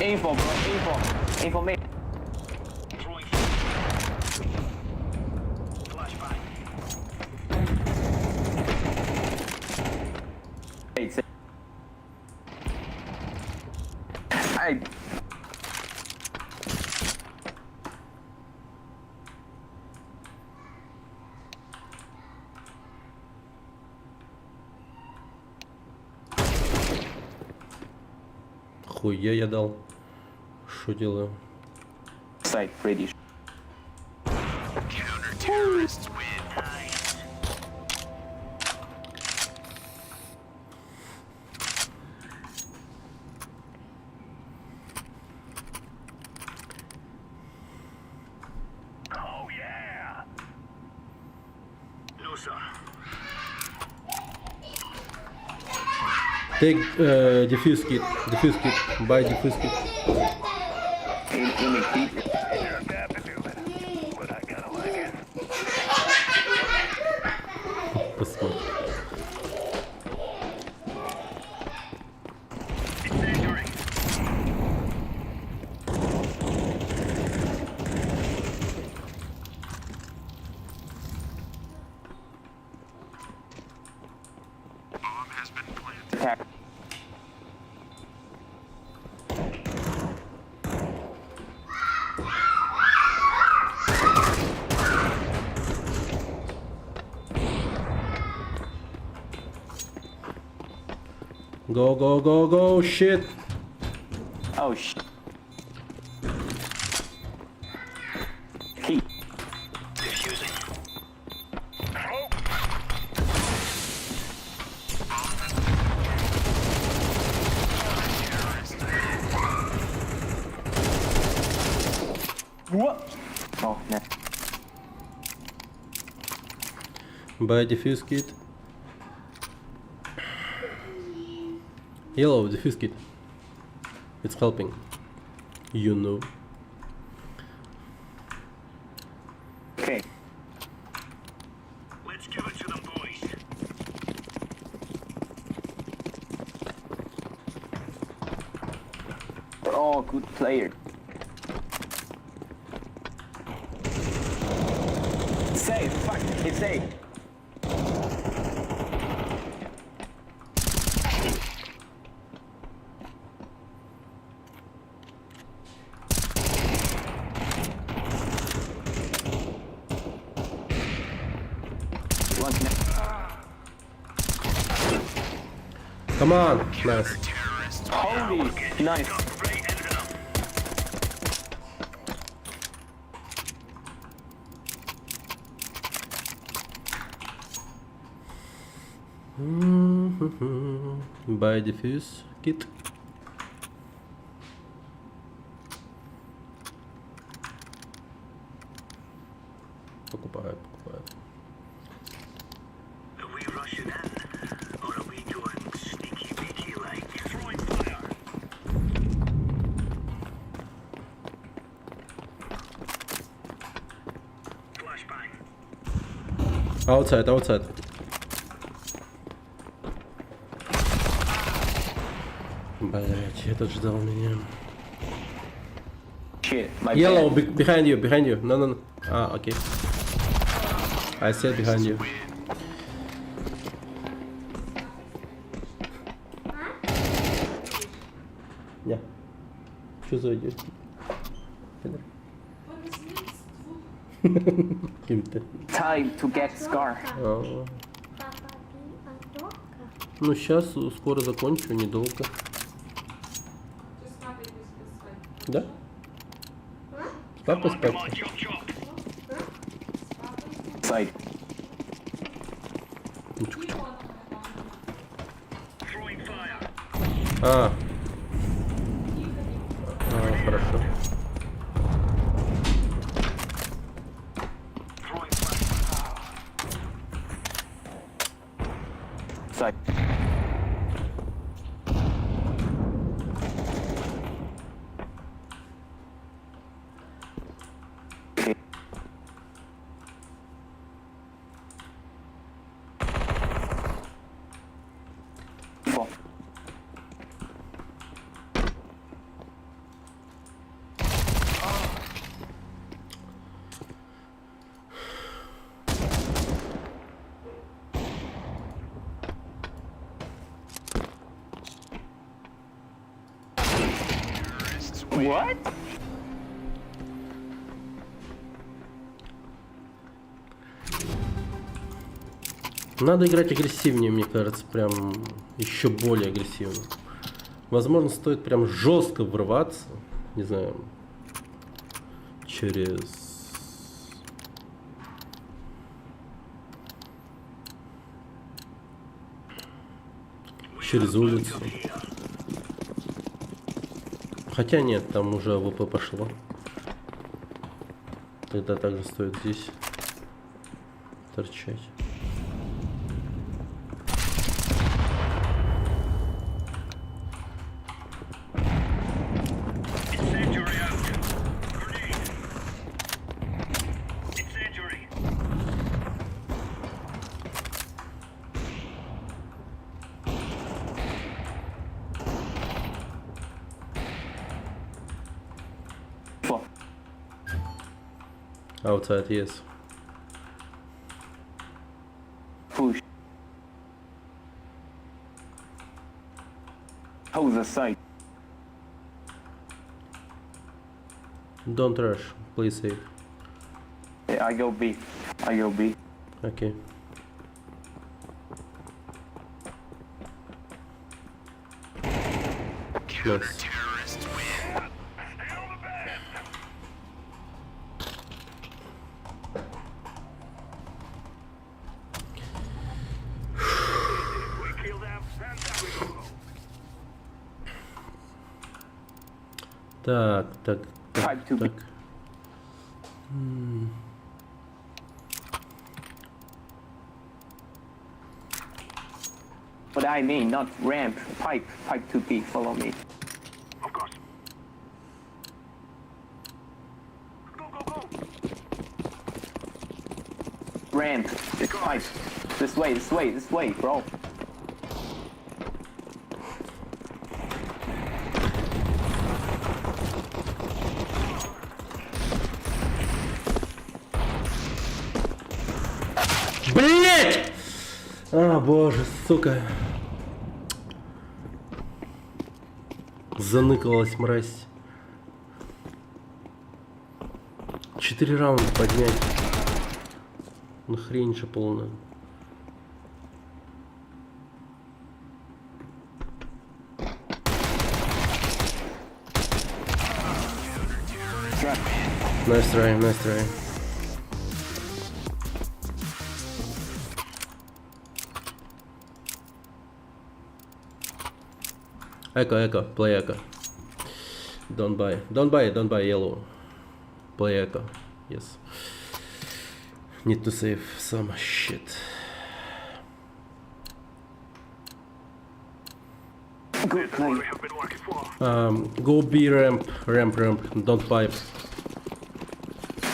Info, bro. Info. Information. Throwing flashbang. Hey. Хуя я дал. Что делаю? Site ready. Counter-terrorists win. Nice. Oh yeah. No sir. Take defuse kit. Defuse kit. Buy defuse kit. Посмотрим. Attack. Go, go, go, go, shit. Oh shit. Key. Diffusing. What? Oh, no. Buy defuse kit. Yellow defuse kit. It's helping. You know. Okay. Let's give it to them, boys. Oh, good player. Safe. Fuck. It's safe. Come on. Nice. Holy, nice. Buy defuse kit. Покупают, покупают. Are we rushing in? Or are we going sneaky beaky like? Throwing fire. Flashbang. Outside, outside. Блять, этот ждал меня. Shit, my Yellow, bad. behind you, behind you. No, no, no. Ah, okay. I said behind you. Yeah. Что зайдешь? Кем-то. Time to get scar. А, Папа, ты одока? ну сейчас скоро закончу, недолго. Да? С папой спать? Chop chop. Side. Throwing fire. А, хорошо. Throwing flashbang. Side. What? Надо играть агрессивнее, мне кажется, прям еще более агрессивно. Возможно, стоит прям жестко врываться, не знаю, через улицу. Хотя нет, там уже АВП пошло. Тогда также стоит здесь торчать. Incendiary out. Grenade. Incendiary. Fuck. Outside, yes. Push. Hold the site. Don't rush, play safe. Yeah, I go B. I go B. Okay. Nice. Так, так, так, Type 2B. так. What I mean, not ramp. Pipe. Pipe 2B. Follow me. Of course. Go, go, go. Ramp. It's pipe. This way, this way, this way, bro. Блять! А, боже, сука. Заныкалась мразь. 4 раунда поднять. Ну хрень же полная. Nice try, nice try. Echo, play echo. Don't buy yellow. Play echo, yes. Need to save some shit. Good play. We have been working for. Go B ramp, don't pipe.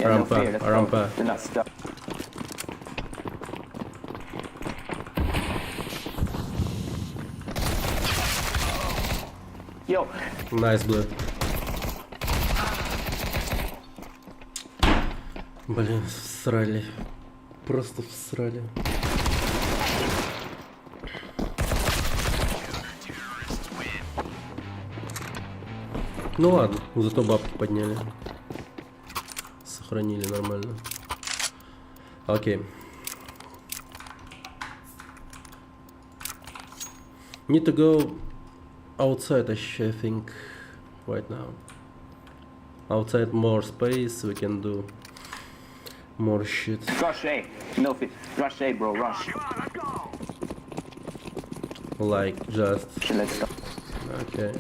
Yeah, no Rampa, fear, let's go. rampa. They're not stuck. Yo, Nice blue. Блин, всрали. Просто всрали. Ну ладно, зато бабки подняли. Сохранили нормально. Окей. Need to go outside, I think, right now. Outside more space, we can do more shit. rush A. No fit. Rush A, bro. Rush. Like just Let's go. okay.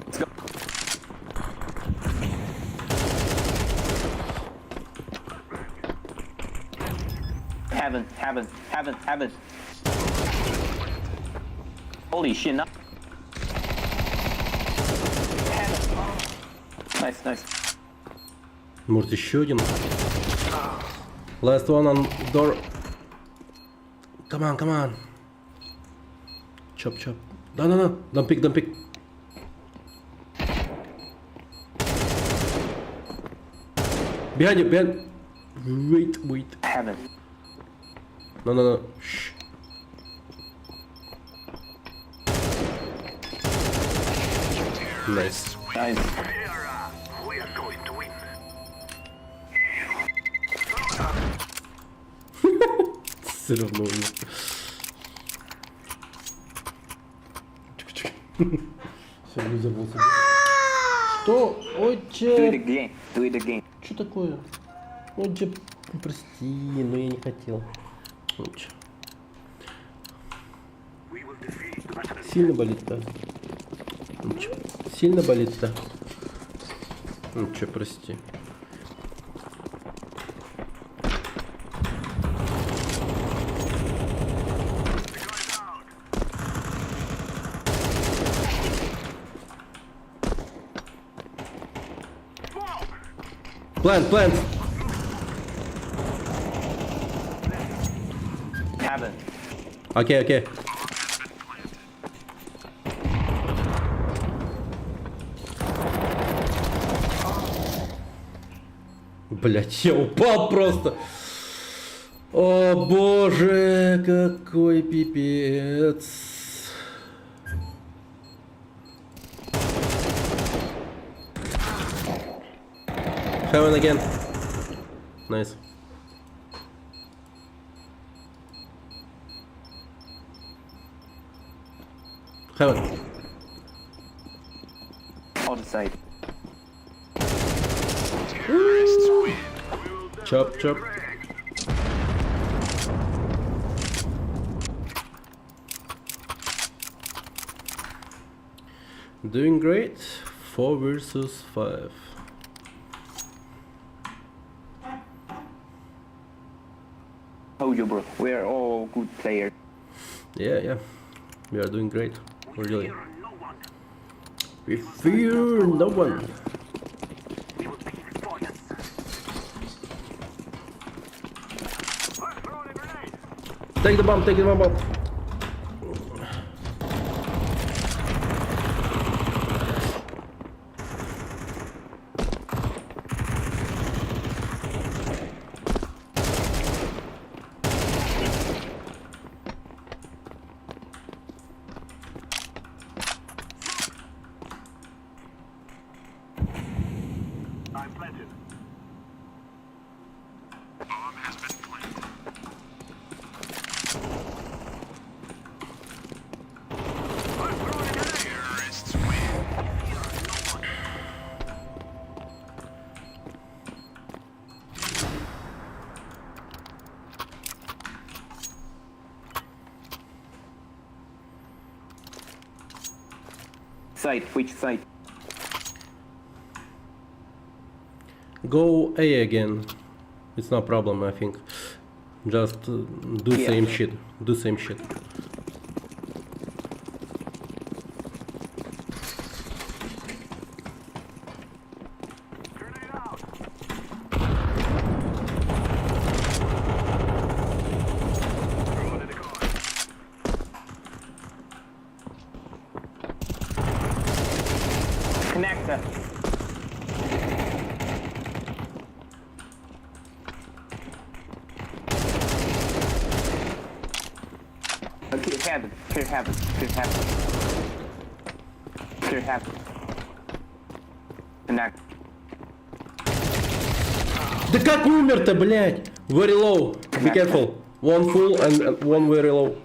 Let's go. Heaven. Holy shit, no. Nice. Может еще один? Last one on door. Come on. Chop. No. Don't pick. Behind you. Wait. Heaven. No. Shh. Nice. Nice. We are going to win. Все равно у меня. Все, вызернулся. Что? Do it Отче! again. Do it again. Что такое? Отче, прости, но я не хотел. Отче. Сильно болит-то? Отче. Сильно болит-то? Отче, прости. Plant. Cabin. Окей. Блять, я упал просто. О боже, какой пипец. Heaven again. Nice. Heaven. On the side. Chop. Doing great. 4 versus 5. Told you, bro. We're all good players. Yeah. We are doing great. Really. We fear no one. Take the bomb out. I'm planted. Bomb has been planted. I'm throwing a grenade. Terrorists win. Side. Which side? Go A again. It's no problem, I think. Just do Yeah. same shit. Do same shit. Grenade out. Throwing a decoy. Connector. Clear heaven. Connect. Да как умер-то, блядь? Very low. Be careful. One full and one very low.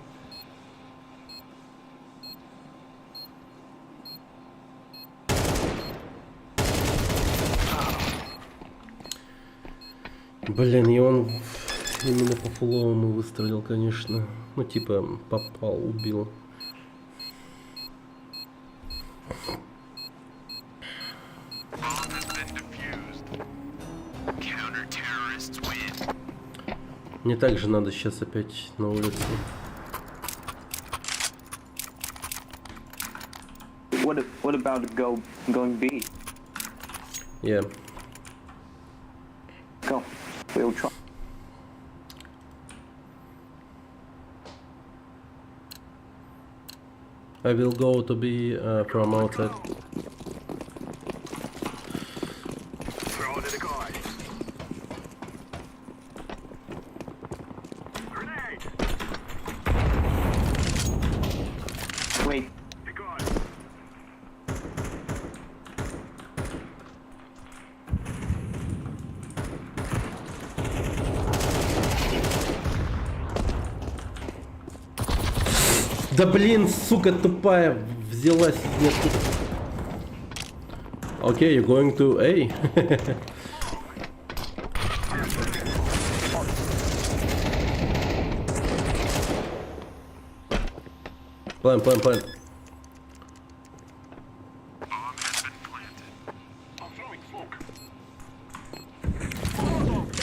Блин, и он именно по фуловому выстрелил, конечно. Ну, типа, попал, убил. Bomb has been defused. Counter-terrorists win. Мне также надо сейчас опять на улицу. What about going B? Yeah. Go. We'll try. I will go to be from outside. Throwing a decoy. Grenade. Wait. Decoy. Да блин, сука тупая взялась. Нет. Окей, you're going to A. План.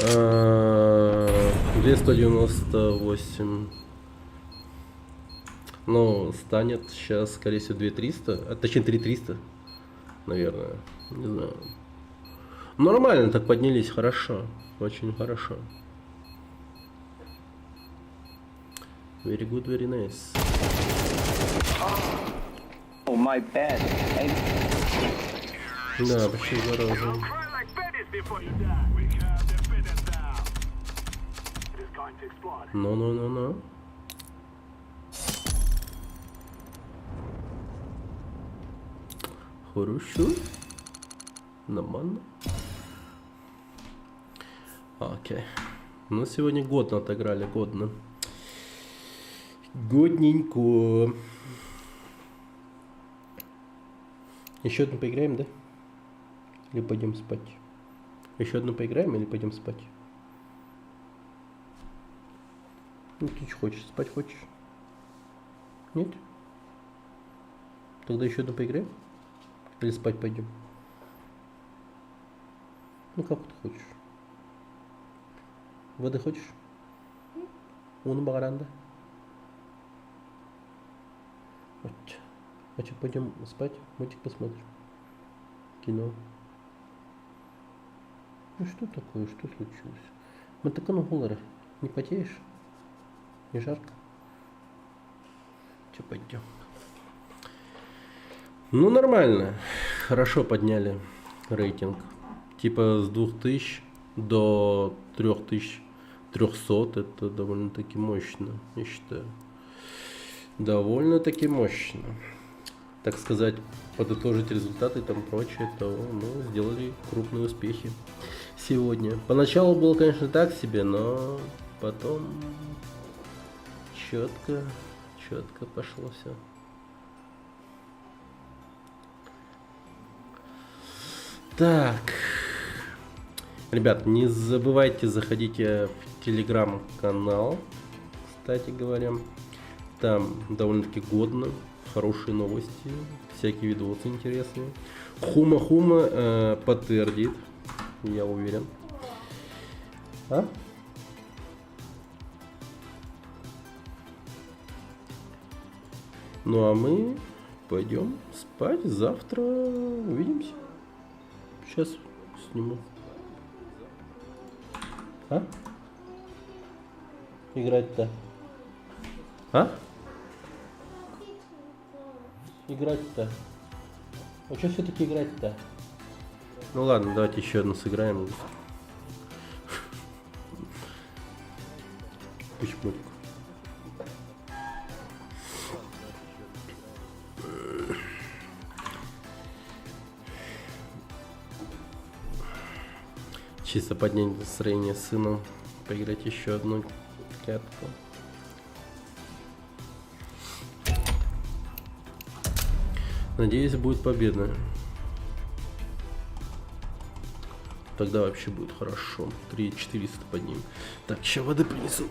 А, 298. Ну, станет сейчас, скорее всего, 2300. А, точнее, 3300. Наверное. Не знаю. Нормально так поднялись, хорошо. Очень хорошо. Very good, very nice. Oh, my bad. Hey, Да, почти здорово. Cry like babies before you die. We have defeated them. It is going to explode. No. Хорошо. Нормально. Окей. Ну, сегодня годно отыграли, годно. Годненько. Еще одну поиграем, да? Или пойдем спать? Еще одну поиграем или пойдем спать? Ну, ты что хочешь? Спать хочешь? Нет? Тогда еще одну поиграем? Или спать пойдем? Ну, как ты хочешь? Воды хочешь? Уну баранда. Вот. А что, пойдем спать? Мультик посмотрим. Кино. Ну что такое? Что случилось? Мы так на голоре. Не потеешь? Не жарко? Че, пойдем. Ну, нормально. Хорошо подняли рейтинг. Типа с 2000 до 3300. Это довольно-таки мощно, я считаю. Довольно-таки мощно. Так сказать, подытожить результаты и там прочее, то ну, сделали крупные успехи сегодня. Поначалу было, конечно, так себе, но потом четко пошло все. Так, ребят, не забывайте, заходите в телеграм-канал, кстати говоря, там довольно-таки годно, хорошие новости, всякие видосы интересные. Хума подтвердит, я уверен. А? Ну а мы пойдем спать, завтра увидимся. Сейчас сниму. А? Играть-то? А? Играть-то? А что все-таки играть-то? Ну ладно, давайте еще одну сыграем. Почему? Чисто поднять настроение с сыном. Поиграть еще одну катку. Надеюсь, будет победа. Тогда вообще будет хорошо. 3400 поднимем. Так, сейчас воды принесу.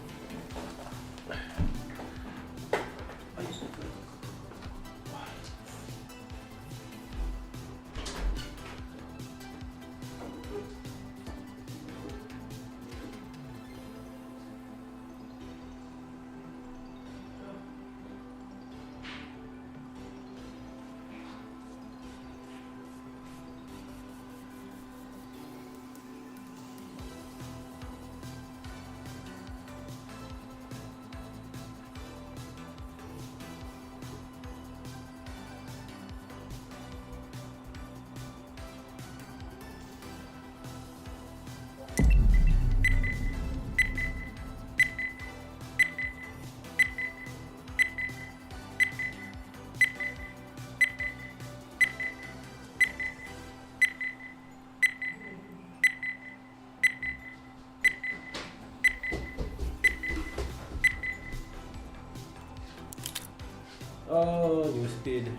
А, не успели.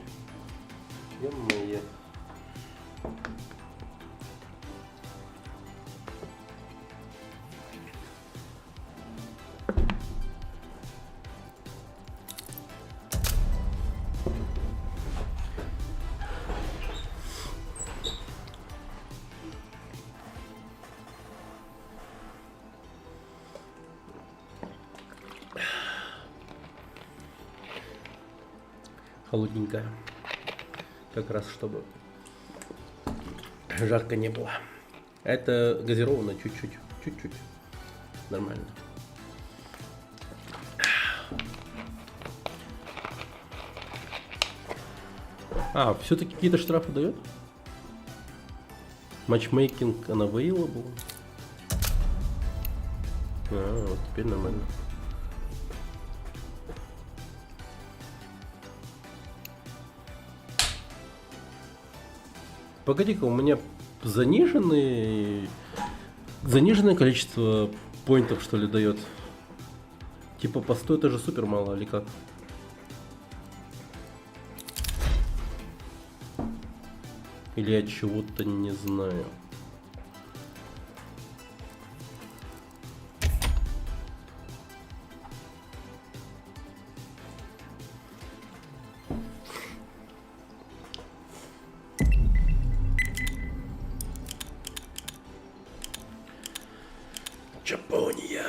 Ё-моё. Холодненькая. Как раз чтобы жарко не было. Это газировано чуть-чуть. Чуть-чуть. Нормально. А, все-таки какие-то штрафы дает? Матчмейкинг unavailable. А, вот теперь нормально. Погоди-ка, у меня заниженное количество поинтов, что ли, дает. Типа по 100 это же супер мало, или как? Или я чего-то не знаю. Япония.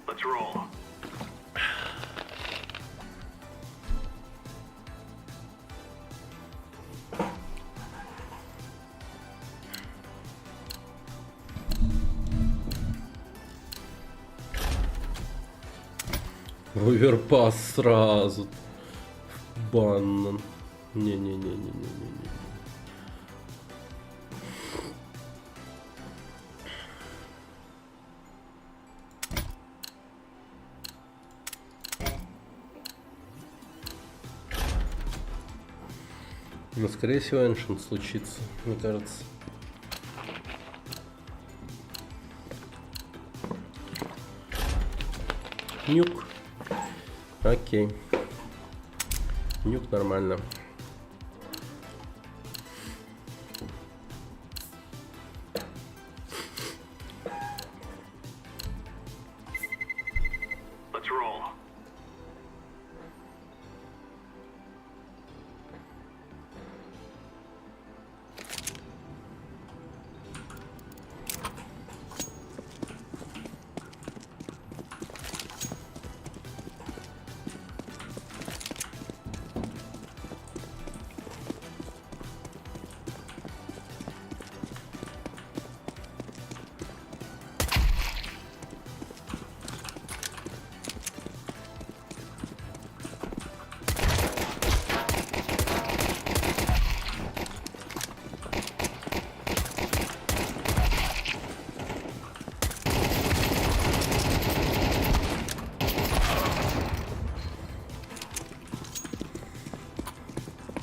Let's roll. Оверпас сразу. Баннан. Не-не-не-не-не-не. Но скорее всего Ancient случится, мне кажется. Нюк. Окей. Нюк нормально. Let's roll.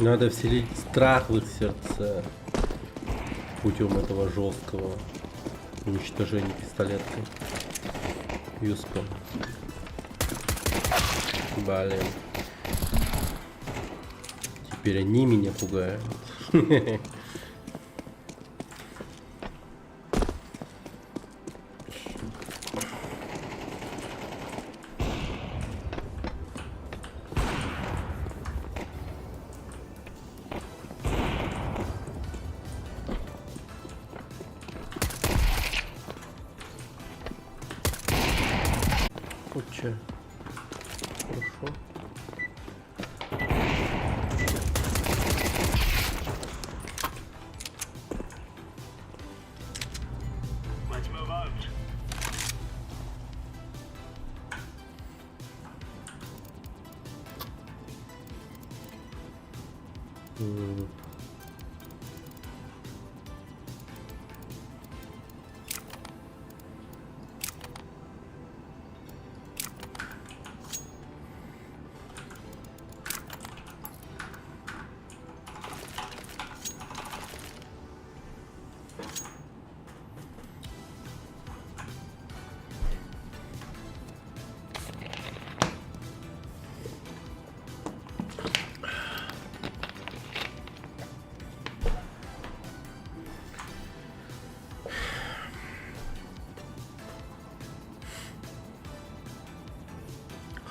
Надо вселить страх в их сердце путем этого жесткого уничтожения пистолеткой. Юспа. Блин. Теперь они меня пугают. Отче. Хорошо. Let's move out.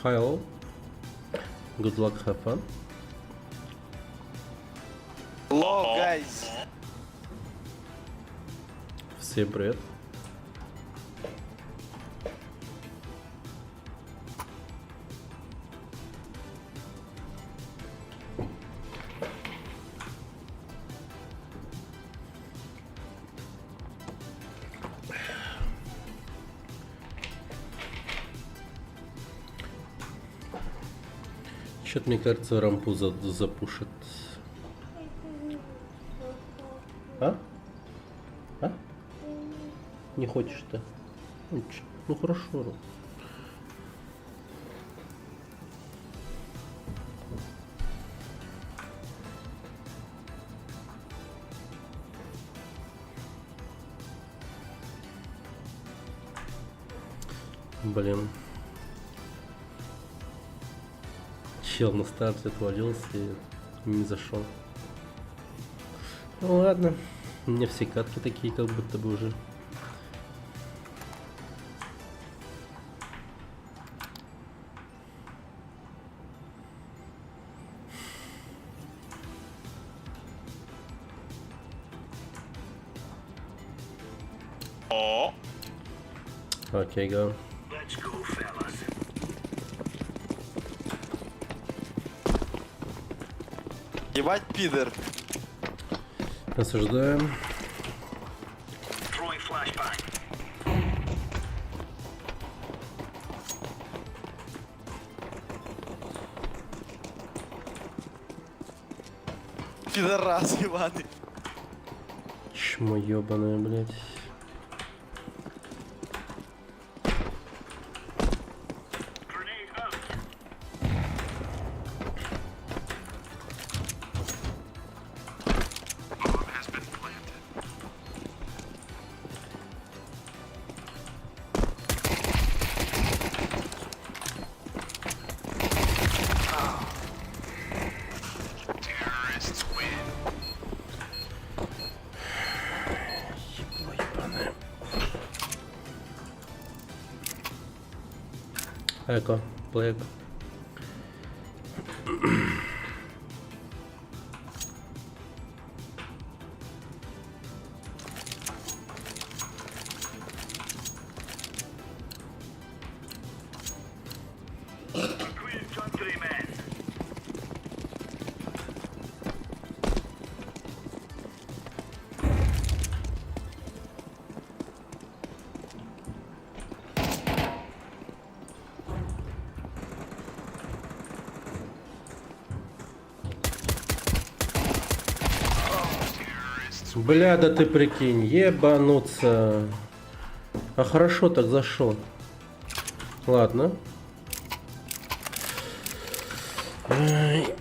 Hi all. Good luck, have fun. Hello, guys. Всем привет. Что-то, мне кажется, рампу запушит. А? А? Не хочешь ты? Ну хорошо. Блин. Чел на старте отвалился и не зашел. Ну ладно. У меня все катки такие, как будто бы уже. Окей, go. Let's go, fellas. Ебать, пидор. Осуждаем. Throwing flashbang. Пидорас ебаный. Чмо ёбаное, блядь. Grenade out. Bomb has been planted. Terrorists win. Ебло ебаное. Эко, плейк. Clear countrymen. Бля, да ты прикинь, ебануться. А хорошо так зашел. Ладно. Ай.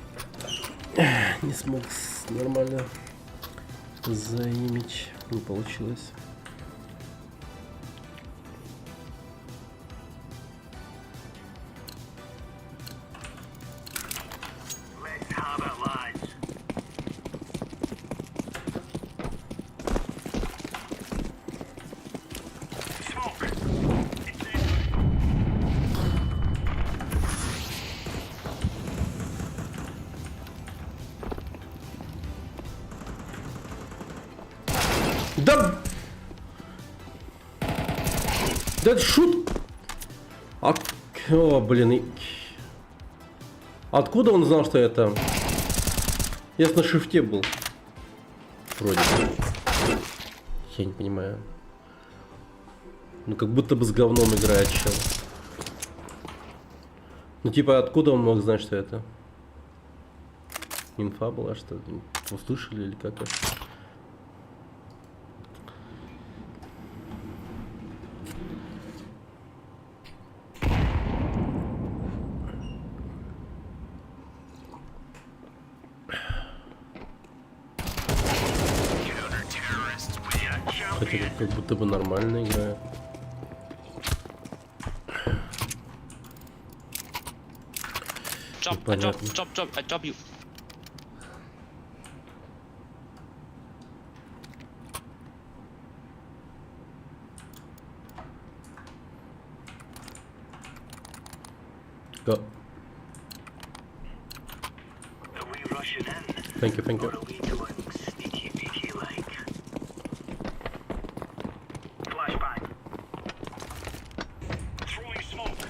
Не смог нормально заимить. Не получилось. Let's have it, lads. Smoke. Да! Да это шут! О, блин. Откуда он знал, что я там? Я на шифте был. Вроде бы. Я не понимаю. Ну как будто бы с говном играет чел. Ну типа откуда он мог знать, что это? Инфа была, что услышали или как это? Хотя как будто бы нормально играет. Непонятно. I drop you. Go. Are we rushing in? Thank you, thank you. Or are we doing sneaky beaky like? Flashbang. Throwing smoke.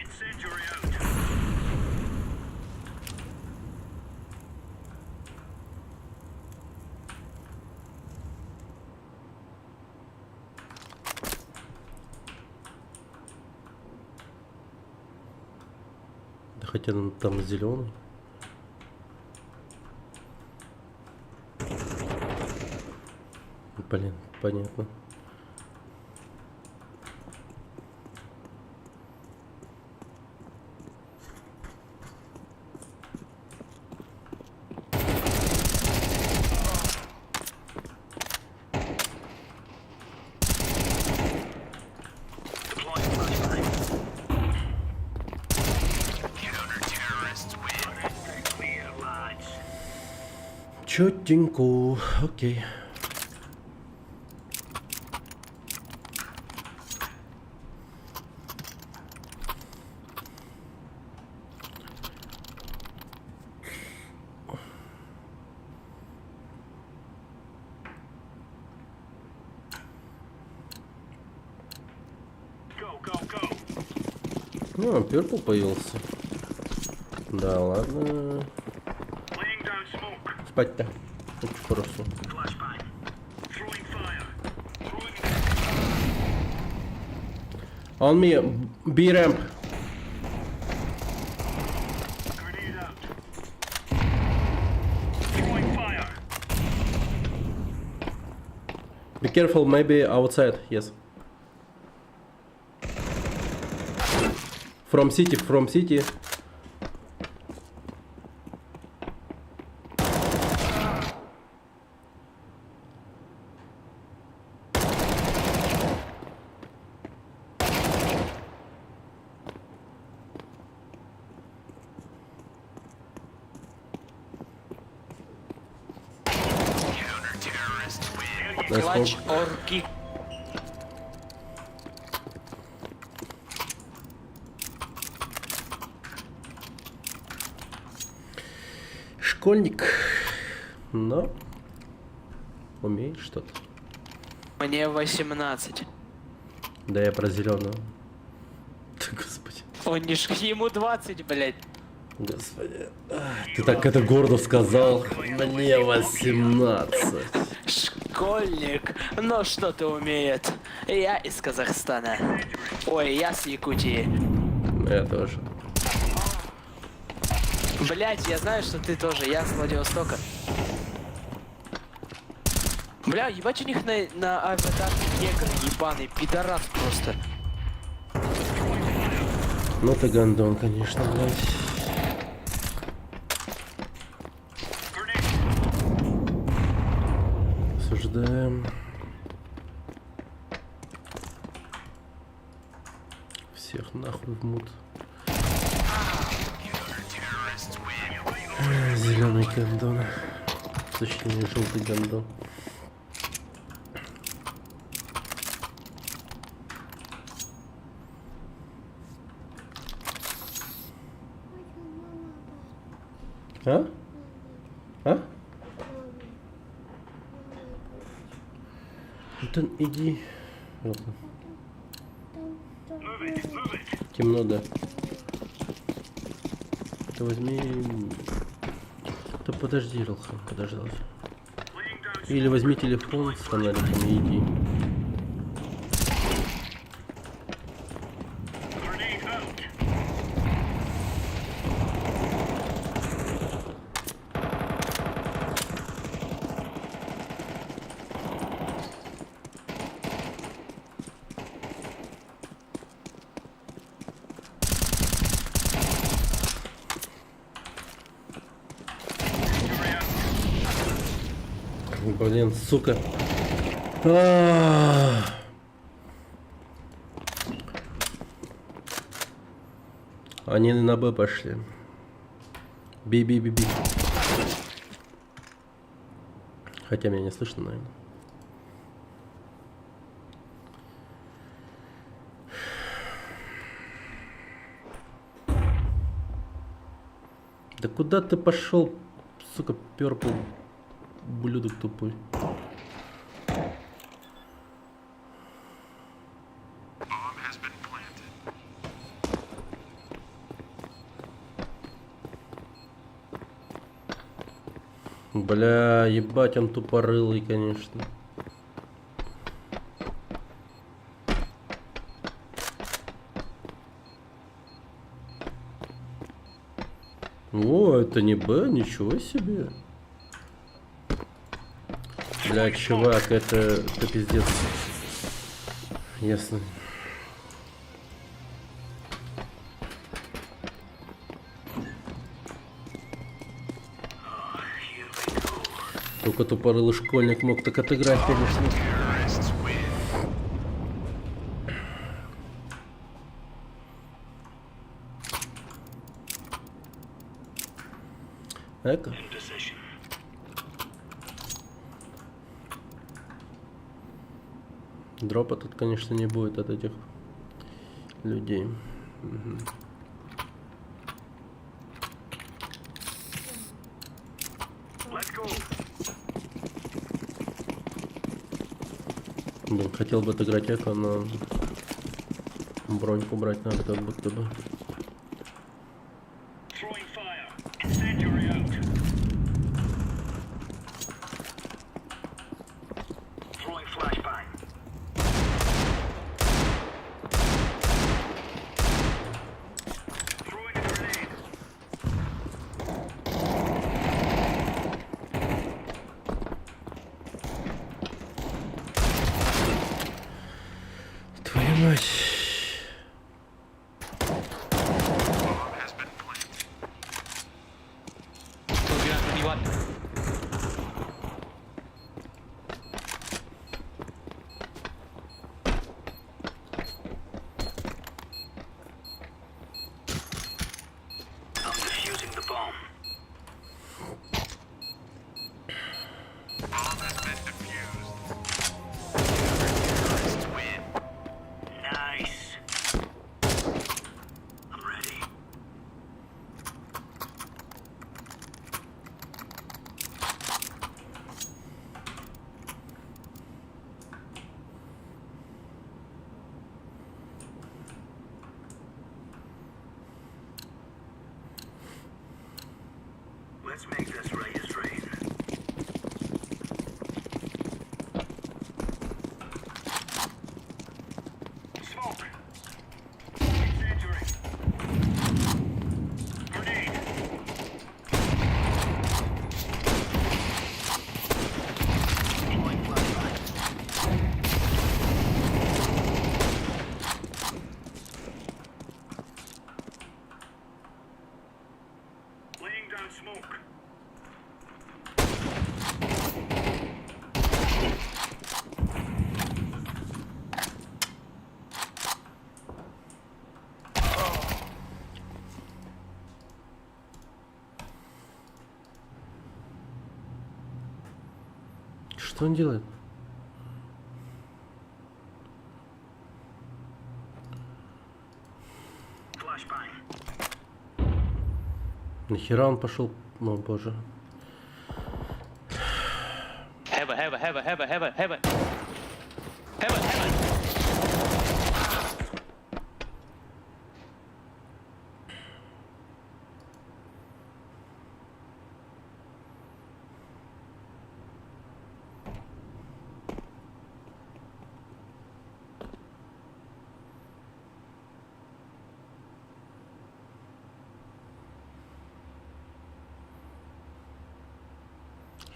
Incendiary out. Да хотя там зеленый. Блин, понятно. Deploying flashbang. Counter-terrorists win. Clear, lads. Чётенько, окей. Go, go, go. Ну, Перпл появился. Да ладно. Laying down smoke. Спать-то. Очень хорошо. Flashbang. Throwing fire. Throwing On me, B ramp. grenade out. Throwing fire. Be careful, maybe outside, yes. From city, from city. Counter-terrorists win. Nice smoke. орки. Школьник. Но умеет что-то. Мне 18. Да я про зеленого. Господи. Он не ему 20, блядь. Господи. Ты так это гордо сказал. Мне 18. Школьник. Ну что-то умеет. Я из Казахстана. Ой, я с Якутии. Я тоже. Блять, я знаю, что ты тоже. Я с Владивостока. Бля, ебать у них на аватарке негр ебаный пидорас просто. Ну ты гандон, конечно, блядь. Осуждаем. Всех нахуй в мут. Зеленый гандон. Точнее, желтый гандон. А? А? Да иди. Ладно. Темно, да. Да возьми. Да подожди, Ролхан, подождал. Или возьми телефон с фонариком и иди. Блин, сука. Они на Б пошли. Би-би-би-би. Хотя меня не слышно, наверное. Да куда ты пошел, сука, перпл, ублюдок тупой? Бля, ебать, он тупорылый, конечно. О, это не Б, ничего себе. Бля, чувак, это пиздец. Ясно. Только тупорылый школьник мог так отыграть, конечно. Эко. Дропа тут, конечно, не будет от этих людей. Угу. Блин, хотел бы отыграть эко, но броньку брать надо как будто бы. Твою мать. Let's make this rain is rain. Smoke. Incendiary. Grenade. Deploying flashlight. Laying down smoke. Что он делает? Нахера он пошел? О боже. Heaven.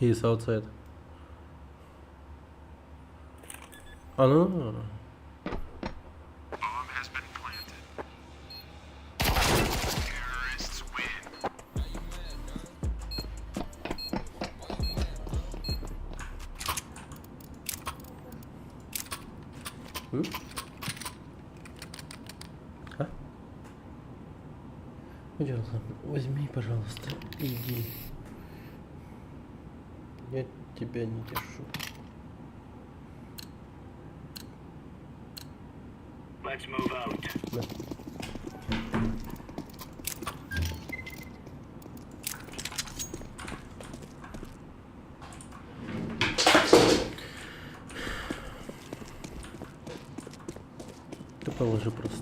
He is outside. А ну. дело? Возьми, пожалуйста, иди. Я тебя не держу. Let's move out. Да. Ты положи просто.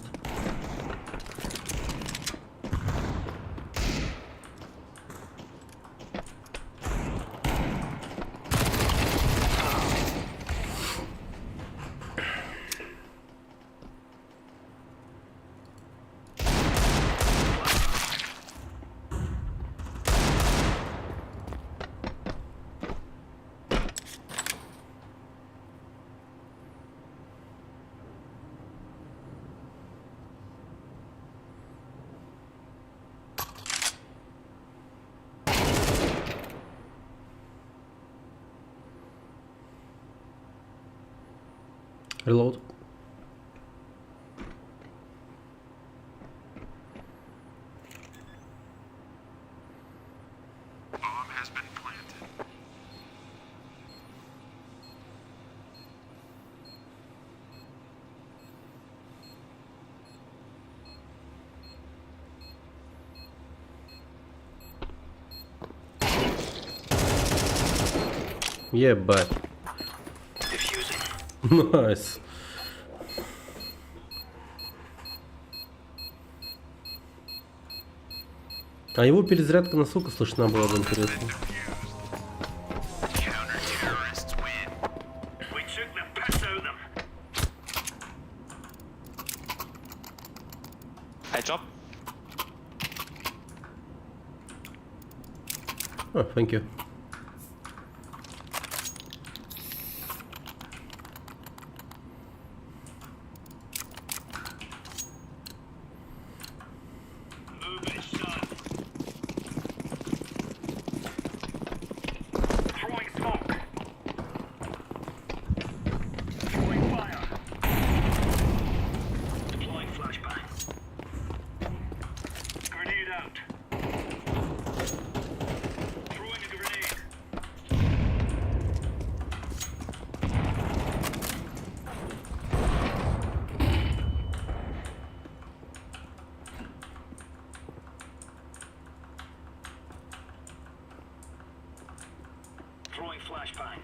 Reload. Bomb has been planted. Ебать. Найс. А его перезарядка насколько слышна была бы, интересно? Counter-terrorists win. We took the piss out of them. I drop. Oh, thank you. Move it, son. Throwing smoke. Throwing fire. Deploying flashbang. Grenade out. Throwing a grenade. Throwing flashbang.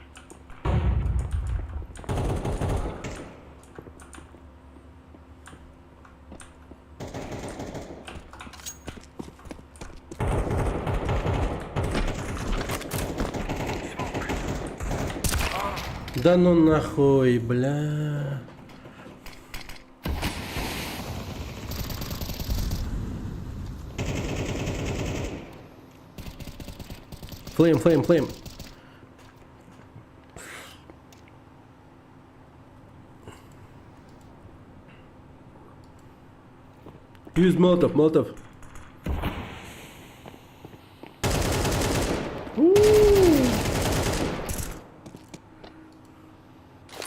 Да ну нахуй, бля. Флейм, флейм, флейм. Use молотов, молотов.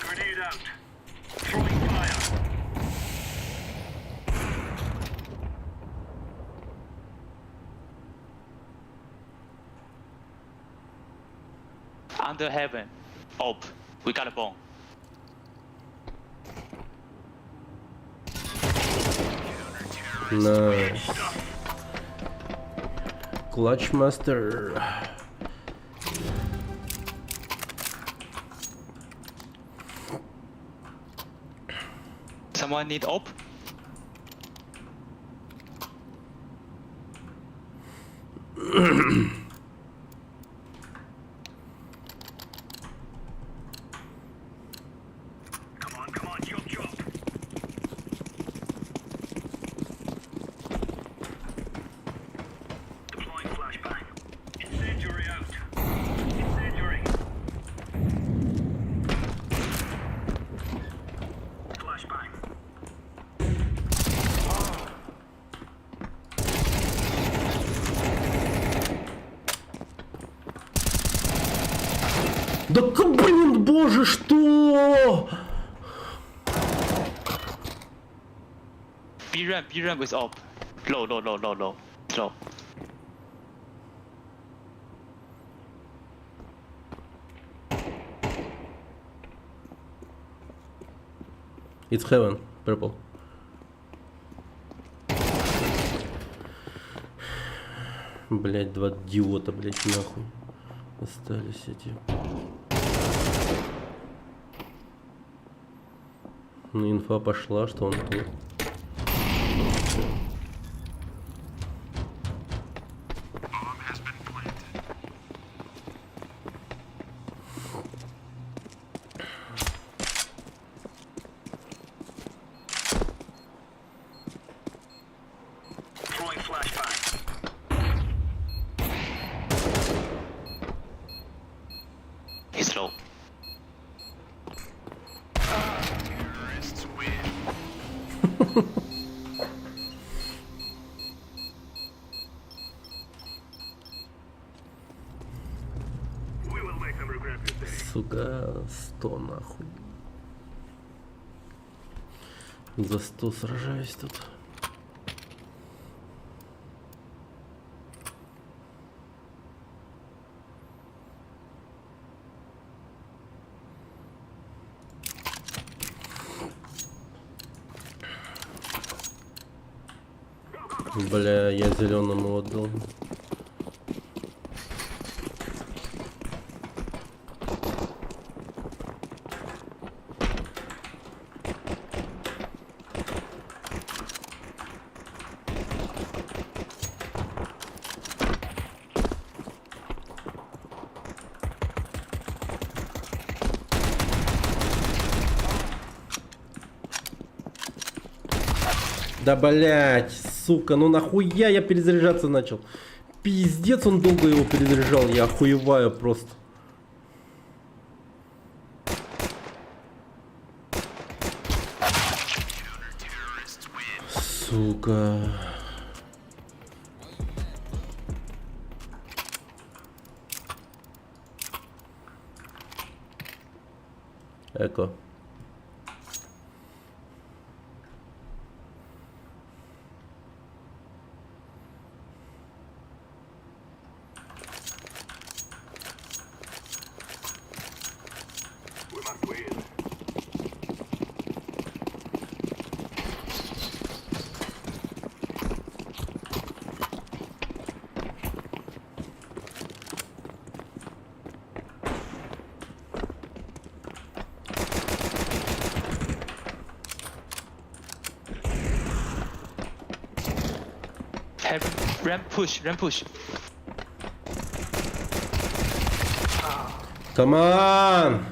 Grenade out. Throwing fire. Under heaven. Op. We got a bomb. Найс. Клатч мастер. Someone need op? Come on, chop chop. Deploying flashbang. Incendiary out. Incendiary. Flashbang. Да блин, боже, что? B run with op. Low. He's low. It's heaven, purple. Блять, два идиота, блять, нахуй. Остались эти. Ну, инфа пошла, что он тут. Throwing flashbang. He's low. Terrorists win. We will make them regret this day. Сука, 100 нахуй. За 100 сражаюсь тут. Бля, я зеленому отдал. Да блять, сука, ну нахуя я перезаряжаться начал? Пиздец, он долго его перезаряжал, я охуеваю просто. Сука. Эко. We must win. Have ramp push, ramp push. Come on!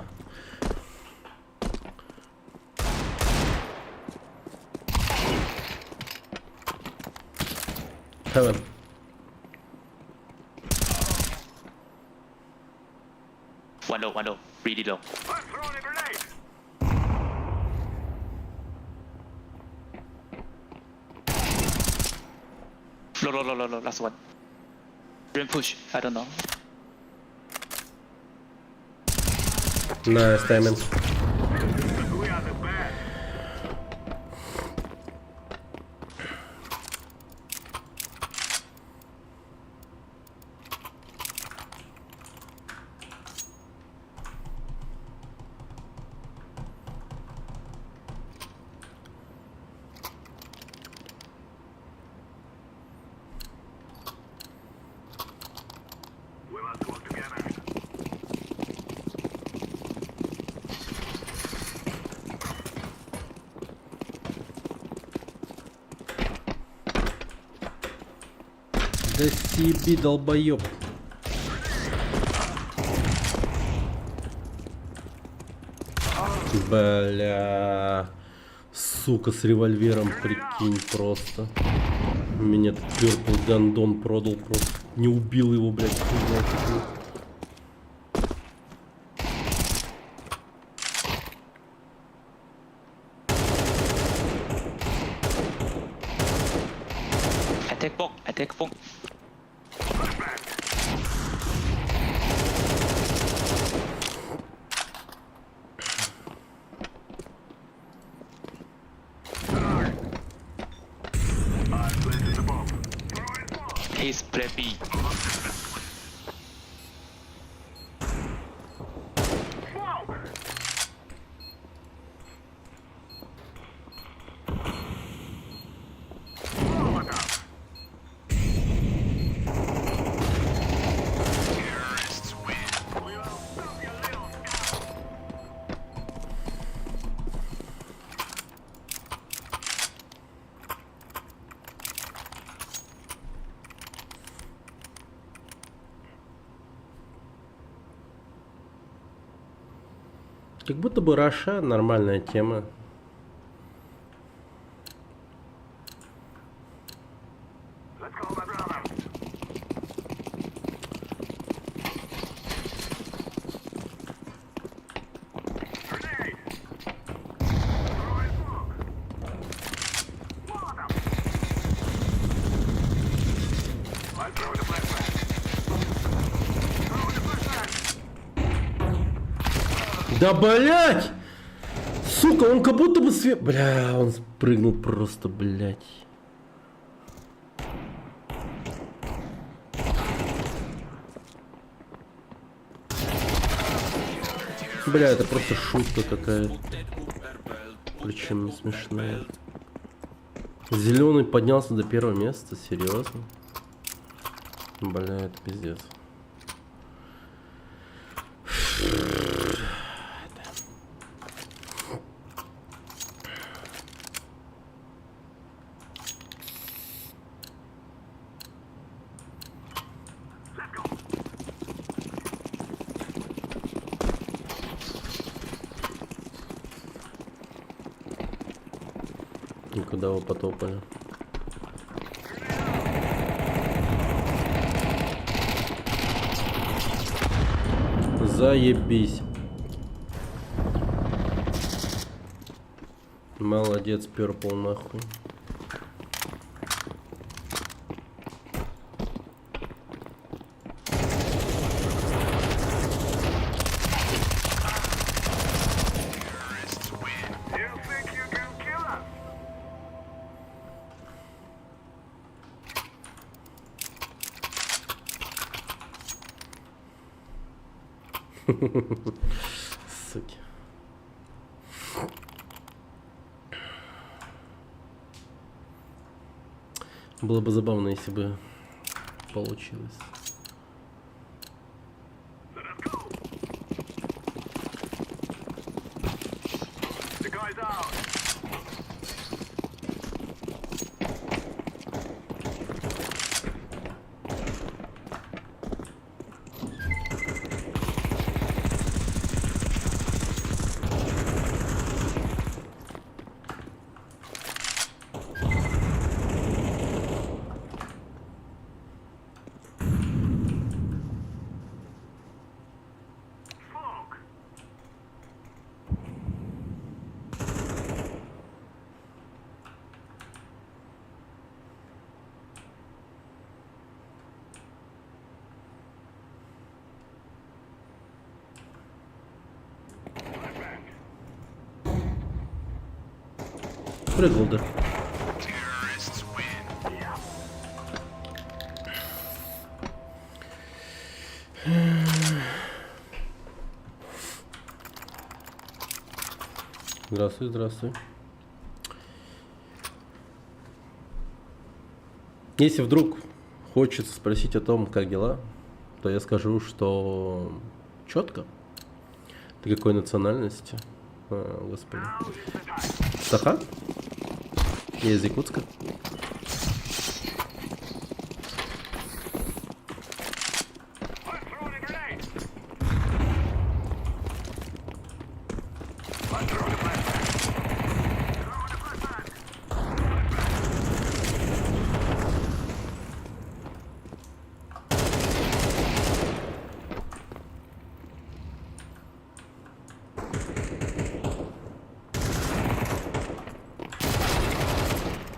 Heaven. One low, really low. I'm throwing a grenade. Low, last one. Ramp push, I don't know. Nice timing. We are the best. We must work together. Да съеби, долбоёб. Бля. Сука, с револьвером, прикинь, просто. Меня этот Purple Гандон продал просто. Не убил его, блядь. I take bomb. I planted the bomb. Throw it bomb. Бля, бей. Как будто бы Раша нормальная тема. Да блять! Сука, он как будто бы свет... Бля, он спрыгнул просто, блять. Бля, это просто шутка какая-то. Причем не смешная. Зеленый поднялся до первого места, серьезно? Бля, это пиздец. Куда вы потопали? Заебись. Молодец, Purple, нахуй. Суки. Было бы забавно, если бы получилось. Прыгнул, да. Здравствуй, здравствуй. Если вдруг хочется спросить о том, как дела, то я скажу, что четко. Ты какой национальности? Господи. Саха? Я из Якутска.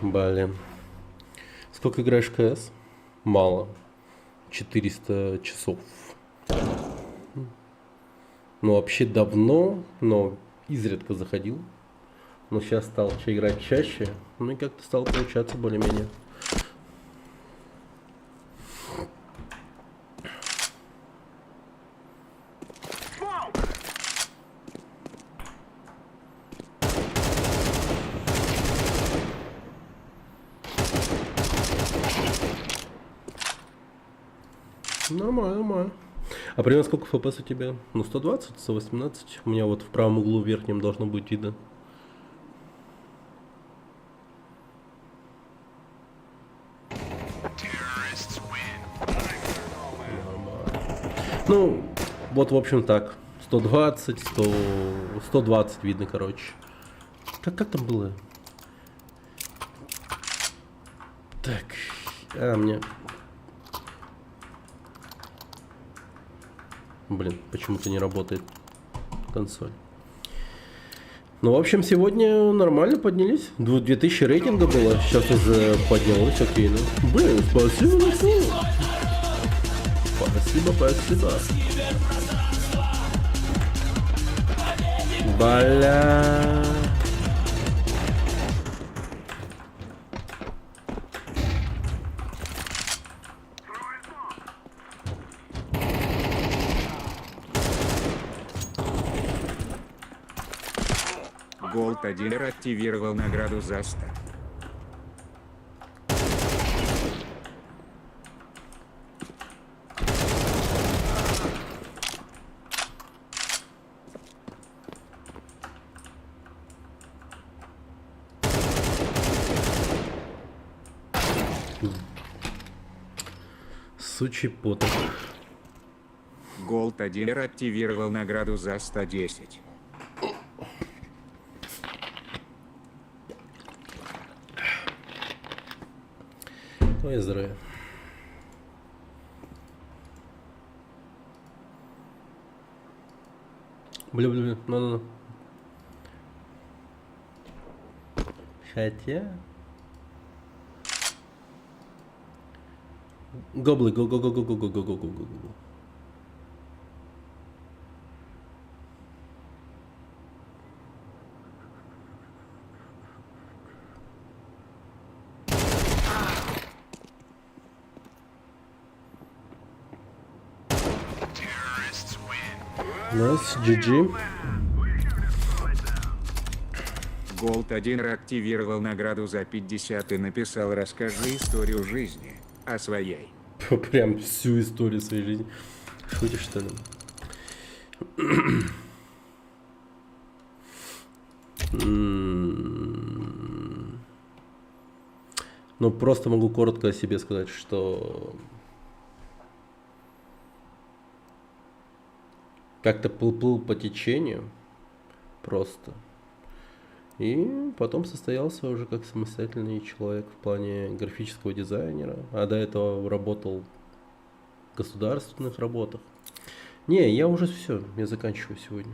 Блин. Сколько играешь в КС? Мало. 400 часов. Ну, вообще давно, но изредка заходил. Но сейчас стал играть чаще. Ну и как-то стало получаться более-менее. Нормально, нормально. А примерно сколько FPS у тебя? Ну, 120, 118. У меня вот в правом углу верхнем должно быть видно. Ну, вот, в общем, так. 120, 120 видно, короче. Как там было? Так. Мне... Блин, почему-то не работает консоль. Ну, в общем, сегодня нормально поднялись. 2000 рейтинга было, сейчас уже поднялось, окей, ну. Блин, спасибо большое. Спасибо, спасибо. Бля. Голд 1 активировал награду за 100. Сучий поток. Голд 1 активировал награду за 110. Твое здоровье. Бля, ну. Хотя... Гоблы, го. Nice, GG. Голд 1 активировал награду за 50 и написал: расскажи историю жизни о своей. Прям всю историю своей жизни. Шутишь, что ли? Ну, просто могу коротко о себе сказать, что как-то плыл по течению просто. И потом состоялся уже как самостоятельный человек в плане графического дизайнера. А до этого работал в государственных работах. Не, я уже все, я заканчиваю сегодня.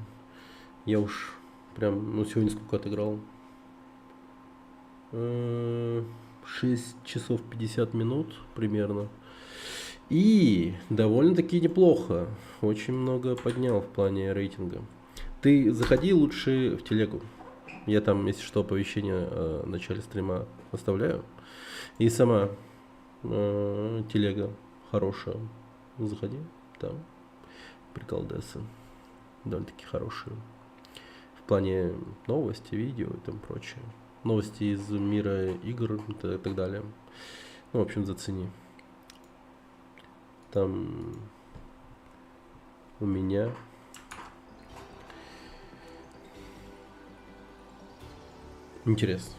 Я уж прям, ну сегодня сколько отыграл? 6 часов 50 минут примерно. И довольно-таки неплохо. Очень много поднял в плане рейтинга. Ты заходи лучше в телегу. Я там, если что, оповещение о начале стрима оставляю. И сама телега хорошая. Заходи, там приколдесы. Довольно-таки хорошие. В плане новости, видео и там прочее. Новости из мира игр и так далее. Ну, в общем, зацени. Там у меня интересно.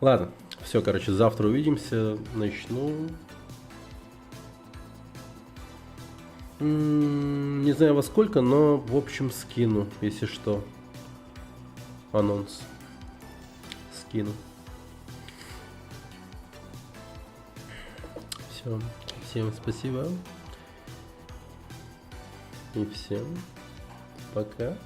Ладно, все, короче, завтра увидимся. Начну. Не знаю во сколько, но в общем скину, если что. Анонс. Скину. Все. Всем спасибо. И всем пока.